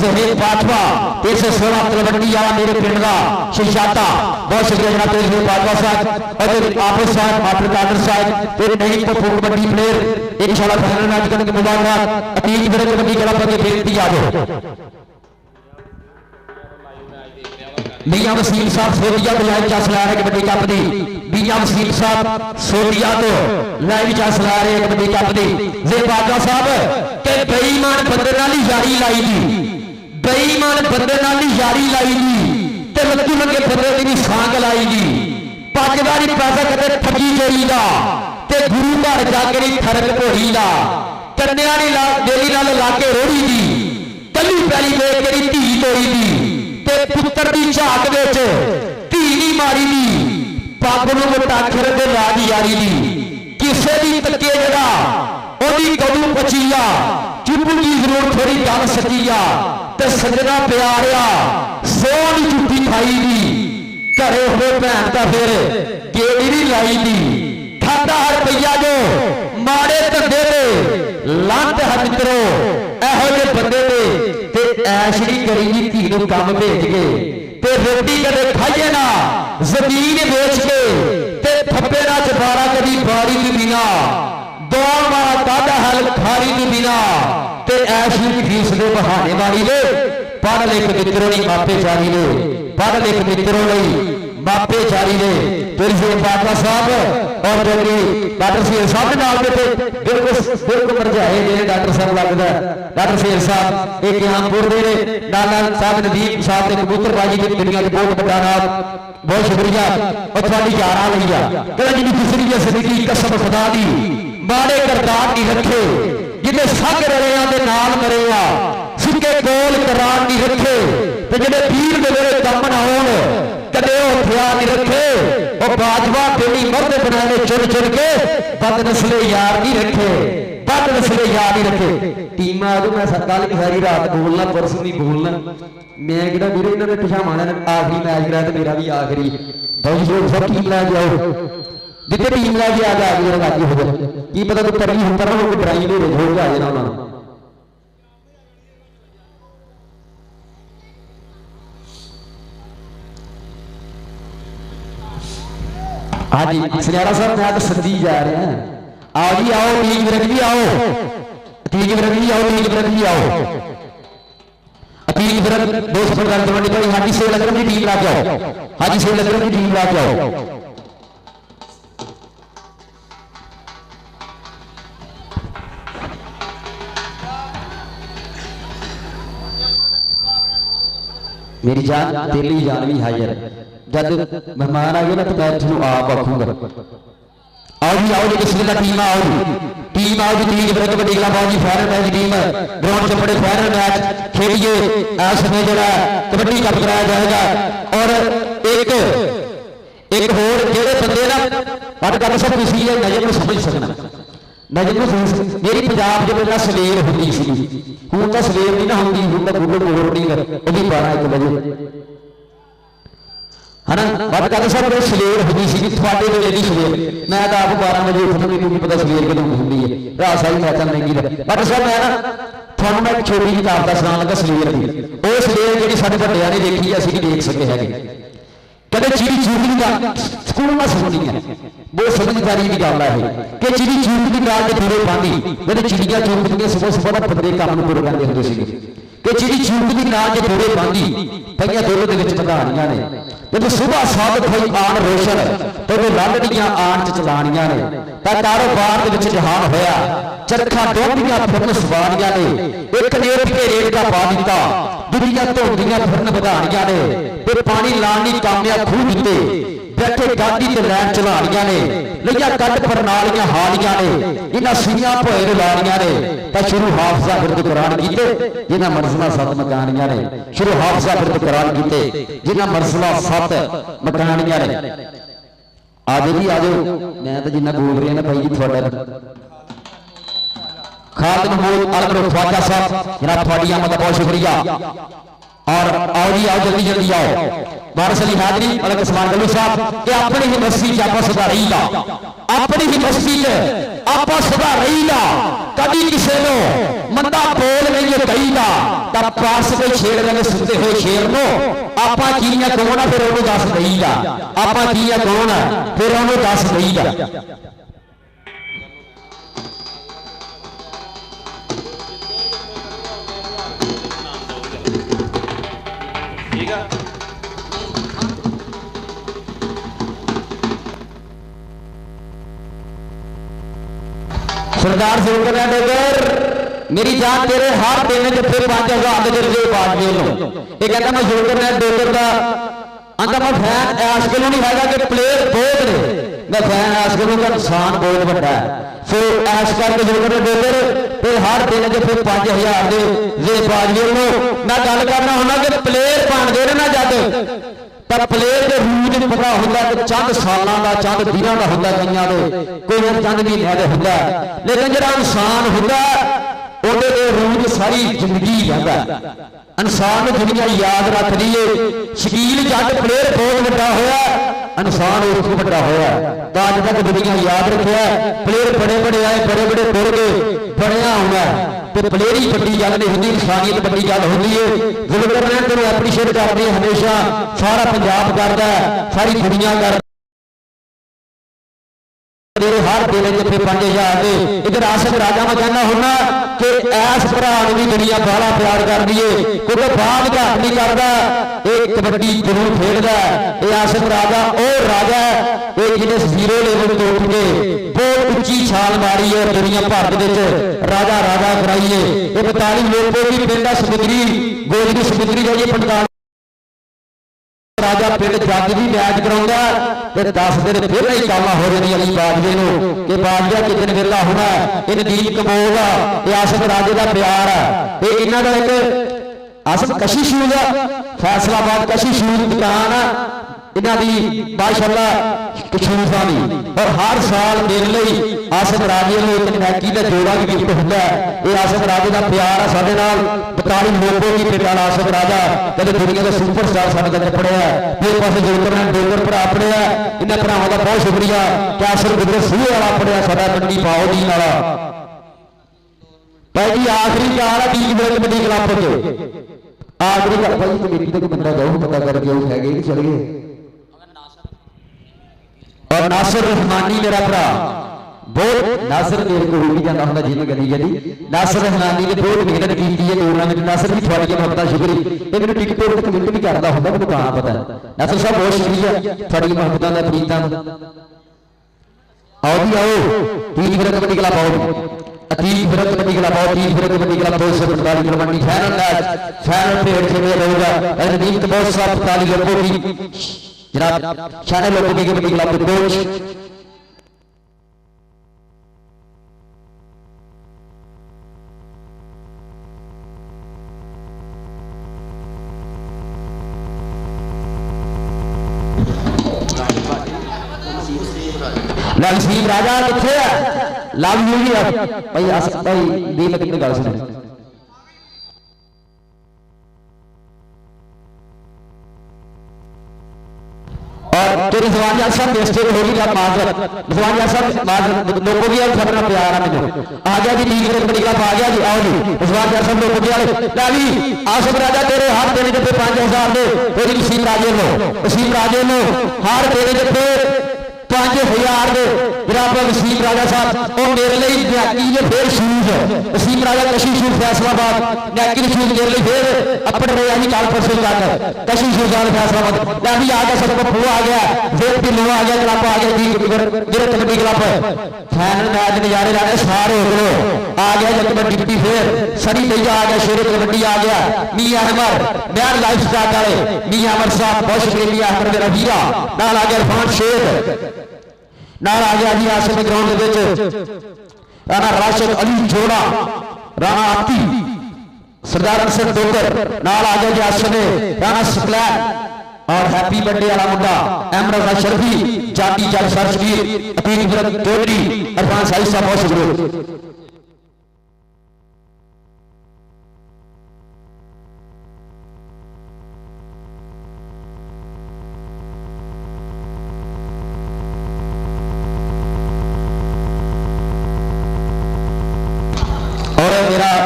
जहीर बाजवा 316 तलवंडी वाला मेरे पिंड का शहजादा। बहुत शुक्रिया जनाब जहीर बाजवा साहब और आफिस साहब मास्टर कादर साहब तेरे नहीं तो कबड्डी प्लेयर इंशाल्लाह फाइनल मैच करने के मुबारक। अतीत मेरे कबड्डी क्लब के बेनती आ जाओ मियां वसीम साहब सोडिया तो लाइव चांस ला रहे कबड्डी कप दी। मियां वसीम साहब सोडिया तो लाइव चांस ला रहे कबड्डी कप दी। जे बाजा साहब ते बेईमान बंदे नाल यारी लाई दी, बेईमान बंदे नाल यारी लाई दी ते लत्ती मंगे बंदे दी सांग लाई दी। पजदा नहीं पैसा कदे ठगी जोई दा ते गुरु घर जाके नहीं फर्क घोड़ी दा। कन्या नहीं डेली नाल लाके रोड़ी दी कली पैली देख के धी तोड़ी दी ते पुत्र की झाक विच धी नहीं मारी दी। पग नूं मुटाखर दे लाज यारी दी किसे दी तके जड़ा ओदी कदू बची आ चुप्पू की जरूर थोड़ी गल सची आ ते सजना प्यारिया सोहनी झूठी खाई दी घरे हो भैन दा फिर गेड़ी नहीं लाई दी। खादा रुपया जो माड़े धंधे दे लंत है मित्रो एहो जे बंदे दे ते ऐश नहीं करी जी धी नूं काम भेज के ते रोटी कदे खाइए ना जमीन बेच के ते थप्पे ना चबारा कदी बारी तो बिना दौड़ वाला कादा हल खारी तो बिना ते ऐश की फीस दे बहाने वाली ले पढ़ लिख मित्रों नहीं मापे जारी ले पढ़ लिख मित्रों नहीं मापे जारी ने। फिर से बाबा साहब और डॉक्टर शेर साहब नाल बिल्कुल मरजाए ने डॉक्टर साहब लगता डॉक्टर शेर साहब एक रामपुर दे नाना साहब नदीप साहब ने कबूतरबाजी की दुनिया के बहुत बड़ा नाम। बहुत शुक्रिया और थोड़ी यारा लई आ कहना जी दूसरी जिंदगी कसम खुदा दी माड़े करदार नहीं रखे जिन्हें संग रलियां दे नाल मरे आ सिक्के गोल करार नहीं रखे ते जिहड़े पीर दे मेरे दम ना होण कदे हथियार नहीं रखे और बाजवा बेली मर्द बनाने चुन चुन के बद नस्ले यार नहीं रखे बद नस्ले यार नहीं रखे। टीम आ मैं कल भी सारी रात बोलना परसों नहीं बोलना मैं कि मेरे इन्होंने पिछावा आखिरी मैच कराया तो मेरा भी आखिरी बहुत लोग सब टीम लै जाओ जितने टीम लै के आ जाए मेरा राजी हो जाए की पता कोई तरली होता ना कोई ड्राई नहीं हो जाए ना उन्होंने। हाँ जी सनियारा साहब मैं तो सदी जा रहे हैं आओ जी आओ टीम विरक भी आओ टीम विरक भी आओ टीम विरक भी आओ टीम विरक 200 रन दवानी भाई हाजी से लगन की टीम ला के आओ हाजी से लगन की टीम ला के आओ। मेरी जान तेरी जान भी हाजिर जब मेहमान आ गए ना तो मैं तुम आप आखूंगा आओ जी किसी का टीम आओ जी टीम विरक कबड्डी क्लब आओ जी फाइनल मैच टीम ग्राउंड से बड़े फाइनल मैच खेलिए इस समय जो कबड्डी कप कराया जाएगा। और एक होर जेड़े बंदे ना बट गल सब खुशी है नजर में समझ सकना नजर में मेरी पंजाब जो मेरा सवेर होती सी हूँ तो सवेर नहीं ना होंगी हूँ तो गूगल मॉर्निंग वो भी 12 बजे है ना बट गल सब सवेर होती सी थोड़े वेले की सवेर मैं तो आप 12 बजे उठना नहीं पता सवेर कदों होंगी है रात सारी मैचा महंगी बट सर मैं ना थोड़ा मैं एक छोटी किताब का सुना लगा सवेर की वो सवेर जी साढ़े बड़िया ने देखी असं नहीं देख सके है कदे चिड़ी चूकनी का स्कूल में सुनी है वो समझदारी की गल है कि चिड़ी चूकनी गाल के थोड़े पानी जब चिड़िया चूकदियां सुबह सुबह बंदे काम पूरे करते होंगे सी कि चिड़ी चूकदी नाल के थोड़े पानी पईयां दोनों के विच पधानियां ने जब सुबह साबित हुई आन रोशन तो वो लालड़ियां आन च चलानियां ने तां कारोबार दे विच जहान होया चरखा डोबियां फिरन सवारियां ने एक नेट के रेट का पा दिता दुनिया धोंदियां फिरन वधानियां ने ते पानी लानी कामिया खूह दिते बैठे गाड़ी ते लैन चलानियां ने लिया कट प्रणालियां हालियां ने इन्हां सीयां भोए लानियां ने तां शुरू हाफजा बिरद कुरान कीते जिन्हां मंजिलां 7 मकानियां ने शुरू हाफजा बिरद कुरान कीते जिन्हां मंजिलां 7 मकानियां ने। आजो जी आजो मैं तो जिन्ना बोल रही ना भाई जी थोड़ा खालिद महमूद अलमर ख्वाजा साहब जनाब थोड़ी आमद बहुत शुक्रिया। और आओ जी आओ जल्दी जल्दी आओ ਵਾਰਸ ਅਲੀ ਹਾਜ਼ਰੀ ਮਲਕ ਉਸਮਾਨ ਗਲੂ ਸਾਹਿਬ ਕਿ ਆਪਣੀ ਹੀ ਮਸਤੀ 'ਚ ਆਪਾਂ ਸੁਧਾਰੀ ਦਾ, ਆਪਣੀ ਹੀ ਮਸਤੀ 'ਚ ਆਪਾਂ ਸੁਧਾਰੀ ਦਾ, ਕਦੀ ਕਿਸੇ ਨੂੰ ਮੰਦਾ ਬੋਲ ਨਹੀਂ ਕਹੀਦਾ। ਤਾਂ ਪਾਸ ਕੋਈ ਛੇੜ ਲੈਣੇ ਸੁੱਤੇ ਹੋਏ ਸ਼ੇਰ ਨੂੰ, ਆਪਾਂ ਕੀ ਆ ਕੌਣ ਆ ਫਿਰ ਉਹਨੂੰ ਦੱਸ ਦਈਦਾ, ਆਪਾਂ ਕੀ ਆ ਕੌਣ ਆ ਫਿਰ ਉਹਨੂੰ ਦੱਸ ਦਈਦਾ। ਠੀਕ ਆ सरदार जोकर डोगर मेरी जान तेरे हर दिन जत्थे 5000 ਦੇ ਜਰਗੇ ਬਾਜਵੇ ਨੂੰ ਇਹ ਕਹਿੰਦਾ ਮੈਂ जोकर डोगर ਦਾ ਆਂਦਾ ਮੈਂ ਫੈਨ ਐਸ਼ ਕੋਲੋਂ ਨਹੀਂ ਹੈਗਾ ਕਿ ਪਲੇਅਰ ਬਹੁਤ ਨੇ, ਮੈਂ ਫੈਨ ਐਸ਼ ਕੋਲੋਂ ਦਾ ਨੁਕਸਾਨ ਬਹੁਤ ਵੱਡਾ ਹੈ। ਸੋ ਐਸ਼ ਕਰਕੇ जोकर डोगर ਤੇ ਹਰ ਦਿਨ ਜੱਥੇ 5000 ਦੇ ਜੇ ਬਾਜਵੇ ਨੂੰ ਮੈਂ ਗੱਲ ਕਰਨਾ ਹੁੰਦਾ ਕਿ ਪਲੇਅਰ ਬਣਦੇ ਨੇ ਨਾ ਜਦ ਤਾਂ ਪਲੇਅਰ ਦੇ ਰੂਲ ਨੂੰ ਪਤਾ ਹੁੰਦਾ ਕਿ ਚੰਦ ਸਾਲਾਂ ਦਾ ਚੰਦ ਦਿਨਾਂ ਦਾ ਹੁੰਦਾ, ਕਈਆਂ ਦੇ ਕੋਈ ਚੰਦ ਮਹੀਨਿਆਂ ਦਾ ਹੁੰਦਾ, ਲੇਕਿਨ ਜਿਹੜਾ ਇਨਸਾਨ ਹੁੰਦਾ ਉਹਦੇ ਦੇ ਰੂਲ ਸਾਰੀ ਜ਼ਿੰਦਗੀ ਰਹਿੰਦਾ। ਇਨਸਾਨ ਨੂੰ ਦੁਨੀਆ ਯਾਦ ਰੱਖਦੀ ਏ। ਸ਼ਕੀਲ ਜੱਟ ਪਲੇਅਰ ਬਹੁਤ ਵੱਡਾ ਹੋਇਆ, ਇਨਸਾਨ ਉਸ ਤੋਂ ਵੱਡਾ ਹੋਇਆ ਤਾਂ ਅੱਜ ਤੱਕ ਦੁਨੀਆ ਯਾਦ ਰੱਖਿਆ। ਪਲੇਅਰ ਬੜੇ ਬੜੇ ਆਏ, ਬੜੇ ਬੜੇ ਤੁਰ ਗਏ, ਬਣਿਆ ਹੋਇਆ ਤੇ ਪਲੇਅਰ ਹੀ ਵੱਡੀ ਗੱਲ ਨਹੀਂ ਹੁੰਦੀ, ਇਨਸਾਨੀਅਤ ਵੱਡੀ ਗੱਲ ਹੁੰਦੀ ਏ। ਜ਼ੁਲਕਰ ਨੇ ਤੈਨੂੰ ਐਪਰੀਸ਼ੀਏਟ ਕਰਦੇ ਹਮੇਸ਼ਾ, ਸਾਰਾ ਪੰਜਾਬ ਕਰਦਾ, ਸਾਰੀ ਦੁਨੀਆ ਕਰਦਾ। हर दिन जिथे 5000 दे इधर आसिफ राजा मैं कहना हुन्ना कि ऐस भरा भी दुनिया बाला प्यार कर दी है, क्योंकि बाग घट नहीं करता, एक कबड्डी जरूर खेलता है। ये आसिफ राजा और राजा है जिन्हें 0 लेवल तो उठ के बहुत उच्ची छाल मारी है, दुनिया भर के राजा राजा कराई है। ये 45 लोगों की पिंड समुद्री गोजरी समुद्री जाइए 45 राजा पिंड जग भी मैच कराਉਂਦਾ ਤੇ 10 ਦਿਨ ਫਿਰ ਹੀ ਕਾਲਾ ਹੋ ਜਾਣੀ ਅਲੀ ਬਾਜਵੇ ਨੂੰ ਕਿ ਬਾਜਵਾ ਕਿਦਨ ਵੇਲਾ ਹੋਣਾ। ਇਹ ਨਦੀਪ ਕਬੂਲ ਆ, ਇਹ ਆਸਿਫ ਰਾਜੇ ਦਾ ਪਿਆਰ ਆ, ਇਹ ਇਹਨਾਂ ਦਾ ਇੱਕ ਆਸਿਫ ਕਸ਼ੀ ਸ਼ੂਜ਼ ਆ, ਫੈਸਲਾਬਾਦ ਕਸ਼ੀ ਸ਼ੂਜ਼ ਦੁਕਾਨ ਆ ਇਹਨਾਂ ਦੀ ਮਾਸ਼ਾਅੱਲਾ ਕਸ਼ੂਜ਼ਾਂ ਦੀ। ਔਰ ਹਰ ਸਾਲ ਮੇਰੇ ਲਈ ਆਸਿਫ ਰਾਜੇ ਨੂੰ ਇੱਕ ਨੈਕੀ ਦਾ ਜੋੜਾ ਵੀ ਗਿਫਟ ਹੁੰਦਾ ਹੈ। ਇਹ ਆਸਿਫ ਰਾਜੇ ਦਾ ਪਿਆਰ ਆ ਸਾਡੇ ਨਾਲ। 42 ਲੋਗੋ ਦੀ ਪਿੰਡ ਵਾਲਾ ਆਸਿਫ ਰਾਜਾ ਕਦੇ ਦੁਨੀਆ ਦਾ ਸੁਪਰਸਟਾਰ ਸਾਡੇ ਦਾ ਪੜਿਆ, ਫਿਰ ਪਾਸੇ ਜੋਕਰ ਨੇ ਡੋਗਰ ਭਰਾ ਪੜਿਆ। ਇਹਨਾਂ ਭਰਾਵਾਂ ਦਾ ਬਹੁਤ ਸ਼ੁਕਰੀਆ। ਕੈਸਰ ਗੁਜਰ ਸੂਹੇ ਵਾਲਾ ਪੜਿਆ, ਸਾਡਾ ਮੰਡੀ ਪਾਓ ਦੀ ਵਾਲਾ ਭਾਈ ਜੀ। ਆਖਰੀ ਚਾਰ ਆ ਟੀਮ ਦੇ ਕਬੱਡੀ ਕਲੱਬ ਚ ਆਖਰੀ ਗੱਲ ਭਾਈ ਕਮੇਟੀ ਦਾ ਕੋਈ ਬੰਦਾ ਜਾਊ ਪਤਾ ਕਰਕੇ ਉਹ ਹੈਗੇ ਕਿ ਚਲ ਗਏ। और नासिर रहमानी मेरा भरा बहुत नासिर मेरे को भी जाता होंगे जिन्हें गली गली नासिर रहमानी ने बहुत मेहनत की है टूर्नामेंट। नासिर भी थोड़ी मोहब्बत शुक्री ये मेरे टिकट तो कमेंट भी करता होगा, मैं कहाँ पता है। नासिर साहब बहुत शुक्रिया थोड़ी मोहब्बत का प्रीतां। आओ जी आओ, तीन फिर कबड्डी क्लब आओ, तीन फिर कबड्डी क्लब आओ, तीन फिर कबड्डी क्लब 245 किलो मंडी फाइनल मैच फाइनल पे खेला जाएगा। रणनीत बहुत साफ 45 लोगों की जनाब शाने लोगों की कबड्डी क्लब के कोच लवसीम राजा किथे है लव यू भी भाई भाई दी लग अपनी गल सुन। और तेरी जवान यार सब बेस्टे होगी जब माजरत जवान यार सब माजरत लोगों की यार सबना प्यार है मुझे आ गया जी लीग में बड़ी क्लब आ गया जी। आओ जी जवान यार सब लोगों की यार ली आसिफ राजा तेरे हर दिन जब 5000 दे तेरी वसीम राजे नो हर दिन जब 5000 दे जनाब वसीम राजा साहब और मेरे लिए नैकी ने फिर शूज वसीम राजा कशी शूज फैसलाबाद नैकी शूज मेरे लिए फिर अपने रहे जी काल परसों जाकर कशी शूज वाले फैसलाबाद मैं भी आ गया सब पप्पू आ गया फिर पिल्लू आ गया क्लब आ गया जी मेरे कबड्डी क्लब फाइनल मैच नजारे लाने सारे हो आ गया जब कबड्डी फिर सनी भैया आ गया शेर कबड्डी आ गया मियां अहमद मेयर लाइफ स्टाइल वाले मियां अहमद साहब बहुत शुक्रिया मियां अहमद मेरा वीरा नाल आ गया इरफान शेख नाल आ गया जी आसिफ ग्राउंड राणा राशिद अली जोड़ा राणा आती सरदार अनसर डोगर नाल आ गया जी आसिफ राणा स्प्लैट और हैप्पी बर्थडे वाला मुंडा अहमद शरफी जाती जग सरशबीर अपील विरत चौधरी अरफान साहिब साहब बहुत शुक्रिया।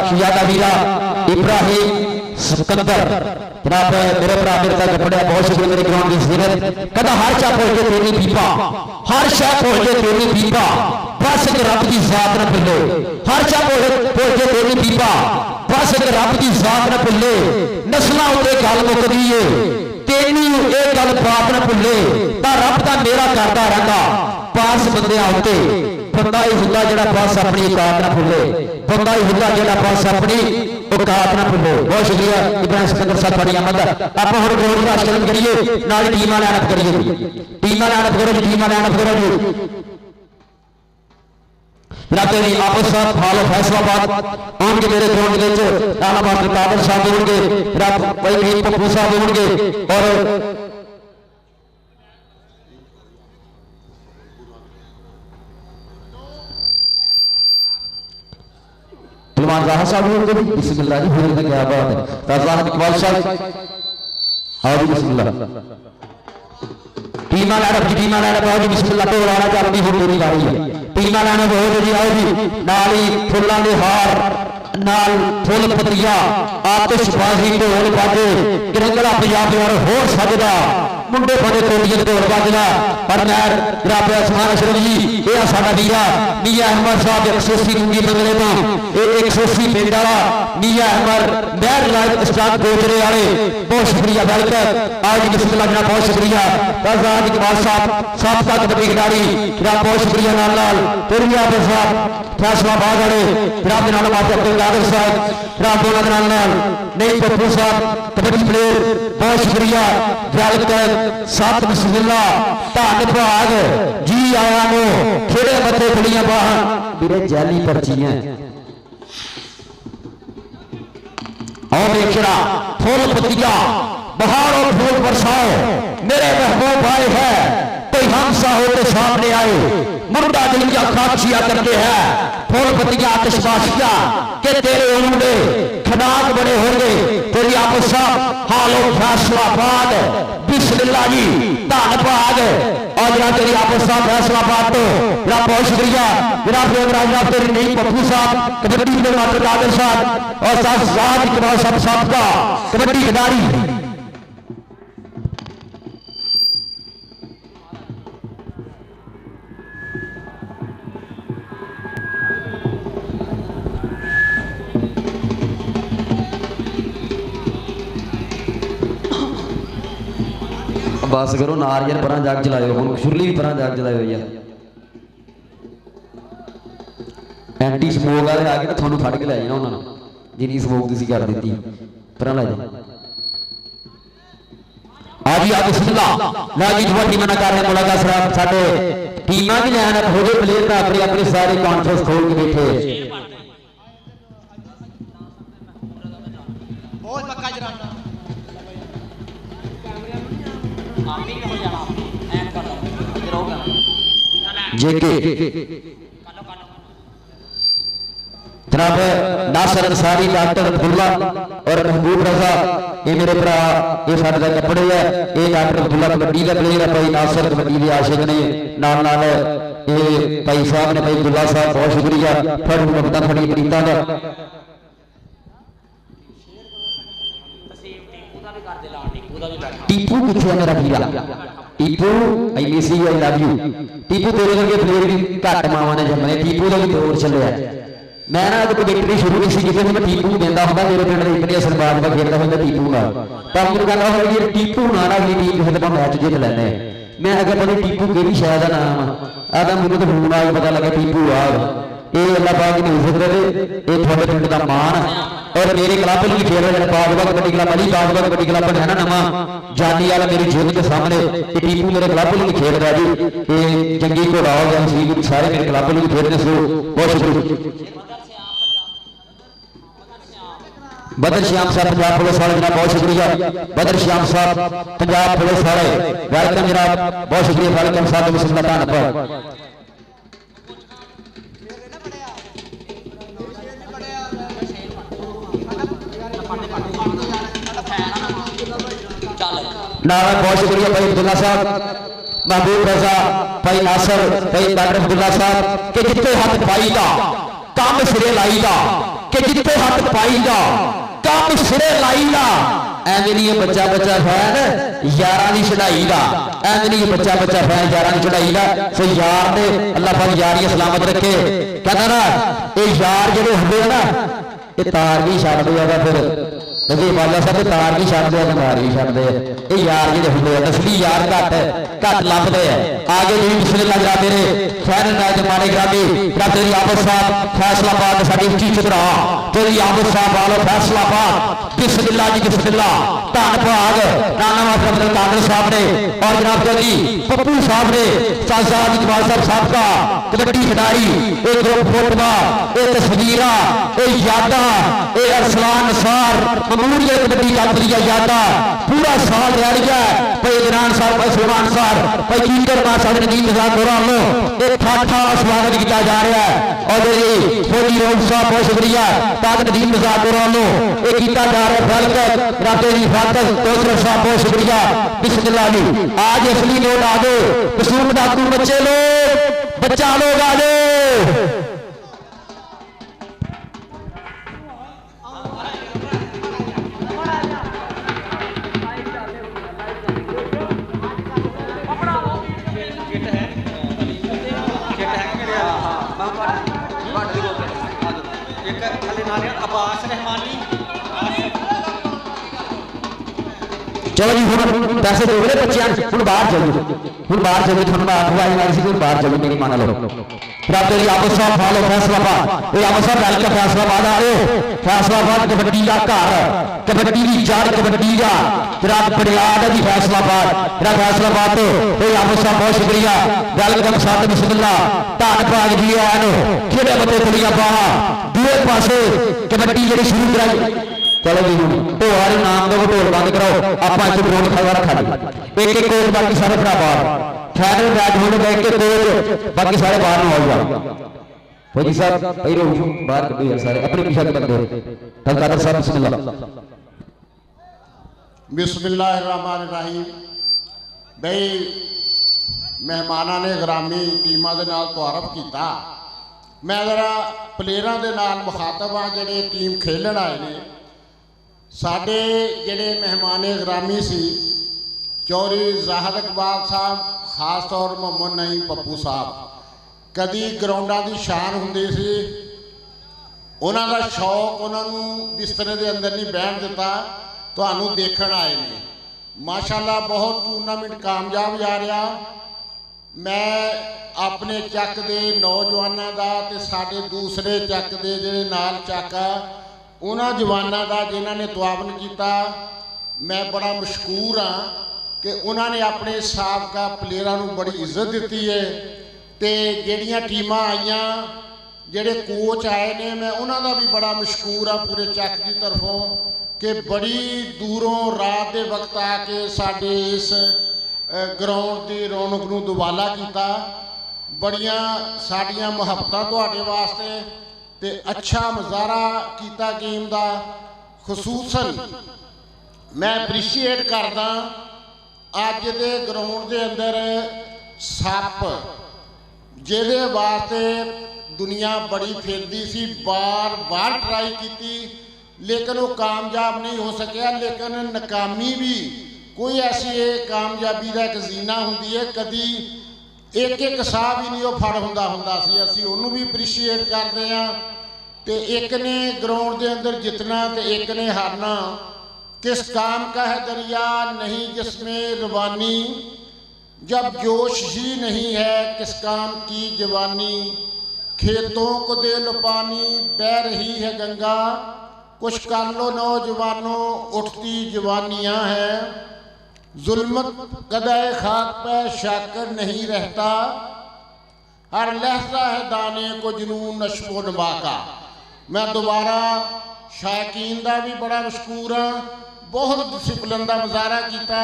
शहजादा वीरा इब्राहिम सिकंदर जनाब मेरे भरा मेरे तक पढ़िया बहुत शुक्रिया मेरे ग्राउंड की सीरत कहता हर चा भुल के तेरी बीबा हर शह भुल के तेरी बीबा बस एक रब की जात न भुले हर चा भुल के तेरी बीबा बस एक रब की जात न भुले नस्लों उत्ते गल मुकदी है तेरी ये गल बात न भुले तां रब दा मेरा करदा रहिंदा पास बंदियां उत्ते बंदा ही हुंदा जिहड़ा बस अपनी औकात न भुले बंदा ही हुंदा जिहड़ा बस अपनी औकात न भुले बहुत शुक्रिया इब्राहिम सिकंदर साहब बड़ी आमद आप हम ग्राउंड का आचरण करिए नाल टीम वाले आनत करिए टीम वाले आनत करो जी टीम वाले आनत करो जी राते दी आपस साहब हाल फैसलाबाद आउणगे मेरे ग्राउंड दे विच आलाबाद के कादर साहब होणगे रात भाई मीर पप्पू साहब होणगे और पहलवान राहा साहब होंगे बिस्मिल्लाह जी होने क्या बात है ताज़ाहद इकबाल साहब आओ जी बिस्मिल्लाह टीमा लाना आओ जी बिस्मिल्लाह तो लाना चाहती हो मेरी गाड़ी है टीमा लाना बहुत जी आओ जी नाल ही फुल्लां दे हार नाल फुल पत्तियां आतिशबाजी ढोल बाजे किरंगला पंजाब दे होर सजदा मुंडे बड़े कोटियां ढोल बाजना पर मैं जनाब आसमान अशरफ जी ये साडा वीरा मियां अहमद साहब 180 दूंगी बंगले तो ये 180 पिंड वाला मियां अहमद महर लाइफ स्टाक गोजरे वाले बहुत शुक्रिया वेलकम आज बिस्मिल्लाह जनाब बहुत शुक्रिया ताज़ाहद इकबाल साहब साबका कबड्डी खिलाड़ी जनाब बहुत शुक्रिया नाल नाल तुरिया साहब फैसलाबाद वाले जनाब दे नाल माफी अब्दुल कादिर साहब जनाब दोनों दे नाल नहीं पप्पू साहब कबड्डी प्लेयर बहुत शुक्रिया वेलकम सत बिस्मिल्लाह धन भाग जी आया नो खेड़े बच्चे बड़ियां बाहर मेरे जैली पर्चियां और देखना फूल पत्तियां बहार और फूल बरसाओ मेरे महबूब आए हैं कोई हमसा हो तो सामने आए मुर्दा दिल की खाशिया करते हैं फूल पत्तियां आतिशबाजियां के तेरे उमड़े खनाक बने होंगे तेरी आपसा हालो फैसलाबाद बिस्मिल्लाह जी धन भाग और जरा तेरी आपसा फैसलाबाद तो जरा बहुत शुक्रिया मेरा प्रोग्राम जनाब तेरी नहीं पप्पू साहब कबड्डी के मास्टर कादिर साहब और ताज़ाहद इकबाल साहब का कबड्डी खिलाड़ी बस करो नारियल पर जाग चलाओ हम शुरली भी पर जाग चलाओ भैया एंटी स्मोक वाले आके तो थानू फड़ के लै जाना उन्होंने जिन्नी स्मोक तुसी कर दी पर लै जाओ आज ही आप बिस्मिल्लाह ला जी टीम ना कर रहे मुलाकात साहब साडे टीमां भी लैन हो गए प्लेयर अपने अपने सारे कॉन्फ्रेंस खोल के बैठे बहुत पक्का जराना जेके जनाब नासर अंसारी डॉक्टर अब्दुल्ला और महबूब रजा ये मेरे भरा ये साडे कपड़े है ये डॉक्टर अब्दुल्ला कबड्डी का प्लेयर है भाई नासर कबड्डी के आशिक ने नाल नाल ये भाई साहब ने भाई अब्दुल्ला साहब बहुत शुक्रिया फड़ मुहब्बत फड़ी प्रीतां दा टीपू किथे मेरा वीरा Tipu I miss you I love you Tipu तेरे वर्गे प्लेयर भी घट मावां ने जम्मे टीपू का भी दौर चलिया मैं ना अगर विक्ट्री शुरू की सी मैं टीपू देंदा हुंदा मेरे पिंड दे इतने सरबाज दा खेलदा हुंदा टीपू नाल तां मैनूं कहंदा होया कि टीपू नाल अगली टीम खेलदा तो मैच जित लैने मैं अगर पता टीपू केड़ी शायद दा नाम आ तां मैनूं तो फोन आ पता लगा टीपू आ ये अल्लाह पाक ने इज्जत करे ये थोड़े पिंड दा मान और मेरे क्लब में खेल रहे बागवा कबड्डी क्लब अली बागवा कबड्डी क्लब है ना नवा जानी वाला मेरी जेब के सामने ये टीपू मेरे क्लब में खेल रहा जी ये जंगी घोड़ा हो गया सारे मेरे क्लब में खेल रहे सो बहुत शुक्रिया बदर श्याम साहब पंजाब पुलिस वाले जनाब बहुत शुक्रिया बदर श्याम साहब पंजाब पुलिस वाले वेलकम जनाब बहुत शुक्रिया वेलकम साहब बिस्मिल्लाह धन्यवाद नारा बहुत शुक्रिया भाई अब्दुल्ला साहब महबूब रजा भाई नासर भाई डॉक्टर अब्दुल्ला साहब के जितने हाथ पाई का काम सिरे लाई का ਕਿ ਜਿੱਥੇ ਹੱਥ ਪਾਈਦਾ ਕੰਮ ਸਿਰੇ ਲਾਈਦਾ। ਐਵੇਂ ਨਹੀਂ ਇਹ ਬੱਚਾ ਫੈਨ ਯਾਰਾਂ ਦੀ ਚੜਾਈ ਦਾ, ਐਵੇਂ ਨਹੀਂ ਇਹ ਬੱਚਾ ਫੈਨ ਯਾਰਾਂ ਦੀ ਚੜਾਈ ਦਾ। ਸੋ ਯਾਰ ਨੇ ਅੱਲਾਹ ਪਾਕ ਯਾਰੀਆਂ ਸਲਾਮਤ ਰੱਖੇ। ਕਹਿੰਦਾ ਨਾ ਇਹ ਯਾਰ ਜਿਹੜੇ ਹੁੰਦੇ ਆ ਨਾ ਇਹ ਤਾਰ ਵੀ ਛੱਡਦੇ ਆ ਫਿਰ ਨਜ਼ੀਰ ਬਾਲਾ ਸਾਹਿਬ ਤਾਰ ਵੀ ਛੱਡਦੇ ਆ ਮਾਰ ਵੀ ਛੱਡਦੇ ਆ। ਇਹ ਯਾਰ ਜਿਹੜੇ ਹੁੰਦੇ ਆ ਨਸਲੀ ਯਾਰ ਘੱਟ ਲੱਭਦੇ ਆ। ਆਗੇ ਜੀ ਬਿਸਮਿਲ੍ਲਾਹ ਜਨਾਬੇ ਨੇ ਖੈਰ ਨਾਜ਼ਮਾਨੇ ਗਰਾਮੀ ਰੱਬ ਤੇਰੀ ਆਮਦ ਸਾਹਿਬ ਫੈਸਲਾਬਾਦ ਸਾਡੀ ਉੱਚੀ ਚੁਤਰਾ ਤੇਰੀ ਆਮਦ ਸਾਹਿਬ ਵਾਲੋ फैसलाबाद बिस्मिल्लाह जी बिस्मिल्लाह धन भाग नाना मास्टर अब्दुल कादिर साहब ने और जनाब जी पप्पू साहब ने साजाद इकबाल साहब का कबड्डी खिलाड़ी एक ग्रुप फोटवा एक तस्वीरा एक यादा एक अरसलान नसार ममूरिया कबड्डी कंपनी का यादा पूरा साल रह गया भाई इमरान साहब भाई सुलेमान साहब भाई कीकर मां साहब ने नीम नजात हो एक ठाठा स्वागत किया जा रहा है। और जी फौजी रोड साहब बहुत शुक्रिया ताकत नदीम नजात हो एक किया जा रहा है फलक राते जी फातह तोसर साहब बहुत शुक्रिया बिस्मिल्लाह जी। आज असली नोट आ दो कसूर डाकू बच्चे लोग बच्चा लोग आ जाओ। चलो जी हम पैसे दे रहे बच्चे हम बाहर चलो हम बाहर चलो थोड़ा अखबार मारी सी बाहर चलो मेरी मान लो रात तेरी आबद साहब फॉलो फैसलाबाद ये आबद साहब गल का फैसलाबाद आ रहे हो फैसलाबाद कबड्डी का घर कबड्डी की जड़ कबड्डी का तेरा बुनियाद है जी फैसलाबाद तेरा फैसलाबाद तो ये आबद साहब बहुत शुक्रिया वेलकम साथ बिस्मिल्लाह धन भाग जी आए खेड़े बंदे कुड़ियां बाह दूए पासे कबड्डी जी शुरू कराई। चलो जी ढोल नाम दो ढोल बंद कराओ आप ग्राउंड खड़ा रखा जी एक एक कोच बाकी सारे भरा बाहर खैर बैठ होने बैठ के कोच बाकी सारे बाहर न हो जाओ फौजी साहब भाई रोक बाहर कर दो सारे अपने पीछे बंदे कादिर साहब बिस्मिल्लाह बिस्मिल्लाहिर्रहमानिर्रहीम। भाई मेहमानां ने ग्रामी टीमां दे नाल तारुफ कीता। मैं जरा प्लेयरां दे नाल मुखातब हां जिहड़े टीम खेलण आए ने। साडे जिहड़े मेहमाने ग्रामी सी चौधरी ज़ाहिद इकबाल साहब खास तौर मोहम्मद नईम पप्पू साहब कदी ग्राउंडां दी शान हुंदी सी। उन्हां दा शौक उन्हां नूं बिस्तरे दे अंदर नहीं बैठ दिता तुहानूं देखण आए ने। माशाअल्लाह बहुत टूर्नामेंट कामयाब जा रहा। मैं अपने चक दे नौजवानों का ते साडे दूसरे चक दे जिहड़े नाल चक आ उन्हां जवानों का जिन्हां ने तवावन किया मैं बड़ा मशकूर हाँ कि उन्होंने अपने साबका प्लेयरां नूं बड़ी इज्जत दी है। तो जिहड़ियां टीमां आईयां जिहड़े कोच आए ने मैं उन्हां दा भी बड़ा मशकूर हाँ पूरे चक की तरफों कि बड़ी दूरों रात के वक्त आके साडे इस ग्राउंड की रौनक नूं दुबाला किया। बड़ियां साडियां मुहब्बतां तुहाडे वास्ते ते अच्छा नज़ारा किया गेम का। खसूसन मैं एप्रीशिएट करदा अज दे ग्राउंड के अंदर सप जिहदे वास्ते दुनिया बड़ी फिरदी सी बार बार ट्राई की लेकिन वो कामयाब नहीं हो सकिया। लेकिन नाकामी भी कोई ऐसी कामयाबी का एक जीना होंदी है। कदी एक एक साह भी नहीं वो फड़ होंदा सी। असीं उहनूं भी एप्रीशिएट करते हैं। तो एक ने ग्राउंड के अंदर जितना तो एक ने हारना। किस काम का है दरिया नहीं जिसमें रवानी जब जोश ही नहीं है किस काम की जवानी। खेतों को दे लो पानी बह रही है गंगा कुछ कर लो नौजवानों उठती जवानियाँ हैं। जुल्मत कदाए खाक पर शाकर नहीं रहता हर लहजा है दाने को जुनून नशो नमा का। मैं दोबारा शायकीन का भी बड़ा मशकूर हाँ। बहुत डिसिपलिन का मुजाहरा किया।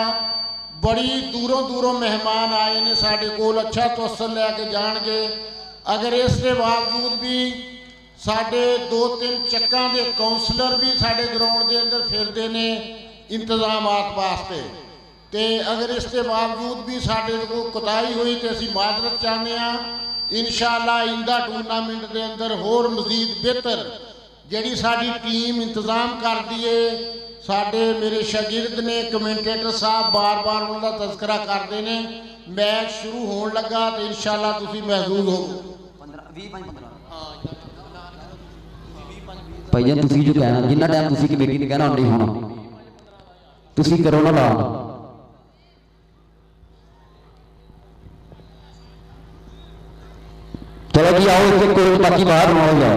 बड़ी दूरों दूरों मेहमान आए ने साढ़े कोल अच्छा तोसल लैके जाएंगे। अगर इसके बावजूद भी साढ़े 2-3 चक्कां दे काउंसलर भी साढ़े ग्राउंड के अंदर फिरते ने इंतजाम वास्ते। तो अगर इसके बावजूद भी साढ़े को कोताही हुई तो असीं माजरत चाहते हैं। इंशाअल्लाह आइंदा टूरनामेंट के अंदर होर मजीद बेहतर ਜਿਹੜੀ ਸਾਡੀ ਟੀਮ ਇੰਤਜ਼ਾਮ ਕਰਦੀ ਏ ਸਾਡੇ ਮੇਰੇ ਸ਼ਾਗਿਰਦ ਨੇ ਕਮੈਂਟੇਟਰ ਸਾਹਿਬ ਬਾਰ-ਬਾਰ ਉਹਨਾਂ ਦਾ ਤਜ਼ਕਰਾ ਕਰਦੇ ਨੇ ਮੈਚ ਸ਼ੁਰੂ ਹੋਣ ਲੱਗਾ ਤੇ ਇਨਸ਼ਾਅੱਲਾ ਤੁਸੀਂ ਮਹਿਜ਼ੂਜ਼ ਹੋਵੋ 15 ਭਾਈ ਜਾਨ ਤੁਸੀਂ ਜੋ ਕਹਿਣਾ ਜਿੰਨਾ ਟਾਈਮ ਤੁਸੀਂ ਕਮੇਟੀ ਨੇ ਕਹਿਣਾ ਨਹੀਂ ਹੋਣਾ ਤੁਸੀਂ ਕਰੋ ਨਾ ਲਾ चलो जी आओ एक एक कोच बाकी बाहर न हो जाओ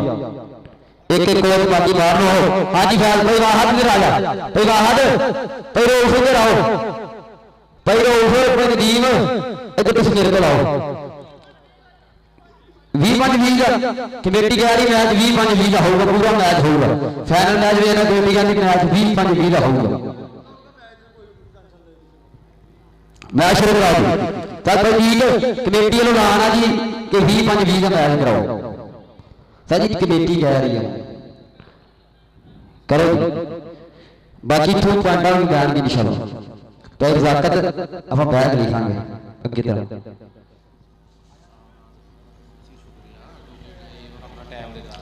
एक एक कोच बाकी बाहर न हो हाँ जी फैल भाई वाहद इधर आ जा भाई वाहद भाई रोफ इधर आओ भाई रोफ भाई नदीम इधर तुम मेरे को आओ 20-5-20 कमेटी कह रही मैच 20-5-20 का होगा पूरा मैच होगा फाइनल मैच भी है कमेटी कहती मैच 20-5-20 का होगा मैच शुरू कराओ चल भाई ठीक कमेटी वालों का आना जी कि 20-5-20 का मैच कराओ सर जी कमेटी कह रही है करो बाकी थोड़ी पॉइंट भी बयान की इंशाल्लाह तो रजाकत आप बैग लिखांगे अगे तरह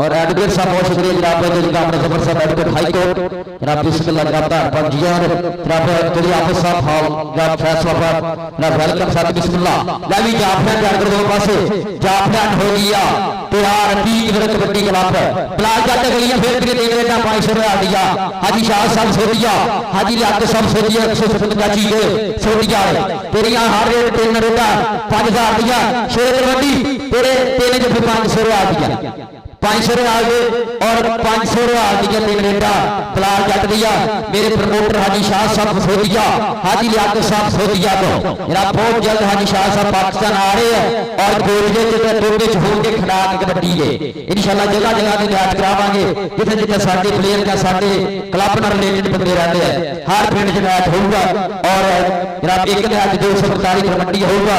और एडवोकेट साहब बहुत शुक्रिया जनाब अपने खबर साहब एडवोकेट हाई कोर्ट जनाब बिस्मिल्लाह जनाब धारपन जी और जनाब तेरी आफत साहब हाल जनाब फैसलाबाद जनाब वेलकम साहब बिस्मिल्लाह ले भी जाफना तैयार कर दो पासे जाफना हो गया तैयार ठीक मेरे कबड्डी क्लब बिलाल जट गलियां फिर तेरे देख लेना 500 रुपया दिया हाजी शाह साहब सोदिया हाजी लियाकत साहब सोदिया 157 जी के सोदिया तेरी हर रेट 3 रुपया 5000 दिया शेर कबड्डी तेरे तेरे जो 500 रुपया दिया 500 रुपया गए और 500 रुपया दिया 3 रेटा बिलाल जट दिया मेरे प्रमोटर हाजी शाह साहब सोदिया हाजी लियाकत साहब सोदिया को जनाब बहुत जल्द हाजी शाह साहब पाकिस्तान आ रहे हैं और गोलजे के टोटे च होंगे खड़ा के कबड्डी के इंशाल्लाह जगह जगह ते मैच करावांगे जिथे जिथे साडे प्लेयर का साडे क्लब नाल रिलेटेड बंदे रहते हैं हर पिंड च मैच होगा और जनाब एक मैच 245 कबड्डी होगा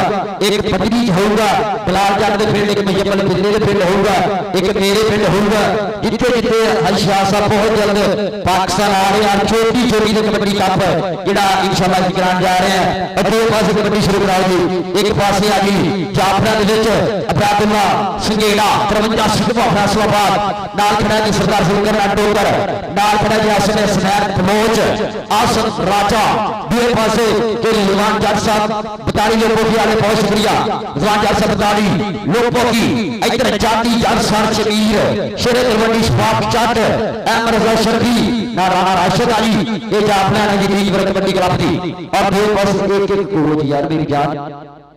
एक बदरी होगा बिलाल जट दे पिंड एक मय्यबल बिजली दे पिंड होगा एक मेरे पिंड होगा जिथे जिथे हाजी शाह साहब बहुत जल्द पाकिस्तान आ रहे हैं छोटी छोटी कबड्डी कप जिहड़ा इंशाल्लाह कराने जा रहे हैं अगले पासे कबड्डी शुरू कराओ जी एक पासे आ गई जाफरा दे विच अब्रादुल्ला संगेड़ा 53 सिद्धवा फैसलाबाद नाल खड़ा जी सरदार सुलकर डोगर नाल खड़ा जी आसन स्नैर कमोच आसन राजा दूसरे पासे के रिजवान जट साहब बताड़ी लोगों की आने बहुत शुक्रिया रिजवान जट साहब बताड़ी लोगों की इधर जाती जट सर शबीर शेर तलवंडी शफाक चट अहमद रजा शरफी ना राणा राशिद अली ये जाफना ने जी वर्ग कबड्डी क्लब दी और दो बस एक एक कोच यार मेरी जान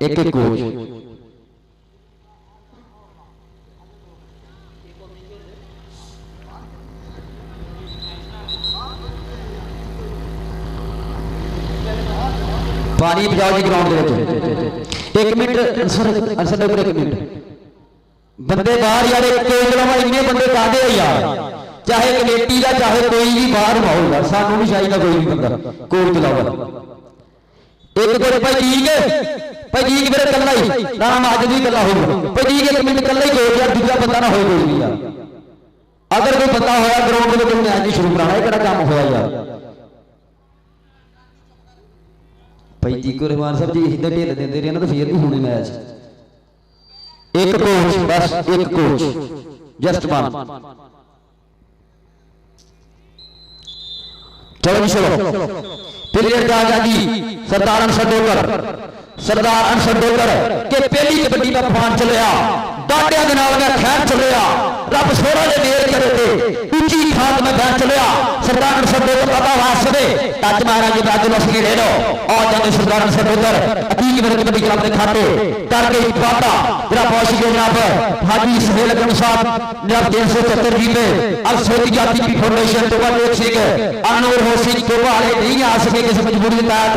एक एक कोच पानी बजाओ जी ग्राउंड के एक मिनट अंसर एक मिनट बंदे बाहर यार इन्ने बंदे कादे यार चाहे कमेटी का चाहे कोई भी बाहर माहौल यार सानू भी चाहिए कोई भी बंदा कोई चलावा एक कोई भाई जी मेरे कल्ला ही नाम आज भी कल्ला होगा भाई जी एक मिनट कल्ला ही कोई यार दूसरा बंदा ना हो कोई नहीं यार अगर कोई बंदा होया ग्राउंड में मैच शुरू कराना है किहड़ा काम होया यार भाई जी को रहमान साहब जी इधर ढेल देंदे रहे ना तो फिर नहीं होने मैच एक कोच बस एक कोच जस्ट वन चलो जी चलो प्लेयर का आजादी सरदार अंसर डोगर के पहली कबड्डी का फान चलिया डाटिया के नाल मैं खैर चलिया रब सोना ने मेर करे थे ऊंची खाद में बैठ चलिया सरदार अंसर डोगर बाबा वास्ते ताज महाराज इब्राहिम असली ले लो और जाने सरदार अंसर डोगर अतीक मेरे कबड्डी क्लब के खाते करके वादा जरा पहुंच गए जनाब हाजी सुहेल अकरम साहब जनाब 370 जी में अब सोदी जाति की फाउंडेशन तो एक सिंह अनूर होसिन तो वाले नहीं आ सके किसी मजबूरी के तहत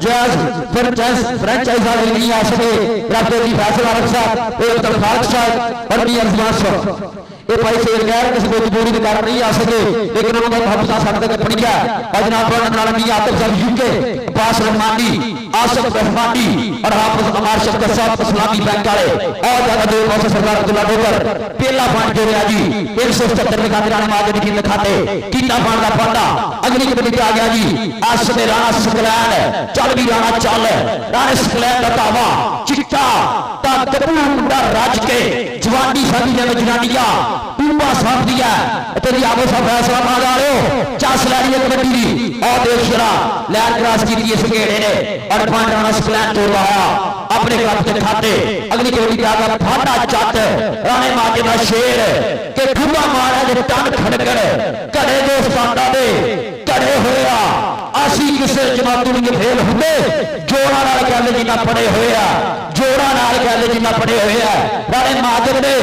जैज फ्रेंचाइज वाले नहीं आ सके राष्ट्र जी फैसला साहब और तलखार साहब और भी अरमान साहब ये भाई से गैर किसी मजबूरी के कारण नहीं आ सके लेकिन उन्होंने हफ्ता साथ तक पड़ गया और जनाब नालंदी आतिफ साहब यूके अब्बास रहमानी आसिफ रहमानी और हाफिज अमार शफकत साहब इस्लामी बैंक वाले और ज्यादा दो पास सरदार अब्दुल्ला डोगर पहला पॉइंट जोड़िया जी 177 में खाते राणा माजरी की लिखाते कीता पान का पांडा अगली कबड्डी पे आ गया जी आसिफ राणा सकलैन चल भी राणा चल राणा सकलैन का दावा चिट्टा ता कपूर मुंडा राज के जवानी साडी ने जनानिया ਟੂਬਾ ਸਾਫਦੀ ਹੈ ਤੇਰੀ ਆਬੋ ਸਾ ਫੈਸਲਾ ਪਾ ਵਾਲਿਓ ਚੱਸ ਲੈਣੀ ਹੈ ਕਬੱਡੀ ਦੀ ਔਰ ਦੇਸ਼ਰਾ ਲੈਨ ਕ੍ਰਾਸ ਕੀਤੀ ਇਸ ਘੇੜੇ ਨੇ ਔਰ ਪਾਂਡਾਣਾ ਸਕਲੈਨ ਤੋਂ ਲਾਇਆ ਆਪਣੇ ਕਲੱਬ ਦੇ ਖਾਤੇ ਅਗਲੀ ਕਬੱਡੀ ਦਾ ਫਾਟਾ ਚੱਟ ਰਾਣੇ ਮਾਜੇ ਦਾ ਸ਼ੇਰ ਕਿ ਖੁੱਬਾ ਮਾਰਿਆ ਜੇ ਟੰਨ ਖੜਕੜ ਘੜੇ ਦੇ ਉਸਤਾਦਾਂ ਦੇ ਘੜੇ ਹੋਇਆ ਅਸੀਂ ਕਿਸੇ ਜਮਾਤ ਨੂੰ ਫੇਲ ਹੁੰਦੇ ਜੋੜਾਂ ਨਾਲ ਗੱਲ ਜਿੰਨਾ ਪੜੇ ਹੋਏ ਆ ਜੋੜਾਂ ਨਾਲ ਗੱਲ ਜਿੰਨਾ ਪੜੇ ਹੋਏ ਆ ਰਾਣੇ ਮਾਜਦ ਨੇ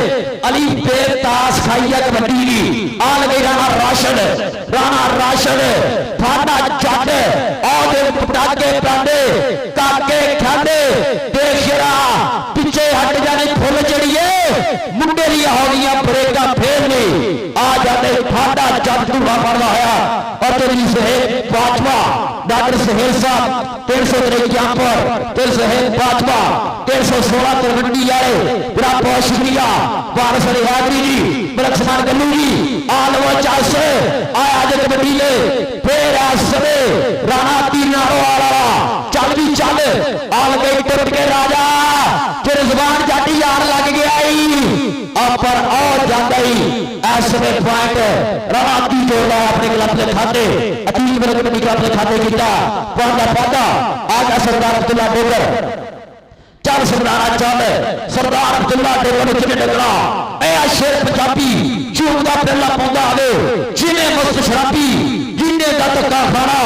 ਅਲੀ ਬੇਤਾਸ ਖਾਈਆ ਕਬੱਡੀ ਦੀ ਆ ਲਗੇ ਰਾਣਾ ਰਾਸ਼ਦ ਫਾਟਾ ਚੱਟ ਉਹਦੇ ਪਟਾਕੇ ਪਾਉਂਦੇ ਕਾਕੇ ਖਾਂਦੇ ਦੇਸ਼ਰਾ ਪਿੱਛੇ ਹਟ ਜਾਣੀ ਫੁੱਲ ਚੜੀਏ ਮੁੰਡੇ ਦੀਆਂ ਹੋ ਗਈਆਂ ਬਰੇਕਾਂ ਫੇਰ ਨਹੀਂ ਆ ਜਾਂਦੇ ਫਾਟਾ ਚੱਟ ਧੂੜਾ ਫੜਦਾ ਹੋਇਆ और तेरी सहेब बाजवा डॉक्टर सहेल साहब 353 पर तेरे सहेब बाजवा 316 तलवंडी आए बड़ा बहुत शुक्रिया वारस अली हैदरी जी बलक्षमान गल्लू जी आलवा चास आया आज कबड्डी ले फिर आसवे राणा तीनारो वाला चल भी चल आल गई टुट के राजा फिर जबान जाटी यार लग गया पर और जाता ही ऐसे पॉइंट राणा ती जोड़ा अपने क्लब के खाते अतीत में कबड्डी क्लब के खाते किया पौधा आजा सरदार अब्दुल्ला डोगर चल सरदारा चल सरदार अब्दुल्ला डोगर किने डगड़ा ए शेर पंजाबी चूकदा पहला पौधा आवे जिने मस्त शराबी जिने दा धक्का खाना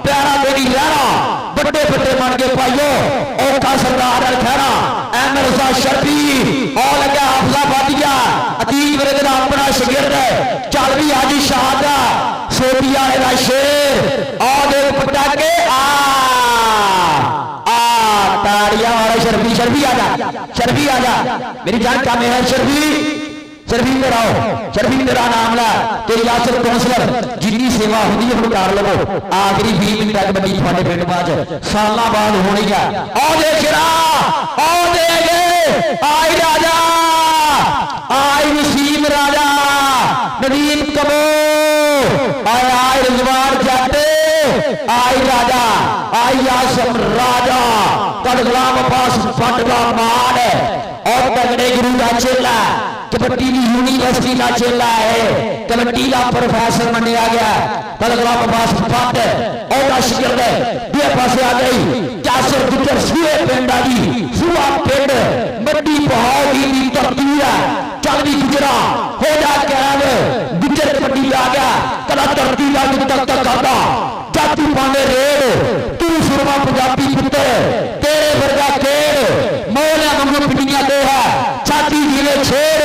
प्यारा मेरी लहरा बड़े बड़े मन के पाइयो औखा सरदार खैरा अहमद रजा शर्फी और लगा हाफजा बादिया अतीत मेरे दिन अपना शगिर्द चल भी आज शाहदा सोटिया का शेर और पटाके ताड़ियां वाला शर्फी आजा मेरी जान का मेहर शर्फी में आओ शर्फी मेरा नाम ला तेरी यासर कौंसलर जितनी सेवा होती है कर लो आखिरी 20 मिनट तक बड़ी थोड़े पिंड बाद साल बाद होनी है आई राजा आई नसीम राजा नवीन कबो आई रिजवान जाते आई राजा आई आसम राजा कद गुलाम अब्बास फट का मान और तगड़े गुरु का चेला कबड्डी की यूनिवर्सिटी का चेला है कबड्डी का प्रोफेसर मनिया गया कद गुलाम अब्बास फट और शिकल ये पासे आ गई कैसर गुजर सूए पिंड आ गई सूआ पिंड बड़ी बहाव की तरतीब है चल भी गुजरा हो जा कैद गुजर कबड्डी आ गया कला तरतीब तक तक आता जातू पाने रेड तू सुरमा पंजाबी पुत्र तेरे वर्गा खेड़ मौलिया मंगू पिंडियां दो है छाती जिले छेड़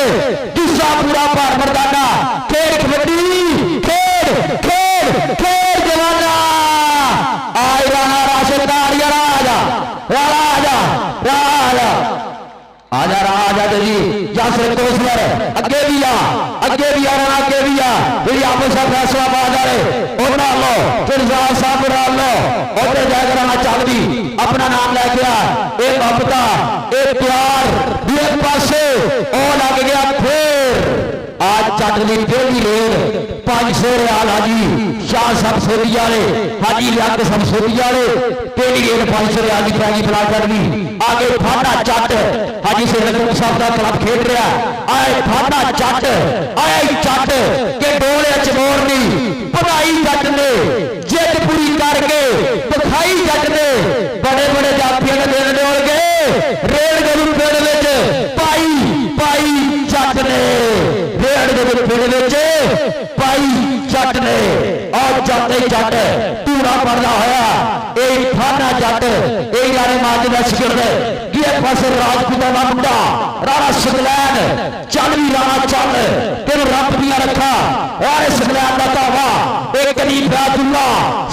दूसरा पूरा भार मर्दाना खेड़ कबड्डी खेड़ खेड़ खेड़ जवाना आई राणा राशिद राजा जी यासर कौंसलर अगे भी आ राणा अगे भी आ मेरी आपस का फैसला पा जाए और ना लो फिर साहब डाल लो और जाकर राणा चल भी अपना नाम लेके आ एक मोहब्बता एक प्यार एक पासे और लग गया फिर आज चटनी पहली रेल 500 रियाल हाजी शाह सब सोरी वाले हाजी लिया सब सोरी वाले पहली रेल 500 रियाल की पैगी फला करनी आगे फाटा चट हाजी से रकम साहब का क्लब खेल रहा आए फाटा चट आए चट के डोले चमोरनी पढ़ाई जट ने जिद पूरी करके दिखाई जट ने बड़े बड़े जातियों ने देने डोल गए रेल गलू पिंड में पाई जट ने पाई जट ने और जाते जट पूरा पड़ना होया एक फाना जट एक यारे माज का शिकल गिर पासे राजपूता का मुंडा राणा सकलैन चल भी राणा चल तेन रब दिया रखा और सकलैन का धावा एक करीब बैतुल्ला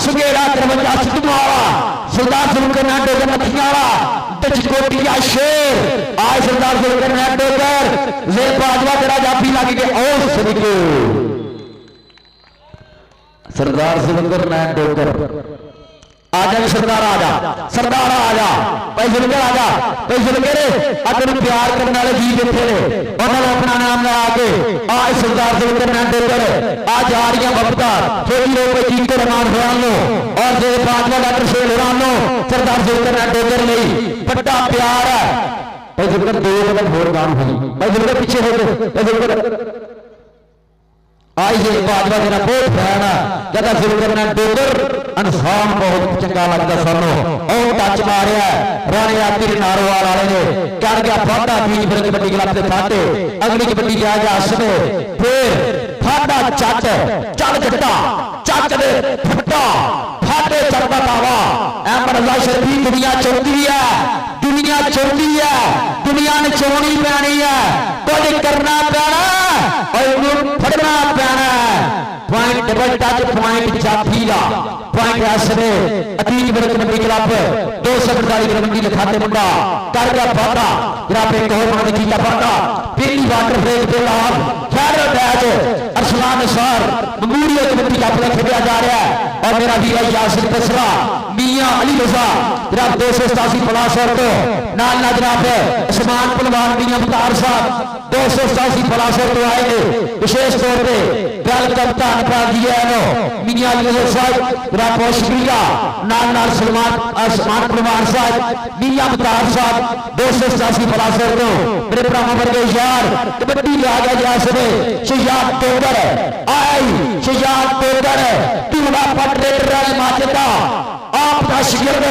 सुगेड़ा 53 सिद्धू वाला सरदार सुलकरना डोगर मथिया वाला बचकोटिया शेर आए सरदार सुलकरना डोगर जे बाजवा तेरा जाफी लग के और सदके सरदार सुलकरना डोगर आजा सरदार आजा भाई सुलकर आजा भाई सुलकर अगर प्यार करने वाले जी बैठे ने उन्होंने अपना नाम ला के आज सरदार सुलकरना डोगर आज आ रही बबता थोड़ी लोग जी को रमान फरान लो और जो बाजवा डॉक्टर से उड़ान लो सरदार सुलकरना डोगर नहीं बड़ा प्यार है भाई सुलकर दो कदम होर काम है भाई सुलकर पीछे हो गए भाई सुलकर आई है बाजवा मेरा बहुत फैन है कहता शुरू करना डोगर इंसान बहुत चंगा लगता सानू और टच मारिया राणे आतिर नारोवाल वाले ने कर गया फाटा बीज फिर कबड्डी क्लब के फाटे अगली कबड्डी जा गया असमे फिर फाटा चट चल जट्टा चट दे फट्टा फाटे चढ़ता दावा अहमद शरीफ दुनिया चौंकी है दुनिया चौंकी है दुनिया ने चोनी पैनी है कुछ करना पैना और फड़ना पैना पॉइंट डबल टच पॉइंट जाफी का पॉइंट असने अतीत वर्ग कबड्डी क्लब 248 कबड्डी लिखाते मुंडा कर गया फाटा जनाब एक और उन्होंने जीता फाटा पहली वाटर ब्रेक के लाभ final match Arsalan Nisar memorial kabaddi club में खेला जा रहा है और मेरा वीर यासिर बसरा मियां अली रजा जनाब 287 प्लस और तो नाल जनाब उस्मान पहलवान मियां मुख्तार साहब 287 प्लस और तो आएंगे विशेष तौर पे वेलकम धन्यवाद दिया है मियां अली रजा साहब जनाब बहुत शुक्रिया नाल सलमान पहलवान साहब मियां मुख्तार साहब 287 प्लस और तो मेरे भरावां वर्गे यार कबड्डी आ गया जैसे शहजाद टोगर आई शहजाद टोगर टूड़ा पटरेटर वाले माजदा आप दा शिगिर्द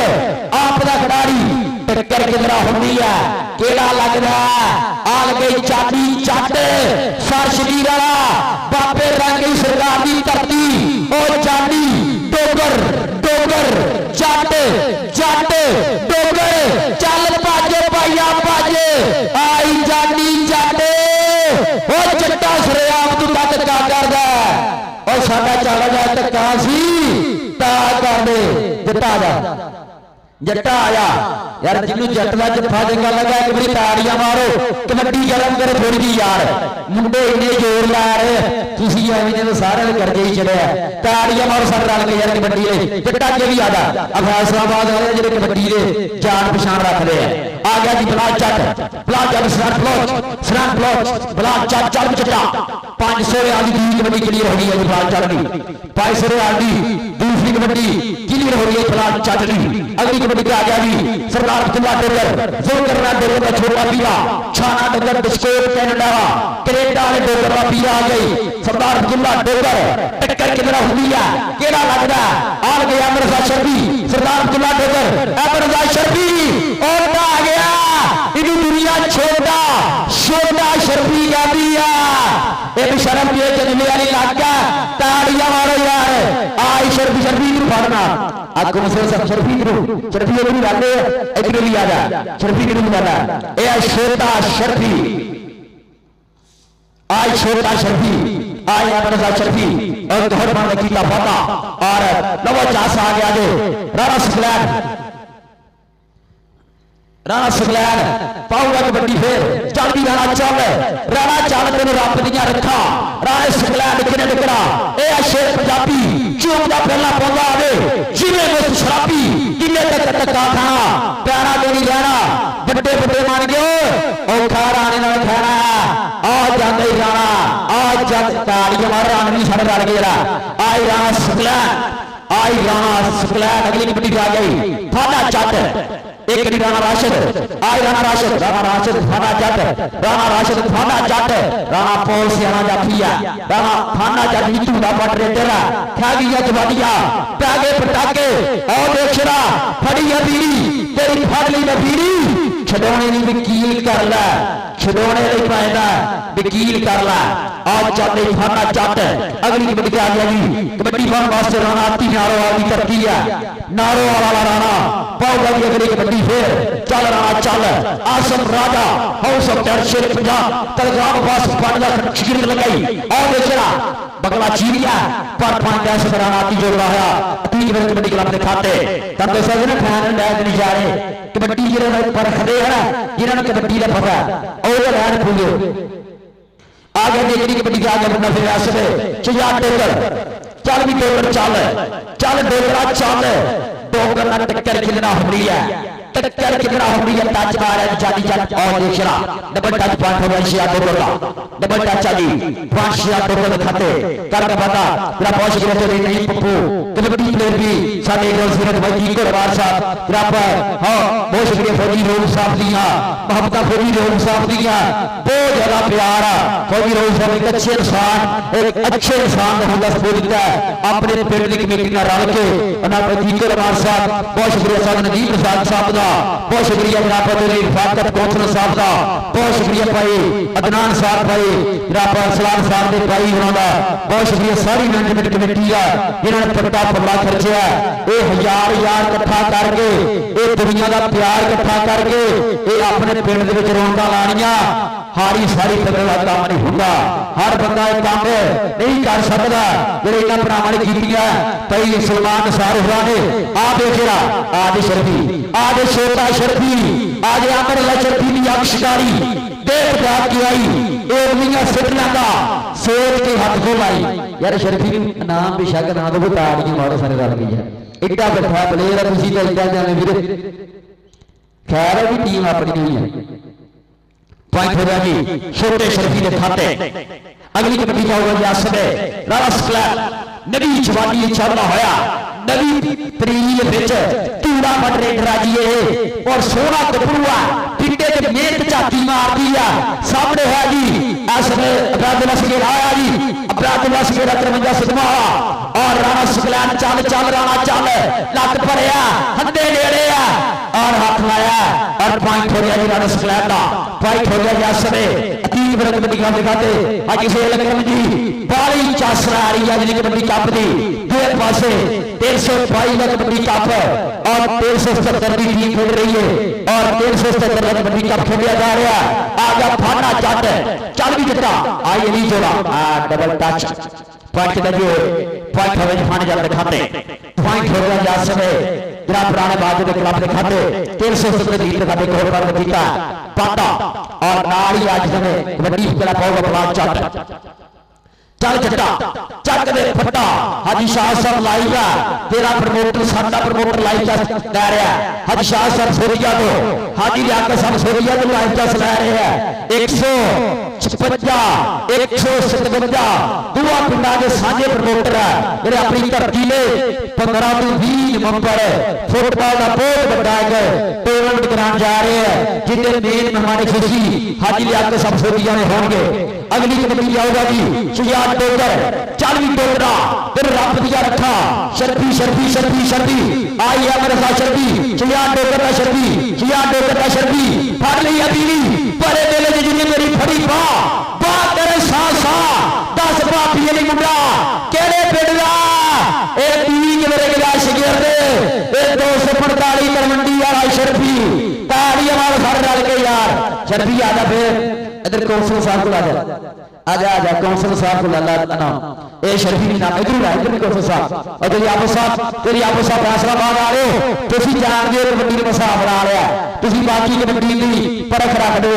आप दा खिडारी टक्कर किधरा होनी है केड़ा लगदा आल गई चाबी चट सर शरीर वाला बाबे रंग सरकार की धरती और जानी टोगर टोगर जट जट टोगर चल भज पाइया भज आई जानी जट और जट्टा सरेआम तू धक्का करदा और साडा चल जा धक्का सी ता कर दे जट्टा जा जट्टा आया यार जिन्नू जट का जफा चंगा लगा एक बार ताड़ियां मारो कबड्डी गरम करे थोड़ी जी यार मुंडे इन्ने जोर ला रहे तुसी एवें जिवें सारे दे करके ही चढ़िया ताड़ियां मारो सब रल के यार कबड्डी दे जट्टा के भी आदा फैसलाबाद वाले जेडे कबड्डी दे जान पछाण रखदे आ गया जी बलाल चट सरन ब्लॉक बलाल चट चल जट्टा 500 वाली दी कबड्डी क्लियर हो गई है बलाल चट दी 500 वाली दूसरी कबड्डी क्लियर हो रही है बलाल चट दी अगली कबड्डी आ गया जी सरदार अब्दुल्ला डोगर जोर करना डोगर का छोटा पीरा छाना डोगर बिस्कोट कनाडा कनेडा ने डोगर का पीरा आ गई सरदार अब्दुल्ला डोगर टक्कर किधर हुई है केड़ा लगदा आ गया अमरजा शर्फी सरदार अब्दुल्ला डोगर अमरजा शर्फी और आ गया इनु दुनिया छोटा छोटा शर्फी कहती है एक शर्म पे जजमे वाली लागा ताड़ियां मारो यार आई शर्फी शर्फी ਨੂੰ ਫੜਨਾ ਅੱਗੋਂ ਸੇ शर्फी ਨੂੰ ਲਾਦੇ ਇਧਰ ਵੀ ਆ ਜਾ शर्फी ਨੂੰ ਲਾਦਾ ਇਹ ਛੋਟਾ शर्फी आई छोटा शर्फी आई अमरजा शर्फी और गहर मान कीता फाटा और नवा चास आ गया जो राणा सुखलैन पाऊगा कबड्डी फिर चलती राणा चल तेन रब दियां रखा राणा सुखलैन किने निकला यह शेर पंजाबी चूमदा पहला पौधा आवे जिवें मुस्त शराबी किले तक धक्का खाना प्यारा को नहीं लेना बड़े बड़े मान गए औखा राणे नाल खाना आ जांदे राणा आ जग ताड़ियां मार राणा नहीं साडे रल गया आई राणा सुखलैन अगली कबड्डी आ गई फाटा चट एक राणा राशिद आई राणा राशिद फाना जट राणा पौल सियाना जाफिया राणा फाना जट नीतू दा पटरे तेरा खा गया जवादिया पैगे पटाके और देखरा फड़ी बीड़ी तेरी फड़ ली बीड़ी छडोने नी वकील कर लै छडोने नहीं पाएगा वकील कर लै आज चलते फाना जट अगली कबड्डी आ गया जी कबड्डी पाने वास्ते राणा आती नारोवाल की तरक्की है नारोवाल वाला राणा पाऊगा जी अगली कबड्डी फिर चल राणा चल आसम राजा हाउस ऑफ डेड शेर पंजाब तलगाम पास पानी का शिगिर लगाई और बेचरा बगला चीरिया पर 5 पैसे राणा आती जोड़ रहा तीन बार कबड्डी क्लब के खाते तब दे सकते फैन मैच नहीं जा रहे कबड्डी जिन्होंने पर खड़े है जिन्होंने कबड्डी का पता और लैन भूलो आगे देखनी कबड्डी के आगे बढ़ना फिर ऐसे शहजाद टोगर चल भी टोगर चल डोगरा चल डोगर ना टक्कर खिलना हो रही है टक्कर कितना हो रही है टच मार है चाली चाल और देखना डबल टच पॉइंट हो गया शिया दोनों का डबल टच चाली पांच शिया दोनों खाते कर का पता तेरा बहुत शुक्रिया तेरे नहीं पप्पू कबड्डी प्लेयर भी साडे गोल सूरत भाई की कोरबार साहब तेरा हां बहुत शुक्रिया फौजी रोल साहब दिया मोहब्बत फौजी रोल साहब दिया बहुत ज्यादा प्यार है फौजी रोल साहब एक अच्छे इंसान का होगा सबूत है अपने पिंड की कमेटी ਨਾਲ रल के उन्होंने भाई कोरबार साहब बहुत शुक्रिया साहब नदीम प्रसाद साहब का बहुत शुक्रिया जनाब रफाकत कौंसल साहब का बहुत शुक्रिया भाई अदनान साहब भाई जनाब सलाम साहब के भाई उन्होंने बहुत शुक्रिया सारी मैनेजमेंट कमेटी का जिन्होंने पट्टा पगड़ा खर्चा ये हजार इकट्ठा करके ये दुनिया का प्यार इकट्ठा करके ये अपने पिंड के रौनक लानिया हारी सारी पगड़ का काम नहीं होगा हर बंदा एक काम नहीं कर सकता जो इन्होंने भरावां ने कीतियां भाई सलमान सार हुआ ने आ देखा आज शर्फी आज छोटा शर्फी आज अमर शर्फी की अक्षकारी देख जात की आई एवलियां सिटना का सोच के हाथ को लाई यार शर्फी नाम बेशक ना दो ताड़ी मारो सारे रल गई है इतना बैठा प्लेयर तुसी तो इतना जाने वीर खैर है भी टीम अपनी नहीं है पॉइंट हो गया जी छोटे शर्फी के खाते अगली कबड्डी का होगा यह समय रास क्लब नवी जवानी चलना होया नवी तरील विच तूड़ा मटरे डराजीए और सोना गबरूआ पिंडे ते मेहनत झाती मारदी आ सामने है जी इस समय अब्रादुल्ला सगेर आया जी अब्रादुल्ला सगेर 53 सिदमा और राणा सुकलान चल चल राणा चल लत भरिया हंदे नेड़े आ और हाथ लाया और पॉइंट हो गया जी राणा सुकलान का पॉइंट हो गया इस समय अतीत वर्ग कबड्डी का दिखाते आज इसे लखन जी बाली चासरा आ रही है जी कबड्डी कप दी दूसरे पासे 322 का कबड्डी कप और 377 की टीम खेल रही है और 377 का कबड्डी कप खेला जा रहा है आगे फाना जट चल भी दिता आई अली जोड़ा डबल टच पॉइंट का जो पॉइंट हो गया फाने जट दिखाते पॉइंट हो गया इस समय जरा पुराने बाजू के खिलाफ दिखाते 377 जीत दिखाते कोहर पर जीता पाटा और नाल ही आज समय कबड्डी खेला पाओगा बलाल चट चल चट्टा चक दे फट्टा हाजी शाह साहब लाइगा तेरा प्रमोटर साडा प्रमोटर लाइगा लै रहा हाजी शाह साहब सोरिया तो हाजी लियाकत साहब सोरिया तो लाइगा लै रहे हैं 156 157 दुआ पिंडा के साझे प्रमोटर है जेडे अपनी धरती ने 15 तो 20 नवंबर फुटबॉल का बहुत बड़ा एक टूर्नामेंट कराने जा रहे हैं जिसके मेन मेहमान खुशी हाजी लियाकत साहब सोरिया ने होंगे अगली कबड्डी आऊगा जी सुजात डोगर चल भी डोगरा फिर रब दिया रखा शर्फी शर्फी शर्फी शर्फी आई है मेरे साथ शर्फी सुजात डोगर का शर्फी सुजात डोगर का शर्फी फड़ ली अभी परे दिल जिन्हें मेरी फड़ी बा तेरे साथ साथ 10 भाभी नहीं मुंडा केड़े पिंड दा ए टीवी के मेरे गिला शिगर दे ए 245 करमंडी वाला शर्फी ताड़ी हमारे सारे रल के यार शर्फी आजा फिर इधर कौंसल साहब को आजा आजा कौंसल साहब को लाला ना ए शर्फी भी नाम इधर इधर कौंसल साहब और तेरी आपो साहब फैसला मान आ रहे हो तुसी जान दे कबड्डी का मसा बना लिया तुसी बाकी कबड्डी दी परख रख दो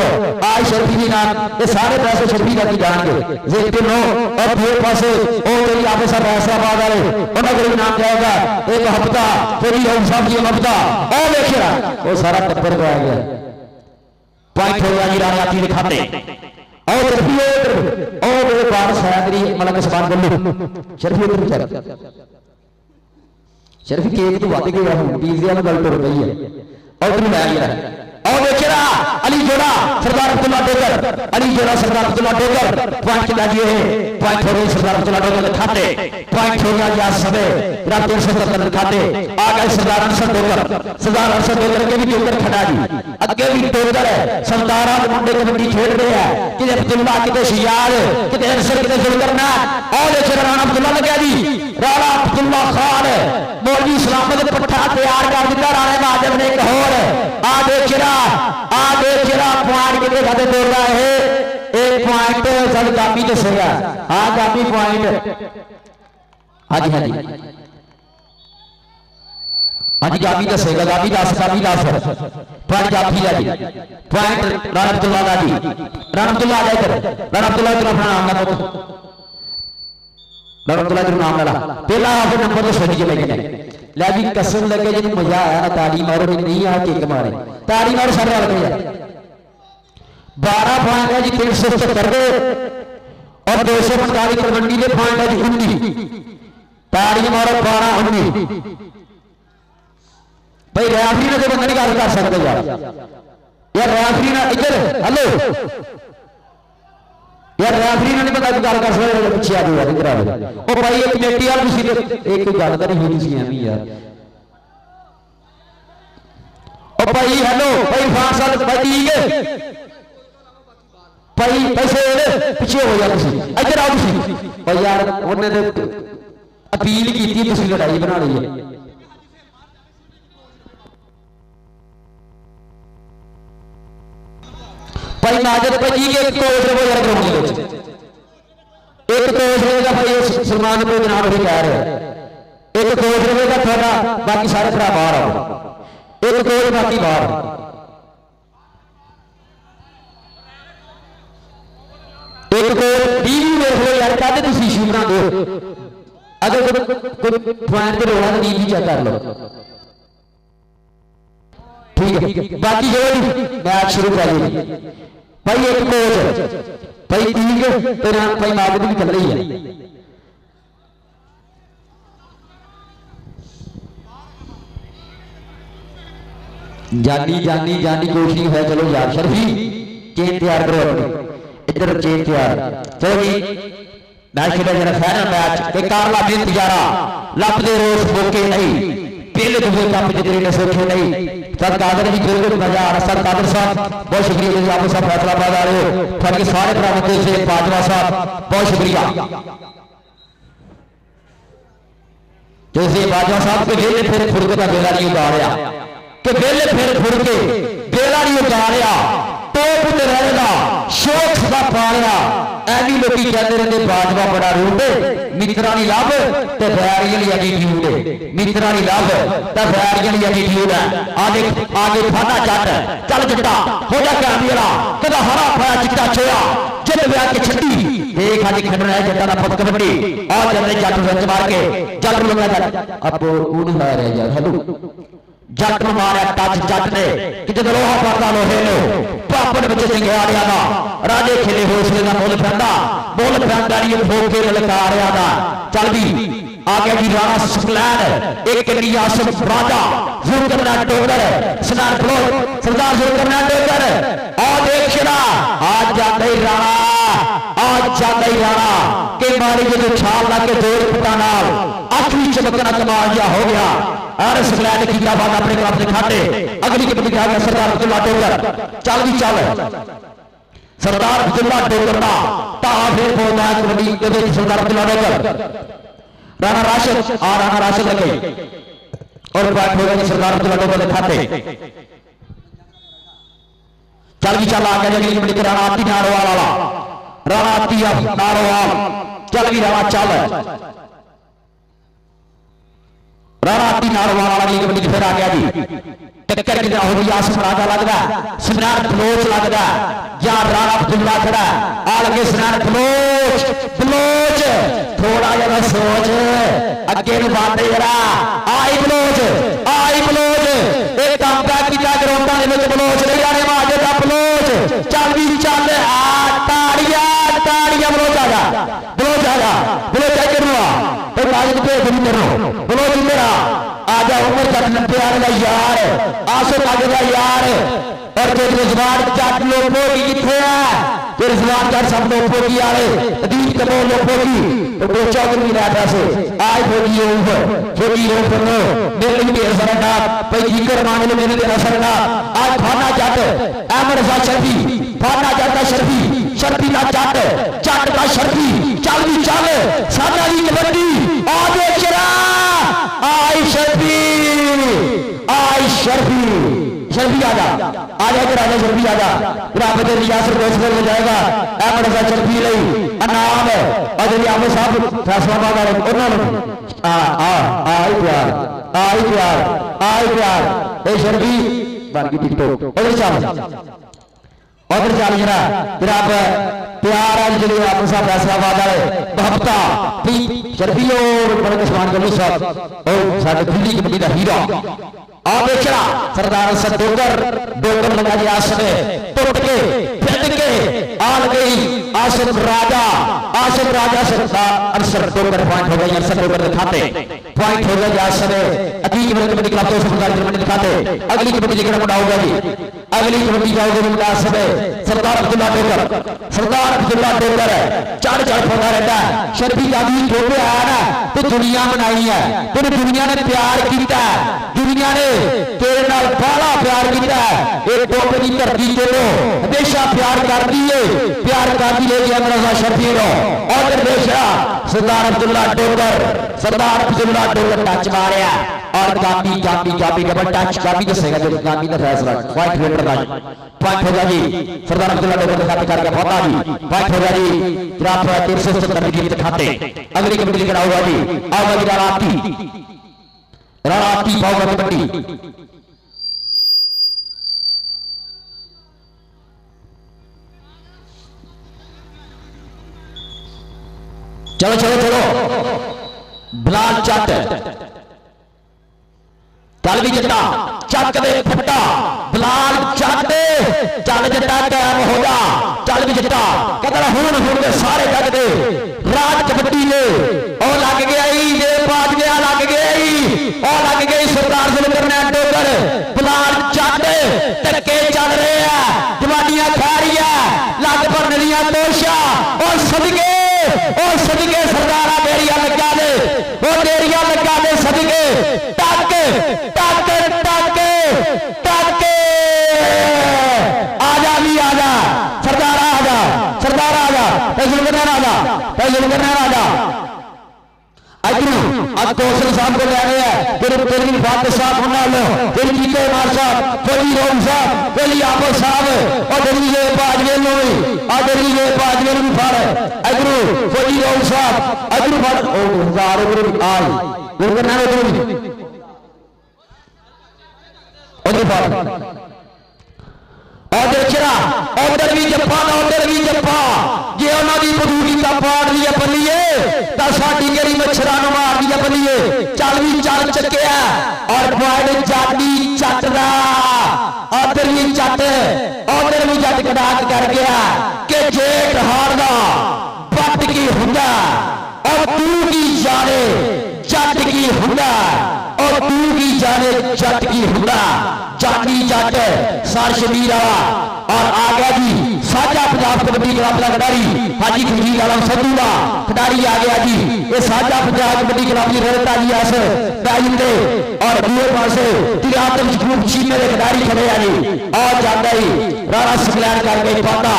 आज शर्फी भी नाम ये सारे पैसे शर्फी का की जाएंगे जे नो और फिर पासे ओ तेरी आपो साहब फैसला मान आ रहे उन्होंने कोई नाम जाएगा एक हफ्ता तेरी हम साहब की हफ्ता और देखिए वो सारा टप्पर को आ गया पॉइंट हो गया जी राणा जी दिखाते और मेरे पास शायद मतलब सवाल कर लो शर्फी उधर चल शर्फी केक तो वादे गया हूं डीजे में गल टुट गई है और तू ले गया और देखिए अली जोड़ा सरदार अब्दुल्ला डोगर अली जोड़ा सरदार अब्दुल्ला डोगर पॉइंट चला दिए पॉइंट हो गए सरदार अब्दुल्ला डोगर खाते पॉइंट हो गया यह समय रात 377 खाते आ गए सरदार अरशद डोगर के भी डोगर खड़ा जी अगे भी डोगर है सरदारा के मुंडे कबड्डी खेल रहे हैं कि अब्दुल्ला किते शियार किते अरशद किते जुल्कर ना और देखिए राणा अब्दुल्ला लगा जी राणा अब्दुल्ला खान मौलवी सलामत पट्टा तैयार कर दिता राणे महाजन ने एक होर आ देखिए पॉइंट के खाते बोल रहा है एक पॉइंट सब गामी दसेगा हाँ गामी पॉइंट हाँ जी गामी दसेगा गामी दस पॉइंट गामी ला जी पॉइंट राणा अब्दुल्ला ला जी राणा अब्दुल्ला आ जाए राणा अब्दुल्ला तेरा अपना नाम ला राणा अब्दुल्ला तेरा नाम ला पहला नंबर तो सही चले गए ਲੈ ਵੀ कसम लगे जिन्हें मजा आया ना ताड़ी मारो नहीं आ किक मारे ताड़ी मारो सारे लगते हैं 12 पॉइंट है जी 377 के और 245 तलवंडी के पॉइंट है जी 19 ताड़ी मारो 12-19 भाई रेफरी ने तो बंदा नहीं गल कर सकते यार रेफरी ना इधर हेलो यार रेफरी ने नहीं पता गल कर सकते पिछे आ जाओ इधर आ जाओ ओ भाई एक कमेटी वाल तुसी एक गल तो नहीं होनी सी एवं यार ओ भाई हेलो भाई खान साहब भाई ठीक है भाई पैसे पिछे हो जा तुसी इधर आओ तुसी भाई यार उन्होंने तो अपील की तुसी लड़ाई बना ली है भाई माजद भाई जी एक कोच रहो यार ग्राउंड में एक कोच रहेगा भाई सलमान को जनाब भी कह रहे एक कोच रहेगा थोड़ा बाकी सारे भरा बाहर आओ एक कोच बाकी बाहर एक कोच टीवी देख लो यार कहते तुम इशू बना दो अगर कोई पॉइंट पे रोना तो टीवी चेक कर लो ठीक है बाकी जो मैच शुरू कर ली भाई एक कोच भाई ठीक है तेरा भाई मागद भी चल रही है जानी जानी जानी कोशिश है चलो यार शर्फी चेन तैयार करो अपनी इधर चेन तैयार चलो जी मैच खेला जरा फाइनल मैच के कारला बिन तिजारा लपदे रोज मौके नहीं पहले दूसरे कप जितने ने सोचे नहीं सर कादर जी बिल्कुल मजा आ रहा सर कादर साहब बहुत शुक्रिया जी आपको सब फैसलाबाद आ रहे हो बाकी सारे प्रबंधकों से बाजवा साहब बहुत शुक्रिया जैसे बाजवा साहब के वेले फिर फुड़के का बेला नहीं उतारिया कि वेले फिर फुड़के बेला नहीं उतारिया टोप ते रहेगा शोक सदा पालिया ऐवी लोग कहते रहते बाजवा बड़ा रूट मित्रा नहीं लाभ ते बैरियन एटीट्यूड मित्रा नहीं लाभ ते बैरियन एटीट्यूड है आगे आगे फाटा जट चल जट्टा हो जा कैमरा कदा हरा पाया चिट्टा छोया जित ब्याह के छड्डी देख आज खड़ना है जट्टा दा पत कबड्डी आ चलने जट विच मार के जट लगा जट अब कौन है रे यार हेलो जट ਨੂੰ ਮਾਰਿਆ ਟੱਚ ਜੱਟ ਨੇ ਕਿ ਜਦੋਂ ਲੋਹਾ ਪੜਦਾ ਲੋਹੇ ਨੂੰ ਪਾਪੜ ਵਿੱਚ ਚੰਗਿਆੜਿਆ ਦਾ ਰਾਜੇ ਖੇਲੇ ਹੌਸਲੇ ਦਾ ਮੁੱਲ ਪੈਂਦਾ ਨਹੀਂ ਫੋਕੇ ਲਲਕਾਰਿਆ ਦਾ ਚੱਲ ਵੀ आ गया जी राणा सुखलैन एक आसम राजा जुलकरना डोगर सनार फ्लोर सरदार जुलकरना डोगर और देख शरा आज जाता ही राणा के मारी जो छाल ला के जोड़ पुटा नाल आखिरी चमकना कमाल दिया हो गया और सुखलैन की बात अपने आप दिखाते अगली कबड्डी का सरदार अब्दुल्ला डोगर चल भी चल सरदार अब्दुल्ला डोगर का ता फिर बोलता है कबड्डी सरदार अब्दुल्ला डोगर राणा राशिद लगे और बात होगा कि सरदार अब्दुल्ला डोगर दिखाते चल भी चल आ गया जल्दी कबड्डी राणा आती नारोवाल वाला राणा आती नारोवाल चल भी राणा चल राणा आती नारोवाल वाला अगली कबड्डी फिर आ गया जी टक्कर कितना हो गई आसम राजा लगता सुनार बलोच लगता या राणा अब्दुल्ला खड़ा आ लगे सुनार बलोच थोड़ा जरा सोच अगे बात जरा आई बलोच एक काम किया ग्राउंडा बलोच नहीं जाने माजे का बलोच चल भी चल ताड़ियां बलोच आ बलोच मेरा आजा उम्र जट नब्बे का यार आसो लगेगा यार और जो रिजवान जट लोगों की कितने है जो रिजवान जट सब लोगों की आ रहे अदीब कबो लोगों की तो दो चौधरी रहता से आज होगी ऊपर नो मेरे लिए भी असरना भाई जीकर मांगे लो मेरे लिए असरना आज फाना जट अहमद रजा शर्फी फाना जट शर्फी ना जट का शर्फी चल भी चल सादा की कबड्डी आगे चला आई शर्फी आजा राजा शर्फी आजा राबते रियासत रोशनल हो जाएगा अहमद रजा शर्फी लई अनाम अजय आमो साहब फैसलाबाद वाले उन्होंने आई प्यार ए शर्फी बाकी टिकटॉक उधर चल जरा फिर आप तैयार है जी आपस फैसलाबाद वाले बहत्ता शर्फियो बड़े किसान गलू साहब और साडे दिल्ली कबड्डी का हीरा आ देखा सरदार डोगर डोगर लगा जी आस टुट के फिर के आ गई आसिफ राजा सरदार अरसर डोगर पॉइंट हो गई अरसर डोगर दिखाते पॉइंट हो गया आज समय अगली कबड्डी क्लब तो सरदार कबड्डी दिखाते अगली कबड्डी का मुंडा होगा जी अगली कबड्डी जाओगे मुंडा समय सरदार अब्दुल्ला डोगर चढ़ पौधा रहता है शर्फी जादी छोटे आया ना तो दुनिया बनाई है तेरे दुनिया ने प्यार किया दुनिया ने तेरे नाल बड़ा प्यार किया ये टोपे की धरती के लो हमेशा प्यार करती है ले गया मेरा शर्फी रो और हमेशा सरदार अब्दुल्ला डोगर टच मारिया और गामी डबल टच गामी दसेगा जो गामी का फैसला पॉइंट होगा जी सरदार अब्दुल्ला डोगर दिखाते करके पहुंचा जी पॉइंट होगा जी ग्राफ 370 की दिखाते अगली कबड्डी लेकर आऊंगा जी आओगा जी राणाती पाऊंगा कबड्डी चलो बिलाल चट चल भी जट्टा चक दे फट्टा बिलाल चट चल जट्टा कायम हो जा चल भी जट्टा कहता हुण के सारे जग दे राज कबड्डी ने और लग गया जे बाज गया लग गया और लग गई सरदार सुलकर डोगर बिलाल चट टक्के चल रहे हैं जवानियां खा रही है लग भरने दियां कोशिशां और सदके सरदारा डेरिया लगा दे वो डेरिया लगा दे सदके टक आजा भी आजा सरदार आजा आज कौशल साहब को ले रहे हैं तेरी बात साहब होना लो तेरी जीते मार साहब कोई रोम साहब कोई आपो साहब और तेरी ये बाजवे लो और तेरी ये बाजवे भी फाड़ अगरू कोई रोम साहब अगरू फाड़ ओ हजार अगरू आज गुरु ना रो और फाड़ और देखना उधर भी जप्पा जे उन्होंने बदूरी का पाड़ लिया बलिए तो साड़ी केरी मच्छरां नूं मार दिया बलिए चल भी चल चुकिया और पॉइंट जाती चटदा उधर भी जट कड़ाक कर गया कि जेठ हारदा बट की हुंदा और तू की जाने जट की हुंदा और तू की जाने जट की हुंदा जाती जट सर शबीर वाला और आ गया जी साझा पंजाब कबड्डी क्लब का खिडारी हाजी खलील आलम संधू का खिडारी आ गया जी ये साझा पंजाब कबड्डी क्लब की रौनक जी अस बैजिंग दे और दूसरे पासे तिरातम ग्रुप चीमे के खिडारी खड़े हैं जी और जाता ही राणा सिंगलैंड करके पाता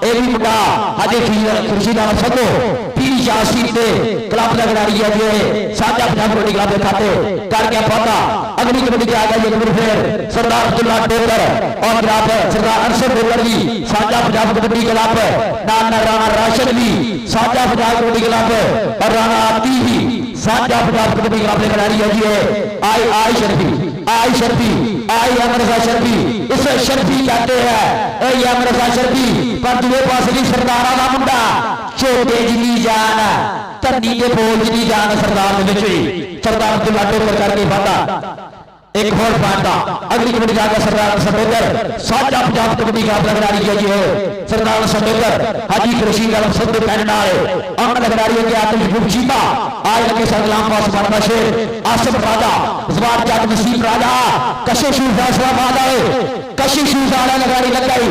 ये भी मुंडा हाजी खुर्शीद आलम संधू पीरी यासीन दे क्लब का खिडारी है जी साझा पंजाब कबड्डी क्लब के खाते करके पाता अगली कबड्डी आ गया जी फिर सरदार अब्दुल्ला डोगर और सरदार अरशद डोगर भी साझा पंजाब कबड्डी क्लब नाम राणा राशन भी साझा पंजाब कबड्डी क्लब और राणा आती भी साझा पंजाब कबड्डी क्लब लेकर आ रही है जी आई शर्फी अमृता शर्फी इसे शर्फी कहते हैं अमृता शर्फी पर दूसरे पास की सरदारा का मुंडा छोटे जिनी जान धरनी के बोल जिनी जान सरदार सरदार अब्दुल्ला डोगर करके पाता एक और पाटा अगली कबड्डी जाकर सरदार सदोगर साझा पंजाब कबड्डी का खिलाड़ी है जी सरदार सदोगर हाजी खुर्शीद आलम संधू कहने वाले अमन खिलाड़ी के आतिश गुरजीबा आज लगे सलाम पास मारना शेर आसिफ राजा इस बार जाट नसीब राजा कशिश फैसलाबाद आए कशिश वाला लगाड़ी लगाई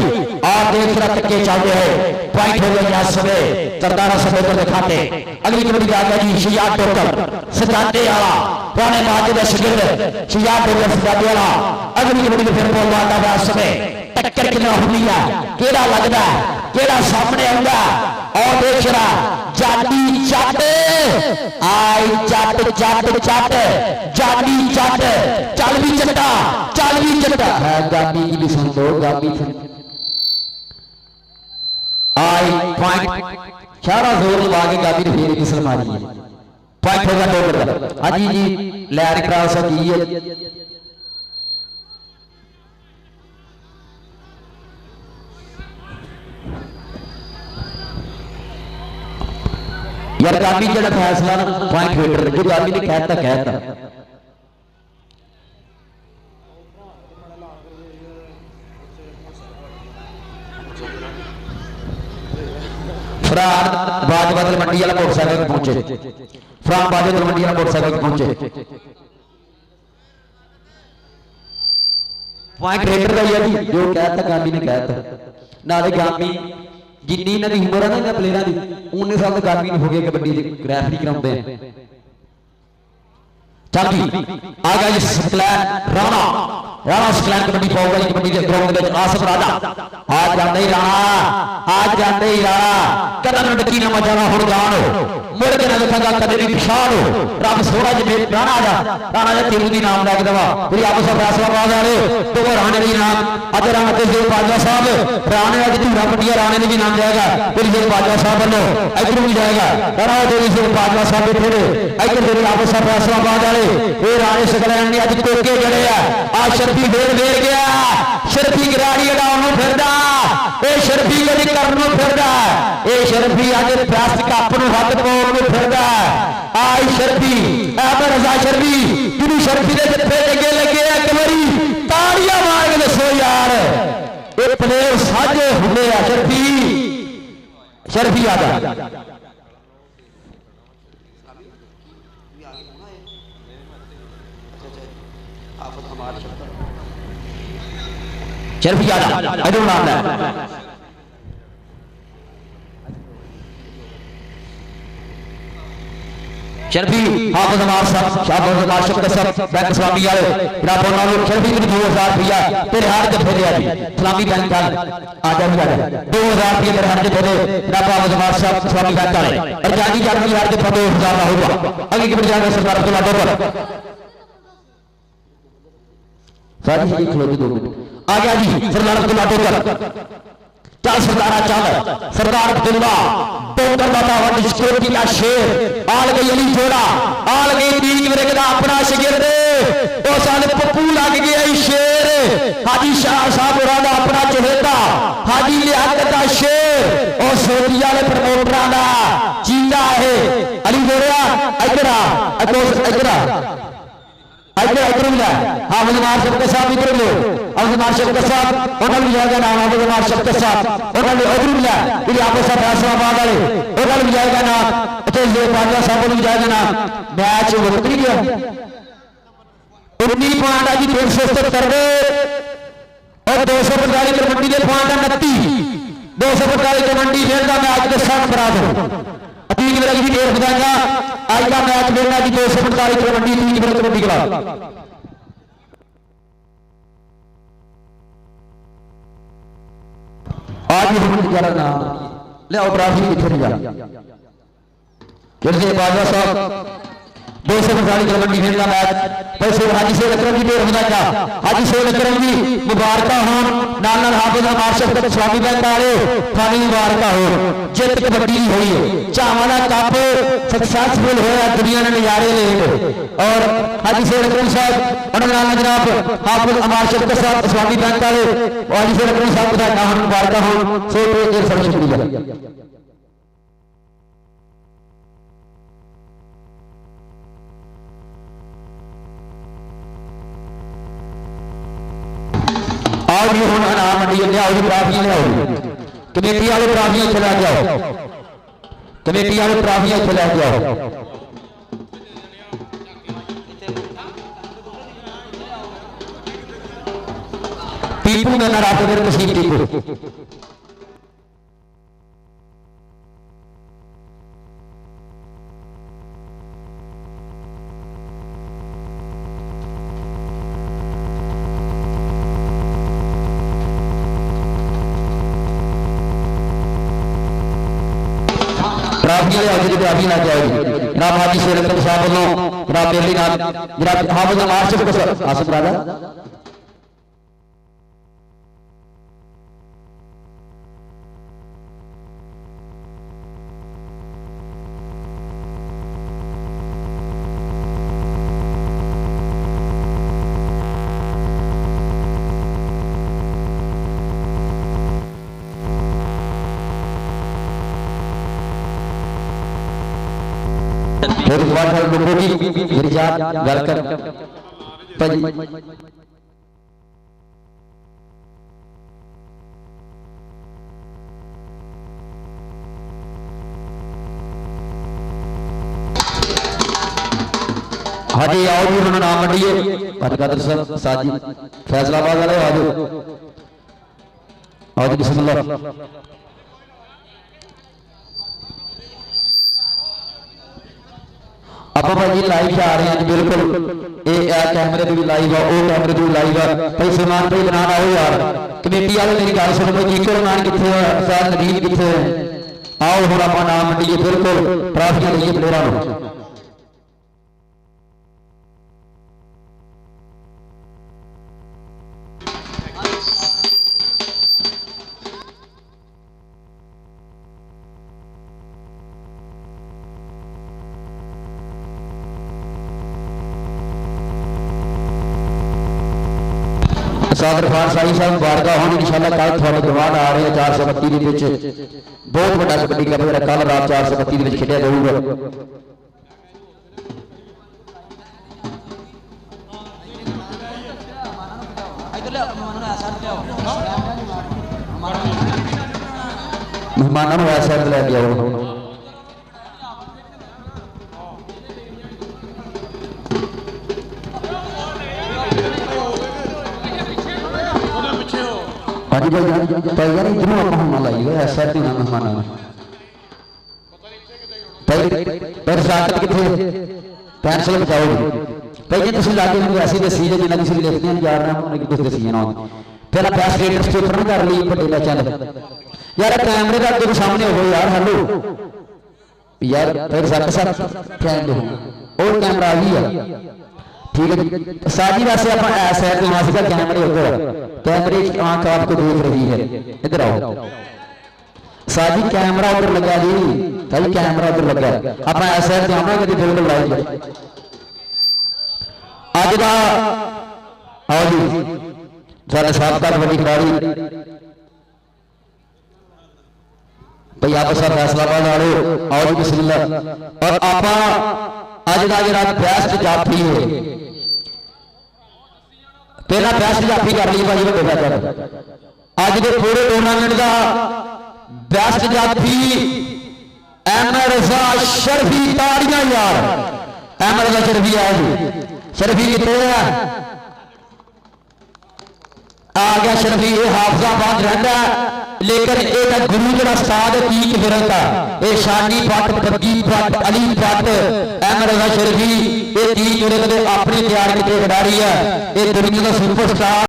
और देख रहा के चल रहे हैं पॉइंट हो गया समय सरदार सदोगर दिखाते अगली कबड्डी जाकर जी शियाद टोकर सजाते वाला पुराने माजे का शिगिर शियाद अगली कबड्डी फिर बोलवाता है समय टक्कर कितना होनी है केड़ा लगता है केड़ा सामने आऊंगा और देख रहा जाती चट आई चट जाती चट चल भी चट्टा है गामी की भी सुन दो गामी आई पॉइंट सारा जोर लगा के गामी ने फिर फिसल मारी है पॉइंट होगा डोगर का हाजी जी लैर क्रॉस की है पर गामी जो फैसला पॉइंट वेटर जो गामी ने कहता फरहान बाजवा मंडी वाला मोटरसाइकिल पहुंचे फरहान बाजवा मंडी वाला मोटरसाइकिल पहुंचे पॉइंट रेटर का ही जो कहता गामी ने कहता नाले गामी जिन्नी इन्हों की उम्र है ना प्लेयरों की उन्ने साल तो गामी हो गए कबड्डी रैफरी कराते हैं चल जी आ गया जी सकलैन राणा राणा सकलैन कबड्डी पाऊगा जी कबड्डी के ग्राउंड में आसफ राजा आज जाते ही राणा आज जाते ही राणा कदम डकी ना मजाना हुण जान मुड़ के ना देखा कदे भी विशाल हो रब सोड़ा जी राणा जा तेरू दी नाम लैके दवा फिर आप सब फैसला पा जाने तो वो राणे दी नाम अज राणा तेज बाजवा साहब राणे अज धूरा मंडिया राणे ने भी नाम जाएगा फिर जो बाजवा साहब वालों इधर भी जाएगा राणा देवी सिंह बाजवा साहब बैठे ने इधर फिर आप सब फैसला पा जाने ये राणे सकलैन ने अज कोके जड़े आ शर्फी वेर वेर गया शर्फी गिराड़ी अडाउन फिरदा ये शर्फी कदी करन फिरदा ये शर्फी अज बेस्ट कप नूं हੱਥ पाउण नूं फिरदा आई शर्फी अहमद रजा शर्फी जिन्होंने शर्फी के जत्थे लगे लगे एक बारी ताड़ियां मार के दसो यार ये प्लेयर साझे हुंदे आ शर्फी आ जा शर्फी आ जा इधर नाम है शर्फी हाफिज अमार साहब शाबाश अमार शब्द साहब बैंक सलामी वाले जनाब नाल शर्फी को 2000 रुपया तेरे हाथ जफे दे आज सलामी बैंक वाल आ जा 2000 रुपया तेरे हाथ जफे दे जनाब हाफिज अमार साहब सलामी बैंक वाले और जानी जानी हाथ जफे 2000 का होगा आगे की जाएगा सरकार अब्दुल्ला डोबर साजी जी खलो 2 मिनट आ गया जी सरदार अब्दुल्ला डोबर चल सरदार अब्दुल्ला डोगर का वंड सिक्योरिटी का शेर आल गई अली जोड़ा आल गई दीन विरग का अपना शिगिर्द ओ साल पप्पू लग गया शेर हाजी शाह साहब होरा अपना चहेता हाजी लियाकत का शेर और सोटी वाले प्रमोटरां दा चीता है अली जोड़ा इधर आ इधर मिला हाफिज अमार शब्द साहब इधर लो हाफिज अमार शब्द साहब उन्होंने भी जाएगा नाम हाफिज अमार शब्द साहब उन्होंने इधर मिला फिर आप सब फैसलाबाद वाले उन्होंने भी जाएगा नाम अच्छा ये बाजवा साहब भी जाएगा नाम मैच रुक नहीं गया 19 पॉइंट आज 170 और 245 कबड्डी के पॉइंट 29 245 कबड्डी खेलता मैच के 7 बराबर तीन मेरा जी डेढ़ बताएगा आज का मैच खेलना जी 245 कबड्डी 3 मेरा कबड्डी का आज भी हम जरा ना ले ऑपरेशन किथे नहीं जा जैसे बाजवा साहब 245 कबड्डी खेलना मैच पैसे हाजी से अकरम जी डेढ़ बताएगा हाजी से अकरम जी मुबारक होन नाल नाल हाफिज अमार शब्द स्वामी बैंक वाले थानी मुबारक हो जित कबड्डी हुई है चावा का कप सक्सेसफुल होया दुनिया ने नजारे ले और हाजी से अकरम साहब और नाल जनाब हाफिज अमार शब्द साहब स्वामी बैंक वाले हाजी से अकरम साहब का मुबारक हो सो एक सब शुक्रिया आओ जी हुण इनाम मंडी लियाओ जी ट्राफियां लियाओ कमेटी वाले ट्राफियां चला जाओ कमेटी वाले ट्राफियां चला जाओ टीपू में ना रात मेरे मशीन टीपू ट्राफियां ले आओ जी ट्राफियां लेके आओ जी जनाब हाजी शेर अकरम साहब वालों जनाब बेली नाल जनाब हाफिज अमार शब्द आसिफ राजा ਫਿਰ ਵਾਰ ਲੋਕੋਗੀ ਗਿਰਜਾਤ ਗੱਲ ਕਰ ਭਾਜੀ ਹਾਂਜੀ ਆਓ ਜੀ ਹੁਣ ਨਾਮ ਮੰਡੀਏ ਭਟਕਾਦਰ ਸਾਹਿਬ ਸਾਜੀ ਫੈਸਲਾਬਾਦ ਵਾਲੇ ਆਜੋ ਆਓ ਜੀ ਬਿਸਮਿਲ੍ਲਾ ਆਪਾਂ ਭਾਜੀ ਲਾਈਵ ਆ ਰਹੇ ਹਾਂ ਜੀ ਬਿਲਕੁਲ ਇਹ ਕੈਮਰੇ ਤੇ ਵੀ ਲਾਈਵ ਆ ਉਹ ਕੈਮਰੇ ਤੇ ਵੀ ਲਾਈਵ ਆ ਭਾਈ ਸਲਮਾਨ ਭਾਈ ਬਣਾ ਆਓ ਯਾਰ ਕਮੇਟੀ ਵਾਲੇ ਮੇਰੀ ਗੱਲ ਸੁਣੋ ਭਾਈ ਜੀਕਰ ਨਾਨ ਕਿੱਥੇ ਹੈ ਸਾਧ ਨਦੀਮ ਕਿੱਥੇ ਹੈ ਆਓ ਹੁਣ ਆਪਾਂ ਨਾਮ ਮੰਡੀਏ ਬਿਲਕੁਲ ਟਰਾਫੀਆਂ ਲਈਏ ਪਲੇਅਰਾਂ ਨੂੰ सादर खान साई साहब मुबारक होने इंशाअल्लाह कल थोड़े दरबार आ रहे हैं 432 ਦੇ ਵਿੱਚ बहुत बड़ा कबड्डी का मेरा कल रात 432 ਦੇ ਵਿੱਚ ਖੇਡਿਆ ਜਾਊਗਾ ਮਹਿਮਾਨਾਂ ਨੂੰ ਐਸਾ ਲੈ ਕੇ ਆਓ ਹਾਂਜੀ ਭਾਈ ਯਾਰ ਇਧਰੋਂ ਆਪਾਂ ਹੁਣ ਲਾਈ ਹੋਇਆ ਐਸਾ ਤੇ ਨਾ ਮਹਿਮਾਨਾਂ ਨੂੰ ਪਰ ਸਾਥ ਕਿੱਥੇ ਪੈਨਸਲ ਬਚਾਓ ਭਾਈ ਜੀ ਤੁਸੀਂ ਲਾਗੇ ਨੂੰ ਐਸੀ ਦੱਸੀ ਜੇ ਜਿੰਨਾ ਤੁਸੀਂ ਲਿਖਦੇ ਹੋ ਯਾਰ ਨਾ ਉਹਨੇ ਕੁਝ ਦੱਸੀ ਜਾਣਾ ਫਿਰ ਆ ਪੈਸ ਰੇਟ ਸਟੇਟਰ ਕਰ ਲਈ ਵੱਡੇ ਦਾ ਚੱਲ ਯਾਰ ਕੈਮਰੇ ਦਾ ਅੱਗੇ ਸਾਹਮਣੇ ਹੋ ਯਾਰ ਹੈਲੋ ਯਾਰ ਫਿਰ ਸੱਤ ਕੈਮਰੇ ਉਹ ਕੈਮਰਾ ਆ ਗਈ ਆ ठीक है जी साजी वैसे आप ऐसा है कि वहां से कैमरे उधर कैमरे की आंख आपको देख रही है इधर आओ साजी कैमरा उधर लगा जी भाई कैमरा उधर लगा आप ऐसा है ध्यान कभी बिल्कुल लाइव अज का आओ जी सारे साबका कबड्डी खिलाड़ी भाई आप सब फैसलाबाद वाले आओ जी बिस्मिल्लाह और आप अज का जो बेस्ट जाफी है पहला बेस्ट जाफी कर ली भाजी बड़े फैसला अज के पूरे टूर्नामेंट का बेस्ट जाफी एम रजा शरफी ताड़ियां यार एम रजा शरफी आया जी शरफी कितने आ गया शरफी ये हाफजाबाद रहता लेकिन एक गुरु जरा साध पीक फिरता ये शानी भट्ट बग्गी भट्ट अली भट्ट एम रजा शरफी ये तीन जुड़े अपनी तैयार किए खिडारी है ये दुनिया का सुपरस्टार